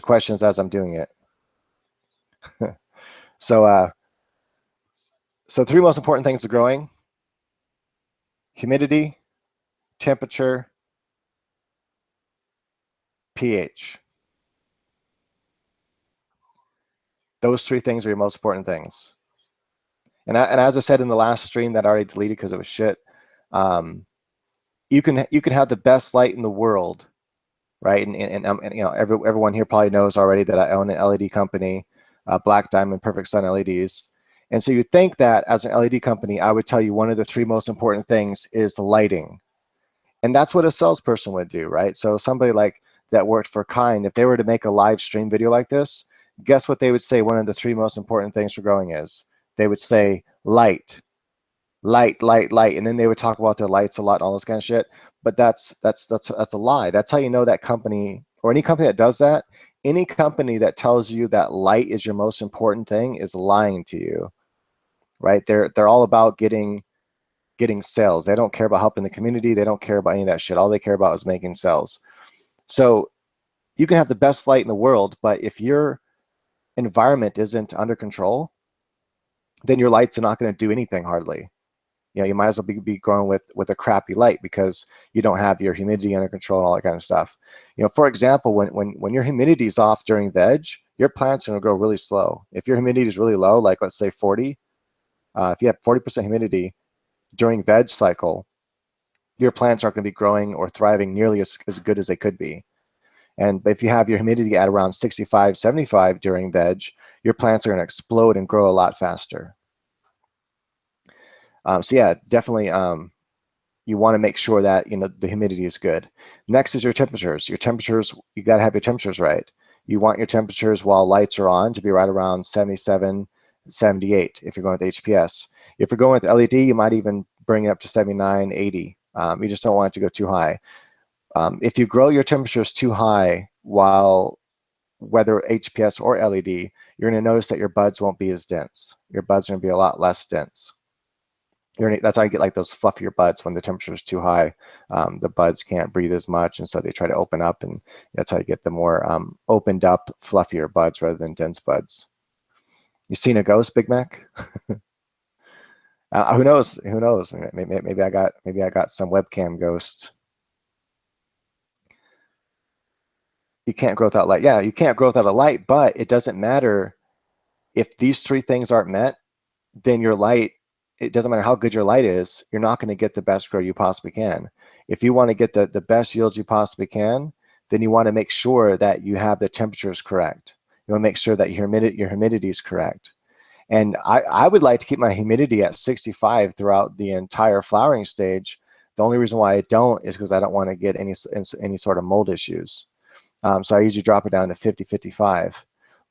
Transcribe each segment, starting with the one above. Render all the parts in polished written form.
questions as I'm doing it. So three most important things to growing: humidity, temperature, pH. Those three things are your most important things. And as I said in the last stream that I already deleted because it was shit, you can have the best light in the world, right? And you know, everyone here probably knows already that I own an LED company, Black Diamond Perfect Sun LEDs. And so you think that as an LED company, I would tell you one of the three most important things is the lighting. And that's what a salesperson would do, right? So somebody like that worked for Kind, if they were to make a live stream video like this, guess what they would say one of the three most important things for growing is? They would say light, light, light, light, and then they would talk about their lights a lot and all this kind of shit. But that's a lie. That's how you know that company, or any company that does that, any company that tells you that light is your most important thing is lying to you, right? They're all about getting sales. They don't care about helping the community. They don't care about any of that shit. All they care about is making sales. So you can have the best light in the world, but if your environment isn't under control, then your lights are not going to do anything hardly. You know, you might as well be growing with a crappy light because you don't have your humidity under control and all that kind of stuff. You know, for example, when your humidity is off during veg, your plants are going to grow really slow. If your humidity is really low, like let's say 40, if you have 40% humidity during veg cycle, your plants aren't going to be growing or thriving nearly as good as they could be. And if you have your humidity at around 65, 75 during veg, your plants are going to explode and grow a lot faster. So yeah, definitely you want to make sure that, you know, the humidity is good. Next is your temperatures. Your temperatures, you got to have your temperatures right. You want your temperatures while lights are on to be right around 77, 78 if you're going with HPS. If you're going with LED, you might even bring it up to 79, 80. You just don't want it to go too high. If you grow your temperatures too high while whether HPS or LED, you're going to notice that your buds won't be as dense. Your buds are going to be a lot less dense. That's how you get like those fluffier buds when the temperature is too high. The buds can't breathe as much, and so they try to open up, and that's how you get the more opened up, fluffier buds rather than dense buds. You seen a ghost, Big Mac? Who knows? Who knows? Maybe I got some webcam ghost. You can't grow without light. Yeah, you can't grow without a light, but it doesn't matter if these three things aren't met. Then your light, it doesn't matter how good your light is, you're not going to get the best grow you possibly can. If you want to get the best yields you possibly can, then you want to make sure that you have the temperatures correct. You want to make sure that your humidity is correct. And I would like to keep my humidity at 65 throughout the entire flowering stage. The only reason why I don't is because I don't want to get any sort of mold issues. So I usually drop it down to 50, 55.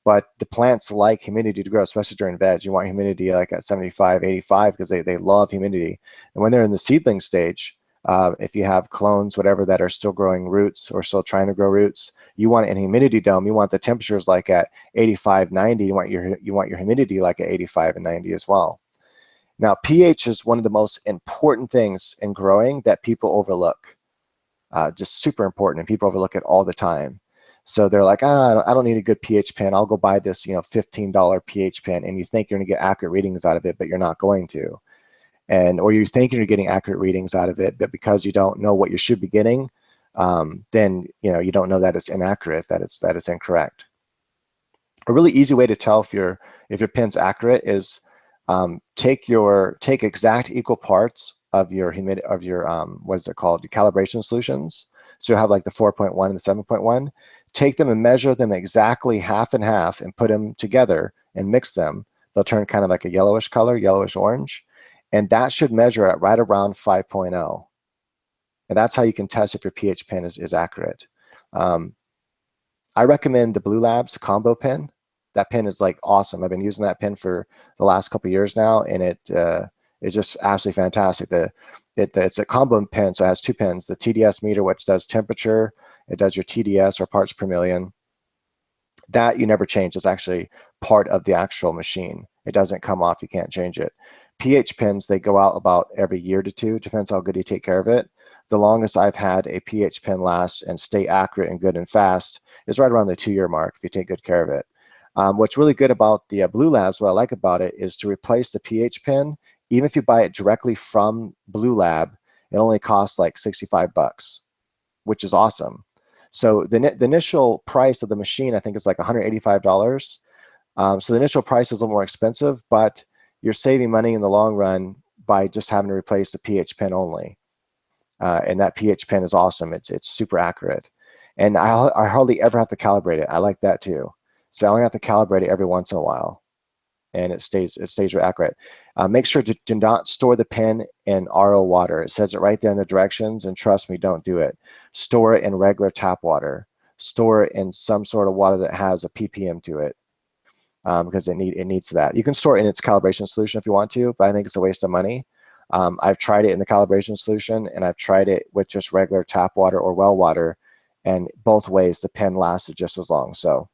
But the plants like humidity to grow, especially during veg. You want humidity like at 75, 85 because they love humidity. And when they're in the seedling stage, if you have clones, whatever, that are still growing roots or still trying to grow roots, you want it in humidity dome. You want the temperatures like at 85, 90. You want your humidity like at 85 and 90 as well. Now, pH is one of the most important things in growing that people overlook. Just super important, and people overlook it all the time. So they're like, I don't need a good pH pen. I'll go buy this, $15 pH pen, and you think you're going to get accurate readings out of it, but you're not going to. Or you think you're getting accurate readings out of it, but because you don't know what you should be getting, then you don't know that it's inaccurate, that it's incorrect. A really easy way to tell if your pen's accurate is take exact equal parts of your what is it called, your calibration solutions. So you have like the 4.1 and the 7.1. Take them and measure them exactly half and half and put them together and mix them. They'll turn kind of like a yellowish color, yellowish orange. And that should measure at right around 5.0. And that's how you can test if your pH pen is accurate. I recommend the Blue Labs combo pen. That pen is like awesome. I've been using that pen for the last couple of years now, and it is just absolutely fantastic. It's a combo pen, so it has two pens. The TDS meter, which does temperature, it does your TDS or parts per million. That you never change. It's actually part of the actual machine. It doesn't come off. You can't change it. pH pens, they go out about every year to two. Depends how good you take care of it. the longest I've had a pH pen last and stay accurate and good and fast is right around the 2-year mark if you take good care of it. What's really good about the Blue Labs, what I like about it, is to replace the pH pen. Even if you buy it directly from Blue Lab, it only costs like $65, which is awesome. So the initial price of the machine, I think, is like $185. So the initial price is a little more expensive, but you're saving money in the long run by just having to replace the pH pen only. And that pH pen is awesome. It's super accurate. And I hardly ever have to calibrate it. I like that too. So I only have to calibrate it every once in a while, and it stays accurate. Make sure to do not store the pen in RO water. It says it right there in the directions, and trust me, don't do it. Store it in regular tap water. Store it in some sort of water that has a ppm to it, because it needs that. You can store it in its calibration solution if you want to, but I think it's a waste of money. I've tried it in the calibration solution, and I've tried it with just regular tap water or well water, and both ways the pen lasted just as long. So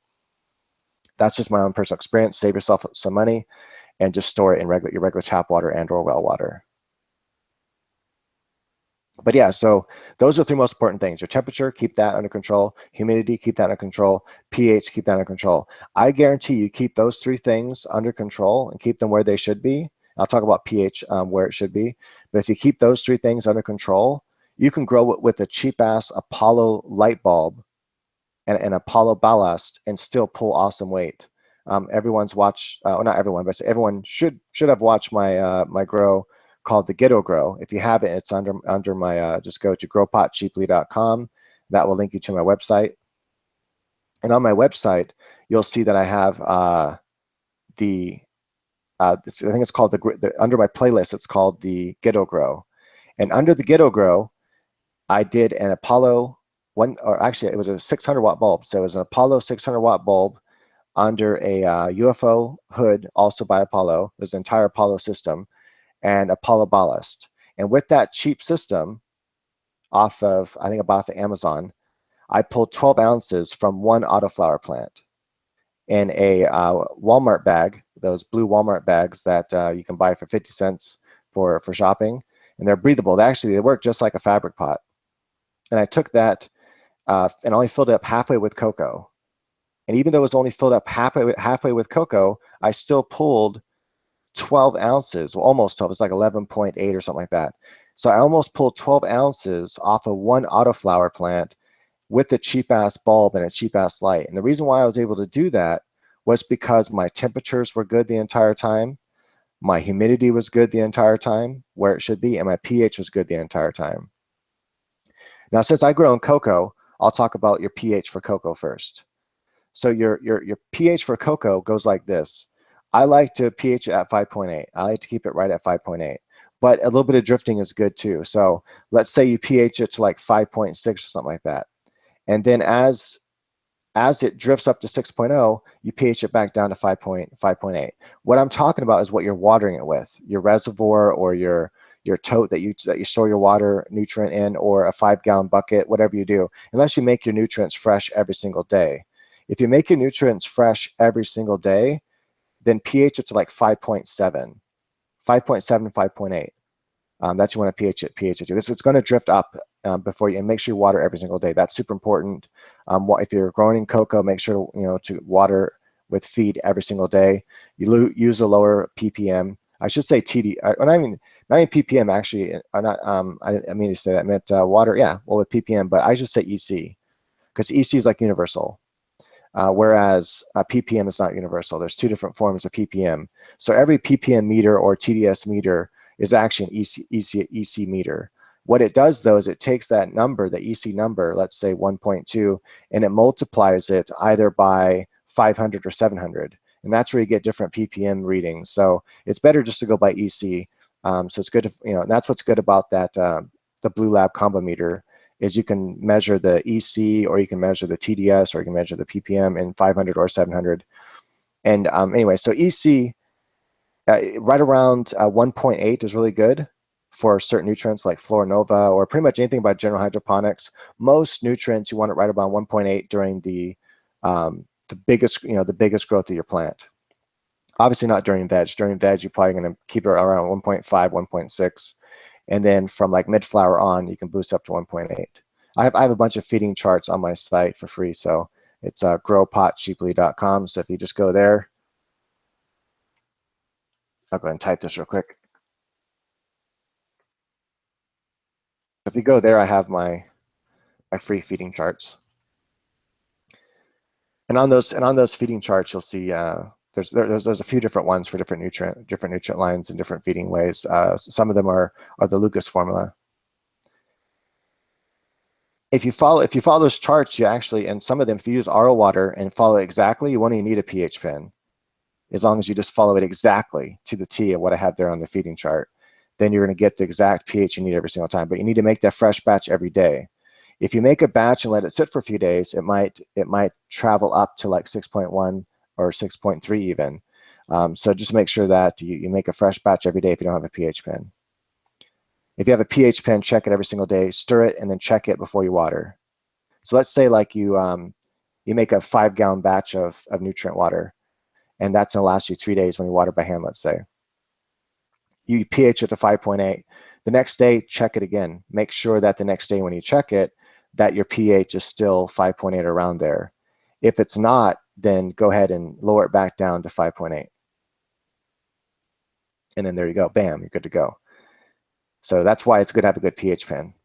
that's just my own personal experience. Save yourself some money and just store it in your regular tap water and or well water. But yeah, so those are the 3 most important things. Your temperature, keep that under control. Humidity, keep that under control. pH, keep that under control. I guarantee you keep those 3 things under control and keep them where they should be. I'll talk about pH where it should be. But if you keep those 3 things under control, you can grow it with a cheap-ass Apollo light bulb and an Apollo ballast and still pull awesome weight. Everyone's watched, well, not everyone, but everyone should have watched my my grow called the Ghetto Grow. If you haven't, it's under my, just go to growpotcheaply.com. That will link you to my website. And on my website, you'll see that I have I think it's called under my playlist, it's called the Ghetto Grow. And under the Ghetto Grow, I did an Apollo or actually it was a 600-watt bulb. So it was an Apollo 600-watt bulb under a UFO hood, also by Apollo. There's an entire Apollo system and Apollo ballast. And with that cheap system off of, I think I bought off of Amazon, I pulled 12 ounces from one autoflower plant in a Walmart bag, those blue Walmart bags that you can buy for 50 cents for shopping. And they're breathable. They work just like a fabric pot. And I took that and only filled it up halfway with cocoa. And even though it was only filled up halfway with cocoa, I still pulled 12 ounces, well, almost 12. It's like 11.8 or something like that. So I almost pulled 12 ounces off of one autoflower plant with a cheap-ass bulb and a cheap-ass light. And the reason why I was able to do that was because my temperatures were good the entire time, my humidity was good the entire time, where it should be, and my pH was good the entire time. Now, since I grow in cocoa, I'll talk about your pH for cocoa first. So your pH for cocoa goes like this. I like to pH it at 5.8. I like to keep it right at 5.8. But a little bit of drifting is good too. So let's say you pH it to like 5.6 or something like that. And then as it drifts up to 6.0, you pH it back down to 5.8. What I'm talking about is what you're watering it with, your reservoir or your tote that you store your water nutrient in, or a 5-gallon bucket, whatever you do, unless you make your nutrients fresh every single day. If you make your nutrients fresh every single day, then pH it to like 5.7, 5.8. That's you want to pH it to. It's going to drift up before you, and make sure you water every single day. That's super important. If you're growing in cocoa, make sure to water with feed every single day. You use a lower ppm. I should say TD. Not even ppm actually. I mean to say that. I meant water. Yeah, well with ppm, but I should say EC, because EC is like universal. Whereas ppm is not universal. There's 2 different forms of ppm. So every ppm meter or TDS meter is actually an EC meter. What it does though is it takes that number, the EC number, let's say 1.2, and it multiplies it either by 500 or 700. And that's where you get different ppm readings. So it's better just to go by EC. So it's good to, and that's what's good about that, the Blue Lab combo meter, is you can measure the EC, or you can measure the TDS, or you can measure the ppm in 500 or 700. And anyway, so EC right around 1.8 is really good for certain nutrients like Florinova, or pretty much anything about general hydroponics. Most nutrients you want it right around 1.8 during the biggest growth of your plant. Obviously not during veg. During veg, you're probably going to keep it around 1.5, 1.6. And then from like mid-flower on, you can boost up to 1.8. I have a bunch of feeding charts on my site for free. So it's growpotcheaply.com. So if you just go there, I'll go ahead and type this real quick. If you go there, I have my free feeding charts. And on those feeding charts, you'll see there's a few different ones for different nutrient lines and different feeding ways. Some of them are the Lucas formula. If you follow those charts, you actually, and some of them, if you use RO water and follow it exactly, you won't even need a pH pen. As long as you just follow it exactly to the T of what I have there on the feeding chart, then you're going to get the exact pH you need every single time. But you need to make that fresh batch every day. If you make a batch and let it sit for a few days, it might travel up to like 6.1 or 6.3 even. So just make sure that you make a fresh batch every day if you don't have a pH pen. If you have a pH pen, check it every single day, stir it, and then check it before you water. So let's say like you make a 5-gallon batch of nutrient water, and that's going to last you 3 days when you water by hand, let's say. You pH it to 5.8. The next day, check it again. Make sure that the next day when you check it, that your pH is still 5.8 around there. If it's not, then go ahead and lower it back down to 5.8. And then there you go. Bam, you're good to go. So that's why it's good to have a good pH pen.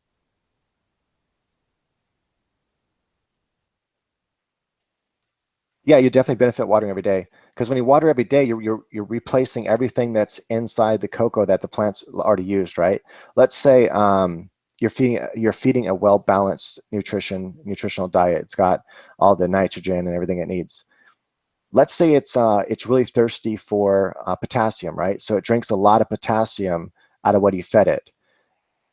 Yeah, you definitely benefit watering every day, because when you water every day, you're replacing everything that's inside the cocoa that the plants already used, right? Let's say you're feeding a well-balanced nutritional diet. It's got all the nitrogen and everything it needs. Let's say it's really thirsty for potassium, right? So it drinks a lot of potassium out of what you fed it.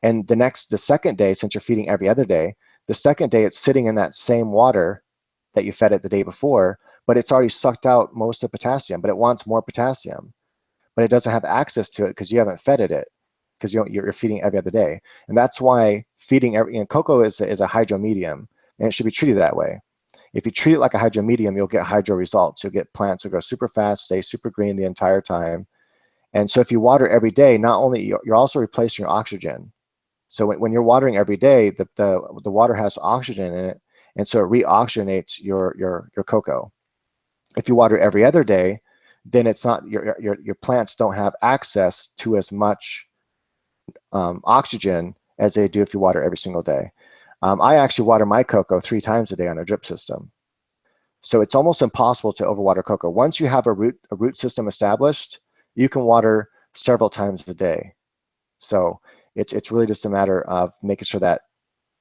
And the second day, since you're feeding every other day, the second day it's sitting in that same water that you fed it the day before, but it's already sucked out most of the potassium, but it wants more potassium, but it doesn't have access to it because you haven't fed it because you're feeding every other day. And that's why feeding cocoa is a hydro medium, and it should be treated that way. If you treat it like a hydro medium, you'll get hydro results. You'll get plants that grow super fast, stay super green the entire time. And so if you water every day, not only you're also replacing your oxygen. So when you're watering every day, the water has oxygen in it, and so it reoxygenates your cocoa. If you water every other day, then it's not your plants don't have access to as much oxygen as they do if you water every single day. I actually water my cocoa 3 times a day on a drip system. So it's almost impossible to overwater cocoa. Once you have a root system established, you can water several times a day. So it's really just a matter of making sure that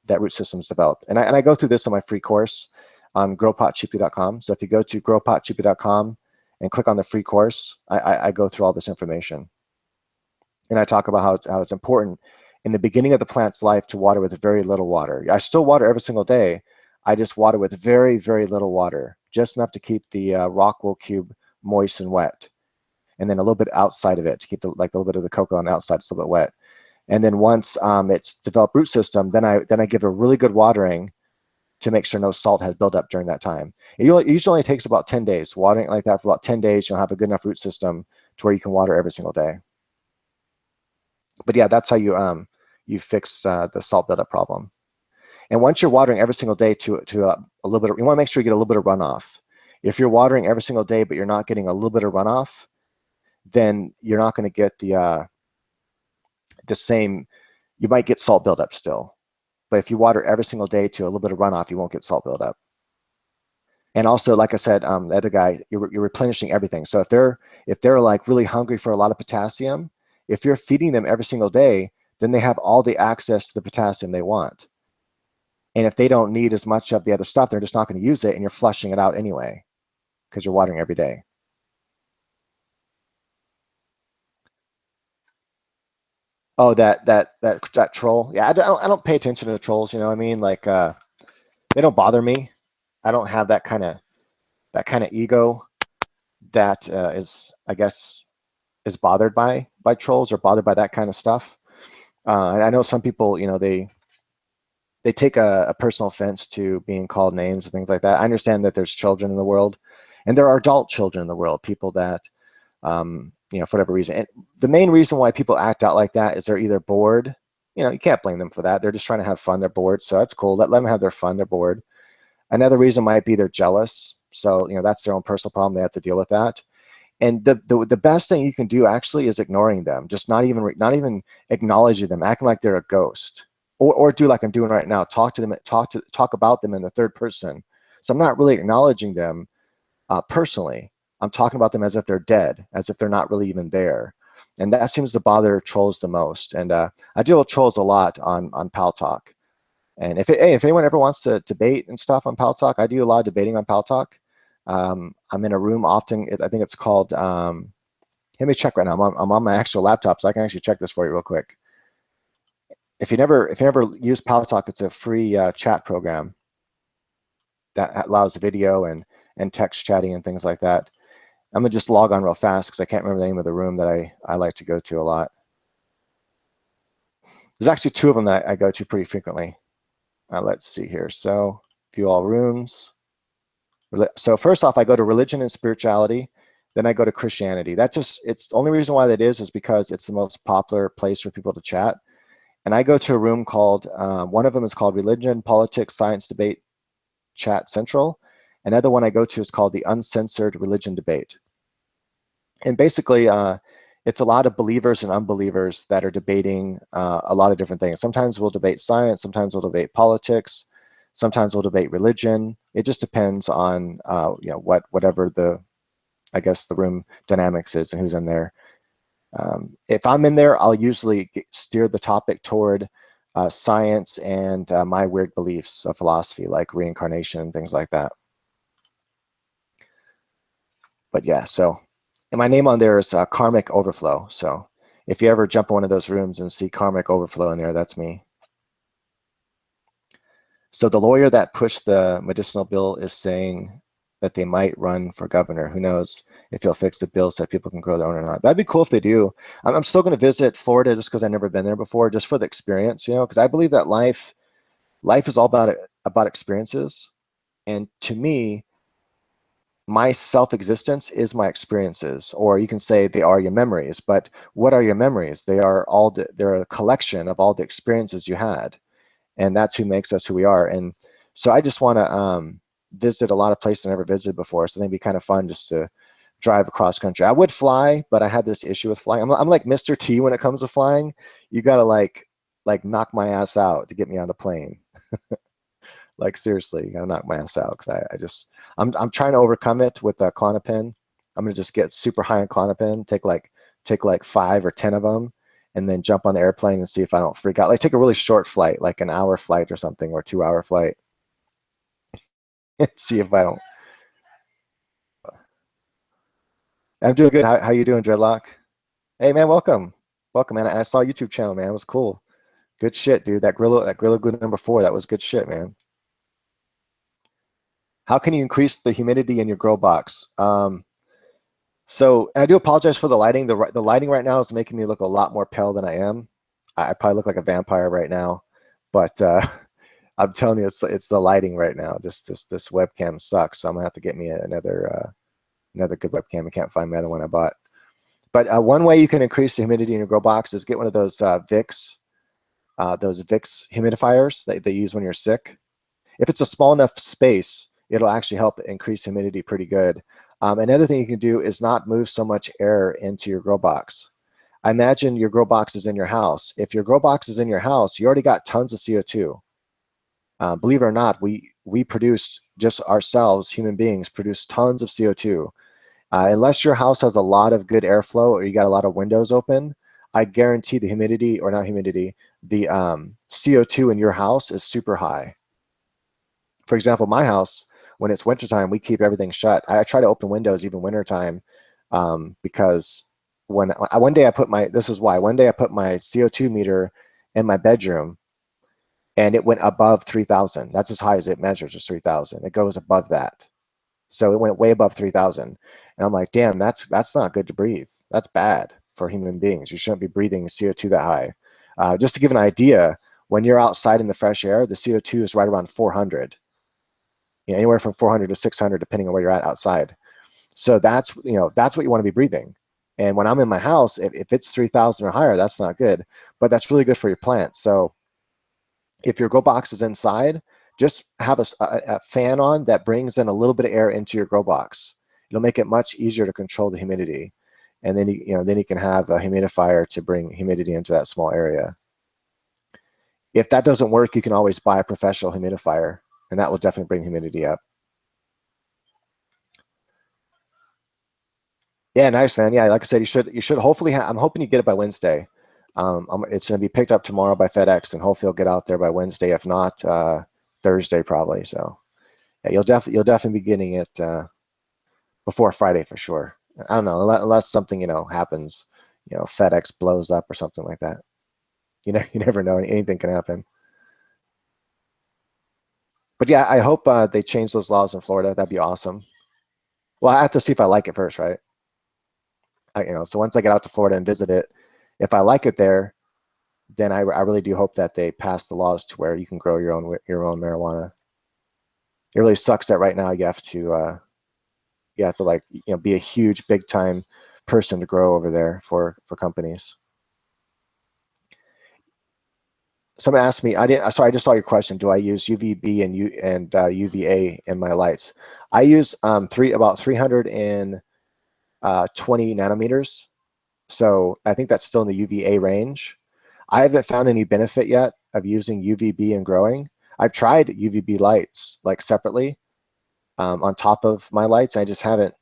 root system is developed. And I go through this in my free course on growpotcheaply.com. So if you go to growpotcheaply.com and click on the free course, I go through all this information. And I talk about how it's important in the beginning of the plant's life to water with very little water. I still water every single day. I just water with very, very little water, just enough to keep the rock wool cube moist and wet. And then a little bit outside of it to keep a little bit of the cocoa on the outside, it's a little bit wet. And then once it's developed root system, then I give a really good watering to make sure no salt has built up during that time. It usually only takes about 10 days. Watering it like that for about 10 days, you'll have a good enough root system to where you can water every single day. But yeah, that's how you fix the salt buildup problem. And once you're watering every single day to a little bit, you want to make sure you get a little bit of runoff. If you're watering every single day, but you're not getting a little bit of runoff, then you're not going to get the same. You might get salt buildup still, but if you water every single day to a little bit of runoff, you won't get salt buildup. And also, like I said, the other guy, you're replenishing everything. So if they're like really hungry for a lot of potassium, if you're feeding them every single day, then they have all the access to the potassium they want. And if they don't need as much of the other stuff, they're just not going to use it, and you're flushing it out anyway because you're watering every day. Oh, that troll. Yeah, I don't pay attention to the trolls. You know what I mean? Like they don't bother me. I don't have that kind of ego that is, I guess, is bothered by trolls or bothered by that kind of stuff. And I know some people, you know, they take a personal offense to being called names and things like that. I understand that there's children in the world, and there are adult children in the world, people that, you know, for whatever reason. And the main reason why people act out like that is they're either bored you know, you can't blame them for that. They're just trying to have fun. They're bored. So that's cool. Let them have their fun. They're bored. Another reason might be they're jealous. So, you know, that's their own personal problem. They have to deal with that. And the best thing you can do actually is ignoring them. Just not even acknowledging them, acting like they're a ghost. Or do like I'm doing right now. Talk about them in the third person. So I'm not really acknowledging them personally. I'm talking about them as if they're dead, as if they're not really even there. And that seems to bother trolls the most. And I deal with trolls a lot on Pal Talk. And if anyone ever wants to debate and stuff on Pal Talk, I do a lot of debating on Pal Talk. I'm in a room often. I think it's called. Let me check right now. I'm on my actual laptop, so I can actually check this for you real quick. If you never use Pal Talk, it's a free chat program that allows video and text chatting and things like that. I'm gonna just log on real fast because I can't remember the name of the room that I like to go to a lot. There's actually two of them that I go to pretty frequently. Let's see here. So view all rooms. So first off, I go to religion and spirituality. Then I go to Christianity. It's the only reason why that is because it's the most popular place for people to chat. And I go to a room called, one of them is called Religion, Politics, Science Debate Chat Central. Another one I go to is called the Uncensored Religion Debate. And basically, it's a lot of believers and unbelievers that are debating a lot of different things. Sometimes we'll debate science, sometimes we'll debate politics, sometimes we'll debate religion. It just depends on whatever the room dynamics is and who's in there. If I'm in there, I'll usually steer the topic toward science and my weird beliefs of philosophy, like reincarnation and things like that. But yeah, so, and my name on there is Karmic Overflow. So if you ever jump in one of those rooms and see Karmic Overflow in there, that's me. So the lawyer that pushed the medicinal bill is saying that they might run for governor. Who knows if he'll fix the bill so that people can grow their own or not. That'd be cool if they do. I'm still going to visit Florida just because I've never been there before, just for the experience, you know, because I believe that life is all about experiences. And to me, my self-existence is my experiences, or you can say they are your memories. But what are your memories? They're a collection of all the experiences you had. And that's who makes us who we are. And so I just want to visit a lot of places I never visited before. So I think it'd be kind of fun just to drive across country. I would fly, but I had this issue with flying. I'm like Mr. T when it comes to flying. You got to like knock my ass out to get me on the plane. Like seriously, you got to knock my ass out because I'm trying to overcome it with Klonopin. I'm going to just get super high on Klonopin, take like 5 or 10 of them, and then jump on the airplane and see if I don't freak out. Like take a really short flight, like an hour flight or something, or 2-hour flight, and see if I don't. I'm doing good. How you doing, Dreadlock? Hey man, welcome, man. I saw YouTube channel, man. It was cool. Good shit, dude. That Gorilla Glue #4, that was good shit, man. How can you increase the humidity in your grow box? So I do apologize for the lighting. The lighting right now is making me look a lot more pale than I am. I probably look like a vampire right now, but I'm telling you, it's the lighting right now. This webcam sucks, so I'm gonna have to get me another good webcam. I can't find my other one I bought. But one way you can increase the humidity in your grow box is get one of those Vicks humidifiers that they use when you're sick. If it's a small enough space, it'll actually help increase humidity pretty good. Another thing you can do is not move so much air into your grow box. I imagine your grow box is in your house. If your grow box is in your house, you already got tons of CO2. Believe it or not, we produce, just ourselves, human beings, produce tons of CO2. Unless your house has a lot of good airflow or you got a lot of windows open, I guarantee the humidity, or not humidity, the CO2 in your house is super high. For example, my house, when it's wintertime, we keep everything shut. I try to open windows even wintertime because one day I put my CO2 meter in my bedroom and it went above 3,000. That's as high as it measures, is 3,000. It goes above that. So it went way above 3,000. And I'm like, damn, that's not good to breathe. That's bad for human beings. You shouldn't be breathing CO2 that high. Just to give an idea, when you're outside in the fresh air, the CO2 is right around 400. You know, anywhere from 400 to 600, depending on where you're at outside. So that's what you want to be breathing. And when I'm in my house, if it's 3,000 or higher, that's not good, but that's really good for your plants. So if your grow box is inside, just have a fan on that brings in a little bit of air into your grow box. It'll make it much easier to control the humidity. And then you can have a humidifier to bring humidity into that small area. If that doesn't work, you can always buy a professional humidifier, and that will definitely bring humidity up. Yeah, nice, man. Yeah, like I said, you should hopefully I'm hoping you get it by Wednesday. It's going to be picked up tomorrow by FedEx, and hopefully it'll get out there by Wednesday, if not Thursday, probably. So yeah, you'll definitely be getting it before Friday for sure. I don't know, unless something happens, FedEx blows up or something like that. You never know. Anything can happen. But yeah, I hope they change those laws in Florida. That'd be awesome. Well, I have to see if I like it first, right? So once I get out to Florida and visit it, if I like it there, then I really do hope that they pass the laws to where you can grow your own marijuana. It really sucks that right now you have to like be a huge big time person to grow over there for companies. Someone asked me, I didn't. Sorry, I just saw your question. Do I use UVB and UVA in my lights? I use about 320 nanometers. So I think that's still in the UVA range. I haven't found any benefit yet of using UVB and growing. I've tried UVB lights like separately on top of my lights. I just haven't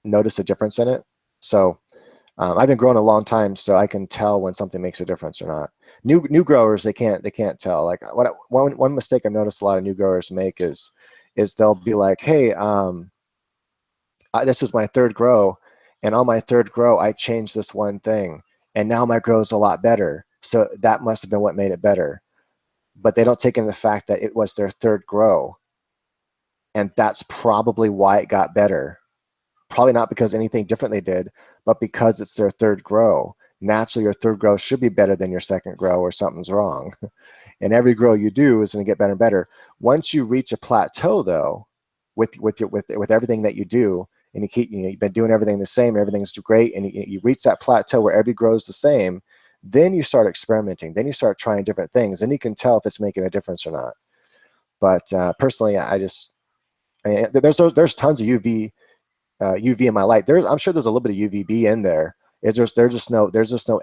noticed a difference in it. So I've been growing a long time, so I can tell when something makes a difference or not. New growers, they can't tell. Like one mistake I've noticed a lot of new growers make is they'll be like, hey, this is my third grow, and on my third grow I changed this one thing, and now my grow is a lot better. So that must have been what made it better. But they don't take into the fact that it was their third grow, and that's probably why it got better. Probably not because anything different they did, but because it's their third grow. Naturally, your third grow should be better than your second grow, or something's wrong. And every grow you do is going to get better and better. Once you reach a plateau, though, with everything that you do, and you've been doing everything the same, everything's great, and you reach that plateau where every grow is the same, then you start experimenting. Then you start trying different things, and you can tell if it's making a difference or not. But personally, there's tons of UV in my light. I'm sure there's a little bit of UVB in there. There's just no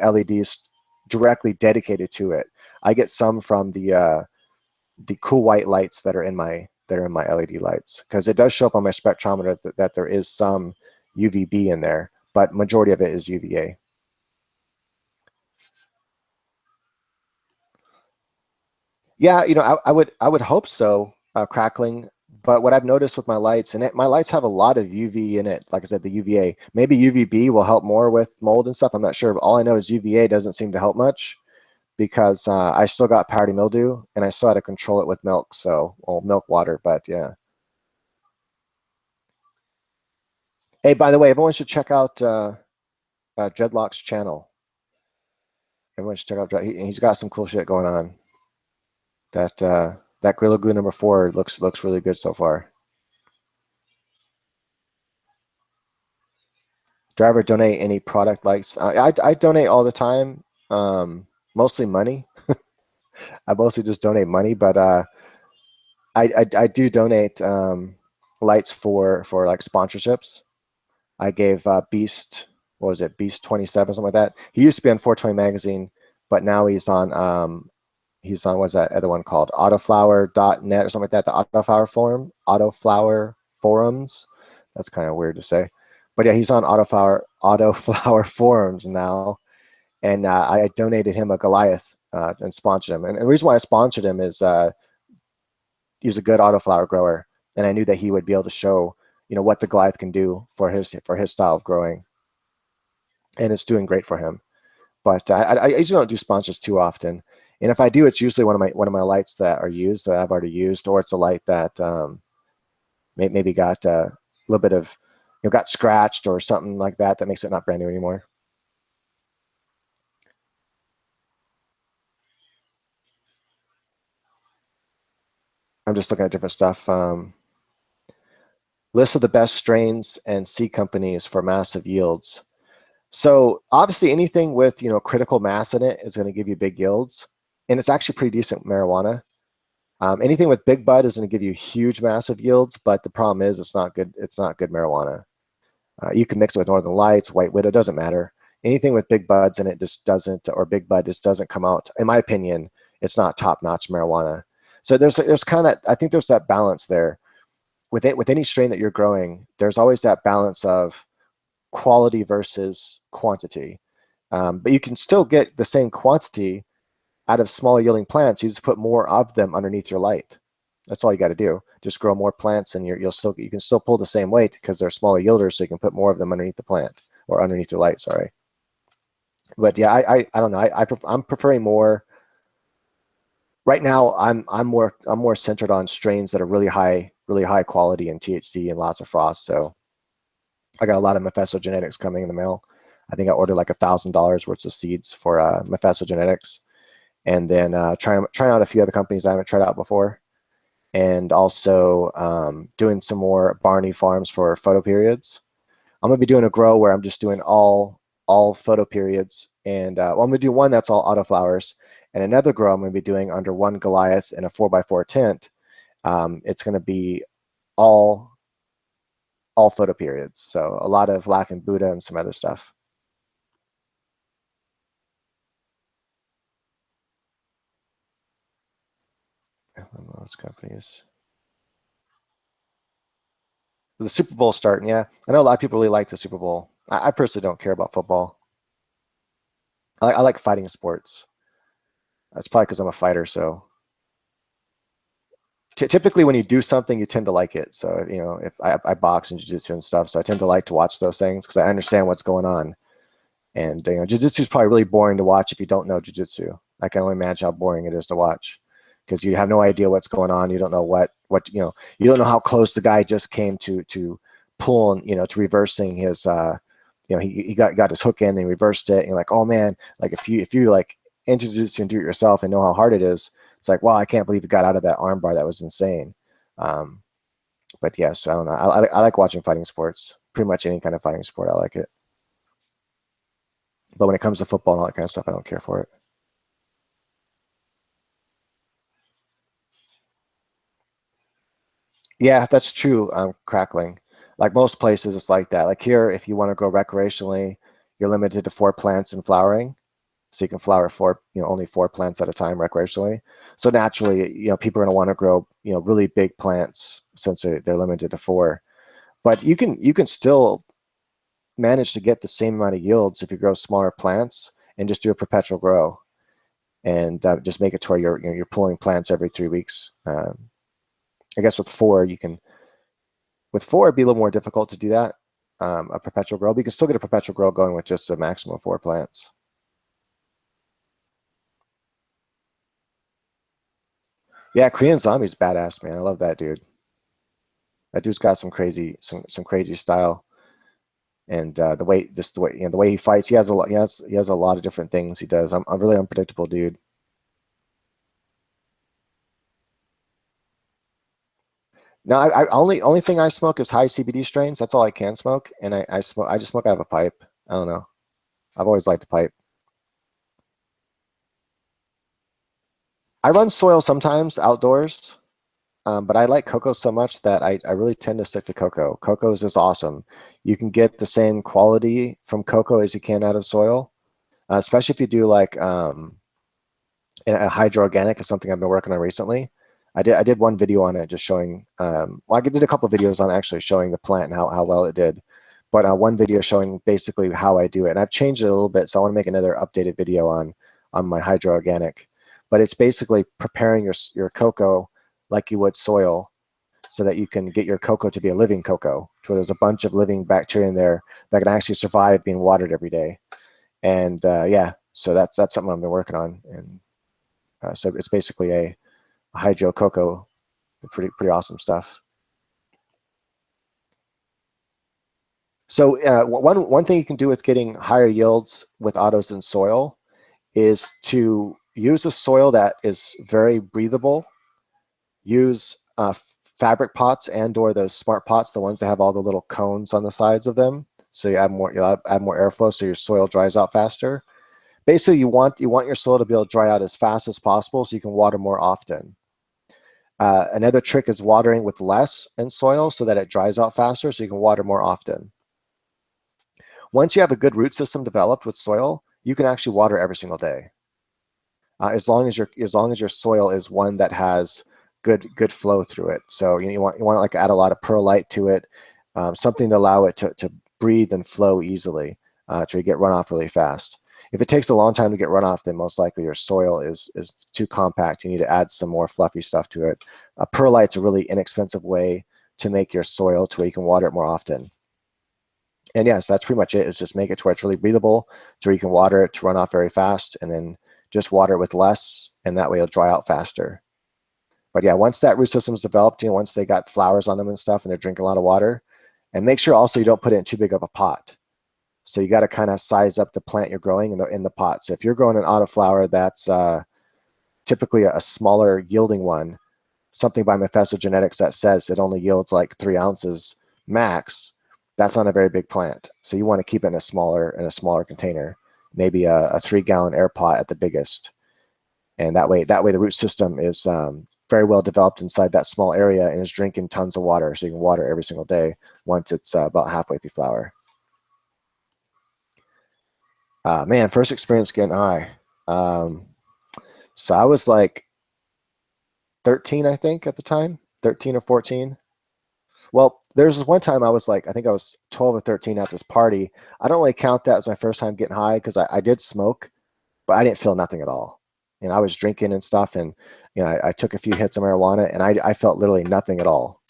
LEDs directly dedicated to it. I get some from the cool white lights that are in my LED lights, because it does show up on my spectrometer that there is some UVB in there, but majority of it is UVA. Yeah, I would hope so, crackling. But what I've noticed with my lights, and my lights have a lot of UV in it. Like I said, the UVA. Maybe UVB will help more with mold and stuff. I'm not sure, but all I know is UVA doesn't seem to help much, because I still got powdery mildew, and I still had to control it with milk. So, well, milk water, but yeah. Hey, by the way, everyone should check out Dreadlock's channel. Everyone should check out. He's got some cool shit going on. That Gorilla Glue #4 looks really good so far. Do I ever donate any product likes? I donate all the time, mostly money. I mostly just donate money, but I do donate lights for like sponsorships. I gave Beast, what was it, Beast 27, something like that. He used to be on 420 magazine, but now he's on what's that other one called, autoflower.net or something like that, the autoflower forums. That's kind of weird to say, but yeah, he's on autoflower forums now. And I donated him a Goliath and sponsored him. And the reason why I sponsored him is he's a good autoflower grower, and I knew that he would be able to show what the Goliath can do for his style of growing, and it's doing great for him. But I usually don't do sponsors too often, and if I do, it's usually one of my lights that are used, that I've already used, or it's a light that maybe got a little bit of got scratched or something like that makes it not brand new anymore. I'm just looking at different stuff. List of the best strains and seed companies for massive yields. So obviously anything with, critical mass in it is going to give you big yields, and it's actually pretty decent marijuana. Anything with big bud is going to give you huge, massive yields, but the problem is it's not good. It's not good marijuana. You can mix it with Northern Lights, White Widow, doesn't matter. Anything with big buds in it just doesn't, or big bud just doesn't come out. In my opinion, it's not top-notch marijuana. So there's kind of, I think there's that balance there. With any strain that you're growing, there's always that balance of quality versus quantity. But you can still get the same quantity out of smaller yielding plants. You just put more of them underneath your light. That's all you got to do. Just grow more plants, and you can still pull the same weight because they're smaller yielders, so you can put more of them underneath the plant or underneath your light. Sorry, but yeah, I don't know. I'm preferring more. Right now, I'm more centered on strains that are really high quality in THC and lots of frost. So I got a lot of Mephisto genetics coming in the mail. I think I ordered like $1,000 worth of seeds for Mephisto genetics, and then trying out a few other companies I haven't tried out before, and also doing some more Barney farms for photoperiods. I'm gonna be doing a grow where I'm just doing all photoperiods, and I'm gonna do one that's all autoflowers, and another grow I'm gonna be doing under one Goliath and a 4x4 tent. It's gonna be all photoperiods, so a lot of Laughing Buddha and some other stuff. Those companies. The Super Bowl starting, yeah. I know a lot of people really like the Super Bowl. I personally don't care about football. I like fighting sports. That's probably because I'm a fighter. So typically, when you do something, you tend to like it. So if I box and jiu-jitsu and stuff, so I tend to like to watch those things because I understand what's going on. And jiu-jitsu is probably really boring to watch if you don't know jiu-jitsu. I can only imagine how boring it is to watch because you have no idea what's going on. You don't know what you don't know how close the guy just came to pulling, to reversing his he got his hook in and he reversed it, and you're like, oh man, like if you like introduce and do it yourself and know how hard it is, it's like, wow, I can't believe you got out of that armbar. That was insane. But yes, I don't know. I like watching fighting sports. Pretty much any kind of fighting sport, I like it. But when it comes to football and all that kind of stuff, I don't care for it. Yeah, that's true. Crackling. Like most places, it's like that. Like here, if you want to grow recreationally, you're limited to 4 plants and flowering. So you can flower only 4 plants at a time recreationally. So naturally, people are going to want to grow, really big plants since they're limited to 4. But you can still manage to get the same amount of yields if you grow smaller plants and just do a perpetual grow, and just make it to where you're pulling plants every 3 weeks. I guess with 4 you can. With 4 it'd be a little more difficult to do that. A perpetual grow, but you can still get a perpetual grow going with just a maximum of 4 plants. Yeah, Korean Zombie's badass, man. I love that dude. That dude's got some crazy style, and the way he fights, he has a lot of different things he does. I'm a really unpredictable dude. No, only thing I smoke is high CBD strains. That's all I can smoke, and I just smoke out of a pipe. I don't know. I've always liked the pipe. I run soil sometimes outdoors, but I like cocoa so much that I really tend to stick to cocoa. Cocoa is just awesome. You can get the same quality from cocoa as you can out of soil, especially if you do like a hydroorganic is something I've been working on recently. I did one video on it just showing, well, I did a couple videos on actually showing the plant and how well it did. But one video showing basically how I do it. And I've changed it a little bit, so I want to make another updated video on my hydroorganic. But it's basically preparing your cocoa like you would soil, so that you can get your cocoa to be a living cocoa, to where there's a bunch of living bacteria in there that can actually survive being watered every day. And yeah, so that's something I've been working on. And so it's basically a hydro cocoa, pretty awesome stuff. So one thing you can do with getting higher yields with autos in soil is to use a soil that is very breathable. Use fabric pots and or those smart pots, the ones that have all the little cones on the sides of them, so you add more airflow, so your soil dries out faster. Basically, you want your soil to be able to dry out as fast as possible, so you can water more often. Another trick is watering with less in soil so that it dries out faster, so you can water more often. Once you have a good root system developed with soil, you can actually water every single day, as long as your soil is one that has good flow through it. So you want to like add a lot of perlite to it, something to allow it to breathe and flow easily, to get runoff really fast. If it takes a long time to get runoff, then most likely your soil is too compact. You need to add some more fluffy stuff to it. Perlite's a really inexpensive way to make your soil to where you can water it more often. And yes, that's pretty much it, is just make it to where it's really breathable, to where you can water it to run off very fast, and then just water it with less, and that way it'll dry out faster. But yeah, once that root system's developed, once they got flowers on them and stuff, and they're drinking a lot of water, and make sure also you don't put it in too big of a pot. So you got to kind of size up the plant you're growing in the pot. So if you're growing an autoflower that's typically a smaller yielding one, something by Mephisto Genetics that says it only yields like 3 ounces max, that's not a very big plant. So you want to keep it in a smaller container, maybe a 3-gallon air pot at the biggest. And that way the root system is very well developed inside that small area and is drinking tons of water. So you can water every single day once it's about halfway through flower. Man, first experience getting high. So I was like 13, I think, at the time, 13 or 14. Well, there's this one time I was like, I think I was 12 or 13 at this party. I don't really count that as my first time getting high, because I did smoke, but I didn't feel nothing at all. I was drinking and stuff, and I took a few hits of marijuana, and I felt literally nothing at all.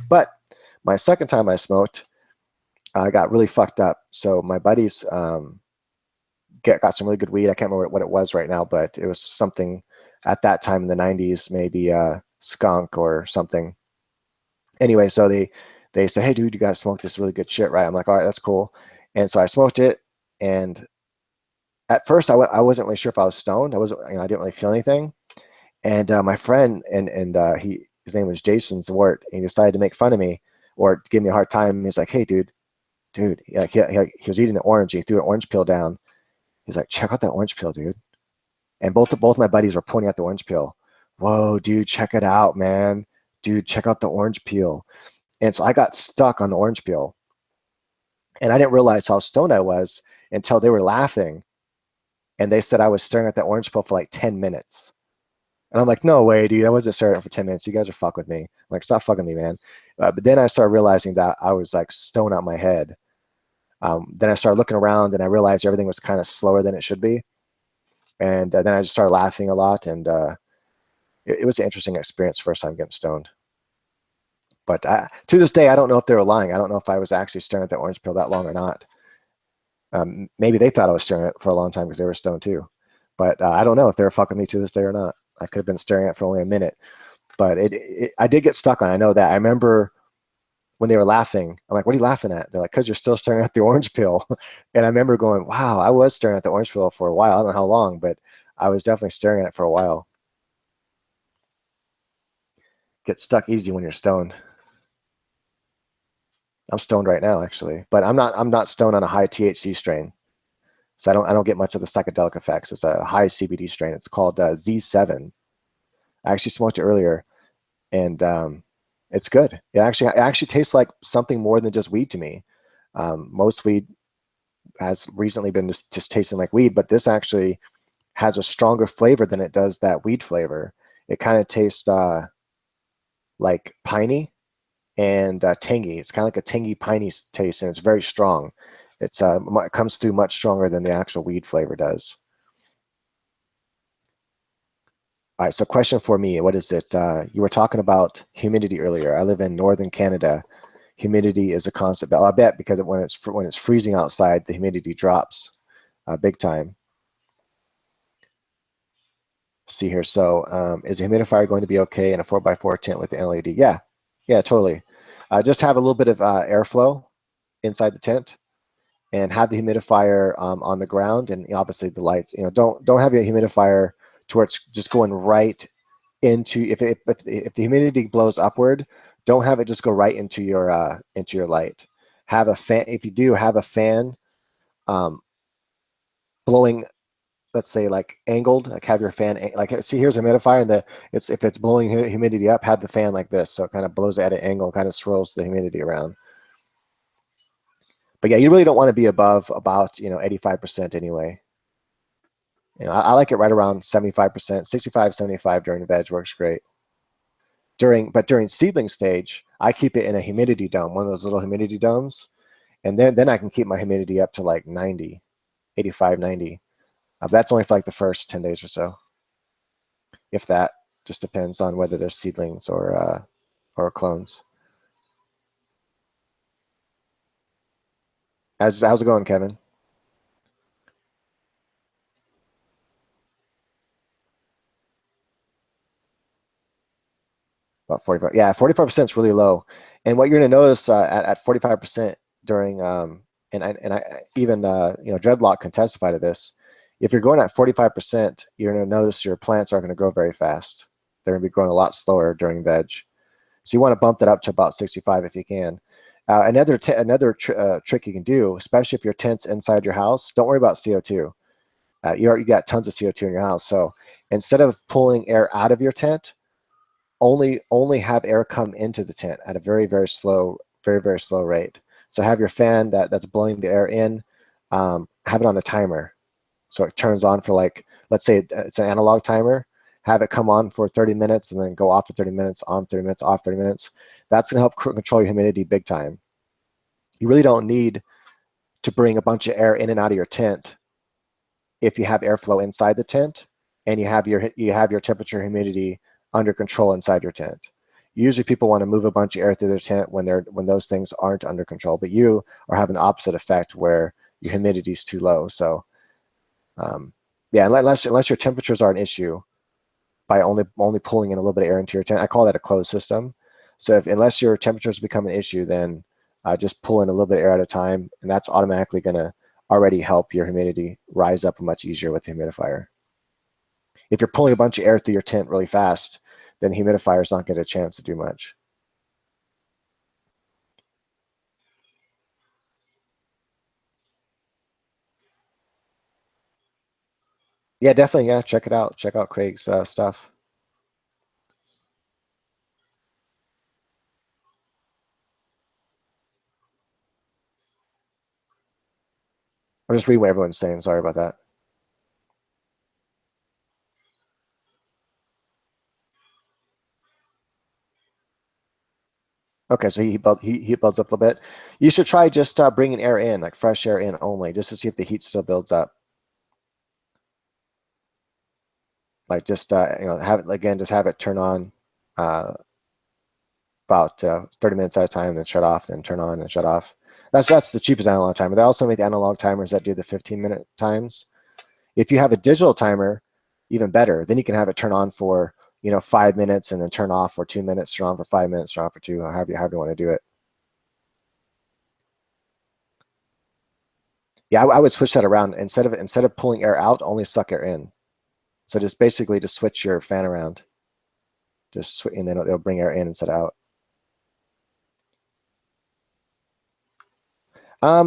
But my second time I smoked, I got really fucked up. So my buddies got some really good weed. I can't remember what it was right now, but it was something at that time in the 90s, maybe skunk or something. Anyway, so they said, hey, dude, you got to smoke this really good shit, right? I'm like, all right, that's cool. And so I smoked it. And at first, I wasn't really sure if I was stoned. I didn't really feel anything. And my friend, his name was Jason Zwart, and he decided to make fun of me or to give me a hard time. He's like, hey, dude, like he was eating an orange. He threw an orange peel down. He's like, check out that orange peel, dude. And both my buddies were pointing at the orange peel. Whoa, dude, check it out, man. Dude, check out the orange peel. And so I got stuck on the orange peel. And I didn't realize how stoned I was until they were laughing. And they said I was staring at that orange peel for like 10 minutes. And I'm like, no way, dude. I wasn't staring at it for 10 minutes. You guys are fucking with me. I'm like, stop fucking me, man. But then I started realizing that I was like stoned out my head. Then I started looking around, and I realized everything was kind of slower than it should be. And then I just started laughing a lot. And it was an interesting experience, first time getting stoned. But to this day, I don't know if they were lying. I don't know if I was actually staring at the orange peel that long or not. Maybe they thought I was staring at it for a long time because they were stoned too. But I don't know if they were fucking me to this day or not. I could have been staring at it for only a minute. But I did get stuck on it. I know that. I remember when they were laughing, I'm like, what are you laughing at? They're like, because you're still staring at the orange peel. And I remember going, wow, I was staring at the orange peel for a while. I don't know how long, but I was definitely staring at it for a while. Get stuck easy when you're stoned. I'm stoned right now, actually, but I'm not stoned on a high THC strain. So I don't get much of the psychedelic effects. It's a high CBD strain. It's called Z7. I actually smoked it earlier, and it's good. It actually tastes like something more than just weed to me. Most weed has recently been just tasting like weed, but this actually has a stronger flavor than it does that weed flavor. It kind of tastes like piney and tangy. It's kind of like a tangy, piney taste, and it's very strong. It comes through much stronger than the actual weed flavor does. All right, so question for me, what is it? You were talking about humidity earlier. I live in northern Canada. Humidity is a constant. I bet because when it's freezing outside, the humidity drops big time. Let's see here. So is a humidifier going to be okay in a 4x4 tent with the LED? Yeah, totally. Just have a little bit of airflow inside the tent, and have the humidifier on the ground, and obviously the lights. Don't have your humidifier to where it's just going right into. If the humidity blows upward, Don't have it just go right into your light. Have a fan. If you do, have a fan um, blowing, let's say like angled, like have your fan like, see, here's a humidifier, and if it's blowing humidity up, have the fan like this, so it kind of blows at an angle, kind of swirls the humidity around. But yeah, you really don't want to be above about 85% anyway. I like it right around 75%, 65, 75 during the veg works great. During seedling stage, I keep it in a humidity dome, one of those little humidity domes, and then I can keep my humidity up to like 90, 85, 90. That's only for like the first 10 days or so, if that. Just depends on whether they're seedlings or clones. How's it going, Kevin? About 45. Yeah, 45% is really low. And what you're going to notice at 45% during and I even Dreadlock can testify to this. If you're going at 45%, you're going to notice your plants aren't going to grow very fast. They're going to be growing a lot slower during veg. So you want to bump that up to about 65 if you can. Another trick you can do, especially if your tent's inside your house, don't worry about CO2. You got tons of CO2 in your house. So instead of pulling air out of your tent, only have air come into the tent at a very slow rate. So have your fan that's blowing the air in, have it on a timer, so it turns on for, like, let's say it's an analog timer. Have it come on for 30 minutes and then go off for 30 minutes, on 30 minutes, off 30 minutes. That's going to help control your humidity big time. You really don't need to bring a bunch of air in and out of your tent if you have airflow inside the tent and you have your temperature humidity under control inside your tent. Usually people want to move a bunch of air through their tent when those things aren't under control, but you are having the opposite effect where your humidity is too low. So yeah, unless your temperatures are an issue, by only pulling in a little bit of air into your tent, I call that a closed system. So unless your temperatures become an issue, then just pull in a little bit of air at a time, and that's automatically going to already help your humidity rise up much easier with the humidifier. If you're pulling a bunch of air through your tent really fast, then the humidifier's not getting a chance to do much. Yeah, definitely. Yeah, check it out. Check out Craig's stuff. I'm just reading what everyone's saying. Sorry about that. Okay, so he builds up a little bit. You should try just bringing air in, like fresh air in only, just to see if the heat still builds up. Like just have it again, just have it turn on uh, about 30 minutes at a time, then shut off, then turn on and shut off. That's the cheapest analog timer. They also make the analog timers that do the 15-minute times. If you have a digital timer, even better. Then you can have it turn on for 5 minutes and then turn off for 2 minutes, turn on for 5 minutes, turn off for two, however you want to do it. Yeah, I would switch that around. Instead of pulling air out, only suck air in. So just basically just switch your fan around. And then it'll bring air in instead of out.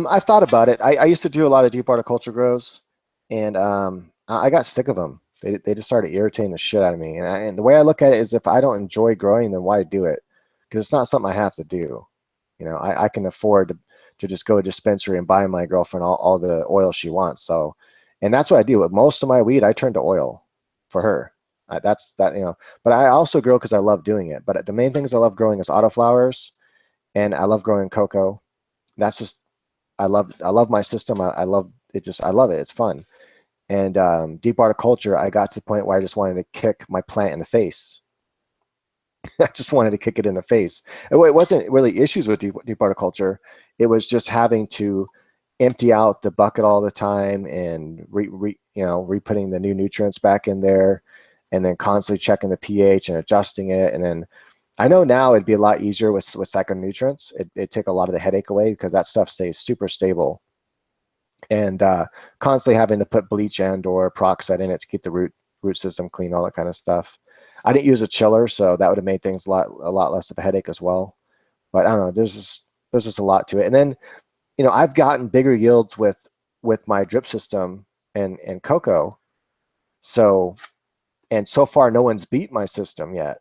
I've thought about it. I used to do a lot of deep horticulture grows, and I got sick of them. They just started irritating the shit out of me. And the way I look at it is, if I don't enjoy growing, then why do it? Because it's not something I have to do. I can afford to just go to a dispensary and buy my girlfriend all the oil she wants. So, and that's what I do. With most of my weed, I turn to oil for her. That's that. But I also grow because I love doing it. But the main things I love growing is autoflowers, and I love growing cocoa. That's just I love my system. I love it. I love it. It's fun. And deep horticulture, I got to the point where I just wanted to kick my plant in the face. I just wanted to kick it in the face. It wasn't really issues with deep horticulture. It was just having to empty out the bucket all the time and re-putting the new nutrients back in there, and then constantly checking the pH and adjusting it. And then I know now it'd be a lot easier with psychonutrients. It'd take a lot of the headache away because that stuff stays super stable. And constantly having to put bleach and or peroxide in it to keep the root system clean, all that kind of stuff. I didn't use a chiller, so that would have made things a lot less of a headache as well. But I don't know, there's just a lot to it. And then, I've gotten bigger yields with my drip system and cocoa. So and so far no one's beat my system yet.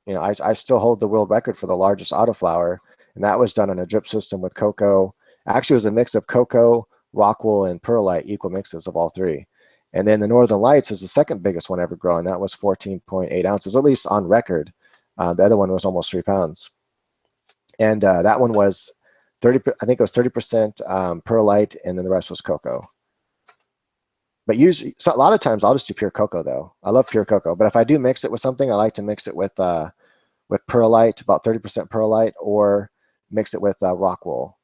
I still hold the world record for the largest autoflower, and that was done on a drip system with cocoa. Actually, it was a mix of cocoa, rockwool, and perlite, equal mixes of all three. And then the Northern Lights is the second biggest one ever grown. That was 14.8 ounces, at least on record. The other one was almost 3 pounds. And that one was 30, I think it was 30% perlite, and then the rest was cocoa. But usually, so a lot of times I'll just do pure cocoa though. I love pure cocoa. But if I do mix it with something, I like to mix it with perlite, about 30% perlite, or mix it with rock wool.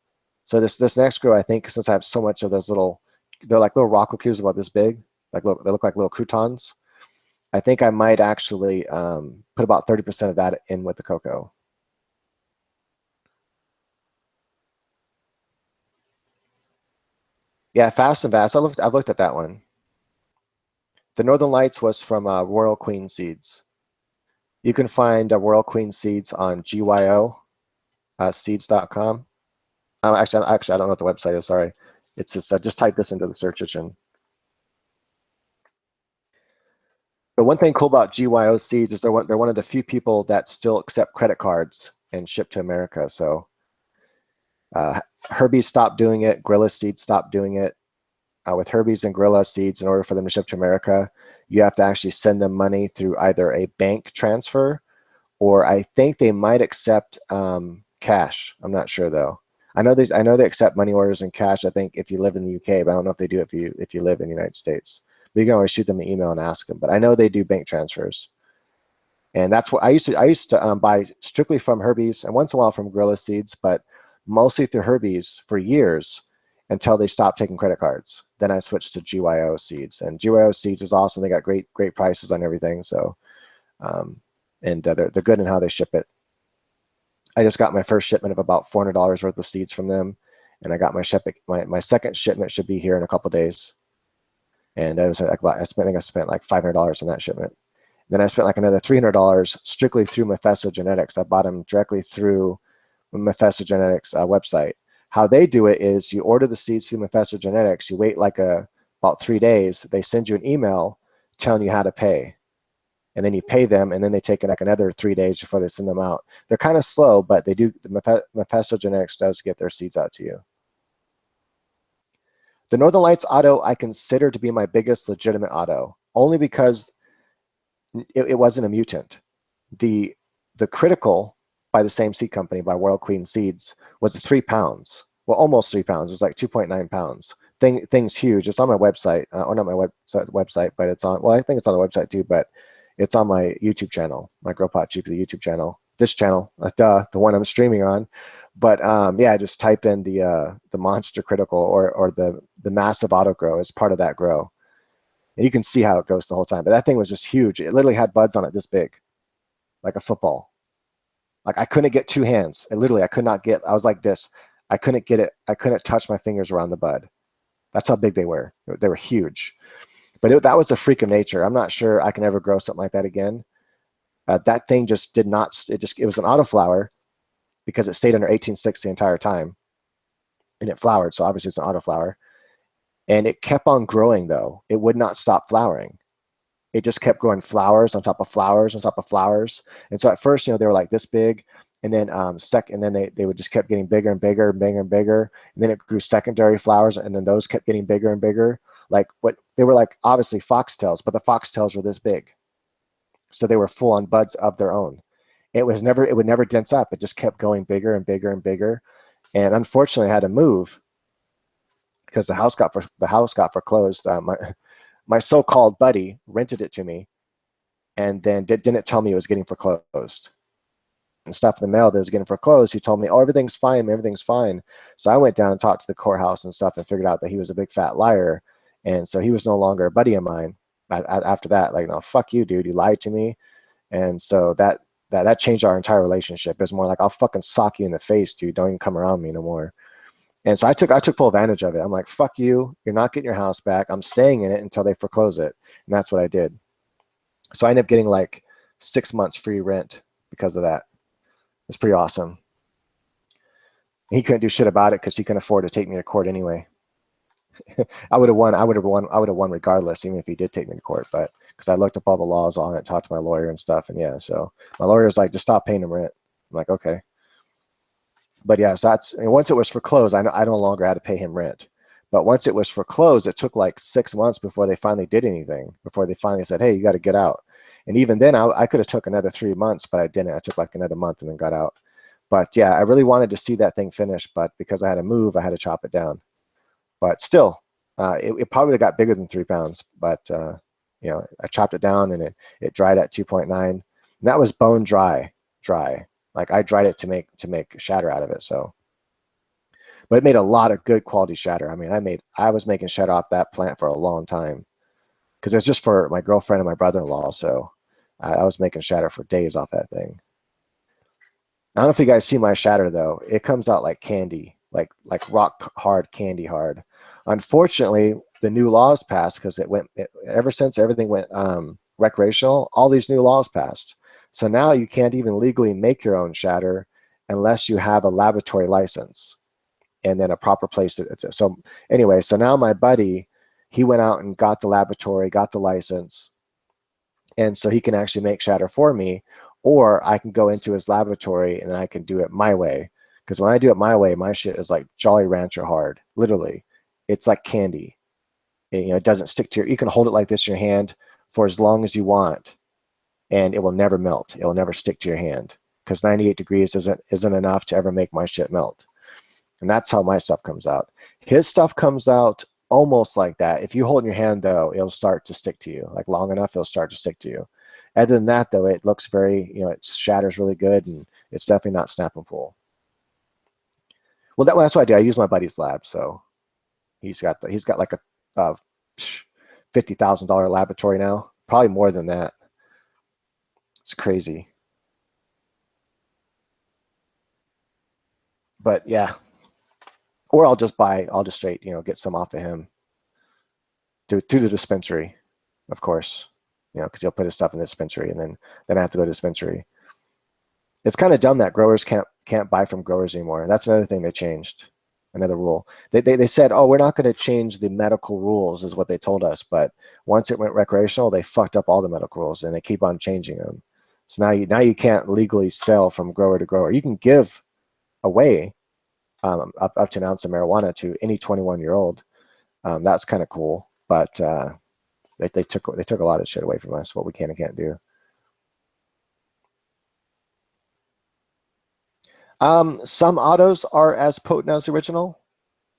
So this next grow, I think, since I have so much of those they're like little rock wool cubes about this big, they look like little croutons. I think I might actually put about 30% of that in with the cocoa. Yeah, Fast and Vast. I've looked at that one. The Northern Lights was from Royal Queen Seeds. You can find Royal Queen Seeds on GYO seeds.com. Actually, I don't know what the website is. Sorry, it's just type this into the search engine. But one thing cool about GYO Seeds is they're one of the few people that still accept credit cards and ship to America. So Herbie stopped doing it. Gorilla Seeds stopped doing it. With Herbie's and Gorilla Seeds, in order for them to ship to America, you have to actually send them money through either a bank transfer, or I think they might accept cash. I'm not sure though. I know they accept money orders in cash, I think, if you live in the UK, but I don't know if they do if you live in the United States. But you can always shoot them an email and ask them. But I know they do bank transfers. And that's what I used to buy strictly from Herbie's, and once in a while from Gorilla Seeds, but mostly through Herbie's for years until they stopped taking credit cards. Then I switched to GYO Seeds, and GYO Seeds is awesome. They got great prices on everything. So, and they're good in how they ship it. I just got my first shipment of about $400 worth of seeds from them, and I got my second shipment should be here in a couple days. And I think I spent like $500 on that shipment. Then I spent like another $300 strictly through Mephesto Genetics. I bought them directly through Mephesto Genetics website. How they do it is you order the seeds through Mephesto Genetics. You wait like about 3 days. They send you an email telling you how to pay, and then you pay them, and then they take like another 3 days before they send them out. They're kind of slow, but they do. Mephesto Genetics does get their seeds out to you. The Northern Lights auto I consider to be my biggest legitimate auto, only because it wasn't a mutant. The critical by the same seed company, by Royal Queen Seeds, was 3 pounds. Well, almost 3 pounds. It was like 2.9 pounds. Thing's huge. It's on my website, or not my website, but it's on. Well, I think it's on the website too, but it's on my YouTube channel, my Grow Pot Cheaply YouTube channel. This channel, the one I'm streaming on. But yeah, just type in the monster critical or the massive auto grow as part of that grow, and you can see how it goes the whole time. But that thing was just huge. It literally had buds on it this big, like a football. Like I couldn't get 2 hands. I could not get. I was like this. I couldn't get it. I couldn't touch my fingers around the bud. That's how big they were. They were huge. But that was a freak of nature. I'm not sure I can ever grow something like that again. That thing just did not. It was an autoflower because it stayed under 18.6 the entire time, and it flowered. So obviously it's an autoflower, and it kept on growing though. It would not stop flowering. It just kept growing flowers on top of flowers on top of flowers. And so at first, they were like this big, and then and then they would just kept getting bigger and bigger and bigger and bigger. And then it grew secondary flowers, and then those kept getting bigger and bigger. Like what they were like, obviously foxtails, but the foxtails were this big. So they were full on buds of their own. It would never dense up. It just kept going bigger and bigger and bigger. And unfortunately I had to move because the house got foreclosed. My so-called buddy rented it to me, and then didn't tell me it was getting foreclosed. And stuff in the mail that was getting foreclosed, he told me, oh, everything's fine. So I went down and talked to the courthouse and stuff and figured out that he was a big fat liar. And so he was no longer a buddy of mine after that. Like, no, fuck you, dude. You lied to me. And so that changed our entire relationship. It was more like, I'll fucking sock you in the face, dude. Don't even come around me no more. And so I took full advantage of it. I'm like, fuck you. You're not getting your house back. I'm staying in it until they foreclose it. And that's what I did. So I ended up getting like 6 months free rent because of that. It's pretty awesome. He couldn't do shit about it because he couldn't afford to take me to court anyway. I would have won. I would have won regardless, even if he did take me to court. But because I looked up all the laws on it, talked to my lawyer and stuff, and yeah, so my lawyer's like, just stop paying him rent. I'm like, okay. But yeah, so and once it was foreclosed, I no longer had to pay him rent. But once it was foreclosed, it took like 6 months before they finally did anything. Before they finally said, hey, you got to get out. And even then, I could have took another 3 months, but I didn't. I took like another month and then got out. But yeah, I really wanted to see that thing finished, but because I had to move, I had to chop it down. But still, it probably would have got bigger than 3 pounds. But you know, I chopped it down and it dried at 2.9. And that was bone dry. Like I dried it to make shatter out of it. So, but it made a lot of good quality shatter. I mean, I was making shatter off that plant for a long time because it was just for my girlfriend and my brother-in-law. So I was making shatter for days off that thing. I don't know if you guys see my shatter though. It comes out like candy, like rock hard, candy hard. Unfortunately, the new laws passed because ever since everything went recreational, all these new laws passed. So now you can't even legally make your own shatter unless you have a laboratory license and then a proper place. So anyway, so now my buddy, he went out and got the laboratory, got the license, and so he can actually make shatter for me, or I can go into his laboratory and I can do it my way. Because when I do it my way, my shit is like Jolly Rancher hard, literally. It's like candy. It doesn't stick to you can hold it like this in your hand for as long as you want, and it will never melt. It will never stick to your hand because 98 degrees isn't enough to ever make my shit melt. And that's how my stuff comes out. His stuff comes out almost like that. If you hold in your hand, though, it'll start to stick to you. Like long enough, it'll start to stick to you. Other than that, though, it looks very, it shatters really good, and it's definitely not snap and pull. Well, that's what I do. I use my buddy's lab, so he's got like a $50,000 laboratory now, probably more than that. It's crazy. But yeah, or I'll just straight, get some off of him to the dispensary, of course, because he'll put his stuff in the dispensary, and then I have to go to the dispensary. It's kind of dumb that growers can't buy from growers anymore. That's another thing they changed, another rule. They said, oh, we're not going to change the medical rules, is what they told us. But once it went recreational, they fucked up all the medical rules, and they keep on changing them. So now you can't legally sell from grower to grower. You can give away up to an ounce of marijuana to any 21-year-old. That's kind of cool, but they took a lot of shit away from us, what we can and can't do. Some autos are as potent as the original,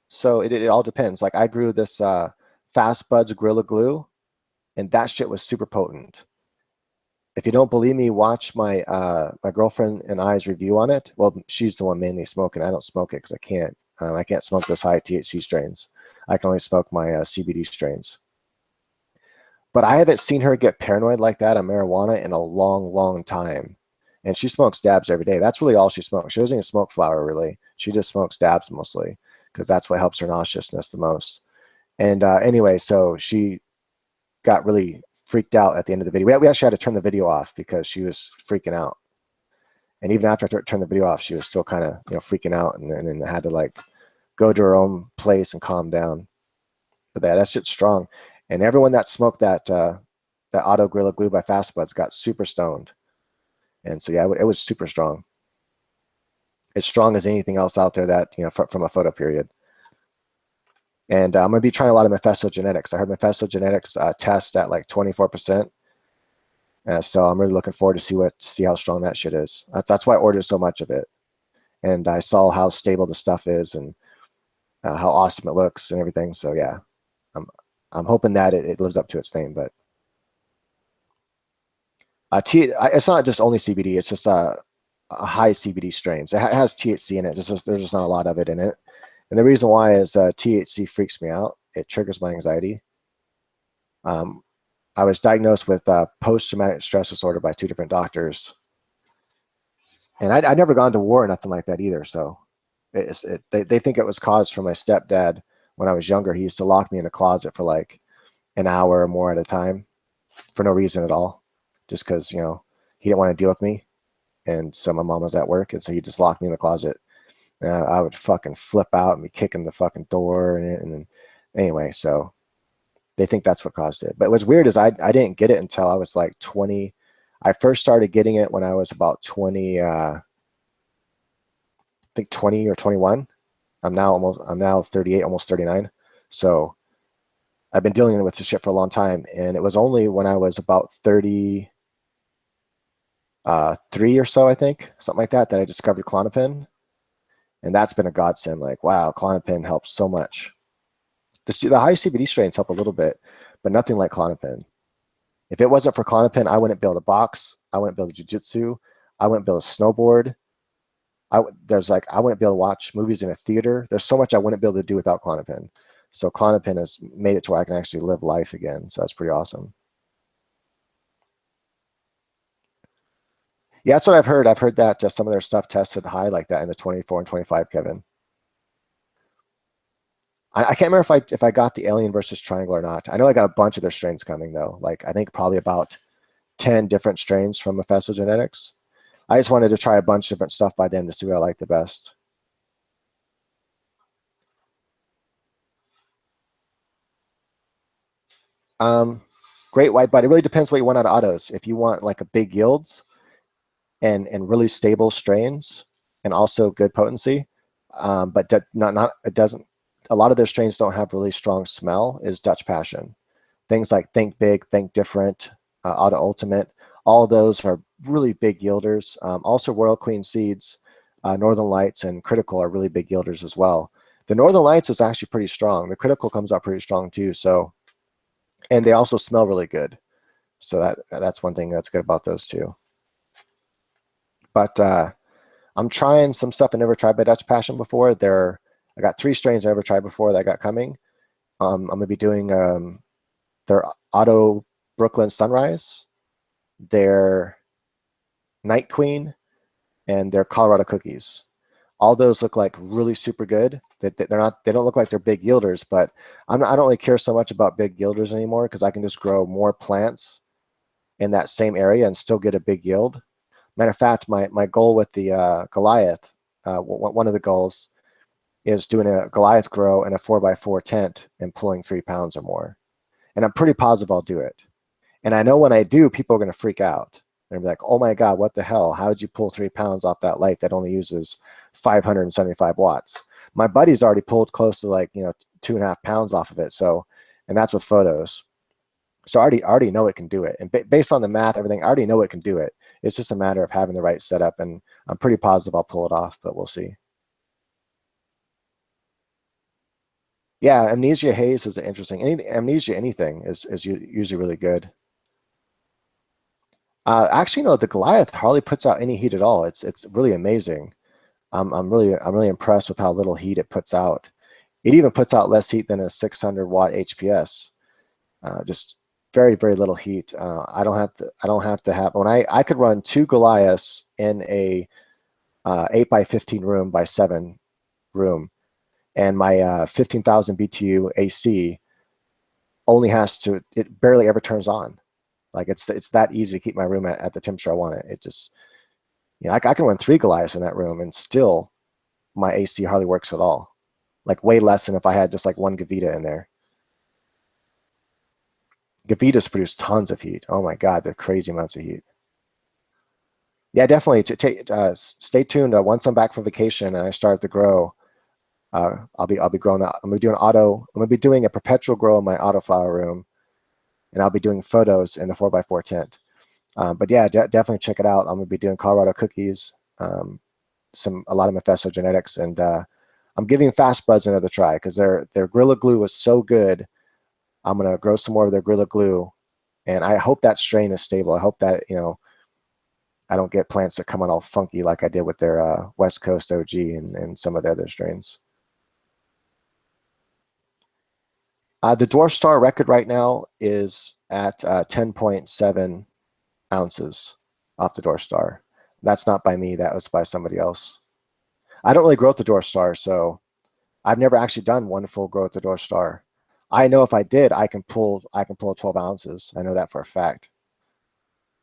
so it all depends. Like I grew this Fast Buds Gorilla Glue, and that shit was super potent. If you don't believe me, watch my girlfriend and I's review on it. Well, she's the one mainly smoking. I don't smoke it because I can't. I can't smoke those high THC strains. I can only smoke my CBD strains. But I haven't seen her get paranoid like that on marijuana in a long, long time. And she smokes dabs every day. That's really all she smokes. She doesn't even smoke flower, really. She just smokes dabs mostly because that's what helps her nauseousness the most. And anyway, so she got really freaked out at the end of the video. We actually had to turn the video off because she was freaking out. And even after I turned the video off, she was still kind of freaking out, and then had to like go to her own place and calm down. But that shit's strong. And everyone that smoked that Auto Gorilla Glue by Fast Buds got super stoned. And so yeah, it was super strong. As strong as anything else out there that from a photo period. And I'm going to be trying a lot of Mephisto genetics. I heard Mephisto genetics test at like 24%. So I'm really looking forward to see how strong that shit is. That's why I ordered so much of it. And I saw how stable the stuff is and how awesome it looks and everything. So yeah, I'm hoping that it lives up to its name. But it's not just only CBD. It's just a high CBD strains. It has THC in it. There's just not a lot of it in it. And the reason why is THC freaks me out. It triggers my anxiety. I was diagnosed with post-traumatic stress disorder by 2 different doctors. And I'd never gone to war or nothing like that either. So they think it was caused from my stepdad when I was younger. He used to lock me in a closet for like an hour or more at a time for no reason at all. Just because, he didn't want to deal with me. And so my mom was at work, and so he just locked me in the closet. And I would fucking flip out and be kicking the fucking door. And anyway, so they think that's what caused it. But what's weird is I didn't get it until I was like 20. I first started getting it when I was about 20, I think 20 or 21. I'm now 38, almost 39. So I've been dealing with this shit for a long time. And it was only when I was about 33 or so, I think, something like that I discovered Klonopin. And that's been a godsend. Like, wow, Klonopin helps so much. The high CBD strains help a little bit, but nothing like Klonopin. If it wasn't for Klonopin, I wouldn't build a box. I wouldn't build a jiu-jitsu. I wouldn't build a snowboard. I wouldn't be able to watch movies in a theater. There's so much I wouldn't be able to do without Klonopin. So Klonopin has made it to where I can actually live life again. So that's pretty awesome. Yeah, that's what I've heard. I've heard that some of their stuff tested high like that in the 24 and 25, Kevin. I can't remember if I got the Alien versus Triangle or not. I know I got a bunch of their strains coming though. Like I think probably about 10 different strains from Mephisto Genetics. I just wanted to try a bunch of different stuff by them to see what I like the best. Great white bud. It really depends what you want out of autos. If you want like a big yields and really stable strains and also good potency, but not it doesn't. A lot of their strains don't have really strong smell. Is Dutch Passion. Things like Think Big, Think Different, Auto Ultimate. All of those are really big yielders. Also, Royal Queen Seeds, Northern Lights, and Critical are really big yielders as well. The Northern Lights is actually pretty strong. The Critical comes out pretty strong too. So, and they also smell really good. So that's one thing that's good about those two. But I'm trying some stuff I never tried by Dutch Passion before. I got 3 strains I never tried before that I got coming. I'm gonna be doing their Auto Brooklyn Sunrise, their Night Queen, and their Colorado Cookies. All those look like really super good. They don't look like they're big yielders, but I don't really care so much about big yielders anymore because I can just grow more plants in that same area and still get a big yield. Matter of fact, my goal with the Goliath, one of the goals is doing a Goliath grow in a 4x4 tent and pulling 3 pounds or more. And I'm pretty positive I'll do it. And I know when I do, people are going to freak out. They're like, oh my God, what the hell? How did you pull 3 pounds off that light that only uses 575 watts? My buddy's already pulled close to 2.5 pounds off of it. So, and that's with photos. So I already know it can do it. And based on the math, everything, I already know it can do it. It's just a matter of having the right setup. And I'm pretty positive I'll pull it off, but we'll see. Yeah, Amnesia Haze is interesting. Amnesia anything is usually really good. Actually, no, the Goliath hardly puts out any heat at all. It's really amazing. I'm really impressed with how little heat it puts out. It even puts out less heat than a 600 watt HPS. Just very little heat. I don't have to have when I could run 2 Goliaths in a 8 by 15 room by 7 room, and my 15,000 BTU AC only it barely ever turns on. Like it's that easy to keep my room at the temperature I want it. It just, I can run 3 Goliaths in that room and still my AC hardly works at all. Like way less than if I had just like 1 Gavita in there. Gavitas produce tons of heat. Oh my God, they're crazy amounts of heat. Yeah, definitely. Stay tuned. Once I'm back from vacation and I start to grow, I'll be growing that. I'm gonna be doing a perpetual grow in my auto flower room, and I'll be doing photos in the 4x4 tent. But yeah, definitely check it out. I'm gonna be doing Colorado Cookies, a lot of Mephisto Genetics, and I'm giving Fast Buds another try because their Gorilla Glue was so good. I'm gonna grow some more of their Gorilla Glue, and I hope that strain is stable. I hope that I don't get plants that come out all funky like I did with their West Coast OG and some of the other strains. The Dwarf Star record right now is at 10.7 ounces off the Dwarf Star. That's not by me. That was by somebody else. I don't really grow at the Dwarf Star, so I've never actually done one full grow at the Dwarf Star. I know if I did, I can pull 12 ounces. I know that for a fact.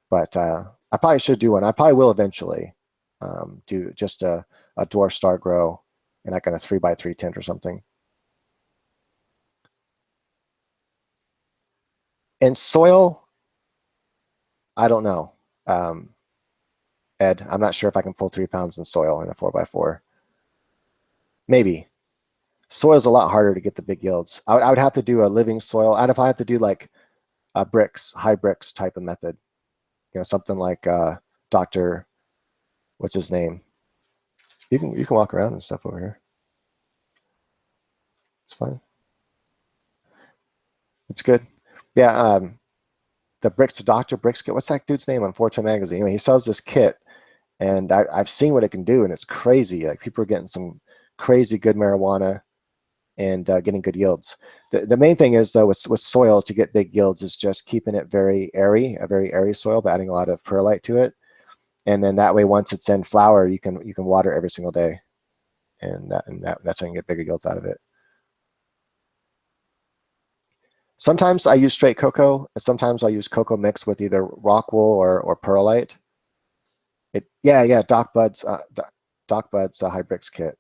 But I probably should do one. I probably will eventually do just a dwarf star grow in like a 3x3 tent or something. And soil, I don't know. Ed, I'm not sure if I can pull 3 pounds in soil in a 4x4. Maybe. Soil's a lot harder to get the big yields. I would have to do a living soil. I'd probably have to do like bricks, high bricks type of method. You know, something like Dr. What's his name? You can walk around and stuff over here. It's fine. It's good. Yeah, the bricks to Dr. Bricks kit. What's that dude's name on Fortune magazine? Anyway, he sells this kit, and I've seen what it can do, and it's crazy. Like people are getting some crazy good marijuana and getting good yields. The main thing is though with soil to get big yields is just keeping it very airy, a very airy soil, but adding a lot of perlite to it, and then that way once it's in flower, you can water every single day, and that's how you can get bigger yields out of it. Sometimes I use straight cocoa, and sometimes I use cocoa mixed with either rock wool or perlite. Yeah, Doc Bud's High Bricks kit.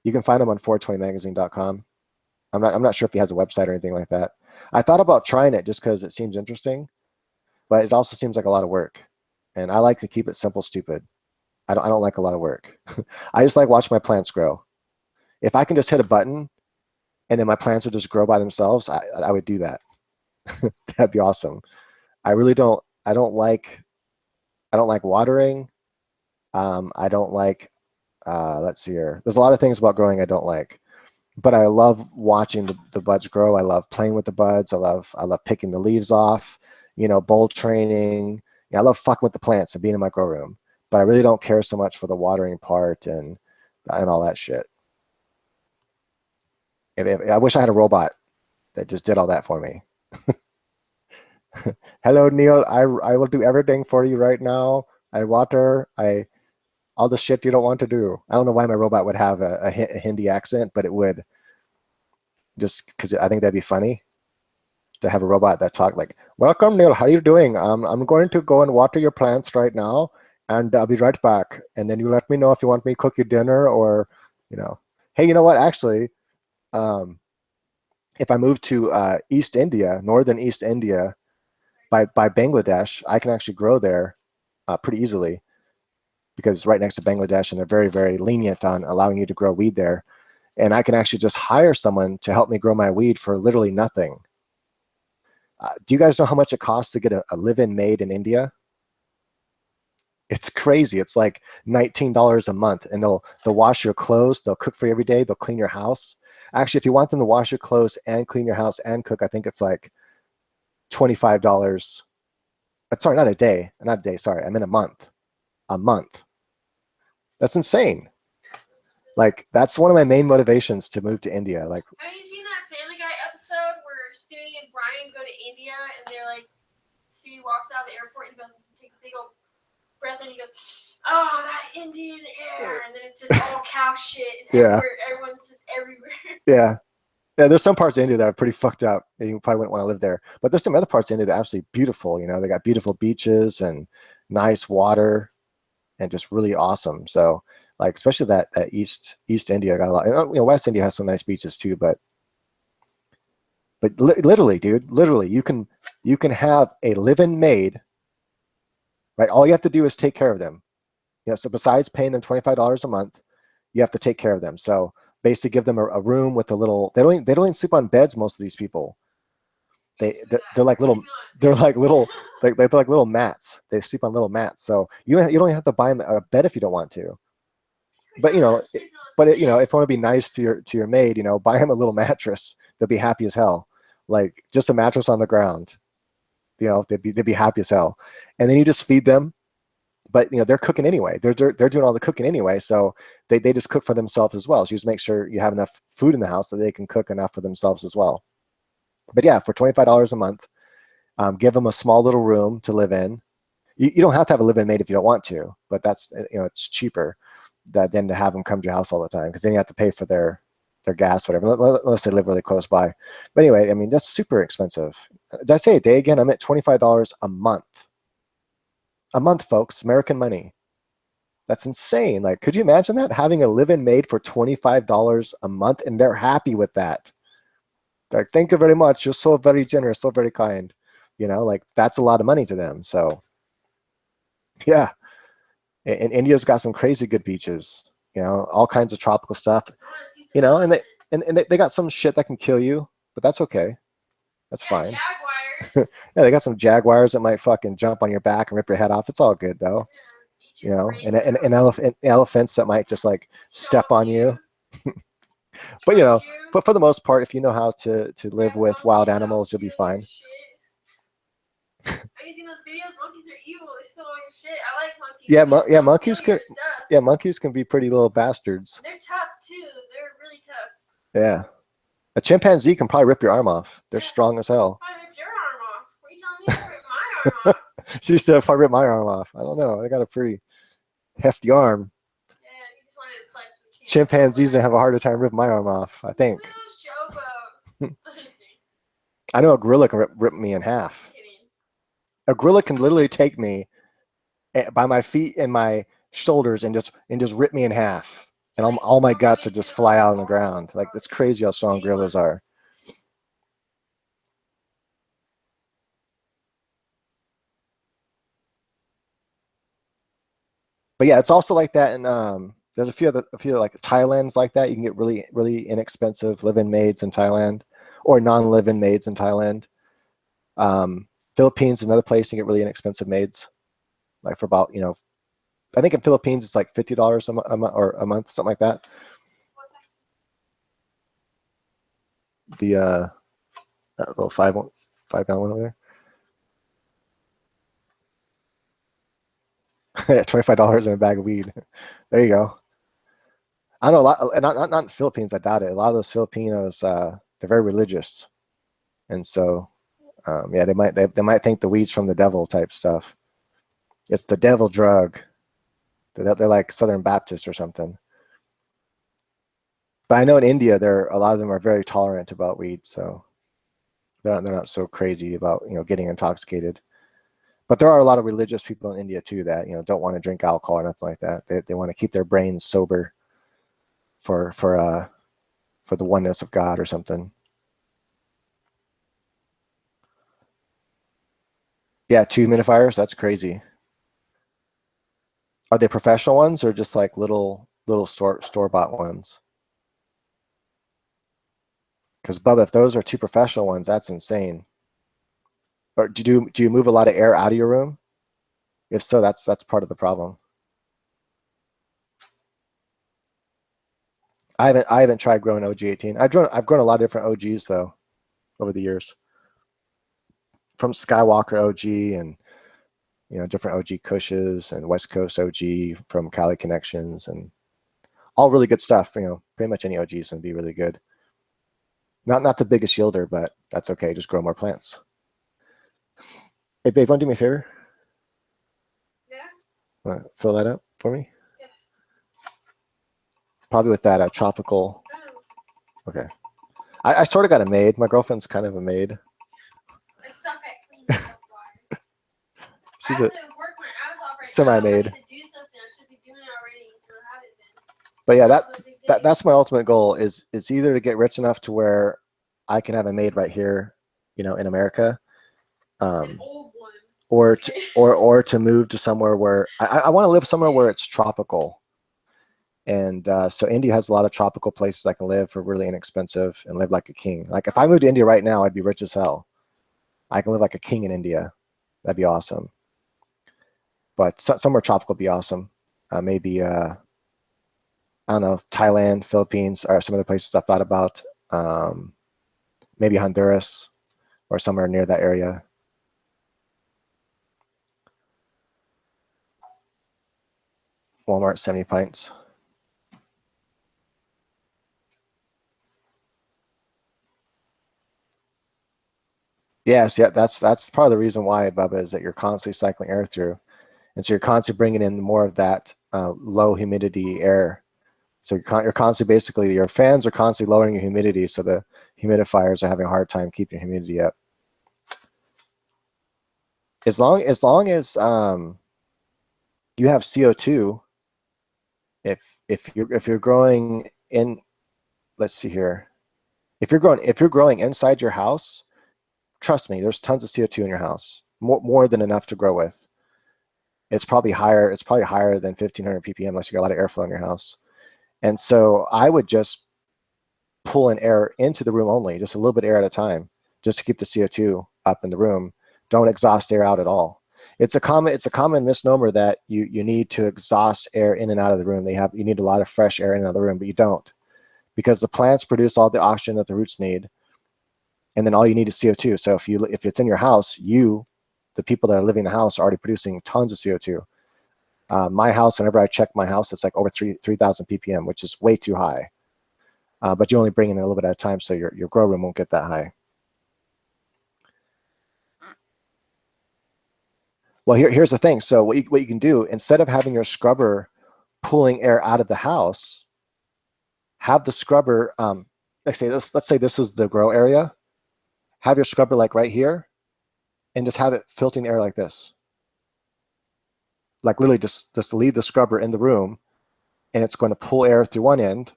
You can find them on 420magazine.com. I'm not sure if he has a website or anything like that. I thought about trying it just because it seems interesting, but it also seems like a lot of work. And I like to keep it simple, stupid. I don't like a lot of work. I just like watching my plants grow. If I can just hit a button and then my plants will just grow by themselves, I would do that. That'd be awesome. I really don't. I don't like watering. I don't like. Let's see here. There's a lot of things about growing I don't like, but I love watching the buds grow. I love playing with the buds. I love picking the leaves off. You know, bowl training. Yeah, I love fucking with the plants and being in my grow room. But I really don't care so much for the watering part and all that shit. I wish I had a robot that just did all that for me. Hello, Neil. I will do everything for you right now. I water. All the shit you don't want to do. I don't know why my robot would have a Hindi accent, but it would. Just because I think that'd be funny to have a robot that talked like, "Welcome, Neil. How are you doing? I'm going to go and water your plants right now, and I'll be right back. And then you let me know if you want me to cook you dinner or, you know, hey, you know what? Actually, if I move to East India, northern East India, by Bangladesh, I can actually grow there pretty easily because it's right next to Bangladesh, and they're very, very lenient on allowing you to grow weed there. And I can actually just hire someone to help me grow my weed for literally nothing. Do you guys know how much it costs to get a live-in made in India? It's crazy. It's like $19 a month, and they'll wash your clothes. They'll cook for you every day. They'll clean your house. Actually, if you want them to wash your clothes and clean your house and cook, I think it's like $25. Sorry, not a day. Not a day. Sorry, I meant a month. A month. That's insane. Like that's one of my main motivations to move to India. Like, have you seen that Family Guy episode where Stewie and Brian go to India and they're like, Stewie walks out of the airport and goes, takes a big old breath and he goes, "Oh, that Indian air," and then it's just all cow shit and yeah, everyone's just everywhere. Yeah. Yeah, there's some parts of India that are pretty fucked up, and you probably wouldn't want to live there. But there's some other parts of India that are absolutely beautiful. You know, they got beautiful beaches and nice water, and just really awesome. So, like, especially that East India got a lot. You know, West India has some nice beaches too. But literally, dude, literally, you can have a live-in maid. Right, all you have to do is take care of them. You know, so besides paying them $25 a month, you have to take care of them. So basically, give them a room with a little. They don't even sleep on beds. Most of these people. They're like little mats. They sleep on little mats. So you don't even have to buy them a bed if you don't want to. But you know, if you want to be nice to your maid, you know, buy them a little mattress. They'll be happy as hell. Like just a mattress on the ground. You know, they'd be happy as hell. And then you just feed them. But you know, they're cooking anyway. They're doing all the cooking anyway. So they just cook for themselves as well. So you just make sure you have enough food in the house so they can cook enough for themselves as well. But yeah, for $25 a month, give them a small little room to live in. You don't have to have a live-in maid if you don't want to, but that's, you know, it's cheaper than to have them come to your house all the time, because then you have to pay for their gas, whatever, unless they live really close by. But anyway, I mean, that's super expensive. Did I say a day again? I meant $25 a month. a month, folks. American money. That's insane. Like, could you imagine that? Having a live-in maid for $25 a month, and they're happy with that. Like, thank you very much. You're so very generous, so very kind. You know, like that's a lot of money to them. So, yeah. And India's got some crazy good beaches. You know, all kinds of tropical stuff. You know, and they got some shit that can kill you, but that's okay. That's fine. Jaguars. Yeah, they got some jaguars that might fucking jump on your back and rip your head off. It's all good though. You know, and elephants that might just like step on you. But you know, for the most part, if you know how to live with wild animals, you'll be fine. Have you seen those videos? Monkeys are evil. They steal all your shit. I like monkeys. Yeah, monkeys can. Yeah, monkeys can be pretty little bastards. They're tough too. They're really tough. Yeah, a chimpanzee can probably rip your arm off. They're strong as hell. I rip your arm off. What are you telling me to rip my arm off? She said, "If I rip my arm off, I don't know. I got a pretty hefty arm." Yeah, you just wanted to flex with chimpanzees that have a harder time ripping my arm off, I think. I know a gorilla can rip me in half. A gorilla can literally take me by my feet and my shoulders and just rip me in half, and all my guts would just fly out on the ground. Like, it's crazy how strong gorillas are. But yeah, it's also like that in there's a few like Thailand's like that. You can get really inexpensive live-in maids in Thailand, or non-live-in maids in Thailand. Philippines is another place you get really inexpensive maids, like for about, I think in Philippines it's like $50 a month or a month, something like that. The that little 5-gallon one over there. Yeah, $25 in a bag of weed. There you go. I know a lot, and not in the Philippines. I doubt it. A lot of those Filipinos, they're very religious, and so yeah, they might think the weed's from the devil type stuff. It's the devil drug. They're like Southern Baptists or something. But I know in India, a lot of them are very tolerant about weed, so they're not so crazy about getting intoxicated. But there are a lot of religious people in India too that don't want to drink alcohol or nothing like that. They want to keep their brains sober for the oneness of God or something. Yeah, 2 humidifiers. That's crazy. Are they professional ones or just like little store-bought ones? Because Bubba, if those are 2 professional ones, that's insane. Or do you move a lot of air out of your room? If so, that's part of the problem. I haven't tried growing OG18. I've grown a lot of different OGs though over the years, from Skywalker OG and different OG Kushes and West Coast OG from Cali Connections, and all really good stuff. Pretty much any OGs can be really good. Not the biggest yielder, but that's okay. Just grow more plants. Hey babe, want to do me a favor? Yeah. Want to fill that up for me? Yeah. Probably with that tropical. Okay. I sort of got a maid. My girlfriend's kind of a maid. I suck at cleaning up water. She's I a have to work my ass off right semi-maid. now. I need to do something. I should be doing it already. I haven't been. But yeah, that's my ultimate goal is either to get rich enough to where I can have a maid right here, in America, An old one. or to move to somewhere where I want to live somewhere where it's tropical. And so India has a lot of tropical places I can live for really inexpensive and live like a king. Like if I moved to India right now, I'd be rich as hell. I can live like a king in India. That'd be awesome. But somewhere tropical would be awesome. Maybe I don't know, Thailand, Philippines are some of the places I've thought about. Maybe Honduras or somewhere near that area. Walmart 70 pints. Yes, yeah, that's part of the reason why, Bubba, is that you're constantly cycling air through, and so you're constantly bringing in more of that low humidity air. So you're constantly, basically, your fans are constantly lowering your humidity, so the humidifiers are having a hard time keeping humidity up. As long as you have CO2 if you're growing in, let's see here. If you're growing inside your house, trust me, there's tons of CO2 in your house. More than enough to grow with. It's probably higher than 1500 ppm unless you got a lot of airflow in your house. And so I would just pull in air into the room only, just a little bit of air at a time, just to keep the CO2 up in the room. Don't exhaust air out at all. It's a common misnomer that you need to exhaust air in and out of the room. You need a lot of fresh air in and out of the room, but you don't, because the plants produce all the oxygen that the roots need, and then all you need is CO2. So if it's in your house, the people that are living in the house are already producing tons of CO2. My house, whenever I check my house, it's like over 3,000 ppm, which is way too high. But you only bring in a little bit at a time, so your grow room won't get that high. Well, here's the thing. So what you can do, instead of having your scrubber pulling air out of the house, have the scrubber, let's say this is the grow area. Have your scrubber like right here, and just have it filtering air like this. Like literally just leave the scrubber in the room, and it's going to pull air through one end,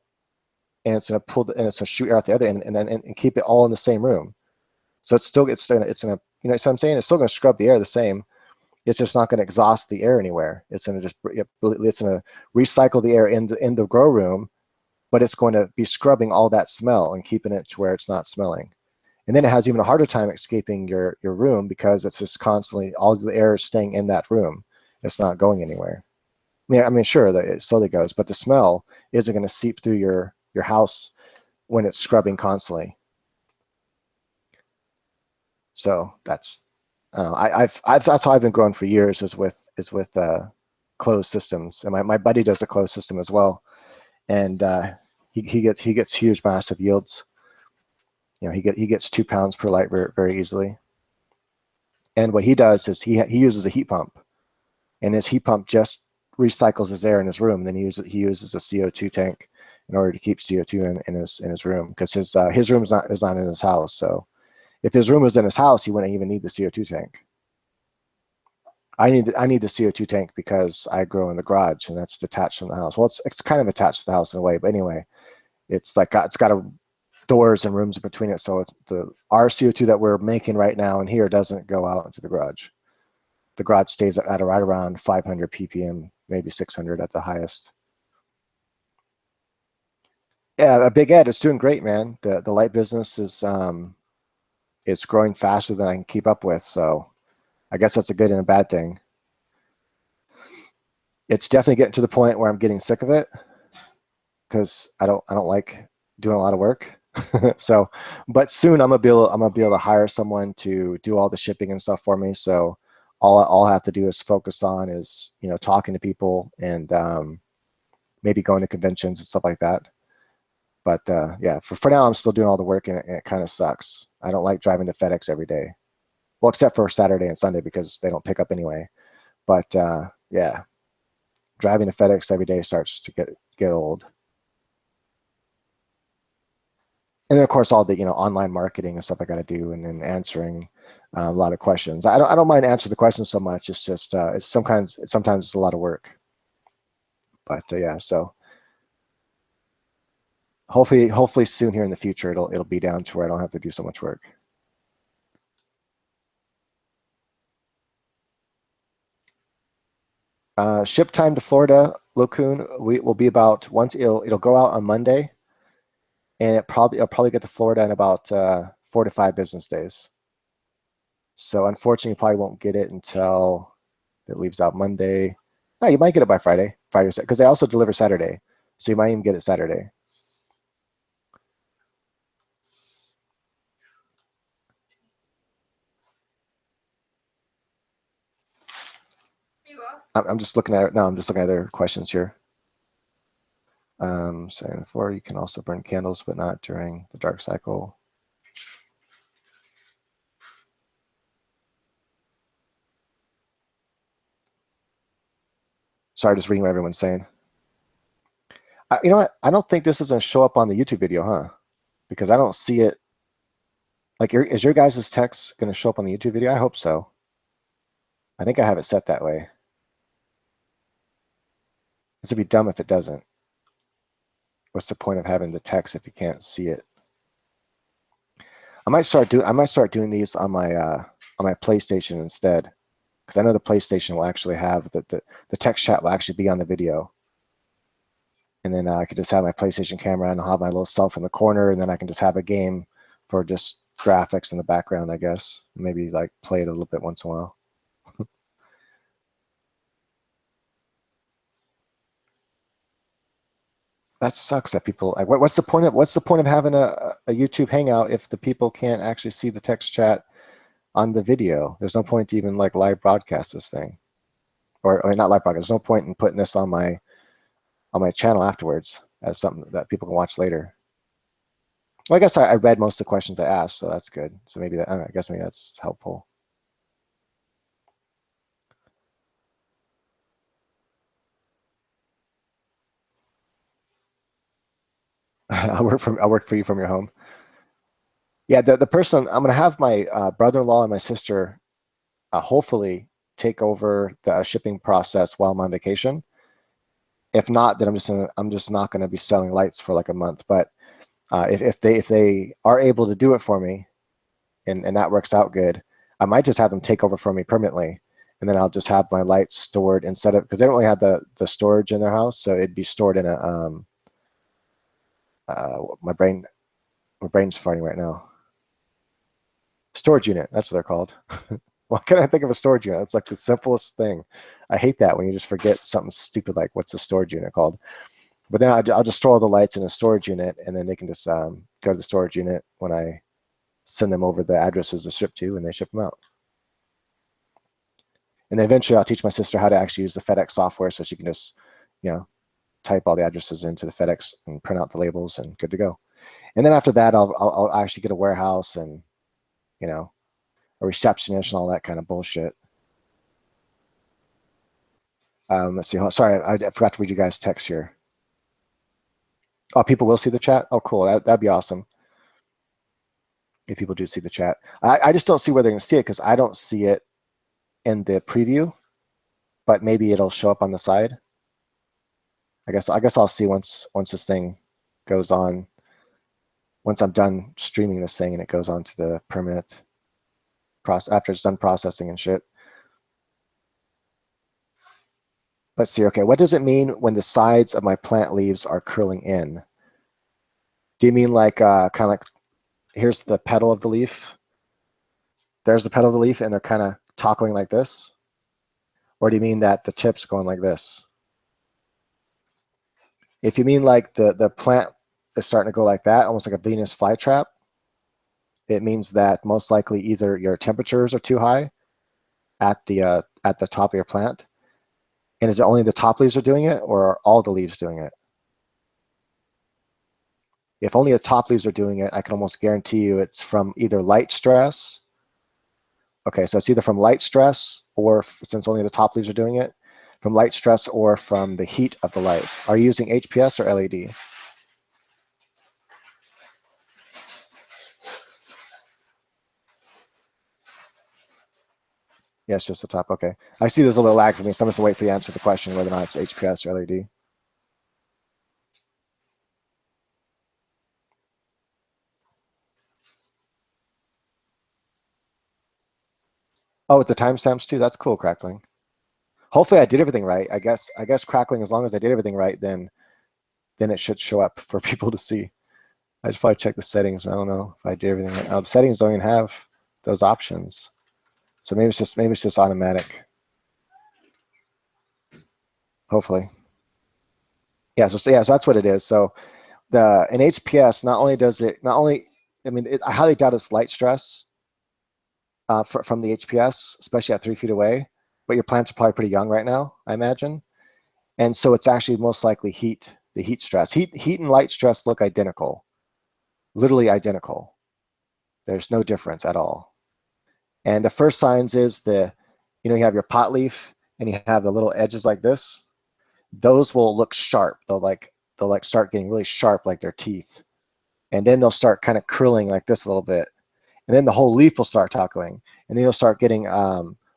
and it's going to shoot air out the other end, and keep it all in the same room. So it's gonna, you know what I'm saying? It's still going to scrub the air the same. It's just not going to exhaust the air anywhere. It's going to recycle the air in the grow room, but it's going to be scrubbing all that smell and keeping it to where it's not smelling. And then it has even a harder time escaping your room, because it's just constantly, all the air is staying in that room. It's not going anywhere. I mean, sure, that it slowly goes, but the smell isn't going to seep through your house when it's scrubbing constantly. So that's, I don't know, that's how I've been growing for years, is with closed systems. And my buddy does a closed system as well, and he gets huge, massive yields. You know, he gets 2 pounds per light very, very easily. And what he does is he uses a heat pump, and his heat pump just recycles his air in his room. And then he uses a CO2 tank in order to keep CO2 in his room, because his room is not in his house. So if his room was in his house, he wouldn't even need the CO2 tank. I need the CO2 tank because I grow in the garage, and that's detached from the house. Well, it's kind of attached to the house in a way, but anyway, it's got doors and rooms in between it. So our CO2 that we're making right now in here doesn't go out into the garage. The garage stays at right around 500 ppm, maybe 600 at the highest. Yeah, a Big Ed, it's doing great, man. The light business is it's growing faster than I can keep up with. So I guess that's a good and a bad thing. It's definitely getting to the point where I'm getting sick of it, because I don't like doing a lot of work. So, but soon I'm gonna be able to hire someone to do all the shipping and stuff for me. So all I'll have to do is focus on is, you know, talking to people, and maybe going to conventions and stuff like that. But yeah, for now I'm still doing all the work, and it kind of sucks. I don't like driving to FedEx every day. Well, except for Saturday and Sunday, because they don't pick up anyway. But yeah, driving to FedEx every day starts to get old. And then of course all the, you know, online marketing and stuff I got to do, and then answering a lot of questions. I don't mind answering the questions so much. It's just it's sometimes it's a lot of work. But yeah, so hopefully soon here in the future it'll be down to where I don't have to do so much work. Ship time to Florida, Locoon, will be about it'll go out on Monday, and it'll probably get to Florida in about 4 to 5 business days. So unfortunately, you probably won't get it until it leaves out Monday. Oh, you might get it by Friday, because they also deliver Saturday, so you might even get it Saturday. I'm just looking at it. No, I'm just looking at their questions here. Saying before, you can also burn candles, but not during the dark cycle. Sorry, just reading what everyone's saying. You know what? I don't think this is going to show up on the YouTube video, huh? Because I don't see it. Like, is your guys' text going to show up on the YouTube video? I hope so. I think I have it set that way. This would be dumb if it doesn't. What's the point of having the text if you can't see it? I might start doing these on my PlayStation instead, because I know the PlayStation will actually have the text chat will actually be on the video. And then I could just have my PlayStation camera and I'll have my little self in the corner, and then I can just have a game for just graphics in the background, I guess. Maybe like play it a little bit once in a while. That sucks that people like, what's the point of having a YouTube hangout if the people can't actually see the text chat on the video? There's no point to even like live broadcast this thing. Or not live broadcast. There's no point in putting this on my channel afterwards as something that people can watch later. Well, I guess I read most of the questions I asked, so that's good. So maybe that, I guess maybe that's helpful. I'll work for you from your home. Yeah, the person I'm gonna have my brother-in-law and my sister hopefully take over the shipping process while I'm on vacation. If not, then I'm just not gonna be selling lights for like a month. But if they are able to do it for me, and that works out good, I might just have them take over for me permanently, and then I'll just have my lights stored instead of, because they don't really have the storage in their house, so it'd be stored in a my brain's farting right now. Storage unit, that's what they're called. Why can't I think of a storage unit? It's like the simplest thing. I hate that when you just forget something stupid like what's a storage unit called. But then I'll just store all the lights in a storage unit, and then they can just go to the storage unit when I send them over the addresses to ship to, and they ship them out. And then eventually I'll teach my sister how to actually use the FedEx software, so she can just, type all the addresses into the FedEx and print out the labels, and good to go. And then after that, I'll actually get a warehouse and, a receptionist and all that kind of bullshit. Let's see. Sorry, I forgot to read you guys' text here. Oh, people will see the chat? Oh, cool. That'd be awesome if people do see the chat. I just don't see where they're going to see it, because I don't see it in the preview, but maybe it'll show up on the side. I guess I'll see once this thing goes on. Once I'm done streaming this thing and it goes on to the permanent process after it's done processing and shit. Let's see. Okay, what does it mean when the sides of my plant leaves are curling in? Do you mean like kind of like, here's the petal of the leaf, there's the petal of the leaf, and they're kind of toppling like this? Or do you mean that the tips are going like this? If you mean like the plant is starting to go like that, almost like a Venus flytrap, it means that most likely either your temperatures are too high at the top of your plant. And is it only the top leaves are doing it, or are all the leaves doing it? If only the top leaves are doing it, I can almost guarantee you it's from either light stress. Okay, so it's either from light stress, or since only the top leaves are doing it, from light stress or from the heat of the light. Are you using HPS or LED? Yeah, it's just the top. Okay. I see there's a little lag for me, so I'm just going to wait for you to answer the question whether or not it's HPS or LED. Oh, with the timestamps too? That's cool, Crackling. Hopefully I did everything right. I guess Crackling, as long as I did everything right, then it should show up for people to see. I just probably check the settings. I don't know if I did everything right. Oh, the settings don't even have those options. So maybe it's just automatic. Hopefully. Yeah, so that's what it is. So in HPS, I highly doubt it's light stress from the HPS, especially at 3 feet away. But your plants are probably pretty young right now, I imagine. And so it's actually most likely the heat stress. Heat and light stress look identical, literally identical. There's no difference at all. And the first signs is you have your pot leaf and you have the little edges like this. Those will look sharp. They'll start getting really sharp like their teeth. And then they'll start kind of curling like this a little bit. And then the whole leaf will start toppling. And then you'll start getting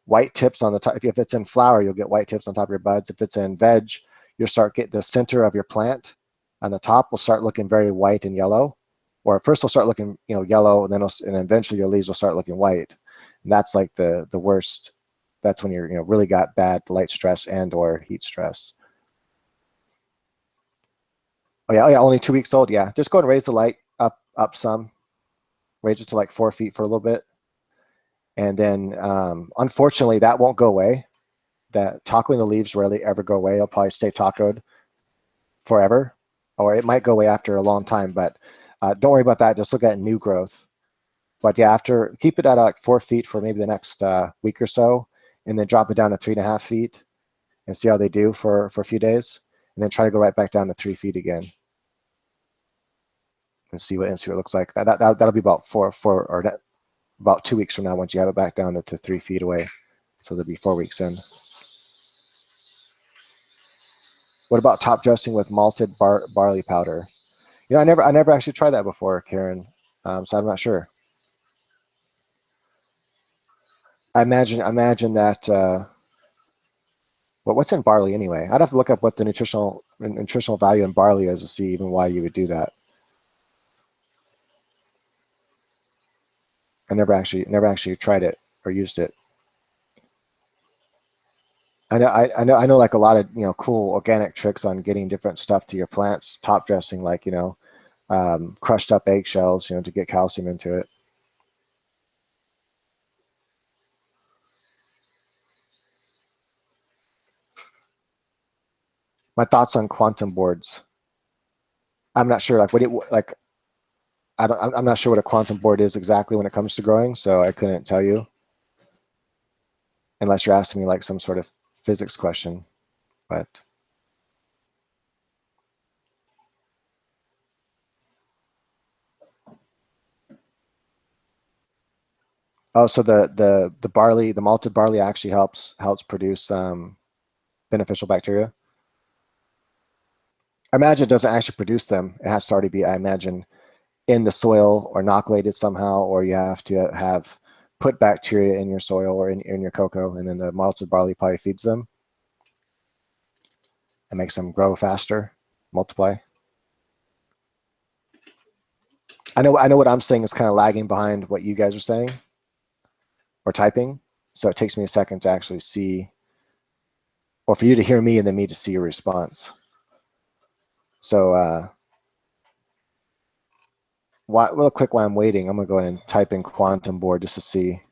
white tips on the top. If it's in flower, you'll get white tips on top of your buds. If it's in veg, you'll start getting the center of your plant on the top will start looking very white and yellow, or first it'll start looking yellow, and then eventually your leaves will start looking white, and that's like the worst. That's when you're really got bad light stress and or heat stress. Oh yeah, only 2 weeks old. Yeah, just go and raise the light up some, raise it to like 4 feet for a little bit, and then unfortunately that won't go away. That tacoing the leaves rarely ever go away. It'll probably stay tacoed forever, or it might go away after a long time. But don't worry about that. Just look at new growth. But yeah, keep it at like 4 feet for maybe the next week or so, and then drop it down to 3.5 feet, and see how they do for a few days, and then try to go right back down to 3 feet again, and see what it looks like. That'll be about about 2 weeks from now once you have it back down to 3 feet away. So they'll be 4 weeks in. What about top dressing with malted barley powder? I never actually tried that before, Karen. So I'm not sure. I imagine that. Well, what's in barley anyway? I'd have to look up what the nutritional value in barley is to see even why you would do that. I never actually tried it or used it. I know like a lot of cool organic tricks on getting different stuff to your plants. Top dressing, like crushed up eggshells, to get calcium into it. My thoughts on quantum boards. I'm not sure. I'm not sure what a quantum board is exactly when it comes to growing, so I couldn't tell you, unless you're asking me like some sort of physics question. But oh, so the barley, the malted barley actually helps produce beneficial bacteria. I imagine it doesn't actually produce them. It has to already be, I imagine, in the soil or inoculated somehow, or you have to have put bacteria in your soil or in your cocoa, and then the malted barley probably feeds them and makes them grow faster, multiply. I know what I'm saying is kind of lagging behind what you guys are saying or typing, so it takes me a second to actually see, or for you to hear me and then me to see your response. So real quick while I'm waiting, I'm gonna go ahead and type in quantum board just to see.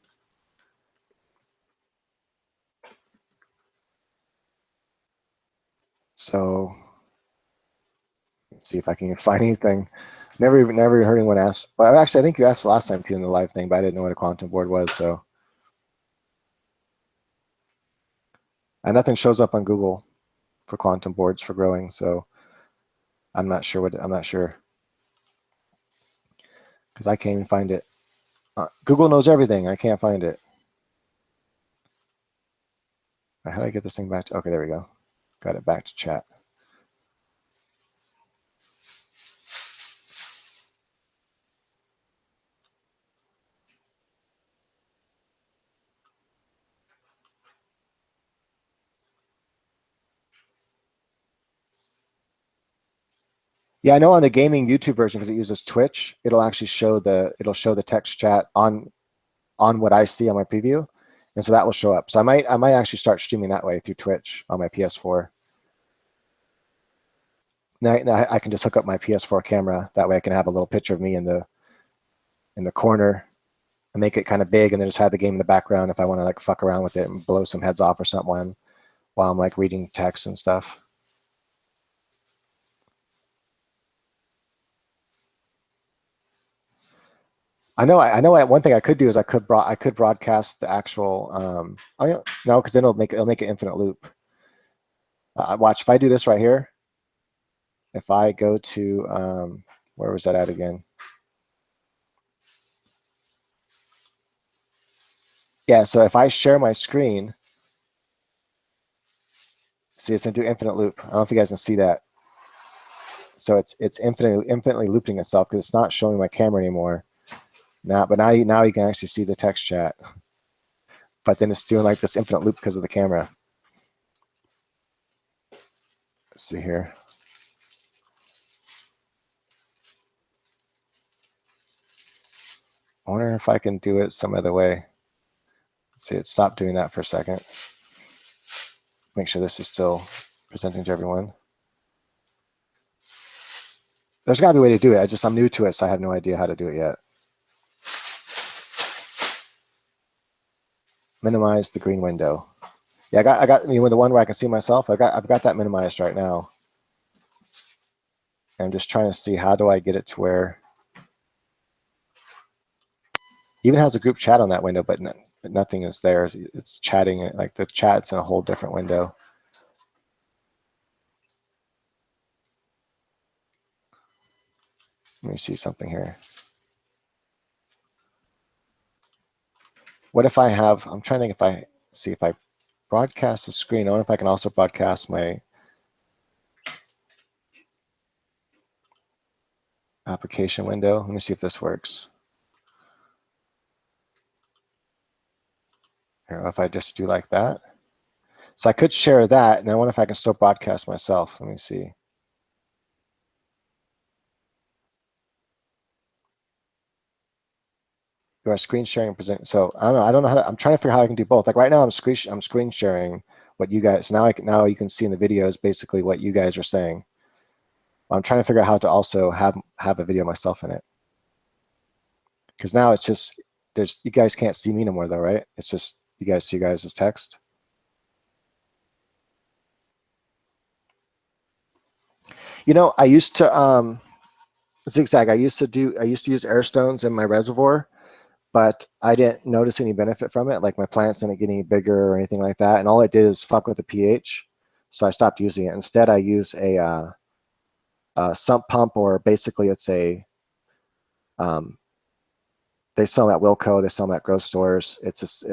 So let's see if I can find anything. Never even heard anyone ask. Well, actually, I think you asked the last time too in the live thing, but I didn't know what a quantum board was. So, and nothing shows up on Google for quantum boards for growing. So, I'm not sure because I can't even find it. Google knows everything. I can't find it. How do I get this thing back? Okay, there we go. Got it back to chat. Yeah, I know on the gaming YouTube version, because it uses Twitch, it'll actually show the text chat on what I see on my preview, and so that will show up. So I might actually start streaming that way through Twitch on my PS4. Now I can just hook up my PS4 camera. That way I can have a little picture of me in the corner and make it kind of big, and then just have the game in the background if I want to like fuck around with it and blow some heads off or something while I'm like reading text and stuff. I know. One thing I could do is I could broadcast the actual. No, because then it'll make an infinite loop. Watch if I do this right here. If I go to where was that at again? Yeah. So if I share my screen, see, it's gonna do infinite loop. I don't know if you guys can see that. So it's infinitely looping itself because it's not showing my camera anymore. But now you can actually see the text chat. But then it's doing like this infinite loop because of the camera. Let's see here. I wonder if I can do it some other way. Let's see, it stopped doing that for a second. Make sure this is still presenting to everyone. There's got to be a way to do it. I'm new to it, so I have no idea how to do it yet. Minimize the green window. Yeah, I got the one where I can see myself. I've got that minimized right now. I'm just trying to see how do I get it to where even has a group chat on that window, but nothing is there. It's chatting, like the chat's in a whole different window. Let me see something here. What if I have, I'm trying to think if I broadcast the screen, I wonder if I can also broadcast my application window. Let me see if this works. Here, if I just do like that. So I could share that, and I wonder if I can still broadcast myself. Let me see. You are screen sharing present. So I don't know how to, I'm trying to figure out how I can do both. Like right now I'm screen sharing what you guys, now you can see in the videos basically what you guys are saying. I'm trying to figure out how to also have a video myself in it. Because now it's just, you guys can't see me no more though, right? It's just, you guys see guys as text. You know, I used to, Zigzag, I used to use air stones in my reservoir, but I didn't notice any benefit from it. Like my plants didn't get any bigger or anything like that. And all it did is fuck with the pH. So I stopped using it. Instead, I use a sump pump, or basically it's a, they sell them at Wilco, they sell them at grocery stores.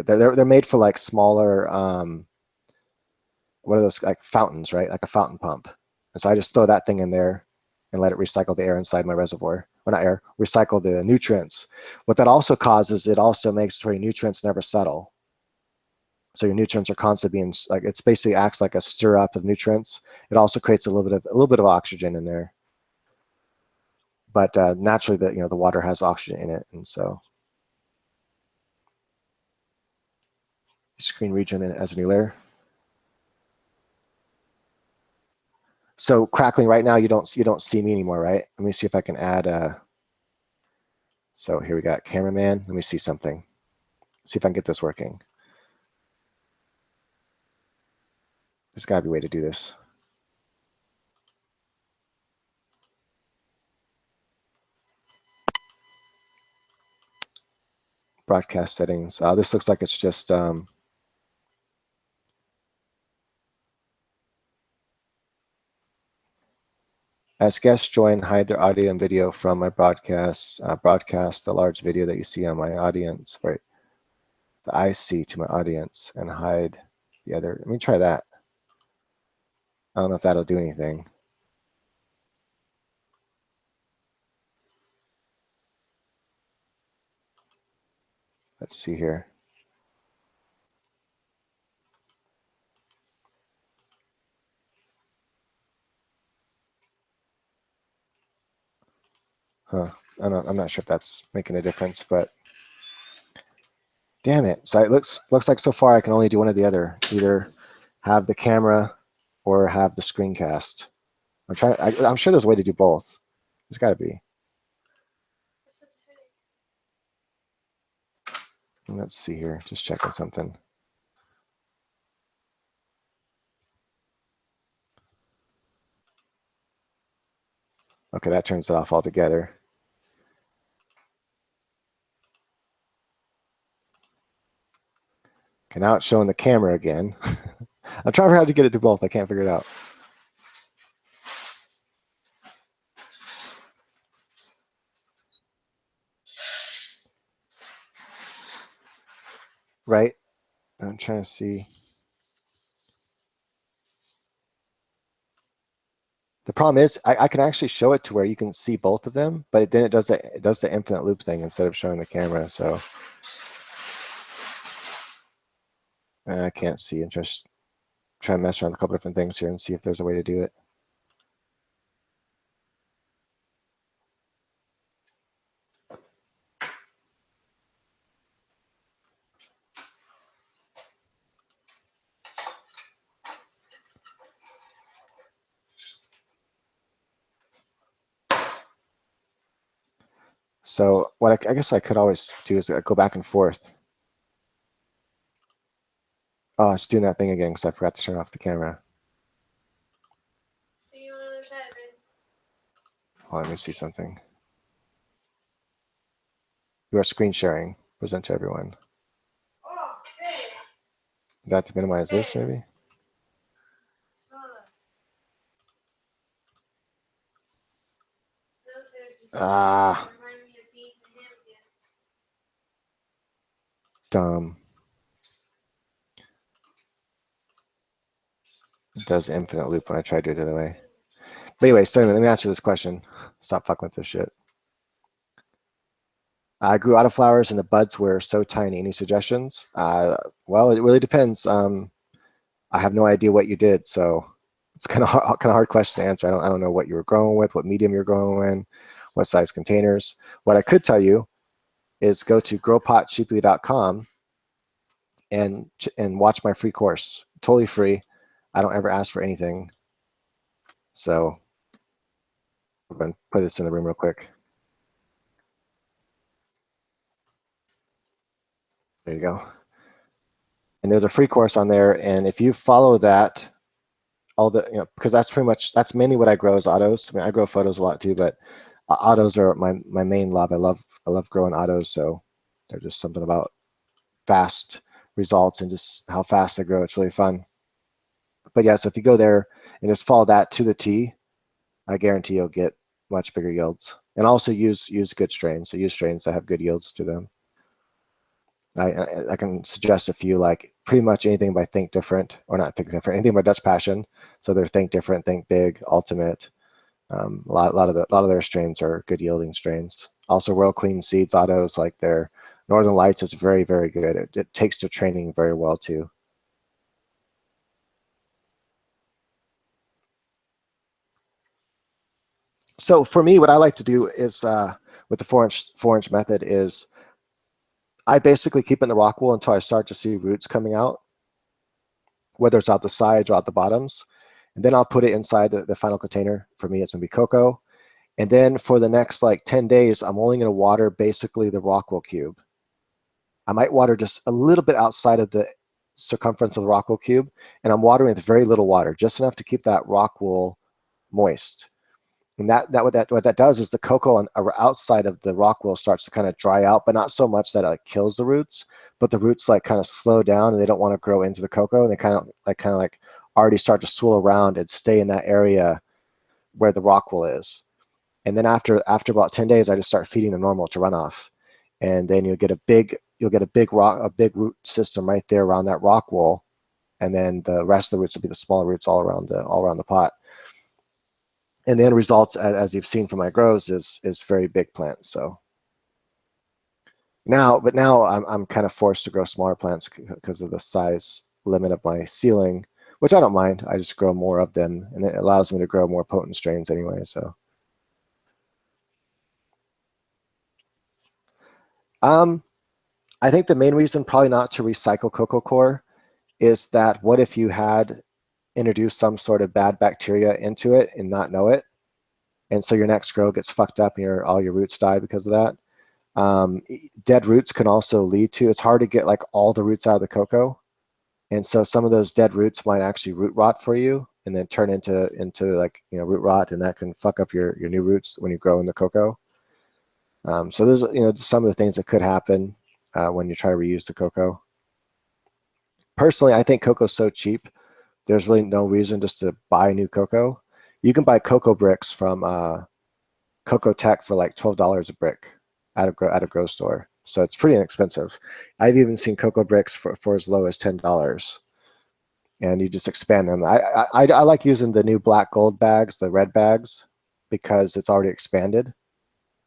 They're made for like smaller, what are those, like fountains, right? Like a fountain pump. And so I just throw that thing in there and let it recycle the air inside my reservoir. Well, not air, recycle the nutrients. What that also causes, it also makes sure your nutrients never settle. So your nutrients are constantly being, like, it's basically acts like a stir up of nutrients. It also creates a little bit of oxygen in there. But naturally, the water has oxygen in it, and so screen region as a new layer. So crackling right now, you don't see me anymore, right? Let me see if I can add. So here we got cameraman. Let me see something. See if I can get this working. There's got to be a way to do this. Broadcast settings. This looks like it's just as guests join, hide their audio and video from my broadcast. Broadcast the large video that you see on my audience, right? The I see to my audience, and hide the other. Let me try that. I don't know if that'll do anything. Let's see here. Huh. I'm not sure if that's making a difference, but damn it. So it looks like so far I can only do one or the other. Either have the camera or have the screencast. I'm sure there's a way to do both. There's got to be. Let's see here. Just checking something. Okay, that turns it off altogether. Okay, now it's showing the camera again. I'm trying to figure out how to get it to both. I can't figure it out. Right? I'm trying to see. The problem is I can actually show it to where you can see both of them, but then it does the infinite loop thing instead of showing the camera. So I can't see. I'm just trying to mess around with a couple different things here and see if there's a way to do it. So what I guess I could always do is go back and forth. Oh, it's doing that thing again because I forgot to turn off the camera. See you on the other side, man. Oh, let me see something. You are screen sharing. Present to everyone. Oh, hey. Got to minimize this maybe? Ah. Dumb. It does infinite loop when I try to do it the other way. But anyway, so let me answer this question. Stop fucking with this shit. I grew autoflowers and the buds were so tiny. Any suggestions? Well, it really depends. I have no idea what you did, so it's kind of hard question to answer. I don't know what you were growing with, what medium you're growing in, what size containers. What I could tell you is go to growpotcheaply.com and watch my free course. Totally free. I don't ever ask for anything. So I'm going to put this in the room real quick. There you go. And there's a free course on there. And if you follow that, all the, because that's mainly what I grow is autos. I mean, I grow photos a lot too, but autos are my main love. I love growing autos. So there's just something about fast results and just how fast they grow. It's really fun. But yeah, so if you go there and just follow that to the T, I guarantee you'll get much bigger yields. And also use good strains. So use strains that have good yields to them. I can suggest a few, like pretty much anything by Think Different, or not Think Different, anything by Dutch Passion. So they're Think Different, Think Big, Ultimate. A lot of their strains are good yielding strains. Also, Royal Queen Seeds autos, like their Northern Lights, is very, very good. It takes to training very well too. So for me, what I like to do is with the 4-inch method is I basically keep in the rock wool until I start to see roots coming out, whether it's out the sides or out the bottoms. And then I'll put it inside the final container. For me, it's gonna be cocoa. And then for the next like 10 days, I'm only gonna water basically the rock wool cube. I might water just a little bit outside of the circumference of the rock wool cube, and I'm watering with very little water, just enough to keep that rock wool moist. And what that does is the cocoa on outside of the rock wool starts to kind of dry out, but not so much that it like kills the roots, but the roots like kind of slow down and they don't want to grow into the cocoa, and they kind of like already start to swirl around and stay in that area where the rock wool is. And then after about 10 days, I just start feeding them normal to runoff, and then you'll get a big root system right there around that rock wool, and then the rest of the roots will be the smaller roots all around the pot. And the end result, as you've seen from my grows, is very big plants. So now I'm kind of forced to grow smaller plants because of the size limit of my ceiling, which I don't mind. I just grow more of them, and it allows me to grow more potent strains anyway. So, I think the main reason probably not to recycle cocoa coir is that what if you had introduced some sort of bad bacteria into it and not know it, and so your next grow gets fucked up and all your roots die because of that. Dead roots can also lead to, it's hard to get like all the roots out of the cocoa. And so some of those dead roots might actually root rot for you and then turn into like, root rot, and that can fuck up your new roots when you grow in the cocoa. So there's, some of the things that could happen when you try to reuse the cocoa. Personally, I think cocoa is so cheap. There's really no reason just to buy new cocoa. You can buy cocoa bricks from Cocoa Tech for like $12 a brick at a grocery store. So it's pretty inexpensive. I've even seen cocoa bricks for as low as $10, and you just expand them. I like using the new black gold bags, the red bags, because it's already expanded.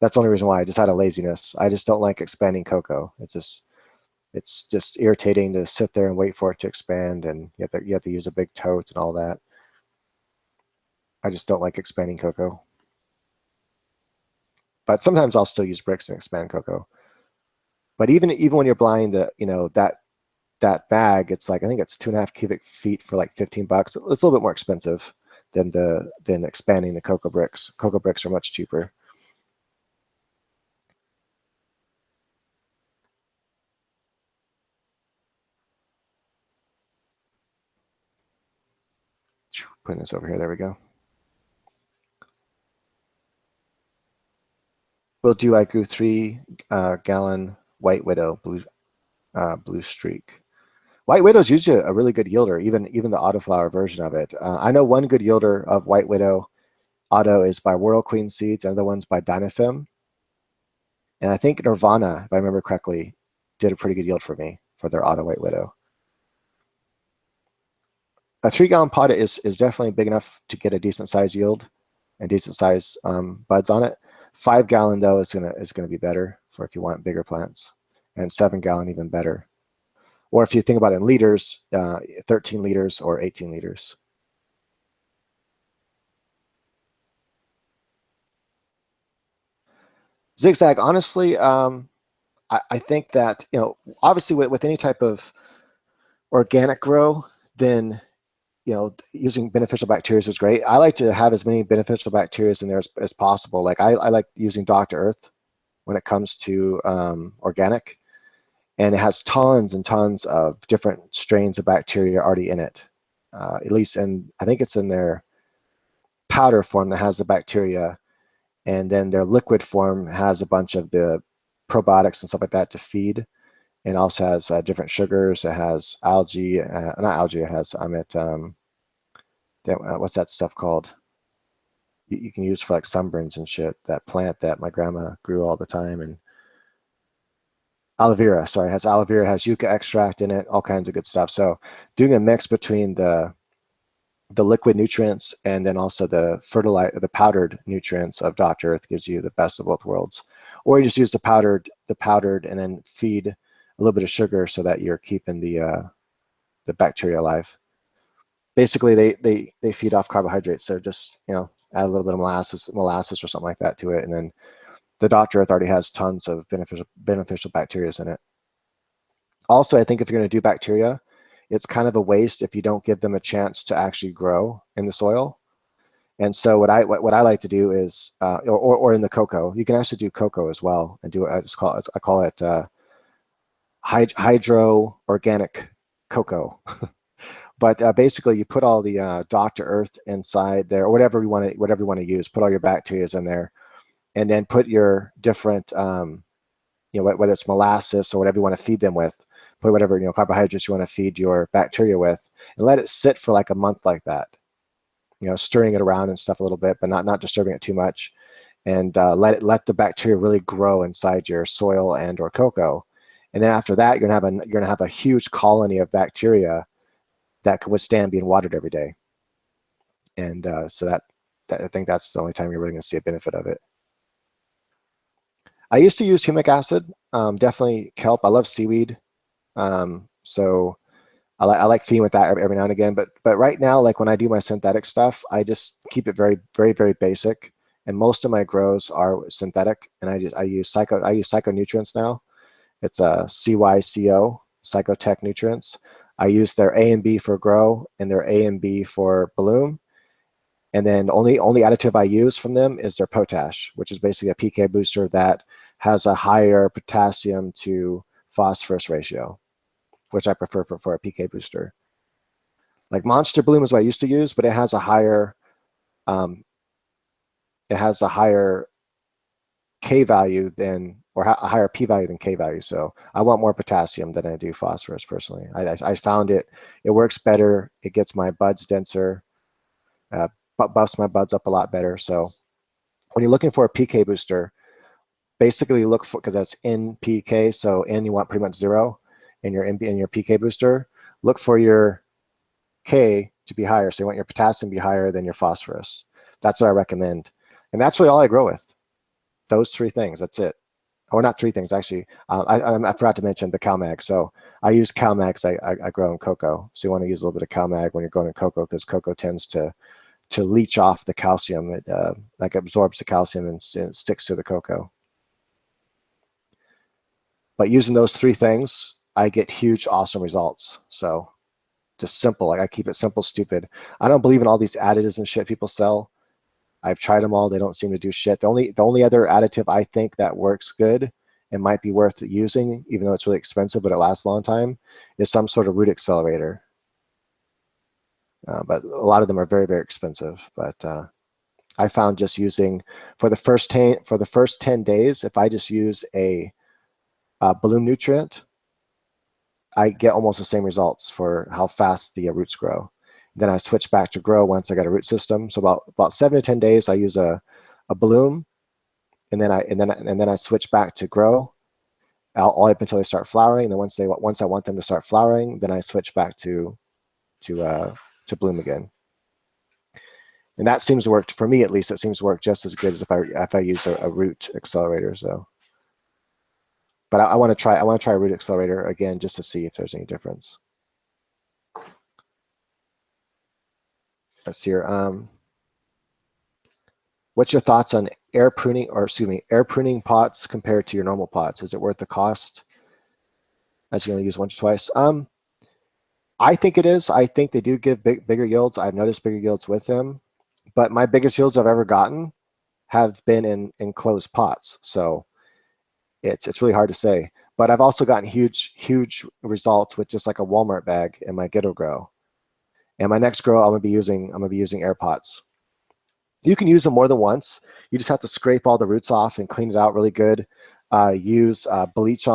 That's the only reason why. I just out of laziness. I just don't like expanding cocoa. It's just irritating to sit there and wait for it to expand, and you have to use a big tote and all that. I just don't like expanding cocoa. But sometimes I'll still use bricks and expand cocoa. But even when you're buying that bag, it's like, I think it's 2.5 cubic feet for like $15. It's a little bit more expensive than expanding the cocoa bricks. Cocoa bricks are much cheaper. putting this over here. There we go. I grew 3-gallon White Widow blue streak. White Widow is usually a really good yielder, even the autoflower version of it. I know one good yielder of White Widow auto is by Whirl Queen Seeds, and the other one's by Dynafem. And I think Nirvana, if I remember correctly, did a pretty good yield for me for their auto White Widow. A 3-gallon pot is definitely big enough to get a decent size yield and decent size buds on it. 5-gallon though is gonna be better for if you want bigger plants, and 7-gallon even better. Or if you think about it in liters, 13 liters or 18 liters. Zigzag, honestly, I think that, obviously with any type of organic grow, then, using beneficial bacteria is great. I like to have as many beneficial bacteria in there as possible. Like I like using Dr. Earth when it comes to organic, and it has tons and tons of different strains of bacteria already in it. At least, I think it's in their powder form that has the bacteria, and then their liquid form has a bunch of the probiotics and stuff like that to feed, and also has different sugars. It has algae, not algae. It has what's that stuff called? You can use for like sunburns and shit. That plant that my grandma grew all the time, and aloe vera. Sorry, it has aloe vera, has yucca extract in it, all kinds of good stuff. So doing a mix between the liquid nutrients and then also the powdered nutrients of Dr. Earth gives you the best of both worlds. Or you just use the powdered and then feed a little bit of sugar so that you're keeping the bacteria alive. Basically, they feed off carbohydrates. So just add a little bit of molasses or something like that to it, and then the Dr. Earth already has tons of beneficial bacteria in it. Also, I think if you're going to do bacteria, it's kind of a waste if you don't give them a chance to actually grow in the soil. And so what I like to do is, or in the cocoa, you can actually do cocoa as well, and do it. I call it hydro organic cocoa. But basically, you put all the Dr. Earth inside there, or whatever you want to use. Put all your bacteria in there, and then put your different, whether it's molasses or whatever you want to feed them with. Put whatever carbohydrates you want to feed your bacteria with, and let it sit for like a month like that. Stirring it around and stuff a little bit, but not disturbing it too much, and let the bacteria really grow inside your soil and/or cocoa. And then after that, you're gonna have a huge colony of bacteria that can withstand being watered every day. And so that I think that's the only time you're really going to see a benefit of it. I used to use humic acid, definitely kelp. I love seaweed, so I like feeding with that every now and again. But right now, like when I do my synthetic stuff, I just keep it very, very, very basic. And most of my grows are synthetic, and I use psychonutrients now. It's a CYCO, Psychotech Nutrients. I use their A and B for grow and their A and B for bloom. And then only additive I use from them is their potash, which is basically a PK booster that has a higher potassium to phosphorus ratio, which I prefer for a PK booster. Like Monster Bloom is what I used to use, but it has a higher K value or a higher P value than K value. So I want more potassium than I do phosphorus personally. I found it works better. It gets my buds denser, buffs my buds up a lot better. So when you're looking for a PK booster, basically look for, because that's NPK, so N you want pretty much 0 in your PK booster. Look for your K to be higher. So you want your potassium to be higher than your phosphorus. That's what I recommend. And that's really all I grow with. Those 3 things, that's it. Or not 3 things, actually. I forgot to mention the CalMag. So I use CalMag. I grow in cocoa. So you want to use a little bit of CalMag when you're growing in cocoa, because cocoa tends to leach off the calcium. It like absorbs the calcium and sticks to the cocoa. But using those 3 things, I get huge, awesome results. So just simple. Like I keep it simple, stupid. I don't believe in all these additives and shit people sell. I've tried them all. They don't seem to do shit. The only other additive I think that works good and might be worth using, even though it's really expensive but it lasts a long time, is some sort of root accelerator. but a lot of them are very, very expensive. But I found just using for the first 10 days, if I just use a bloom nutrient, I get almost the same results for how fast the roots grow. Then I switch back to grow once I got a root system. So about 7 to 10 days, I use a bloom, and then I switch back to grow, all up until they start flowering. And then once I want them to start flowering, then I switch back to bloom again. And that seems to work for me, at least. It seems to work just as good as if I use a root accelerator. So, but I want to try a root accelerator again just to see if there's any difference. Let's see here. What's your thoughts on air pruning pots compared to your normal pots? Is it worth the cost, as you only use once or twice? I think it is. I think they do give bigger yields. I've noticed bigger yields with them, but my biggest yields I've ever gotten have been in closed pots. So it's really hard to say. But I've also gotten huge results with just like a Walmart bag in my Ghetto Grow. And my next grow, I'm gonna be using air pots. You can use them more than once. You just have to scrape all the roots off and clean it out really good. Use bleach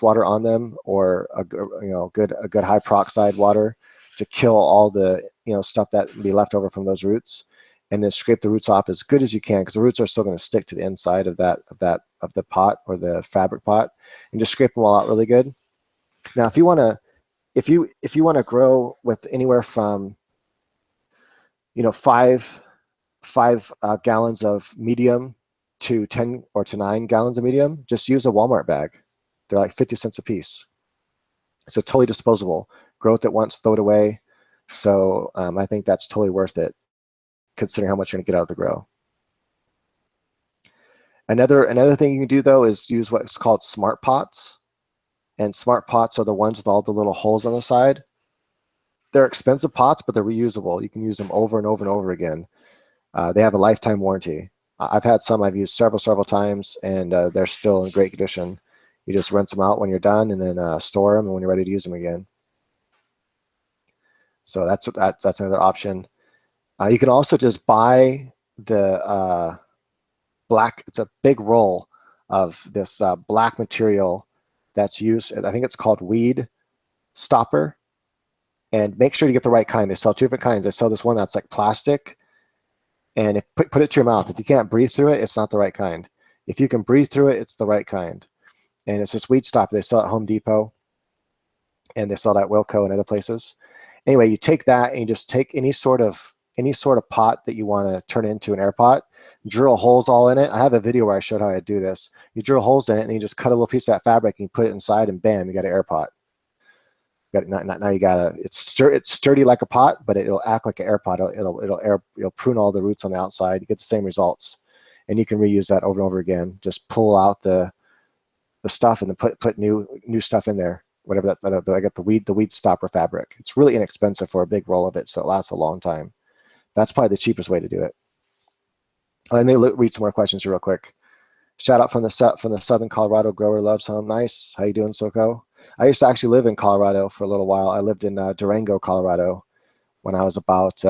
water on them, or a good high peroxide water to kill all the stuff that can be left over from those roots, and then scrape the roots off as good as you can, because the roots are still going to stick to the inside of the pot or the fabric pot, and just scrape them all out really good. Now, if you want to grow with anywhere from 5 gallons of medium to 10 or to 9 gallons of medium, just use a Walmart bag. They're like 50 cents a piece. So totally disposable. Grow it once, throw it away. So I think that's totally worth it, considering how much you're gonna get out of the grow. Another thing you can do though is use what's called smart pots. And smart pots are the ones with all the little holes on the side. They're expensive pots, but they're reusable. You can use them over and over and over again. They have a lifetime warranty. I've had some I've used several times, and they're still in great condition. You just rinse them out when you're done, and then store them when you're ready to use them again. So that's another option. You can also just buy the black. It's a big roll of this black material that's used. I think it's called weed stopper. And make sure you get the right kind. They sell 2 different kinds. They sell this one that's like plastic. And put it to your mouth. If you can't breathe through it, it's not the right kind. If you can breathe through it, it's the right kind. And it's this weed stopper. They sell at Home Depot, and they sell it at Wilco and other places. Anyway, you take that and you just take any sort of pot that you want to turn into an air pot, drill holes all in it. I have a video where I showed how I do this. You drill holes in it, and you just cut a little piece of that fabric and you put it inside, and bam, you got an air pot. Now you got it's sturdy like a pot, but it'll act like an air pot. It'll prune all the roots on the outside. You get the same results, and you can reuse that over and over again. Just pull out the stuff and then put new stuff in there. Whatever I got the weed stopper fabric. It's really inexpensive for a big roll of it, so it lasts a long time. That's probably the cheapest way to do it. Let me read some more questions real quick. Shout out from the Southern Colorado grower loves home. Nice. How you doing, Soko? I used to actually live in Colorado for a little while. I lived in Durango, Colorado, when I was about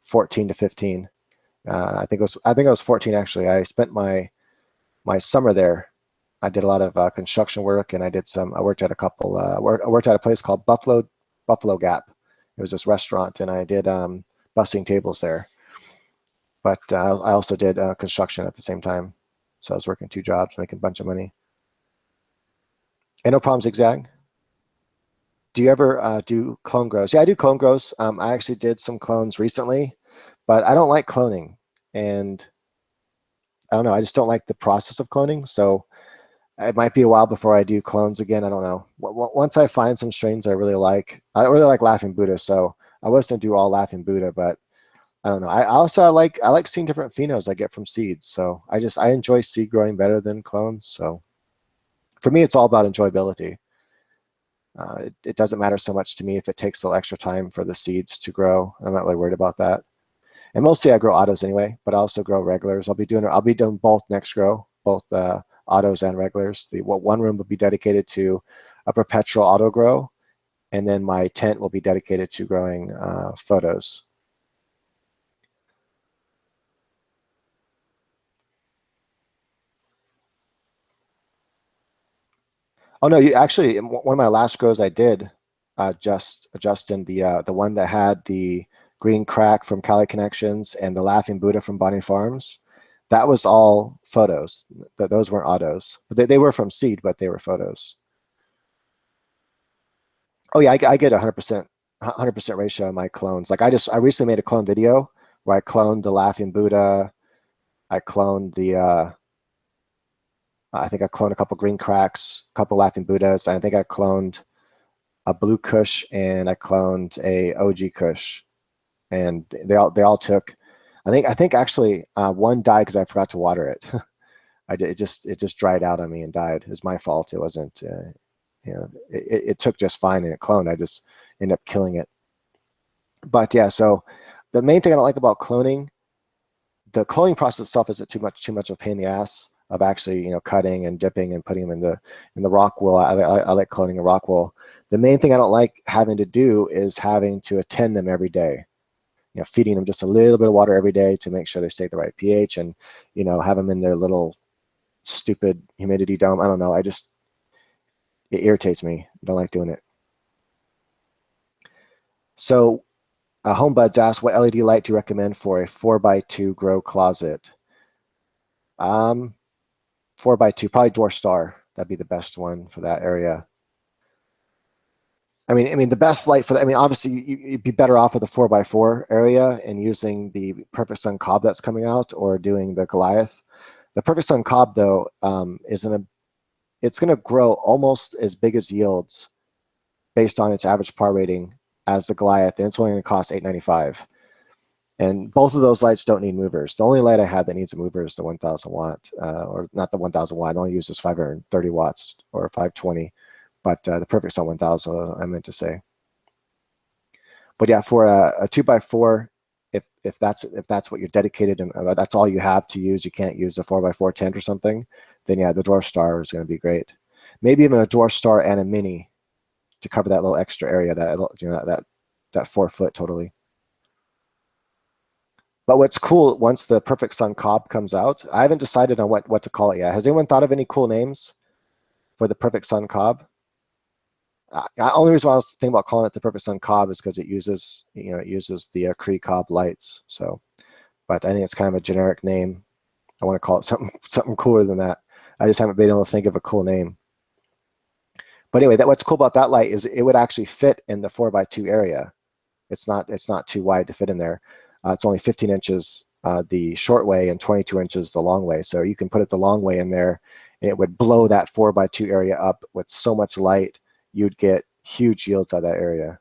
14 to 15. I think I was 14 actually. I spent my summer there. I did a lot of construction work, and I worked at I worked at a place called Buffalo Gap. It was this restaurant, and I did bussing tables there. But I also did construction at the same time. So I was working 2 jobs, making a bunch of money. And no problem, Zigzag. Do you ever do clone grows? Yeah, I do clone grows. I actually did some clones recently, but I don't like cloning. And I don't know, I just don't like the process of cloning. So it might be a while before I do clones again. I don't know. Once I find some strains I really like Laughing Buddha. So I was going to do all Laughing Buddha, but I don't know. I like seeing different phenos I get from seeds. So I enjoy seed growing better than clones. So for me, it's all about enjoyability. It doesn't matter so much to me if it takes a little extra time for the seeds to grow. I'm not really worried about that. And mostly I grow autos anyway, but I also grow regulars. I'll be doing both next grow, both autos and regulars. One room will be dedicated to a perpetual auto grow, and then my tent will be dedicated to growing photos. Oh no, you actually, one of my last grows I did, Justin, the one that had the green crack from Cali Connections and the laughing Buddha from Bonnie Farms, that was all photos. Those weren't autos, but they were from seed, but they were photos. Oh yeah, I get 100% ratio of my clones. Like I recently made a clone video where I cloned the laughing Buddha. I cloned I think I cloned a couple green cracks, a couple laughing Buddhas. I think I cloned a blue Kush and I cloned a OG Kush, and they all took. I think actually one died because I forgot to water it. I did, it just dried out on me and died. It was my fault. It wasn't. It took just fine and it cloned. I just ended up killing it. But yeah, so the main thing I don't like about cloning, the cloning process itself isn't too much of a pain in the ass of actually cutting and dipping and putting them in the rock wool. I like cloning a rock wool. The main thing I don't like having to do is having to attend them every day. Feeding them just a little bit of water every day to make sure they stay at the right pH, and have them in their little stupid humidity dome. I don't know. It irritates me. I don't like doing it. So Homebuds asked, what LED light do you recommend for a 4x2 grow closet? 4x2, probably Dwarf Star. That'd be the best one for that area. I mean, the best light for that. I mean, obviously, you'd be better off with the 4x4 area and using the Perfect Sun Cob that's coming out, or doing the Goliath. The Perfect Sun Cob, though, it's going to grow almost as big as yields based on its average par rating as the Goliath, and it's only going to cost $895. And both of those lights don't need movers. The only light I have that needs a mover is the 1,000 watt, or not the 1,000 watt. It only uses 530 watts or 520. But the Perfect Sun 1,000, I meant to say. But yeah, for a 2x4, if that's what you're dedicated and that's all you have to use, you can't use a 4x4 tent or something, then yeah, the Dwarf Star is going to be great. Maybe even a Dwarf Star and a Mini to cover that little extra area, that 4 foot totally. But what's cool, once the Perfect Sun Cob comes out, I haven't decided on what to call it yet. Has anyone thought of any cool names for the Perfect Sun Cob? The only reason why I was thinking about calling it the Perfect Sun Cob is because it uses the Cree Cob lights. So, but I think it's kind of a generic name. I want to call it something cooler than that. I just haven't been able to think of a cool name. But anyway, what's cool about that light is it would actually fit in the 4x2 area. It's not too wide to fit in there. It's only 15 inches the short way and 22 inches the long way. So you can put it the long way in there, and it would blow that 4x2 area up with so much light. You'd get huge yields out of that area.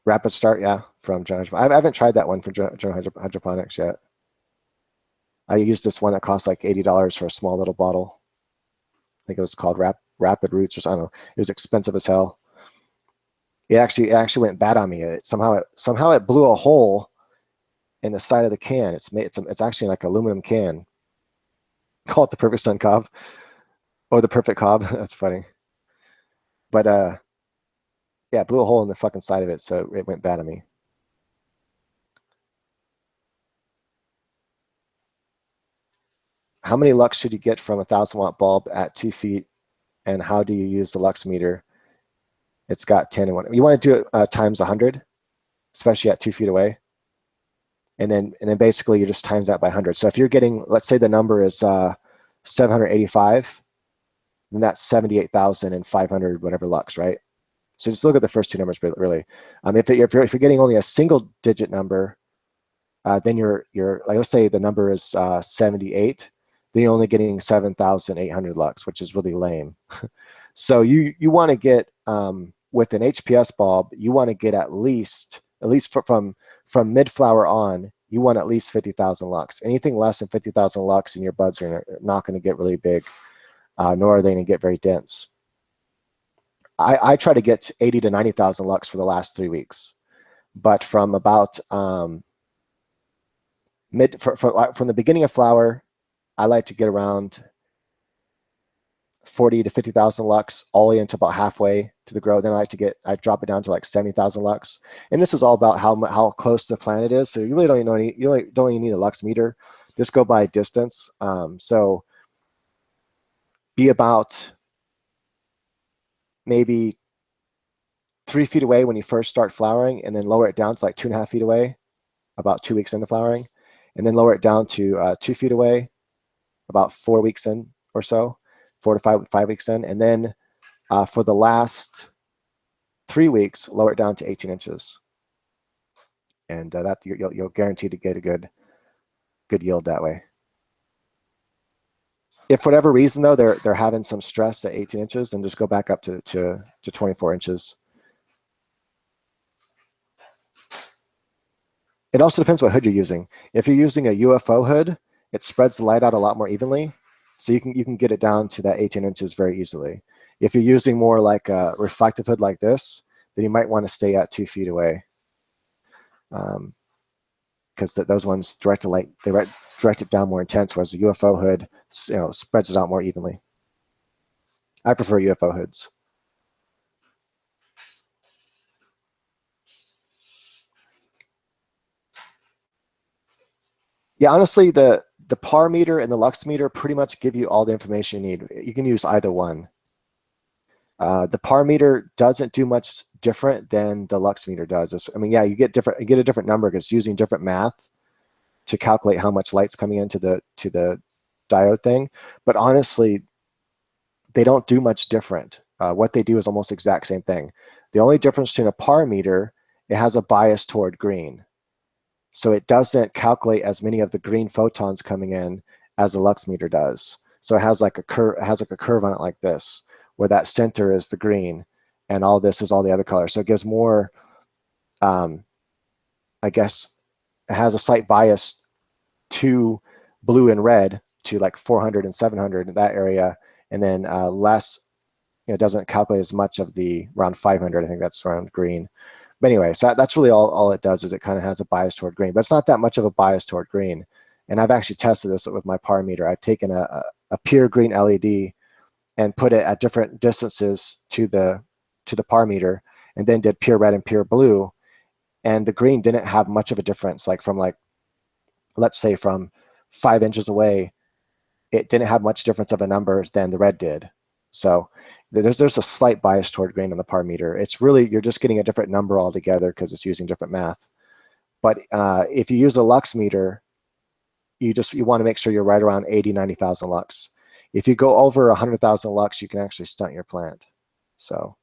Rapid Start, yeah, from John. I haven't tried that one for John Hydroponics yet. I used this one that cost like $80 for a small little bottle. I think it was called Rapid Roots, or something. I don't know. It was expensive as hell. It actually went bad on me. Somehow it blew a hole in the side of the can. It's actually like an aluminum can. Call it the Perfect Sun Cob, or the Perfect Cob. That's funny. But yeah, it blew a hole in the fucking side of it, so it went bad on me. How many lux should you get from a 1,000 watt bulb at 2 feet, and how do you use the lux meter? It's got 10 and 1. You want to do it times 100, especially at 2 feet away. And then basically you just times that by 100. So if you're getting, let's say the number is 785, then that's 78,500 whatever lux, right? So just look at the first two numbers, really. If you're getting only a single digit number, then you're like, let's say the number is 78, then you're only getting 7,800 lux, which is really lame. So you want to get with an HPS bulb, you want to get at least from mid flower on, you want at least 50,000 lux. Anything less than 50,000 lux, and your buds are not going to get really big, nor are they going to get very dense. I try to get 80 to 90,000 lux for the last 3 weeks, but from about from the beginning of flower, I like to get around 40 to 50,000 lux all the way into about halfway to the grow. Then I drop it down to like 70,000 lux. And this is all about how close the plant is. So you really don't need you really don't even need a lux meter. Just go by distance. So be about maybe 3 feet away when you first start flowering, and then lower it down to like 2.5 feet away about 2 weeks into flowering, and then lower it down to 2 feet away about 4 weeks in or so, 4 to 5 weeks in. And then for the last 3 weeks, lower it down to 18 inches. And that you'll guarantee to get a good yield that way. If for whatever reason though they're having some stress at 18 inches, then just go back up to 24 inches. It also depends what hood you're using. If you're using a UFO hood, it spreads the light out a lot more evenly, so you can get it down to that 18 inches very easily. If you're using more like a reflective hood like this, then you might want to stay at 2 feet away, because those ones direct the light, they direct it down more intense, whereas the UFO hood, spreads it out more evenly. I prefer UFO hoods. Yeah, honestly, the par meter and the lux meter pretty much give you all the information you need. You can use either one. The par meter doesn't do much different than the lux meter does. I mean, yeah, you get a different number because it's using different math to calculate how much light's coming into the diode thing. But honestly, they don't do much different. What they do is almost the exact same thing. The only difference between a par meter, it has a bias toward green. So it doesn't calculate as many of the green photons coming in as a lux meter does. So it has like a curve, on it like this, where that center is the green and all this is all the other colors. So it gives more, I guess, it has a slight bias to blue and red, to like 400 and 700 in that area, and then less, it doesn't calculate as much of the around 500, I think that's around green. But anyway, so that's really all it does, is it kind of has a bias toward green, but it's not that much of a bias toward green. And I've actually tested this with my par meter. I've taken a pure green LED and put it at different distances to the par meter, and then did pure red and pure blue. And the green didn't have much of a difference, like from let's say from 5 inches away, it didn't have much difference of a number than the red did. So there's a slight bias toward green on the par meter. It's really, you're just getting a different number altogether because it's using different math. But if you use a lux meter, you want to make sure you're right around 80, 90,000 lux. If you go over 100,000 lux, you can actually stunt your plant. So,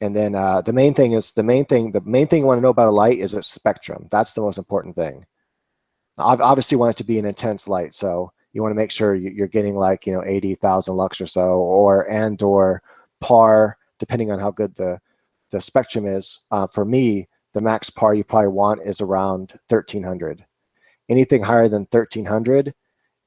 and then the main thing you want to know about a light is its spectrum. That's the most important thing. Obviously, you want it to be an intense light, so you want to make sure you're getting like 80,000 lux or so, or par, depending on how good the spectrum is. For me, the max par you probably want is around 1300. Anything higher than 1300,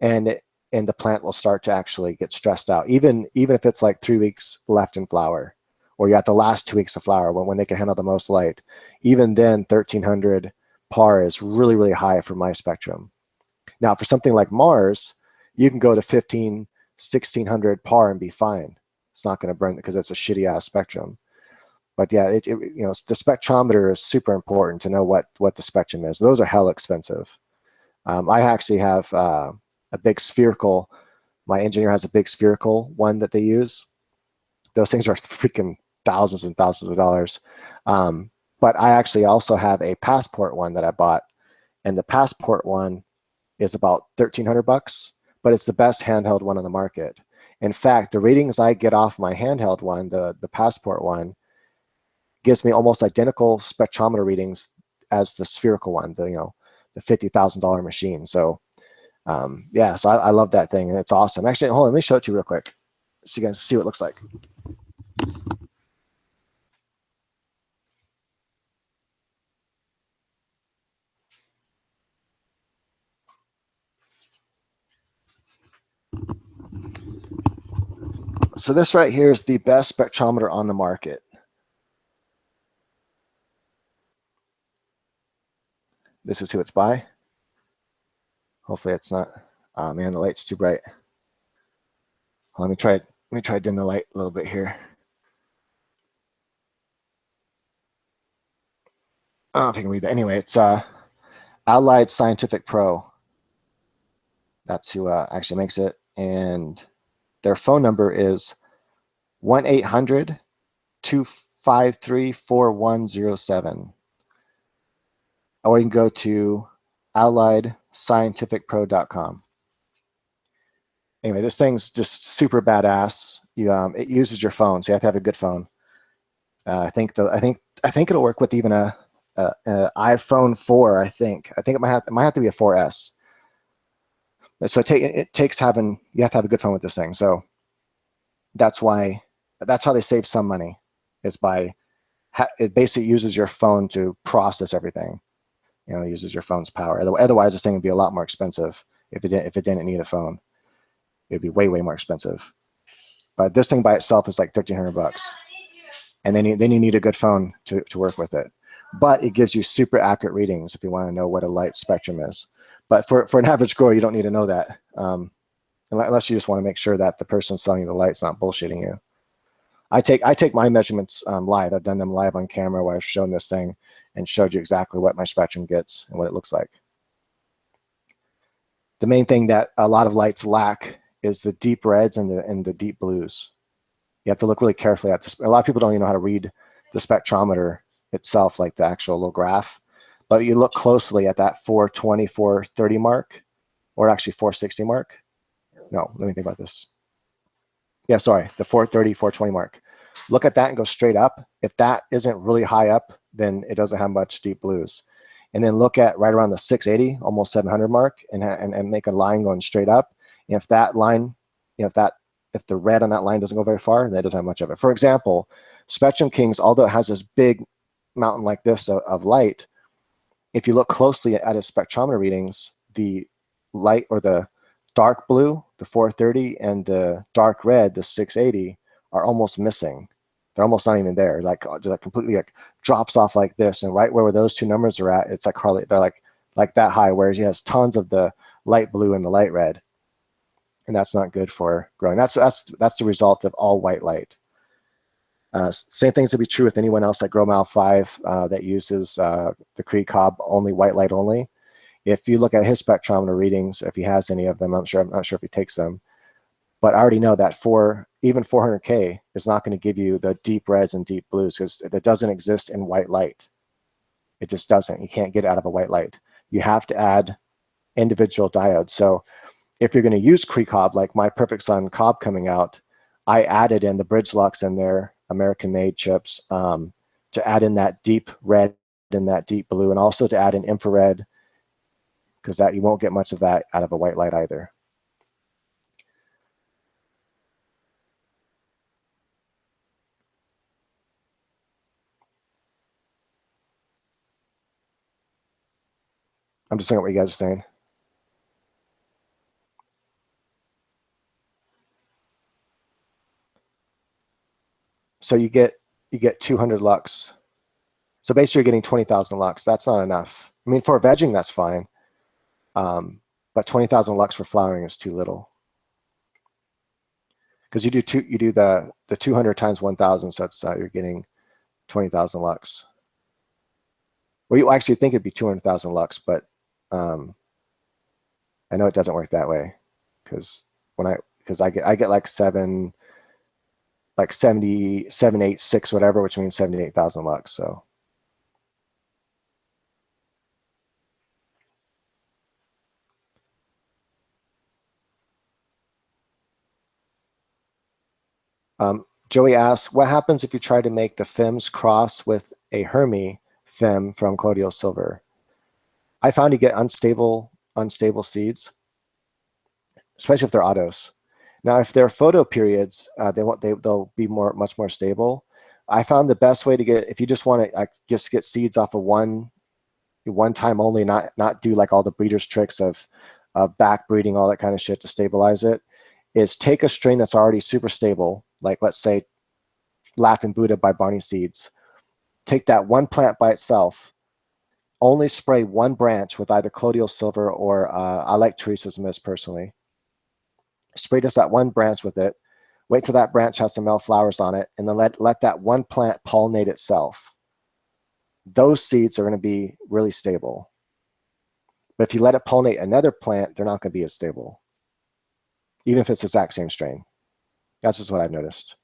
and the plant will start to actually get stressed out. Even if it's like 3 weeks left in flower, or you're at the last 2 weeks of flower when they can handle the most light. Even then, 1300 par is really, really high for my spectrum. Now, for something like Mars, you can go to 15, 1600 par and be fine. It's not going to burn because it's a shitty ass spectrum. But yeah, the spectrometer is super important to know what the spectrum is. Those are hell expensive. I actually have a big spherical. My engineer has a big spherical one that they use. Those things are freaking thousands and thousands of dollars. But I actually also have a Passport one that I bought, and the Passport one is about $1,300, but it's the best handheld one on the market. In fact, the readings I get off my handheld one, the Passport one, gives me almost identical spectrometer readings as the spherical one, the $50,000 machine. So yeah, so I love that thing, and it's awesome. Actually, hold on, let me show it to you real quick so you guys see what it looks like. So this right here is the best spectrometer on the market. This is who it's by. Hopefully it's not Oh man, the light's too bright. Let me try dim the light a little bit here. I don't know if you can read that. Anyway, it's Allied Scientific Pro. That's who actually makes it. And their phone number is 1-800-253-4107. Or you can go to alliedscientificpro.com. Anyway, this thing's just super badass. It uses your phone, so you have to have a good phone. I think it'll work with even a iPhone 4. I think it might have to be a 4S. So you have to have a good phone with this thing. So that's how they save some money, is by it basically uses your phone to process everything. It uses your phone's power. Otherwise, this thing would be a lot more expensive if it didn't need a phone. It'd be way more expensive. But this thing by itself is like $1,300, and then you need a good phone to work with it. But it gives you super accurate readings if you want to know what a light spectrum is. But for an average grower, you don't need to know that, unless you just want to make sure that the person selling you the light's not bullshitting you. I take my measurements live. I've done them live on camera where I've shown this thing and showed you exactly what my spectrum gets and what it looks like. The main thing that a lot of lights lack is the deep reds and the deep blues. You have to look really carefully at this. A lot of people don't even know how to read the spectrometer itself, like the actual little graph. But you look closely at that 420, 430 mark, or actually 460 mark. No, let me think about this. Yeah, sorry, the 430, 420 mark. Look at that and go straight up. If that isn't really high up, then it doesn't have much deep blues. And then look at right around the 680, almost 700 mark, and make a line going straight up. And if that line, if the red on that line doesn't go very far, that doesn't have much of it. For example, Spectrum Kings, although it has this big mountain like this of light, if you look closely at its spectrometer readings, the light or the dark blue, the 430, and the dark red, the 680, are almost missing. They're almost not even there. Just completely drops off like this, and right where those two numbers are at, it's like hardly, they're like that high. Whereas he has tons of the light blue and the light red, and that's not good for growing. That's the result of all white light. Same things to be true with anyone else like Grow Mile 5 that uses the Cree Cob only, white light only. If you look at his spectrometer readings, if he has any of them, I'm not sure if he takes them, but I already know that even 400K is not going to give you the deep reds and deep blues, because it doesn't exist in white light. It just doesn't. You can't get it out of a white light. You have to add individual diodes. So if you're going to use Cree Cob, like my Perfect Sun Cob coming out, I added in the Bridge Lux in their American-made chips to add in that deep red and that deep blue, and also to add in infrared, because you won't get much of that out of a white light either. I'm just saying what you guys are saying. So you get 200 lux. So basically you're getting 20,000 lux. That's not enough. I mean, for vegging, that's fine. But 20,000 lux for flowering is too little. Because you do the 200 times 1,000, so it's you're getting 20,000 lux. Well, you actually think it'd be 200,000 lux, but I know it doesn't work that way, because I get like 786 whatever, which means 78,000 lux. So Joey asks, what happens if you try to make the FEMs cross with a Hermy FEM from Colonial Silver? I found you get unstable seeds, especially if they're autos. Now, if they're photoperiods, they'll be much more stable. I found the best way to get, if you just want to just get seeds off of one time only, not do like all the breeders tricks of back breeding, all that kind of shit to stabilize it, is take a strain that's already super stable, like let's say Laughing Buddha by Barney Seeds. Take that one plant by itself, only spray one branch with either colloidal silver or I like Teresa's mist personally. Spray just that one branch with it. Wait till that branch has some male flowers on it, and then let that one plant pollinate itself. Those seeds are going to be really stable. But if you let it pollinate another plant, they're not going to be as stable, even if it's the exact same strain. That's just what I've noticed.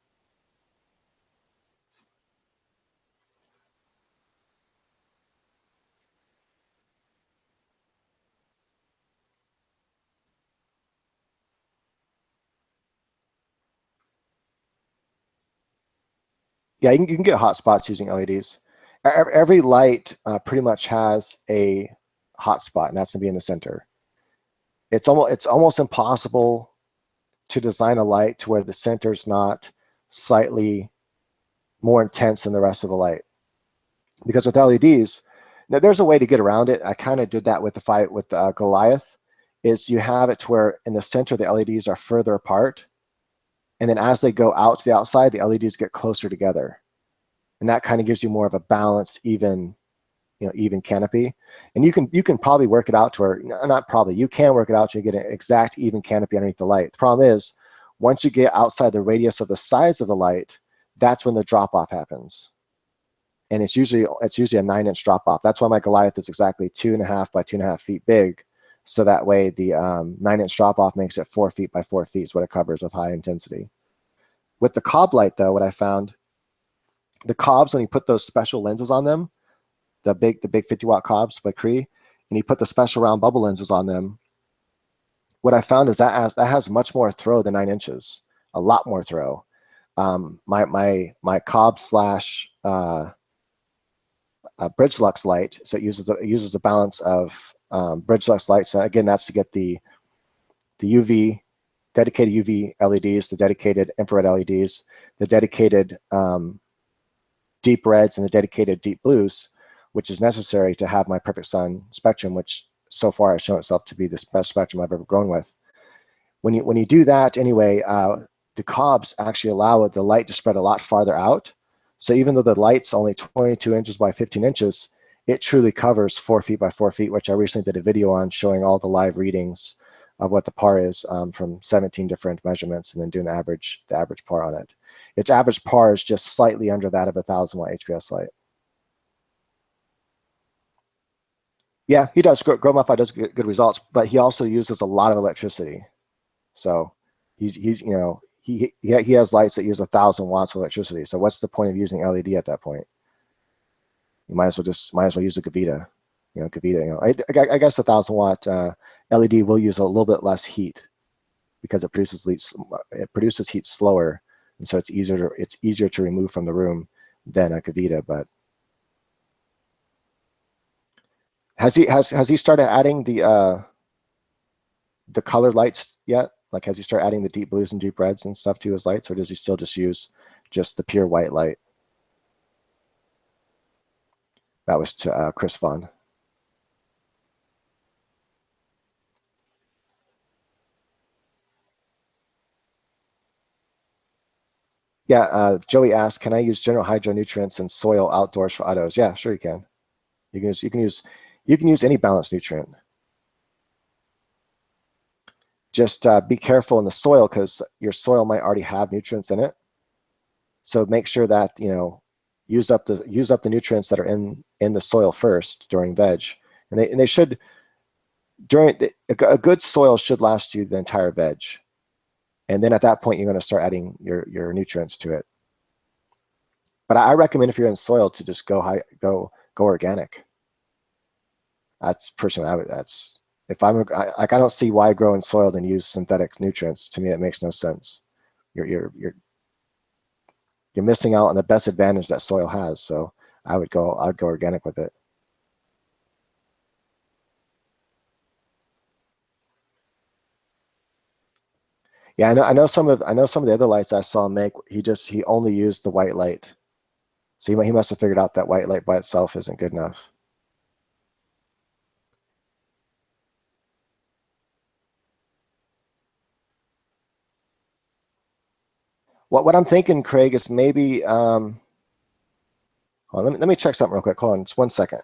Yeah, you can get hot spots using LEDs. Every light pretty much has a hot spot, and that's going to be in the center. It's almost impossible to design a light to where the center is not slightly more intense than the rest of the light. Because with LEDs, now there's a way to get around it. I kind of did that with the fight with Goliath, is you have it to where in the center the LEDs are further apart, and then as they go out to the outside, the LEDs get closer together. And that kind of gives you more of a balanced, even canopy. And you can probably work it out to where, not probably, you can work it out to get an exact even canopy underneath the light. The problem is, once you get outside the radius of the sides of the light, that's when the drop off happens. And it's usually a 9-inch drop off. That's why my Goliath is exactly 2.5 by 2.5 feet big. So that way the 9-inch drop off makes it 4 feet by 4 feet is what it covers with high intensity. With the cob light though, what I found, the cobs, when you put those special lenses on them, the big 50-watt cobs by Cree, and you put the special round bubble lenses on them, what I found is that has much more throw than 9 inches, a lot more throw. My cob slash bridge lux light, so it uses the balance of bridge lux light. So again, that's to get the UV, dedicated UV LEDs, the dedicated infrared LEDs, the dedicated deep reds, and the dedicated deep blues, which is necessary to have my perfect sun spectrum, which so far has shown itself to be the best spectrum I've ever grown with. When you do that anyway, the cobs actually allow the light to spread a lot farther out. So even though the light's only 22 inches by 15 inches, it truly covers 4 feet by 4 feet, which I recently did a video on showing all the live readings of what the par is from 17 different measurements, and then doing the average par on it. Its average par is just slightly under that of a 1,000-watt HPS light. Yeah, he does. Grow Modify does good results, but he also uses a lot of electricity. So he has lights that use 1,000 watts of electricity. So what's the point of using LED at that point? You might as well use a Gavita. I guess the 1,000-watt LED will use a little bit less heat because it produces heat slower, and so it's easier to remove from the room than a Gavita. But has he started adding the colored lights yet? Like, has he started adding the deep blues and deep reds and stuff to his lights, or does he still just use the pure white light? That was to Chris Vaughn. Yeah, Joey asked, can I use general hydro nutrients in soil outdoors for autos? Yeah, sure you can. You can use any balanced nutrient. Just be careful in the soil, because your soil might already have nutrients in it. So make sure that use up the nutrients that are in the soil first during veg, and they should a good soil should last you the entire veg, and then at that point you're going to start adding your nutrients to it. But I recommend, if you're in soil, to just go organic. That's personally, if I don't see why grow in soil then use synthetic nutrients. To me, it makes no sense. You're missing out on the best advantage that soil has. So I'd go organic with it. Yeah, I know some of the other lights I saw him make. He only used the white light. So he must have figured out that white light by itself isn't good enough. What I'm thinking, Craig, is maybe let me check something real quick. Hold on, just 1 second.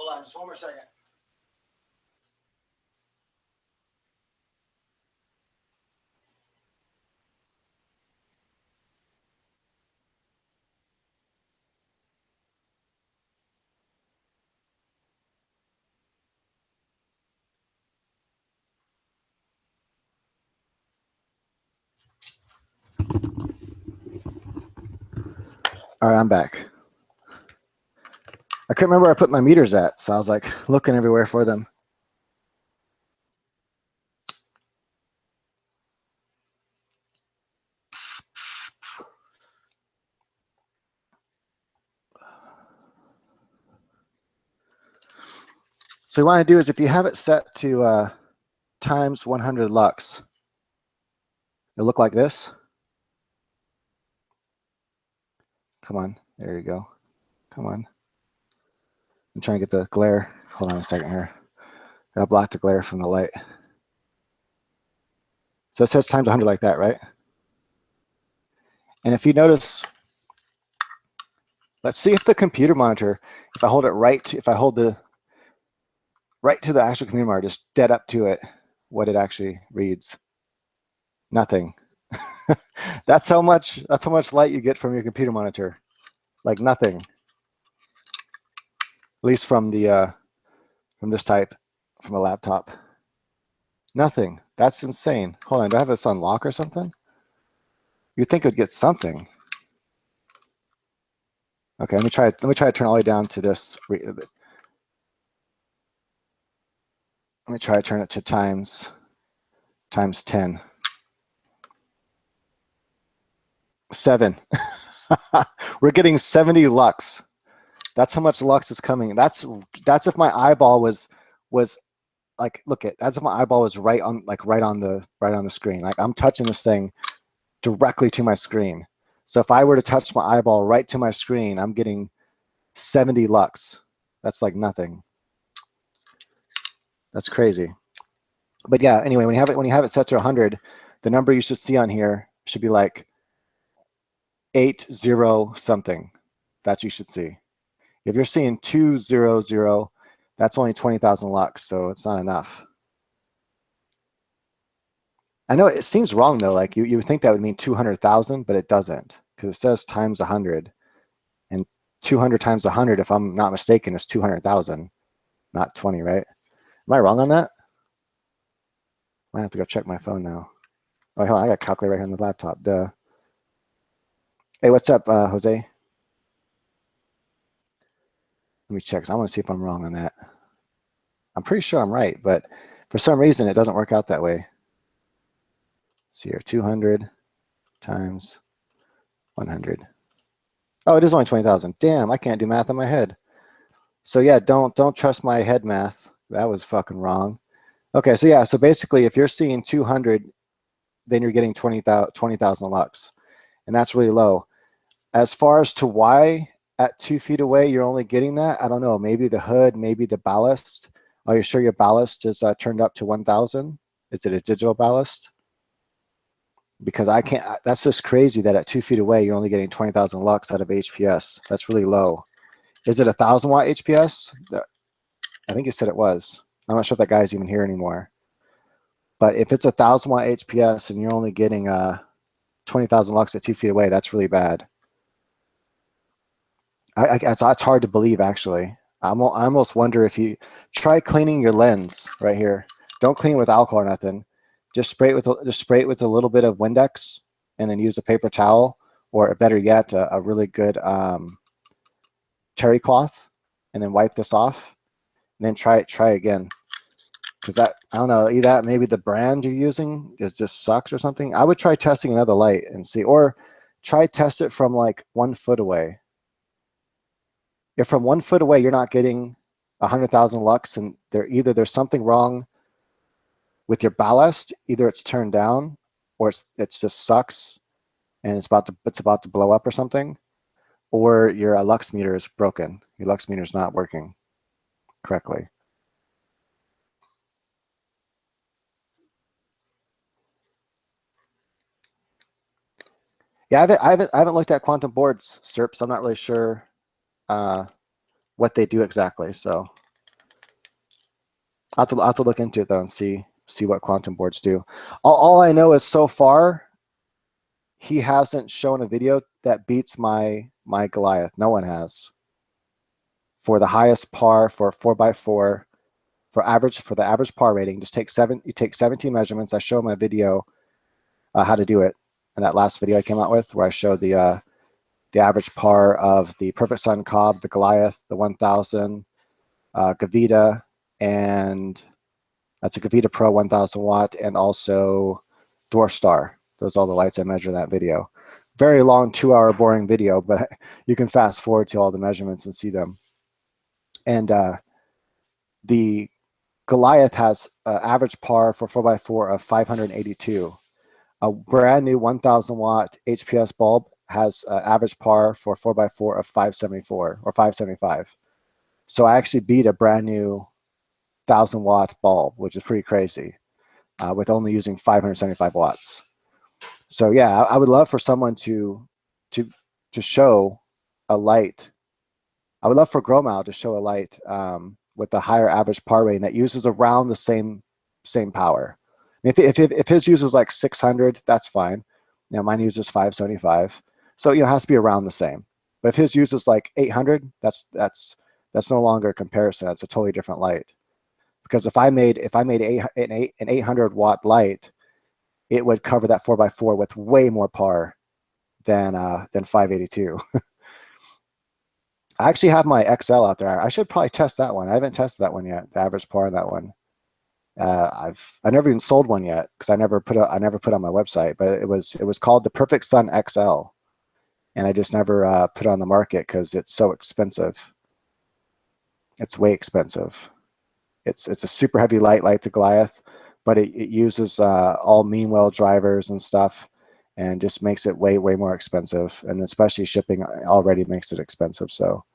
Hold on, just one more second. All right, I'm back. I couldn't remember where I put my meters at, so I was like looking everywhere for them. So what you want to do is if you have it set to times 100 lux, it'll look like this. Come on, there you go. Come on. I'm trying to get the glare. Hold on a second here. I'll block the glare from the light. So it says times 100 like that, right? And if you notice, let's see if the computer monitor, if I hold it right, if I hold the right to the actual computer monitor, just dead up to it, what it actually reads. Nothing. That's how much light you get from your computer monitor. Like nothing. At least from the from this type, from a laptop. Nothing. That's insane. Hold on, do I have this on lock or something? You'd think it would get something. Okay, let me try to turn all the way down to this. Let me try to turn it to times 10. 7. We're getting 70 lux. That's how much lux is coming. That's if my eyeball was like, look at, that's if my eyeball was right on the screen. Like I'm touching this thing directly to my screen. So if I were to touch my eyeball right to my screen, I'm getting 70 lux. That's like nothing. That's crazy. But yeah, anyway, when you have it set to 100, the number you should see on here should be like 80 something. That's what you should see. If you're seeing 200, that's only 20,000 lux, so it's not enough. I know it seems wrong though. Like you would think that would mean 200,000, but it doesn't, because it says times 100, and 200 times 100, if I'm not mistaken, is 200,000, not 20, right? Am I wrong on that? I have to go check my phone now. Oh, hold on, I got a calculator right here on the laptop. Duh. Hey, what's up, Jose? Let me check. I want to see if I'm wrong on that. I'm pretty sure I'm right, but for some reason it doesn't work out that way. Let's see here, 200 times 100. Oh, it is only 20,000. Damn, I can't do math in my head. So yeah, don't trust my head math. That was fucking wrong. Okay, so yeah, so basically if you're seeing 200, then you're getting 20,000 lux, and that's really low. As far as to why at 2 feet away you're only getting that, I don't know. Maybe the hood, maybe the ballast. Are you sure your ballast is turned up to 1,000? Is it a digital ballast? Because I can't. That's just crazy that at 2 feet away you're only getting 20,000 lux out of HPS. That's really low. Is it a 1,000 watt HPS? I think you said it was. I'm not sure if that guy's even here anymore. But if it's a 1,000 watt HPS and you're only getting 20,000 lux at 2 feet away, that's really bad. It's hard to believe, actually. I almost wonder if you try cleaning your lens right here. Don't clean it with alcohol or nothing. Just spray it with a little bit of Windex, and then use a paper towel, or better yet, a really good terry cloth, and then wipe this off, and then try again. Because I don't know, either maybe the brand you're using just sucks or something. I would try testing another light and see, or try test it from like 1 foot away. If from 1 foot away you're not getting 100,000 lux, and there's something wrong with your ballast, either it's turned down, or it's just sucks and it's about to blow up or something, or your lux meter is broken. Your lux meter is not working correctly. Yeah, I haven't looked at quantum boards, SERP, so I'm not really sure what they do exactly. So I'll have to look into it though and see what quantum boards do. All I know is so far he hasn't shown a video that beats my Goliath. No one has. For the highest par for 4x4 for the average par rating, just you take 17 measurements. I show my video how to do it in that last video I came out with, where I showed the average par of the Perfect Sun Cob, the Goliath, the 1000, Gavita, and that's a Gavita Pro 1000 watt, and also Dwarf Star. Those are all the lights I measure in that video. Very long 2-hour boring video, but you can fast forward to all the measurements and see them. And the Goliath has average par for 4x4 of 582. A brand new 1000 watt HPS bulb has average par for 4x4 of 574 or 575. So I actually beat a brand new 1000 watt bulb, which is pretty crazy, with only using 575 watts. So yeah, I would love for someone to show a light. I would love for Gromau to show a light with a higher average par rating that uses around the same power. If his uses like 600, that's fine. You know, mine uses 575, so you know it has to be around the same. But if his uses like 800, that's no longer a comparison. That's a totally different light. Because if I made an 800 watt light, it would cover that 4x4 with way more par than 582. I actually have my XL out there. I should probably test that one. I haven't tested that one yet. The average par on that one. I never even sold one yet because I never put on my website. But it was called the Perfect Sun XL, and I just never put it on the market because it's so expensive. It's way expensive. It's a super heavy light like the Goliath, but it uses all mean well drivers and stuff, and just makes it way more expensive. And especially shipping already makes it expensive. So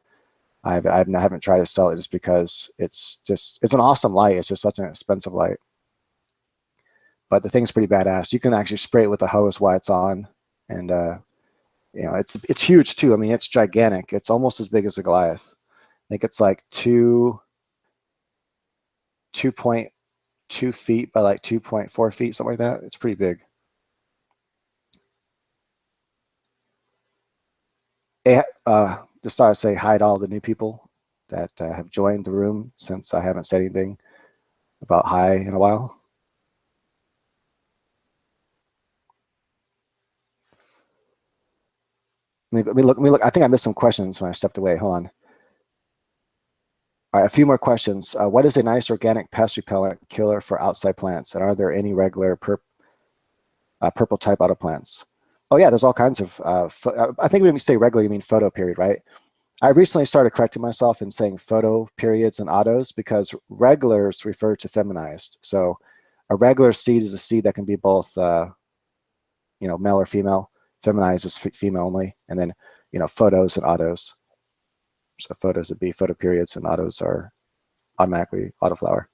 I haven't tried to sell it just because it's an awesome light. It's just such an expensive light. But the thing's pretty badass. You can actually spray it with a hose while it's on, and you know it's huge too. I mean, it's gigantic. It's almost as big as a Goliath. I think it's like 2.2 feet by like 2.4 feet, something like that. It's pretty big. Hey, just thought I'd say hi to all the new people that have joined the room since I haven't said anything about hi in a while. Let me look. I think I missed some questions when I stepped away. Hold on. All right, a few more questions. What is a nice organic pest repellent killer for outside plants? And are there any regular purple type auto plants? Oh yeah, there's all kinds of, I think when we say regular, you mean photoperiod, right? I recently started correcting myself and saying photoperiod and autos because regulars refer to feminized. So a regular seed is a seed that can be both, you know, male or female. Feminized is female only. And then, you know, photos and autos. So photos would be photoperiod and autos are automatically autoflower.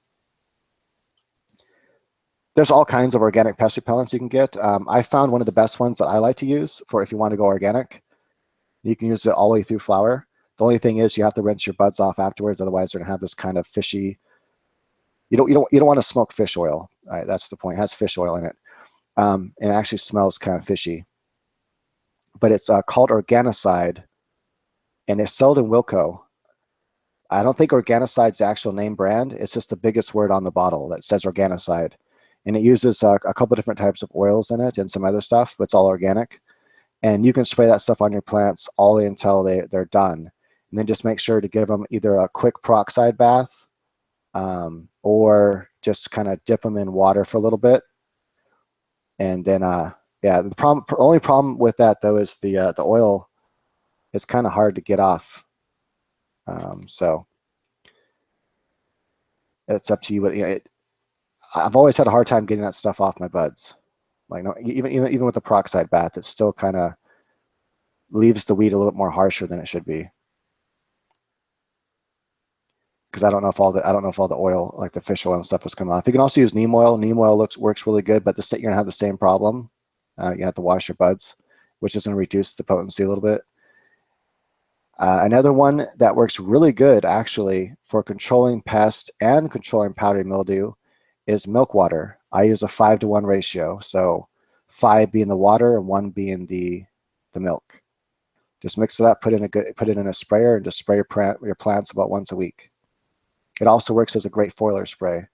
There's all kinds of organic pest repellents you can get. I found one of the best ones that I like to use for if you want to go organic. You can use it all the way through flower. The only thing is you have to rinse your buds off afterwards. Otherwise, they're gonna have this kind of fishy. You don't want to smoke fish oil. Right? That's the point. It has fish oil in it, and it actually smells kind of fishy. But it's called Organicide, and it's sold in Wilco. I don't think Organicide's the actual name brand. It's just the biggest word on the bottle that says Organicide. And it uses a couple different types of oils in it and some other stuff, but it's all organic. And you can spray that stuff on your plants all the way until they're done. And then just make sure to give them either a quick peroxide bath or just kind of dip them in water for a little bit. And then, yeah, the only problem with that though is the oil is kind of hard to get off. So it's up to you. But you know, I've always had a hard time getting that stuff off my buds. Like no, even with the peroxide bath, it still kind of leaves the weed a little bit more harsher than it should be. Because I don't know if all the oil, like the fish oil and stuff, was coming off. You can also use neem oil. Neem oil works really good, but you're gonna have the same problem. You have to wash your buds, which is gonna reduce the potency a little bit. Another one that works really good actually for controlling pest and controlling powdery mildew is milk water. I use a 5-to-1 ratio, so 5 being the water and 1 being the milk. Just mix it up, put it in a sprayer, and just spray your plants about once a week. It also works as a great foliar spray.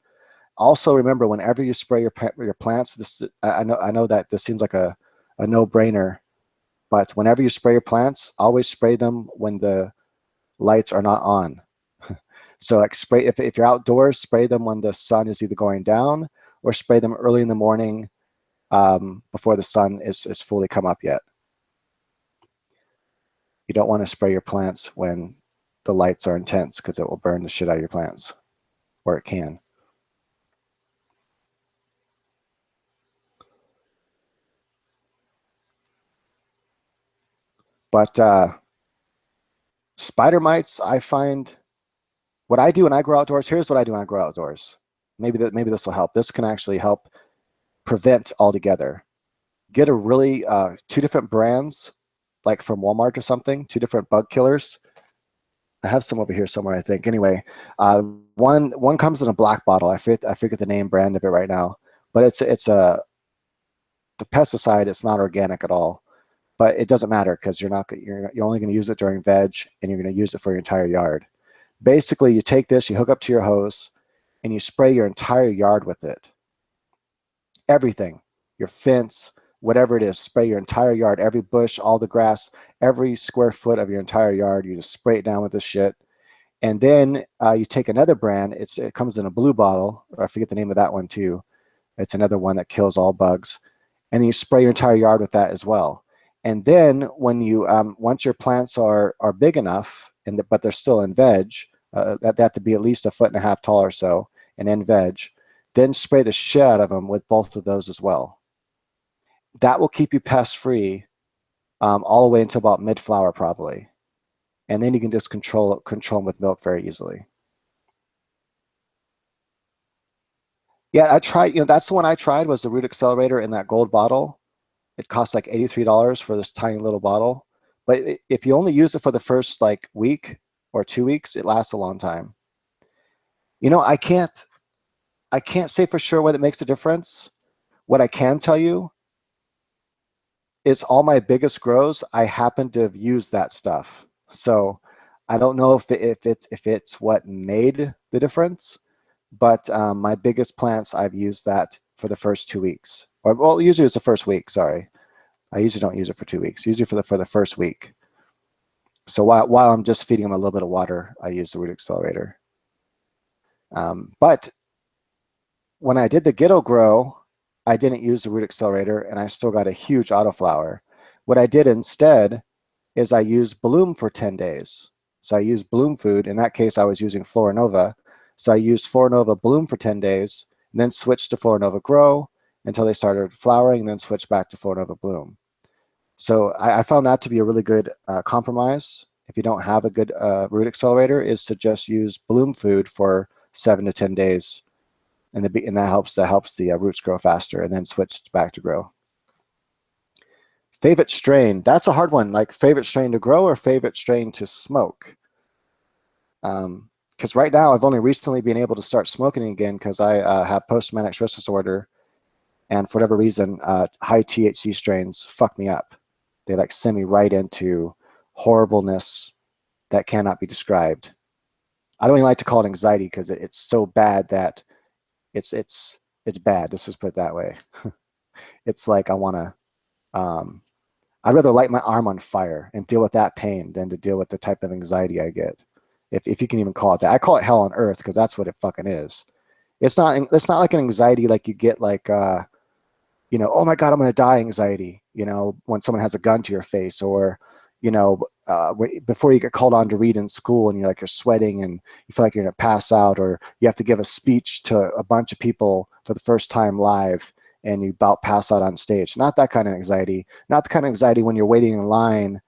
Also, remember, whenever you spray your plants, I know that this seems like a no-brainer, but whenever you spray your plants, always spray them when the lights are not on. So like spray, if you're outdoors, spray them when the sun is either going down, or spray them early in the morning before the sun is fully come up yet. You don't want to spray your plants when the lights are intense, because it will burn the shit out of your plants, or it can. But spider mites, I find, what I do when I grow outdoors, here's what I do when I grow outdoors. Maybe this will help. This can actually help prevent altogether. Get a really 2 different brands, like from Walmart or something, 2 different bug killers. I have some over here somewhere, I think. Anyway, one comes in a black bottle. I forget the name brand of it right now, but it's the pesticide. It's not organic at all, but it doesn't matter, because you're only going to use it during veg, and you're going to use it for your entire yard. Basically, you take this, you hook up to your hose, and you spray your entire yard with it. Everything, your fence, whatever it is, spray your entire yard, every bush, all the grass, every square foot of your entire yard. You just spray it down with this shit. And then you take another brand. It comes in a blue bottle, or I forget the name of that one too. It's another one that kills all bugs. And then you spray your entire yard with that as well. And then when you once your plants are big enough, but they're still in veg, they have to be at least 1.5 feet tall or so, and in veg, then spray the shit out of them with both of those as well. That will keep you pest free all the way until about mid-flower probably. And then you can just control them with milk very easily. Yeah, I tried, that's the one I tried, was the root accelerator in that gold bottle. It costs like $83 for this tiny little bottle. But if you only use it for the first like week or 2 weeks, it lasts a long time. I can't say for sure whether it makes a difference. What I can tell you is all my biggest grows, I happen to have used that stuff. So I don't know if it's what made the difference, but my biggest plants, I've used that for the first 2 weeks. Or, well, usually it's the first week, sorry. I usually don't use it for 2 weeks, usually for the first week. So while I'm just feeding them a little bit of water, I use the root accelerator. But when I did the Ghetto Grow, I didn't use the root accelerator, and I still got a huge autoflower. What I did instead is I used bloom for 10 days. So I used bloom food. In that case, I was using Florinova. So I used Florinova bloom for 10 days, and then switched to Florinova Grow until they started flowering, and then switched back to Florinova Bloom. So I found that to be a really good compromise. If you don't have a good root accelerator, is to just use bloom food for 7 to 10 days. And that helps the roots grow faster, and then switch back to grow. Favorite strain, that's a hard one. Like, favorite strain to grow or favorite strain to smoke? Because right now I've only recently been able to start smoking again, because I have post-traumatic stress disorder, and for whatever reason, high THC strains fuck me up. They like send me right into horribleness that cannot be described. I don't even like to call it anxiety, because it's so bad that it's bad. Let's just put it that way. It's like I want to. I'd rather light my arm on fire and deal with that pain than to deal with the type of anxiety I get. If you can even call it that. I call it hell on earth, because that's what it fucking is. It's not like an anxiety like you get like oh my God, I'm going to die anxiety, when someone has a gun to your face, or before you get called on to read in school, and you're sweating and you feel like you're going to pass out, or you have to give a speech to a bunch of people for the first time live, and you about pass out on stage. Not that kind of anxiety. Not the kind of anxiety when you're waiting in line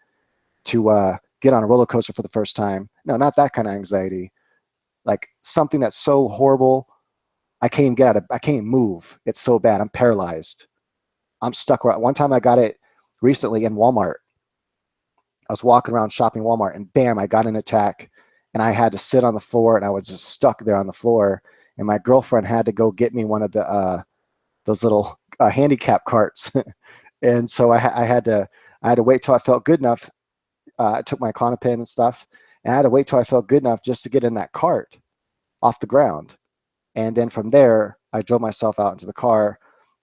to get on a roller coaster for the first time. No, not that kind of anxiety. Like something that's so horrible, I can't even move. It's so bad. I'm paralyzed. I'm stuck. One time I got it recently in Walmart. I was walking around shopping Walmart, and bam, I got an attack, and I had to sit on the floor, and I was just stuck there on the floor. And my girlfriend had to go get me one of the those little handicap carts, and so I had to wait till I felt good enough. I took my Klonopin and stuff, and I had to wait till I felt good enough just to get in that cart off the ground. And then from there, I drove myself out into the car,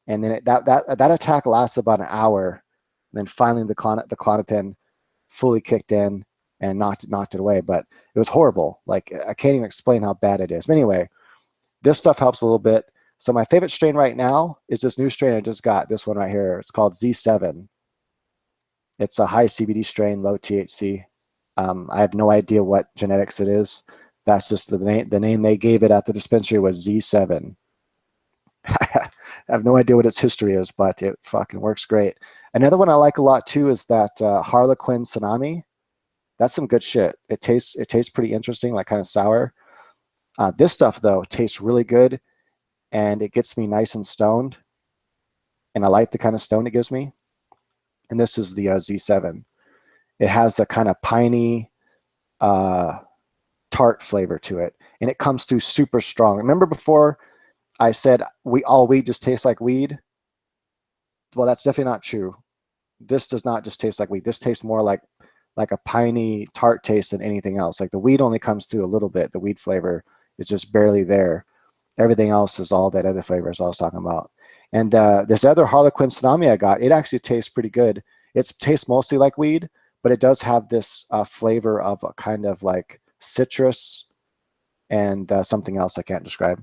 and then that attack lasted about an hour. And then finally, the Klonopin fully kicked in and knocked it away. But it was horrible. Like, I can't even explain how bad it is. But anyway, this stuff helps a little bit. So my favorite strain right now is this new strain I just got. This one right here. It's called Z7. It's a high CBD strain, low THC. I have no idea what genetics it is. That's just the name they gave it at the dispensary was Z7. I have no idea what its history is, but it fucking works great. Another one I like a lot too is that Harlequin Tsunami. That's some good shit. It tastes pretty interesting, like kind of sour. This stuff though tastes really good, and it gets me nice and stoned. And I like the kind of stone it gives me. And this is the Z7. It has a kind of piney, tart flavor to it, and it comes through super strong. Remember before I said all weed just tastes like weed? Well, that's definitely not true. This does not just taste like weed. This tastes more like a piney tart taste than anything else. Like, the weed only comes through a little bit. The weed flavor is just barely there. Everything else is all that other flavors I was talking about. And this other Harlequin Tsunami I got, it actually tastes pretty good. It tastes mostly like weed, but it does have this flavor of a kind of like citrus and something else I can't describe.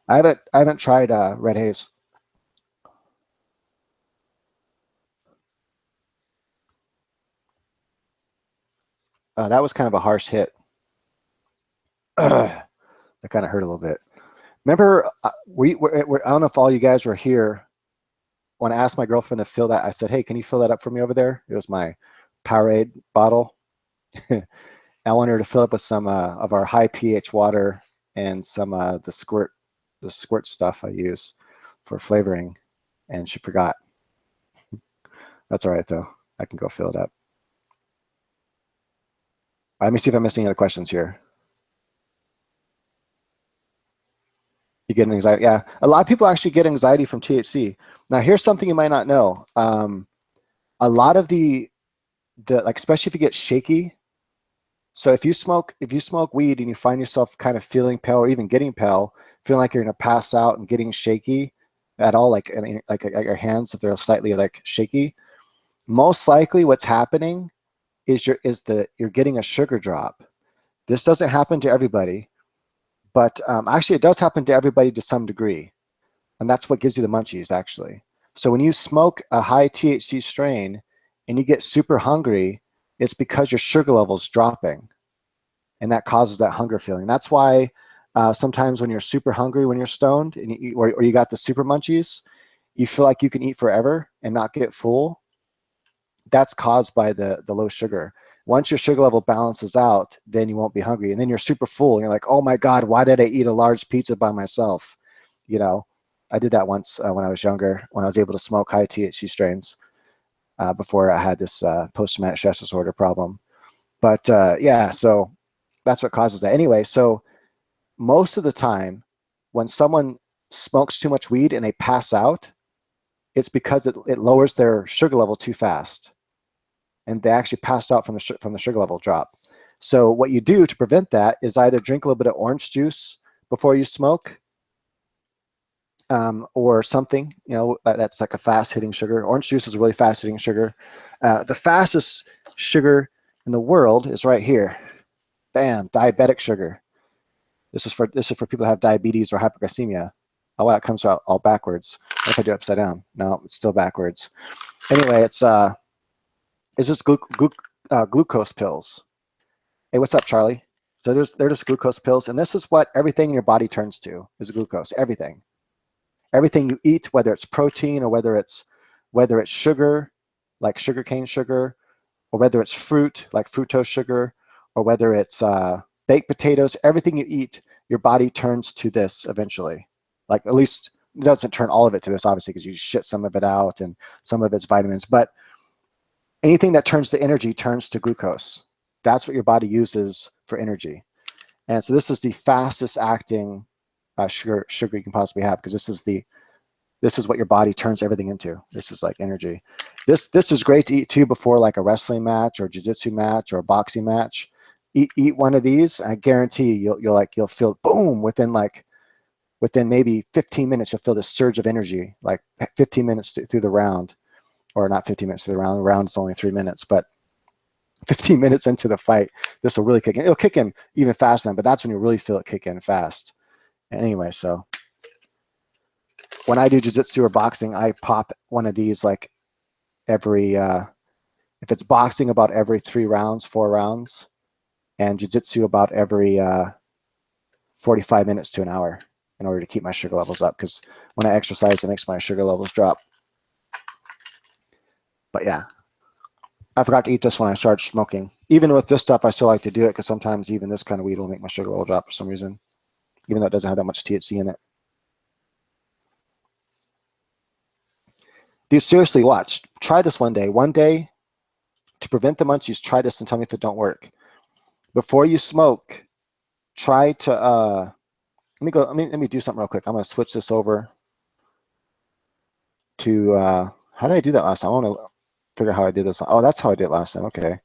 I haven't tried Red Haze. That was kind of a harsh hit. That kind of hurt a little bit. Remember, I don't know if all you guys were here when I asked my girlfriend to fill that. I said, "Hey, can you fill that up for me over there?" It was my Powerade bottle. I wanted her to fill up with some of our high pH water and some the squirt stuff I use for flavoring, and she forgot. That's all right though. I can go fill it up. Let me see if I'm missing any other questions here. You get anxiety? Yeah, a lot of people actually get anxiety from THC. Now, here's something you might not know. A lot of the like, especially if you get shaky. So if you smoke weed and you find yourself kind of feeling pale or even getting pale, feeling like you're gonna pass out and getting shaky at all, like your hands if they're slightly like shaky, most likely what's happening is you're getting a sugar drop. This doesn't happen to everybody, but actually it does happen to everybody to some degree, and that's what gives you the munchies actually. So when you smoke a high THC strain and you get super hungry, it's because your sugar level's dropping, and that causes that hunger feeling. That's why sometimes when you're super hungry, when you're stoned, and or you got the super munchies, you feel like you can eat forever and not get full. That's caused by the low sugar. Once your sugar level balances out, then you won't be hungry, and then you're super full, and you're like, "Oh my God, why did I eat a large pizza by myself?" You know, I did that once when I was younger, when I was able to smoke high THC strains before I had this post-traumatic stress disorder problem. But yeah, so that's what causes that. Anyway, so most of the time when someone smokes too much weed and they pass out, it's because it lowers their sugar level too fast, and they actually passed out from the sugar level drop. So what you do to prevent that is either drink a little bit of orange juice before you smoke, or something, that's like a fast hitting sugar. Orange juice is a really fast hitting sugar. The fastest sugar in the world is right here. Bam, diabetic sugar. This is for people who have diabetes or hypoglycemia. Oh, wow, it comes out all backwards. What if I do it upside down? No, it's still backwards. Anyway, it's just glucose pills. Hey, what's up, Charlie? So they're just glucose pills, and this is what everything in your body turns to is glucose. Everything you eat, whether it's protein or whether it's sugar, like sugarcane sugar, or whether it's fruit, like fructose sugar, or whether it's baked potatoes, everything you eat, your body turns to this eventually. Like, at least doesn't turn all of it to this, obviously, because you shit some of it out and some of it's vitamins. But anything that turns to energy turns to glucose. That's what your body uses for energy. And so this is the fastest acting sugar you can possibly have, because this is what your body turns everything into. This is like energy. This is great to eat too before like a wrestling match or jiu-jitsu match or a boxing match. Eat one of these. I guarantee you'll feel boom within maybe 15 minutes. You'll feel this surge of energy, like 15 minutes through the round, or not 15 minutes through the round. The round's only 3 minutes, but 15 minutes into the fight, this will really kick in. It'll kick in even faster then, but that's when you really feel it kick in fast. Anyway, so when I do jiu-jitsu or boxing, I pop one of these like every, if it's boxing, about every 3 rounds, 4 rounds, and jiu-jitsu about every 45 minutes to an hour, in order to keep my sugar levels up, because when I exercise, it makes my sugar levels drop. But yeah, I forgot to eat this when I started smoking. Even with this stuff, I still like to do it, because sometimes even this kind of weed will make my sugar level drop for some reason, even though it doesn't have that much THC in it. Dude, seriously, watch. Try this one day. One day, to prevent the munchies, try this and tell me if it don't work. Before you smoke, try to let me do something real quick. I'm gonna switch this over to how did I do that last time? I want to figure out how I did this. Oh, that's how I did it last time. Okay.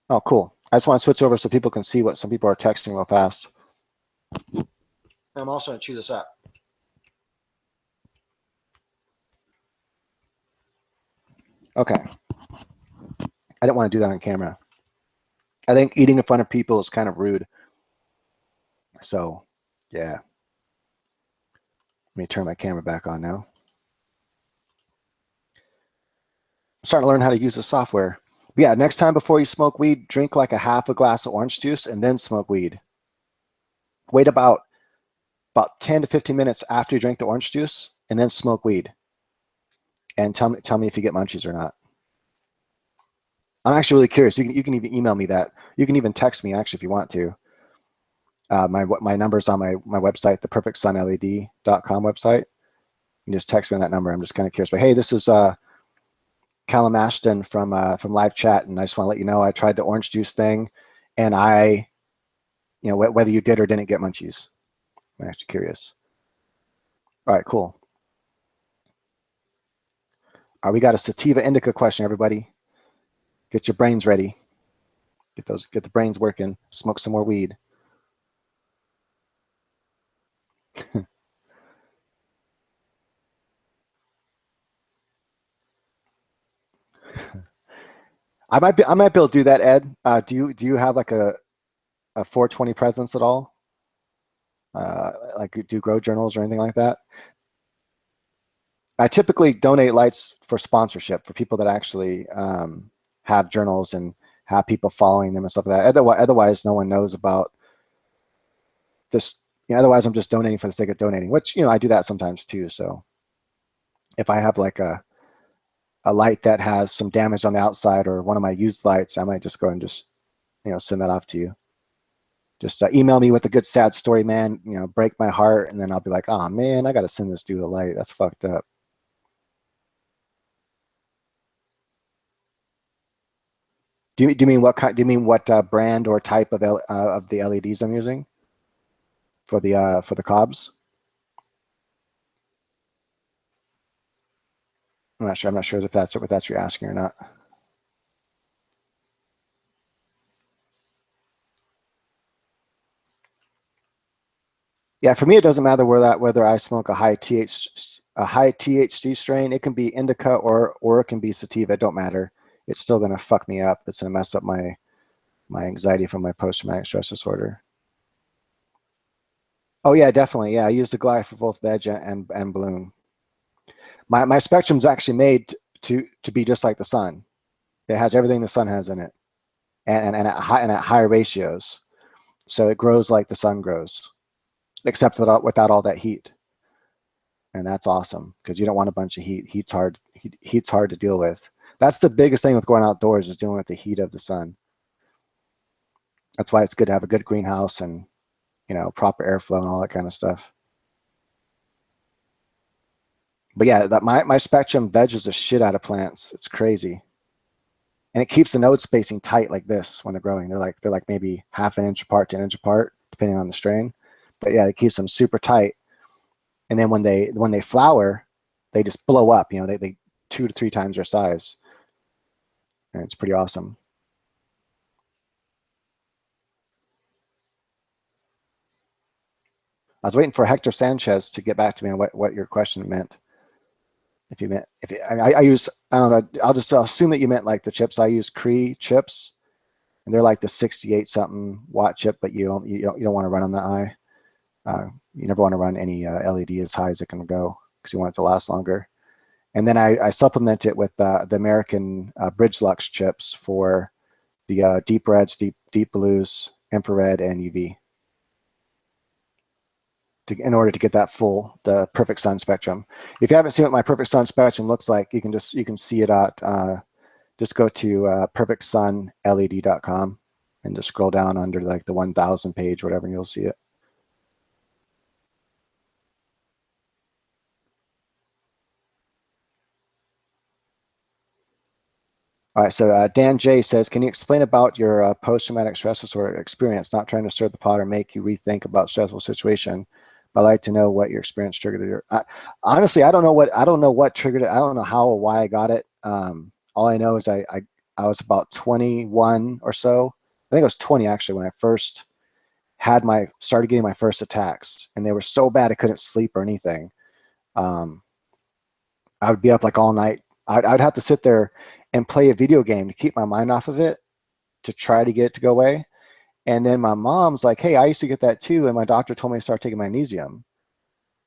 Oh, cool. I just want to switch over so people can see what some people are texting real fast. I'm also gonna chew this up. Okay. I didn't want to do that on camera. I think eating in front of people is kind of rude. So, yeah. Let me turn my camera back on now. I'm starting to learn how to use the software. But yeah, next time before you smoke weed, drink like a half a glass of orange juice and then smoke weed. Wait about 10 to 15 minutes after you drink the orange juice and then smoke weed. And tell me if you get munchies or not. I'm actually really curious. You can even email me that. You can even text me, actually, if you want to. My number's on my website, theperfectsunled.com website. You can just text me on that number. I'm just kind of curious. But hey, this is Callum Ashton from Live Chat, and I just want to let you know I tried the orange juice thing, and whether you did or didn't get munchies. I'm actually curious. All right, cool. All right, we got a sativa indica question, everybody. Get your brains ready. Get the brains working. Smoke some more weed. I might be able to do that, Ed. Do you have like a 420 presence at all? Like do grow journals or anything like that? I typically donate lights for sponsorship for people that actually have journals and have people following them and stuff like that. Otherwise, no one knows about this. Otherwise, I'm just donating for the sake of donating, which I do that sometimes too. So if I have like a light that has some damage on the outside or one of my used lights, I might just go and just send that off to you. Just email me with a good sad story, man. Break my heart, and then I'll be like, oh man, I got to send this dude a light. That's fucked up. Do you mean what kind? Do you mean what brand or type of the LEDs I'm using for the cobs? I'm not sure. I'm not sure if that's what you're asking or not. Yeah, for me, it doesn't matter whether I smoke a high THC strain. It can be indica or it can be sativa. It don't matter. It's still gonna fuck me up. It's gonna mess up my anxiety from my post-traumatic stress disorder. Oh yeah, definitely. Yeah, I use the Glide for both veg and bloom. My spectrum's actually made to be just like the sun. It has everything the sun has in it, and at high ratios. So it grows like the sun grows, except without all that heat. And that's awesome, because you don't want a bunch of heat. Heat's hard to deal with. That's the biggest thing with going outdoors, is dealing with the heat of the sun. That's why it's good to have a good greenhouse and, you know, proper airflow and all that kind of stuff. But yeah, that my spectrum veggies the shit out of plants. It's crazy. And it keeps the node spacing tight like this when they're growing. They're like maybe half an inch apart to an inch apart, depending on the strain. But yeah, it keeps them super tight. And then when they flower, they just blow up. You know, they 2 to 3 times their size, and it's pretty awesome. I was waiting for Hector Sanchez to get back to me on what your question meant. If you meant, I use, I don't know, I'll just assume that you meant like the chips. I use Cree chips, and they're like the 68 something watt chip, but you don't want to run on the eye. You never want to run any LED as high as it can go because you want it to last longer. And then I supplement it with the American Bridge Lux chips for the deep reds, deep blues, infrared, and UV. In order to get that the perfect sun spectrum. If you haven't seen what my perfect sun spectrum looks like, you can see it at just go to perfectsunled.com and just scroll down under like the 1000 page, whatever, and you'll see it. All right, so Dan J says, can you explain about your post-traumatic stress disorder experience? Not trying to stir the pot or make you rethink about stressful situation, but I'd like to know what your experience triggered. Honestly, I don't know what triggered it. I don't know how or why I got it. All I know is I was about 21 or so. I think I was 20 actually when I first started getting my first attacks, and they were so bad I couldn't sleep or anything. I would be up like all night. I'd have to sit there and play a video game to keep my mind off of it, to try to get it to go away. And then my mom's like, hey, I used to get that too. And my doctor told me to start taking magnesium.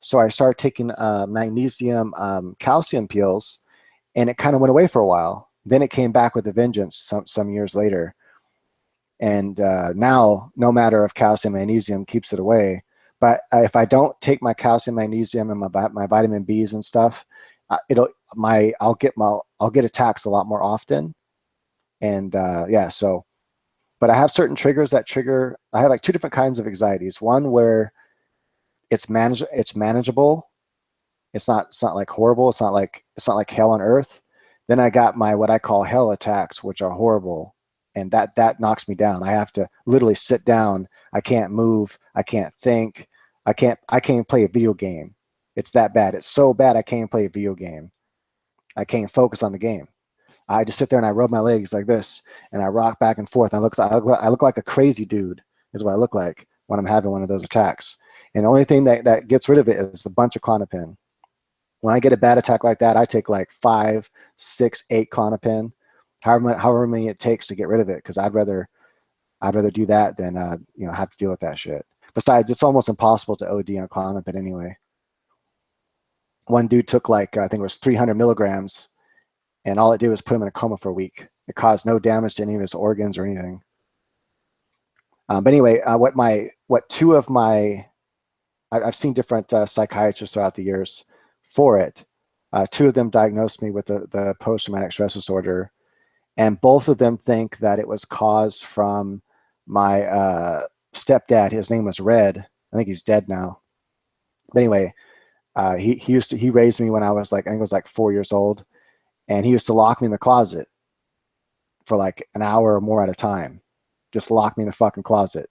So I started taking magnesium calcium pills, and it kind of went away for a while. Then it came back with a vengeance some years later. And now, no matter if calcium magnesium keeps it away. But if I don't take my calcium magnesium and my vitamin B's and stuff, I'll get attacks a lot more often. And yeah, so, but I have certain triggers that trigger. I have like 2 different kinds of anxieties. One where it's manageable. It's not like horrible. It's not like hell on earth. Then I got my what I call hell attacks, which are horrible, and that knocks me down. I have to literally sit down. I can't move. I can't think. I can't even play a video game. It's that bad. It's so bad I can't play a video game. I can't focus on the game. I just sit there and I rub my legs like this, and I rock back and forth. I look like a crazy dude is what I look like when I'm having one of those attacks. And the only thing that gets rid of it is a bunch of Klonopin. When I get a bad attack like that, I take like 5, 6, 8 Klonopin, however many it takes to get rid of it, because I'd rather do that than have to deal with that shit. Besides, it's almost impossible to OD on Klonopin anyway. One dude took like I think it was 300 milligrams, and all it did was put him in a coma for a week. It caused no damage to any of his organs or anything. But anyway, I've seen different psychiatrists throughout the years for it. 2 of them diagnosed me with the post-traumatic stress disorder, and both of them think that it was caused from my stepdad. His name was Red. I think he's dead now. But anyway, he raised me when I was like, I think I was like 4 years old, and he used to lock me in the closet for like an hour or more at a time. Just lock me in the fucking closet.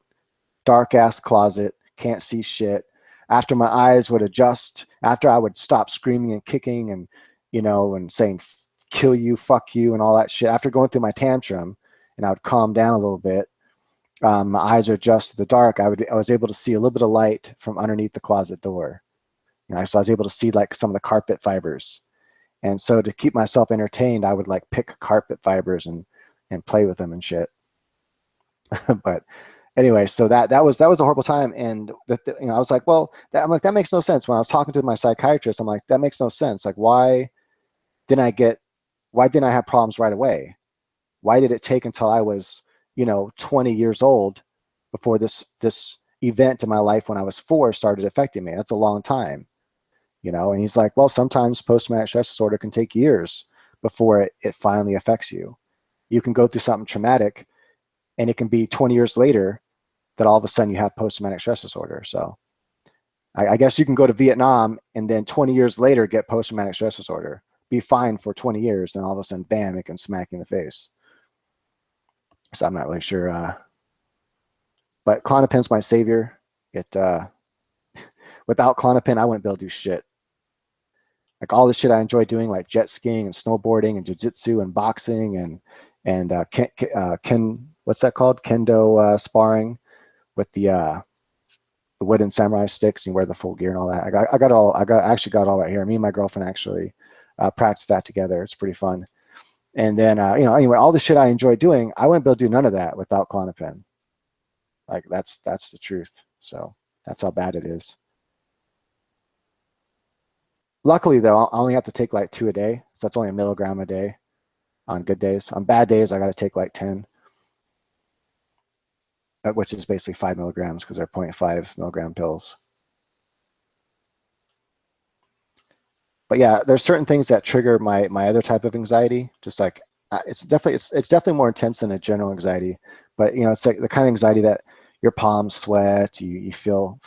Dark ass closet, can't see shit. After my eyes would adjust, after I would stop screaming and kicking and and saying kill you, fuck you, and all that shit, after going through my tantrum, and I would calm down a little bit, my eyes would adjust to the dark. I was able to see a little bit of light from underneath the closet door. So I was able to see like some of the carpet fibers. And so to keep myself entertained, I would like pick carpet fibers and play with them and shit. But anyway, so that was a horrible time. And I was like, well, I'm like, that makes no sense. When I was talking to my psychiatrist, I'm like, that makes no sense. Like, why didn't I have problems right away? Why did it take until I was 20 years old before this event in my life when I was 4 started affecting me? That's a long time. And he's like, well, sometimes post-traumatic stress disorder can take years before it finally affects you. You can go through something traumatic and it can be 20 years later that all of a sudden you have post-traumatic stress disorder. So I guess you can go to Vietnam and then 20 years later get post-traumatic stress disorder, be fine for 20 years, and all of a sudden, bam, it can smack you in the face. So I'm not really sure. But Klonopin's my savior. Without Klonopin, I wouldn't be able to do shit. Like all the shit I enjoy doing, like jet skiing and snowboarding and jiu-jitsu and boxing and what's that called? Kendo sparring with the wooden samurai sticks, and you wear the full gear and all that. I actually got it all right here. Me and my girlfriend actually practiced that together. It's pretty fun. And then anyway, all the shit I enjoy doing, I wouldn't be able to do none of that without Klonopin. Like that's the truth. So that's how bad it is. Luckily though, I only have to take like 2 a day, so that's only a milligram a day on good days. On bad days, I got to take like 10, which is basically 5 milligrams because they're 0.5 milligram pills. But yeah, there's certain things that trigger my other type of anxiety. Just like it's definitely more intense than a general anxiety. But it's like the kind of anxiety that your palms sweat, you feel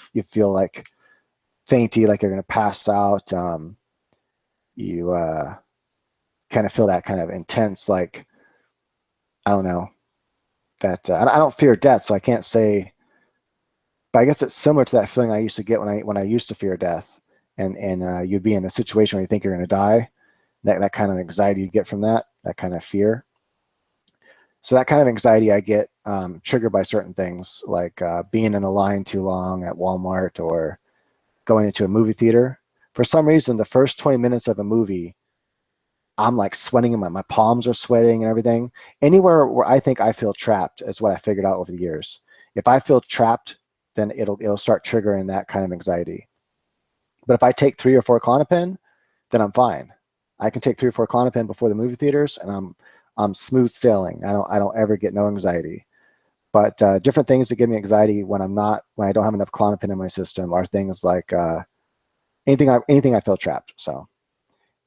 like fainty, like you're gonna pass out. You kind of feel that kind of intense, like I don't know, that I don't fear death, so I can't say. But I guess it's similar to that feeling I used to get when I used to fear death, and you'd be in a situation where you think you're going to die. That kind of anxiety you get from that kind of fear. So that kind of anxiety I get triggered by certain things, like being in a line too long at Walmart or going into a movie theater. For some reason, the first 20 minutes of a movie, I'm like sweating, and my palms are sweating and everything. Anywhere where I think I feel trapped is what I figured out over the years. If I feel trapped, then it'll start triggering that kind of anxiety. But if I take 3 or 4 Klonopin, then I'm fine. I can take 3 or 4 Klonopin before the movie theaters, and I'm smooth sailing. I don't ever get no anxiety. But different things that give me anxiety when I don't have enough Klonopin in my system are things like anything I feel trapped. So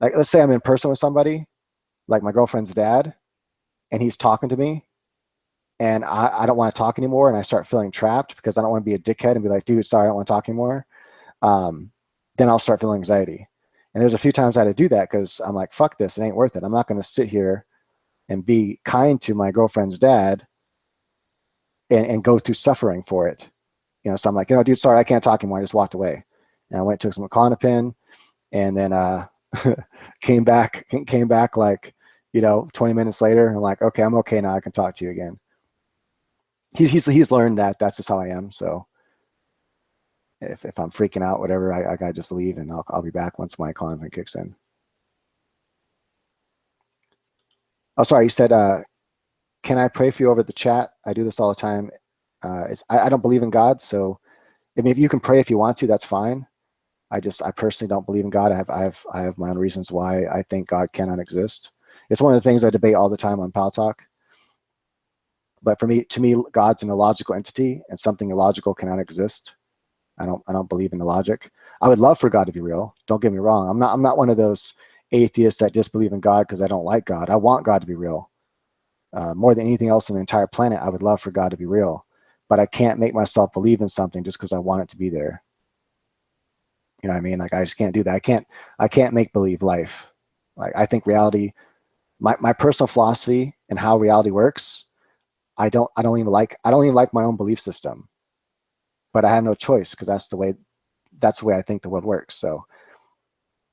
like let's say I'm in person with somebody, like my girlfriend's dad, and he's talking to me, and I don't want to talk anymore, and I start feeling trapped because I don't want to be a dickhead and be like, dude, sorry, I don't want to talk anymore. Then I'll start feeling anxiety. And there's a few times I had to do that because I'm like, fuck this, it ain't worth it. I'm not going to sit here and be kind to my girlfriend's dad and go through suffering for it. So I'm like, dude, sorry, I can't talk anymore. I just walked away. And I went, took some Klonopin, and then came back like 20 minutes later. I'm like, okay, I'm okay now. I can talk to you again. He's learned that that's just how I am. So if I'm freaking out, whatever, I gotta just leave, and I'll be back once my Klonopin kicks in. Oh, sorry, you said, can I pray for you over the chat? I do this all the time. I don't believe in God, so I mean, if you can pray if you want to, that's fine. I personally don't believe in God. I have my own reasons why I think God cannot exist. It's one of the things I debate all the time on Pal Talk. But to me, God's an illogical entity, and something illogical cannot exist. I don't believe in the logic. I would love for God to be real. Don't get me wrong. I'm not one of those atheists that disbelieve in God because I don't like God. I want God to be real. More than anything else on the entire planet, I would love for God to be real. But I can't make myself believe in something just because I want it to be there. You know what I mean? Like I just can't do that. I can't make believe life. Like I think reality, my personal philosophy and how reality works, I don't even like my own belief system. But I have no choice because that's the way I think the world works. So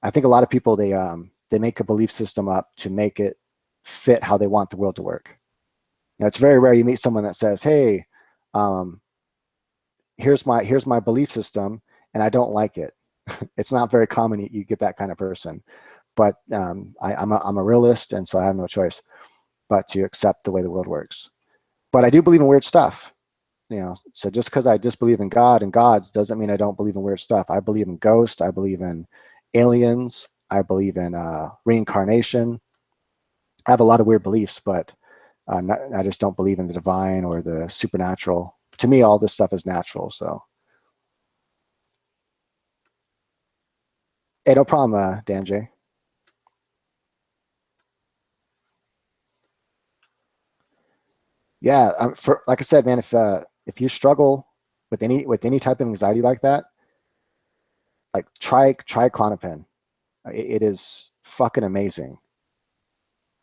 I think a lot of people they make a belief system up to make it fit how they want the world to work. It's very rare you meet someone that says, "Hey, um, here's my belief system, and I don't like it." It's not very common you get that kind of person. But I'm a realist, and so I have no choice but to accept the way the world works. But I do believe in weird stuff. So just because I disbelieve in God and gods doesn't mean I don't believe in weird stuff. I believe in ghosts. I believe in aliens. I believe in reincarnation. I have a lot of weird beliefs, but I just don't believe in the divine or the supernatural. To me, all this stuff is natural. So, hey, no problem, Dan J. Yeah, for like I said, man, if you struggle with any type of anxiety like that, like try Klonopin. It is fucking amazing,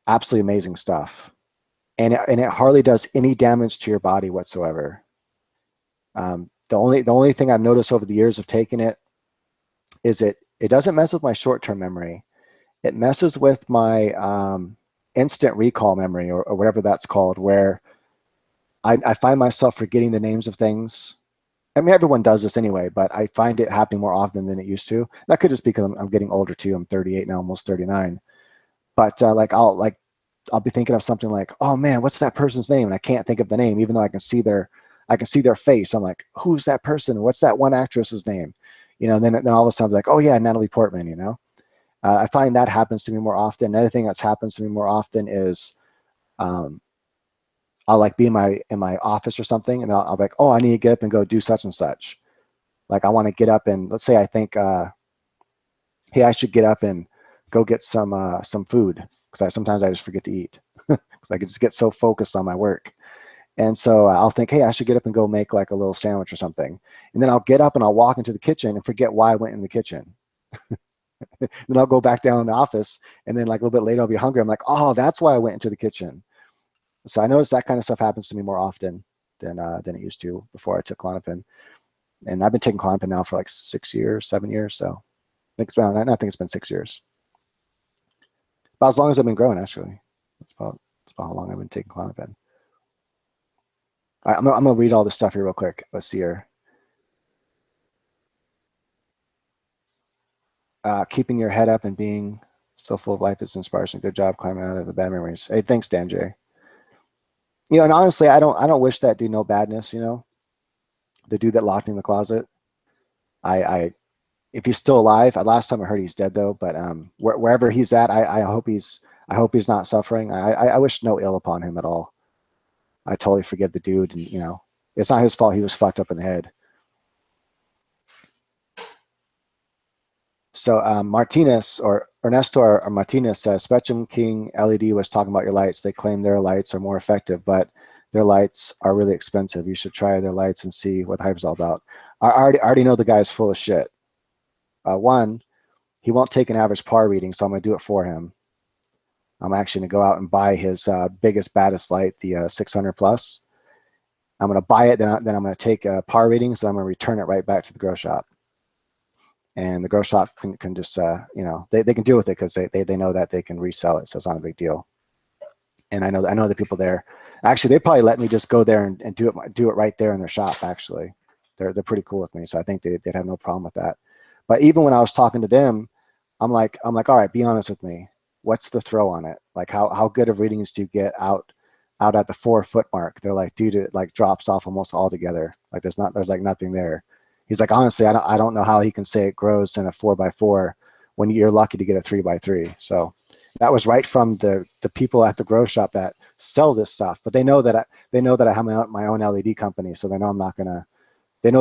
absolutely amazing stuff, and it hardly does any damage to your body whatsoever. The only thing I've noticed over the years of taking it is it doesn't mess with my short term memory. It messes with my instant recall memory, or whatever that's called, where I find myself forgetting the names of things. I mean, everyone does this anyway, but I find it happening more often than it used to. That could just be because I'm getting older too. I'm 38 now, almost 39. But I'll be thinking of something like, oh man, what's that person's name? And I can't think of the name, even though I can see their face. I'm like, who's that person? What's that one actress's name? And then all of a sudden, I'm like, oh yeah, Natalie Portman. I find that happens to me more often. Another thing that's happens to me more often is um, I'll like be in my office or something, and I'll be like, oh, I need to get up and go do such and such. Like I want to get up and, let's say I think, hey, I should get up and go get some food, because sometimes I just forget to eat because I could just get so focused on my work. And so I'll think, hey, I should get up and go make like a little sandwich or something. And then I'll get up and I'll walk into the kitchen and forget why I went in the kitchen. Then I'll go back down in the office, and then like a little bit later I'll be hungry. I'm like, oh, that's why I went into the kitchen. So I notice that kind of stuff happens to me more often than it used to before I took Klonopin. And I've been taking Klonopin now for like 6 years, 7 years. So I think it's been 6 years. About as long as I've been growing, actually. That's about how long I've been taking Klonopin. All right, I'm gonna read all this stuff here real quick. Let's see here. Keeping your head up and being so full of life is inspiring. Good job climbing out of the bad memories. Hey, thanks, Dan J. And honestly, I don't wish that dude no badness. The dude that locked me in the closet. I if he's still alive. Last time I heard he's dead though. But wherever he's at, I hope he's not suffering. I wish no ill upon him at all. I totally forgive the dude, and it's not his fault. He was fucked up in the head. So Martinez, or Ernesto or Martinez says, Spectrum King LED was talking about your lights. They claim their lights are more effective, but their lights are really expensive. You should try their lights and see what the hype is all about. I already know the guy's full of shit. One, he won't take an average par reading, so I'm going to do it for him. I'm actually going to go out and buy his biggest, baddest light, the 600 plus. I'm going to buy it, then I'm going to take par readings, and I'm going to return it right back to the grow shop. And the grow shop can just, they can deal with it because they know that they can resell it, so it's not a big deal. And I know the people there. Actually, they probably let me just go there and do it right there in their shop. Actually, they're pretty cool with me, so I think they'd have no problem with that. But even when I was talking to them, I'm like, all right, be honest with me. What's the throw on it? Like, how good of readings do you get out at the 4 foot mark? They're like, dude, it like drops off almost altogether. Like there's like nothing there. He's like, honestly, I don't know how he can say it grows in a 4x4 when you're lucky to get a 3x3. So that was right from the people at the grow shop that sell this stuff. But they know that I have my own LED company, so they know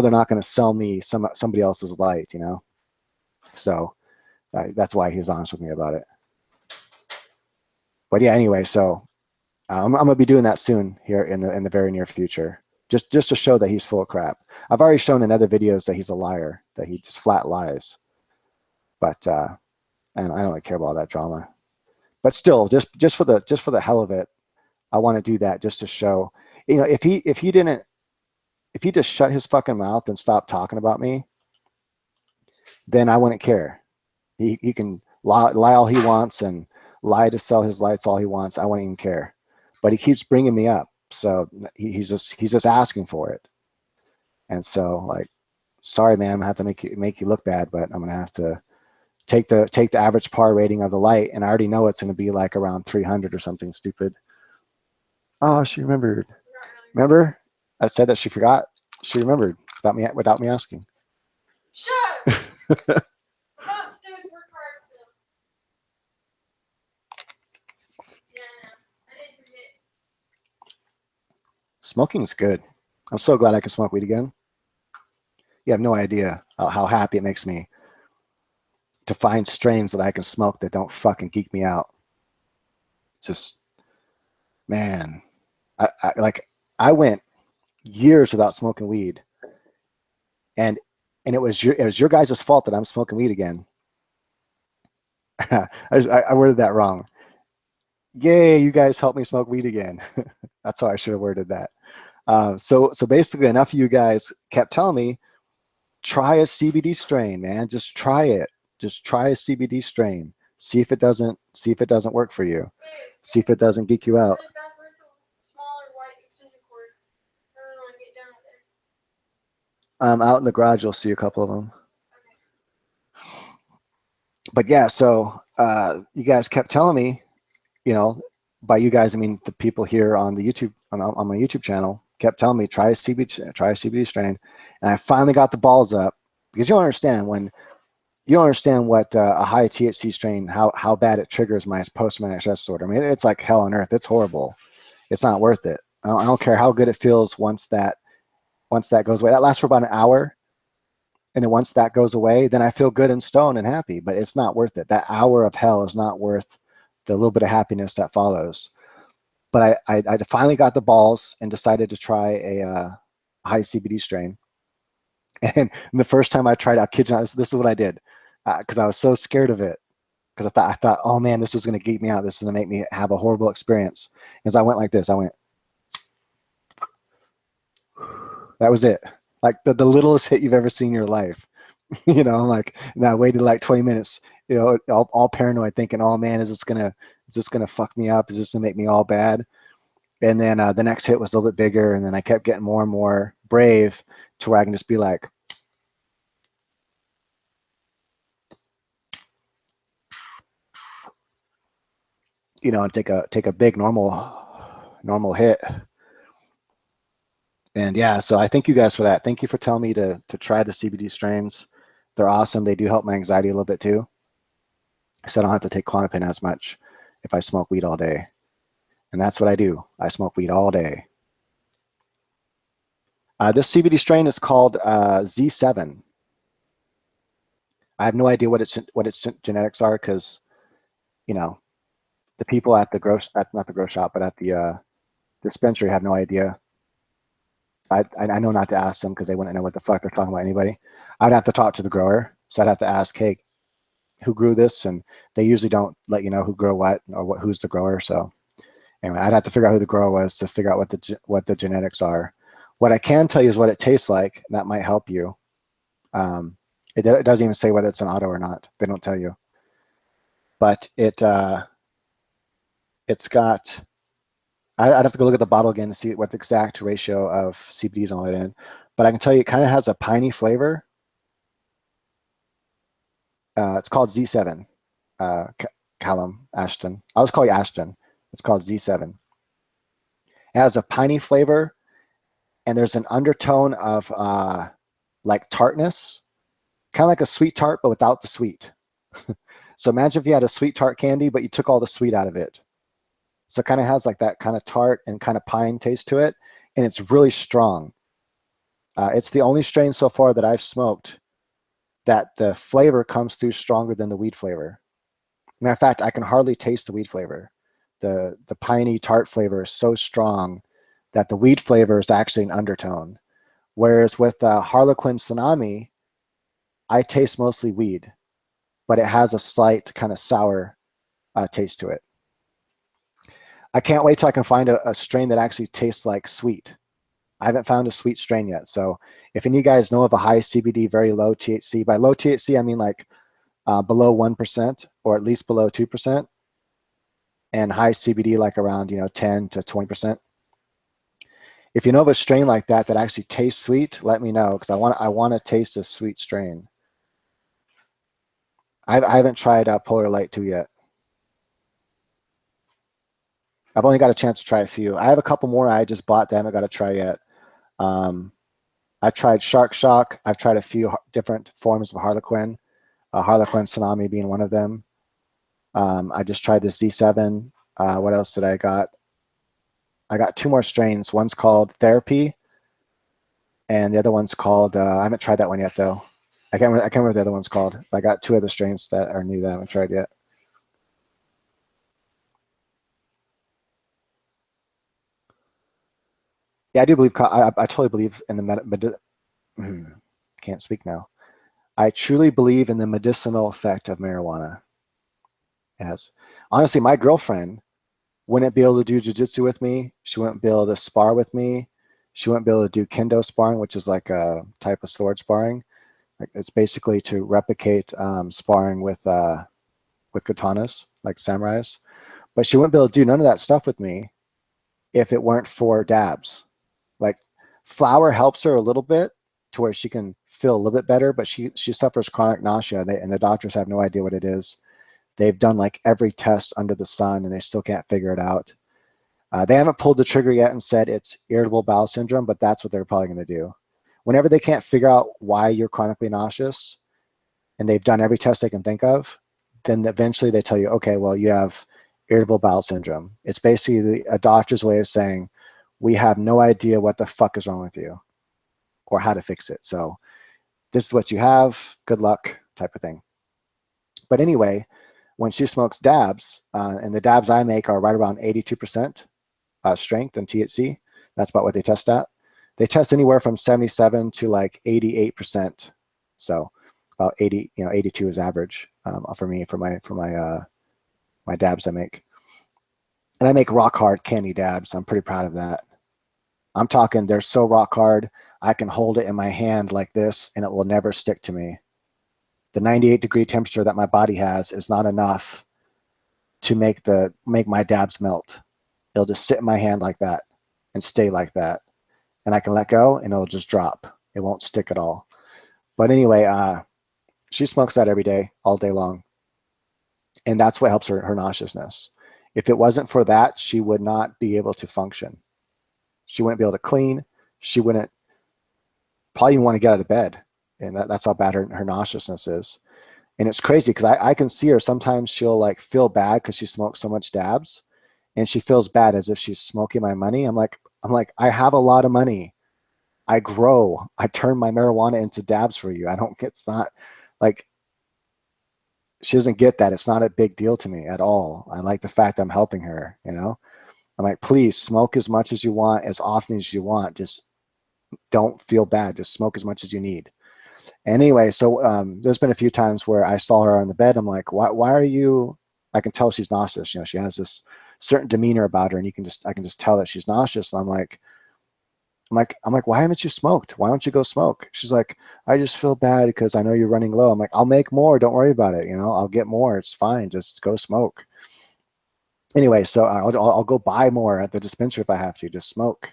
they're not gonna sell me somebody else's light, So that's why he was honest with me about it. But yeah, anyway, so I'm gonna be doing that soon here in the very near future, just to show that he's full of crap. I've already shown in other videos that he's a liar, that he just flat lies. But and I don't really care about all that drama. But still, just for the hell of it, I want to do that just to show, if he just shut his fucking mouth and stopped talking about me, then I wouldn't care. He can lie all he wants and lie to sell his lights all he wants. I wouldn't even care. But he keeps bringing me up, so he's just asking for it. And so, like, sorry, man, I'm gonna have to make you look bad, but I'm gonna have to take the average par rating of the light, and I already know it's gonna be like around 300 or something stupid. Oh, she remembered. Remember, I said that she forgot. She remembered without me asking. Shut up! Stop, Stu. Work hard still. Yeah, I didn't forget. Smoking's good. I'm so glad I can smoke weed again. You have no idea how happy it makes me to find strains that I can smoke that don't fucking geek me out. It's just, man, I went years without smoking weed, and it was your guys' fault that I'm smoking weed again. I worded that wrong. Yay, you guys helped me smoke weed again. That's how I should have worded that. So basically, enough of you guys kept telling me, try a CBD strain, man. Just try it. Just try a CBD strain. See if it doesn't work for you. See if it doesn't geek you out. Out in the garage, you'll see a couple of them. But yeah, so you guys kept telling me, by you guys, I mean the people here on the YouTube on my YouTube channel kept telling me try a CBD strain, and I finally got the balls up, because you don't understand what a high THC strain, how bad it triggers my post-traumatic stress disorder. I mean, it's like hell on earth. It's horrible. It's not worth it. I don't care how good it feels once that goes away. That lasts for about an hour. And then once that goes away, then I feel good and stoned and happy, but it's not worth it. That hour of hell is not worth the little bit of happiness that follows. But I finally got the balls and decided to try a high CBD strain. And the first time I tried, I'll kid you not, this is what I did, because I was so scared of it. Because I thought, oh man, this was going to geek me out. This is going to make me have a horrible experience. As I went like this, I went, that was it. Like the littlest hit you've ever seen in your life. Like, and I waited like 20 minutes, all paranoid, thinking, oh man, is this gonna fuck me up? Is this gonna make me all bad? And then the next hit was a little bit bigger, and then I kept getting more and more brave to where I can just be like, and take a big normal hit. And yeah, so I thank you guys for that. Thank you for telling me to try the CBD strains. They're awesome. They do help my anxiety a little bit too. So I don't have to take Klonopin as much if I smoke weed all day. And that's what I do. I smoke weed all day. This CBD strain is called Z7. I have no idea what its genetics are, because, the people at the not the grow shop, but at the dispensary have no idea. I know not to ask them, because they wouldn't know what the fuck they're talking about anybody. I'd have to talk to the grower. So I'd have to ask, hey, who grew this? And they usually don't let you know who grew what, or who's the grower. So anyway, I'd have to figure out who the grower was to figure out what the genetics are. What I can tell you is what it tastes like. That might help you. It doesn't even say whether it's an auto or not. They don't tell you. But it's got, I'd have to go look at the bottle again to see what the exact ratio of CBD is on it in. But I can tell you it kind of has a piney flavor. It's called Z7. Callum Ashton. I'll just call you Ashton. It's called Z7. It has a piney flavor, and there's an undertone of like tartness, kind of like a sweet tart, but without the sweet. So imagine if you had a sweet tart candy, but you took all the sweet out of it. So it kind of has like that kind of tart and kind of pine taste to it, and it's really strong. It's the only strain so far that I've smoked that the flavor comes through stronger than the weed flavor. Matter of fact, I can hardly taste the weed flavor. The piney tart flavor is so strong that the weed flavor is actually an undertone. Whereas with Harlequin Tsunami, I taste mostly weed, but it has a slight kind of sour taste to it. I can't wait till I can find a strain that actually tastes like sweet. I haven't found a sweet strain yet. So if any of you guys know of a high CBD, very low THC, by low THC, I mean like below 1% or at least below 2%, and high CBD like around 10 to 20%. If you know of a strain like that actually tastes sweet, let me know, because I want to taste a sweet strain. I haven't tried Polar Light 2 yet. I've only got a chance to try a few. I have a couple more I just bought that I haven't got to try yet. I tried Shark Shock. I've tried a few different forms of Harlequin, Harlequin Tsunami being one of them. I just tried the Z7. What else did I got? I got 2 more strains. One's called Therapy, and the other one's called, I haven't tried that one yet though. I can't remember what the other one's called. But I got 2 other strains that are new that I haven't tried yet. Yeah, I do believe. I totally believe in the can't speak now. I truly believe in the medicinal effect of marijuana. As honestly, my girlfriend wouldn't be able to do jujitsu with me. She wouldn't be able to spar with me. She wouldn't be able to do kendo sparring, which is like a type of sword sparring. Like it's basically to replicate sparring with katanas, like samurais. But she wouldn't be able to do none of that stuff with me if it weren't for dabs. Like flour helps her a little bit to where she can feel a little bit better, but she suffers chronic nausea, and the doctors have no idea what it is. They've done like every test under the sun, and they still can't figure it out. They haven't pulled the trigger yet and said it's irritable bowel syndrome, but that's what they're probably going to do. Whenever they can't figure out why you're chronically nauseous, and they've done every test they can think of, then eventually they tell you, okay, well, you have irritable bowel syndrome. It's basically a doctor's way of saying, we have no idea what the fuck is wrong with you or how to fix it. So this is what you have. Good luck, type of thing. But anyway, when she smokes dabs, and the dabs I make are right around 82% strength and THC. That's about what they test at. They test anywhere from 77 to like 88%. So about 80, 82 is average for me for my dabs I make. And I make rock hard candy dabs. I'm pretty proud of that. I'm talking they're so rock hard, I can hold it in my hand like this and it will never stick to me. The 98-degree temperature that my body has is not enough to make my dabs melt. It'll just sit in my hand like that and stay like that. And I can let go and it'll just drop. It won't stick at all. But anyway, she smokes that every day, all day long. And that's what helps her nauseousness. If it wasn't for that, she would not be able to function. She wouldn't be able to clean. She wouldn't probably even want to get out of bed. And that's how bad her nauseousness is. And it's crazy because I can see her. Sometimes she'll like feel bad because she smokes so much dabs, and she feels bad as if she's smoking my money. I'm like, I have a lot of money. I grow. I turn my marijuana into dabs for you. It's not like, she doesn't get that. It's not a big deal to me at all. I like the fact I'm helping her, I'm like, please smoke as much as you want, as often as you want. Just don't feel bad. Just smoke as much as you need. Anyway, so there's been a few times where I saw her on the bed. I'm like, why are you? I can tell she's nauseous. She has this certain demeanor about her, and I can just tell that she's nauseous. And I'm like, why haven't you smoked? Why don't you go smoke? She's like, I just feel bad because I know you're running low. I'm like, I'll make more. Don't worry about it. I'll get more. It's fine. Just go smoke. Anyway, so I'll go buy more at the dispensary if I have to. Just smoke.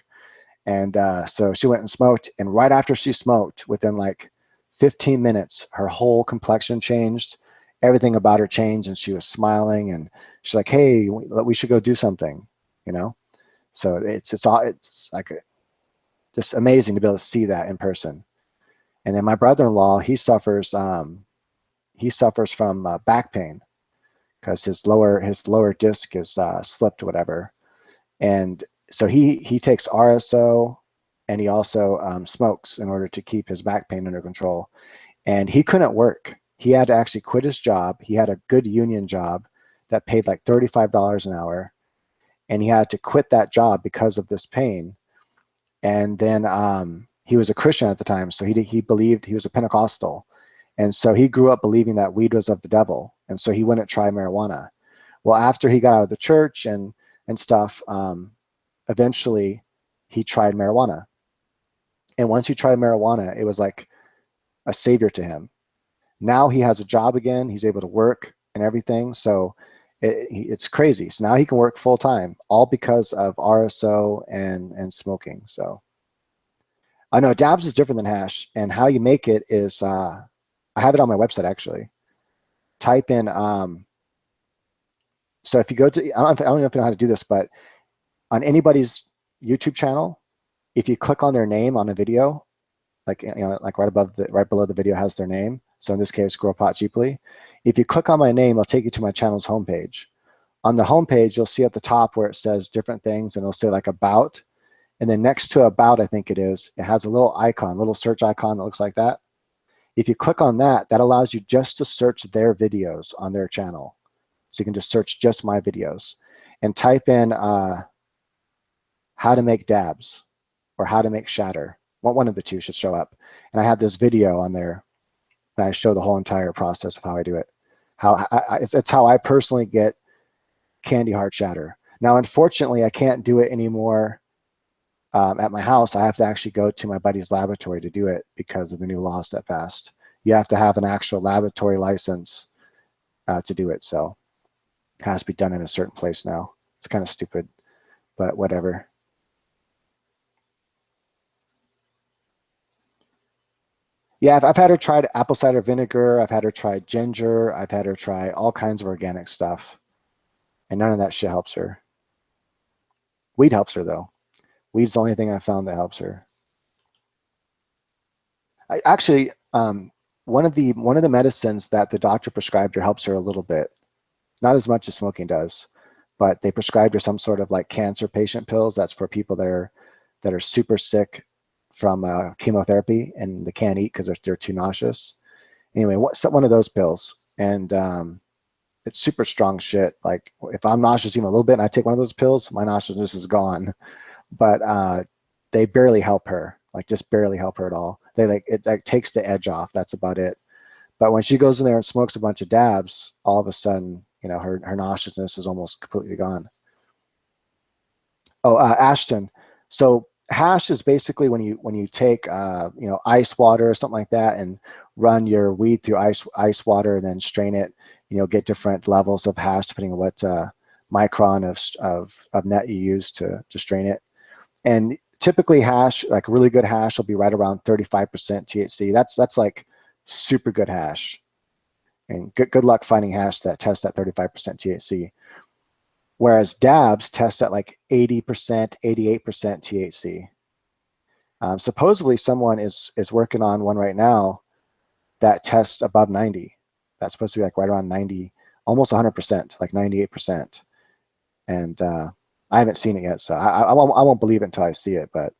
And so she went and smoked. And right after she smoked, within like 15 minutes, her whole complexion changed. Everything about her changed, and she was smiling. And she's like, "Hey, we should go do something," So it's like just amazing to be able to see that in person. And then my brother-in-law, he suffers from back pain because his lower disc is slipped, whatever. And so he takes RSO, and he also smokes in order to keep his back pain under control. And he couldn't work. He had to actually quit his job. He had a good union job that paid like $35 an hour, and he had to quit that job because of this pain. And then he was a Christian at the time, so he believed, he was a Pentecostal, and so he grew up believing that weed was of the devil, and so he wouldn't try marijuana. Well, after he got out of the church and stuff, eventually he tried marijuana. And once he tried marijuana, it was like a savior to him. Now he has a job again. He's able to work and everything. So it's crazy. So now he can work full time, all because of RSO and smoking. So I know dabs is different than hash, and how you make it is I have it on my website actually. Type in so if you go to, I don't know if you know how to do this, but on anybody's YouTube channel, if you click on their name on a video, like like right below the video has their name. So in this case, Grow Pot Cheaply. If you click on my name, it'll take you to my channel's homepage. On the homepage, you'll see at the top where it says different things, and it'll say like about. And then next to about, I think it has a little icon, little search icon that looks like that. If you click on that, that allows you just to search their videos on their channel. So you can just search just my videos and type in how to make dabs. or how to make shatter. One of the two should show up. And I have this video on there, and I show the whole entire process of how I do it. It's how I personally get candy heart shatter. Now, unfortunately, I can't do it anymore at my house. I have to actually go to my buddy's laboratory to do it because of the new laws that passed. You have to have an actual laboratory license to do it. So it has to be done in a certain place now. It's kind of stupid, but whatever. Yeah, I've had her try apple cider vinegar. I've had her try ginger. I've had her try all kinds of organic stuff. And none of that shit helps her. Weed helps her, though. Weed's the only thing I found that helps her. I actually, one of the medicines that the doctor prescribed her helps her a little bit. Not as much as smoking does, but they prescribed her some sort of like cancer patient pills. That's for people that are super sick from chemotherapy and they can't eat because they're too nauseous. Anyway, one of those pills, and it's super strong shit. Like if I'm nauseous even a little bit and I take one of those pills, my nauseousness is gone. But they barely help her, like just barely help her at all. It like takes the edge off. That's about it. But when she goes in there and smokes a bunch of dabs, all of a sudden, you know, her nauseousness is almost completely gone. Oh, Ashton. So hash is basically when you take you know, ice water or something like that and run your weed through ice water and then strain it. You know, get different levels of hash depending on what micron of net you use to strain it. And typically hash, like really good hash, will be right around 35% THC. That's like super good hash. And good luck finding hash that tests at 35% THC. Whereas dabs test at like 80%, 88% THC. Supposedly someone is working on one right now that tests above 90. That's supposed to be like right around 90, almost 100%, like 98%. And I haven't seen it yet, so I won't believe it until I see it, but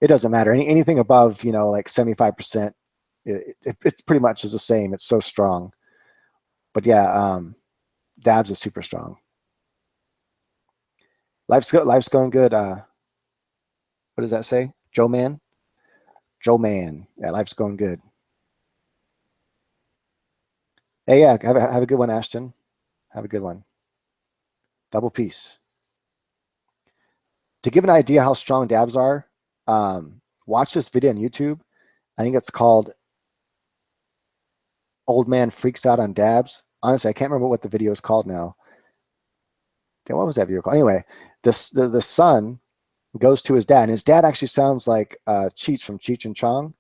it doesn't matter. Anything above, you know, like 75%, it's pretty much is the same. It's so strong. But yeah, dabs is super strong. Life's good. Life's going good. What does that say? Joe Man? Joe Man. Yeah, life's going good. Hey, yeah, have a good one, Ashton. Have a good one. Double peace. To give an idea how strong dabs are, watch this video on YouTube. I think it's called Old Man Freaks Out on Dabs. Honestly, I can't remember what the video is called now. What was that video called? Anyway, the son goes to his dad, and his dad actually sounds like Cheech from Cheech and Chong.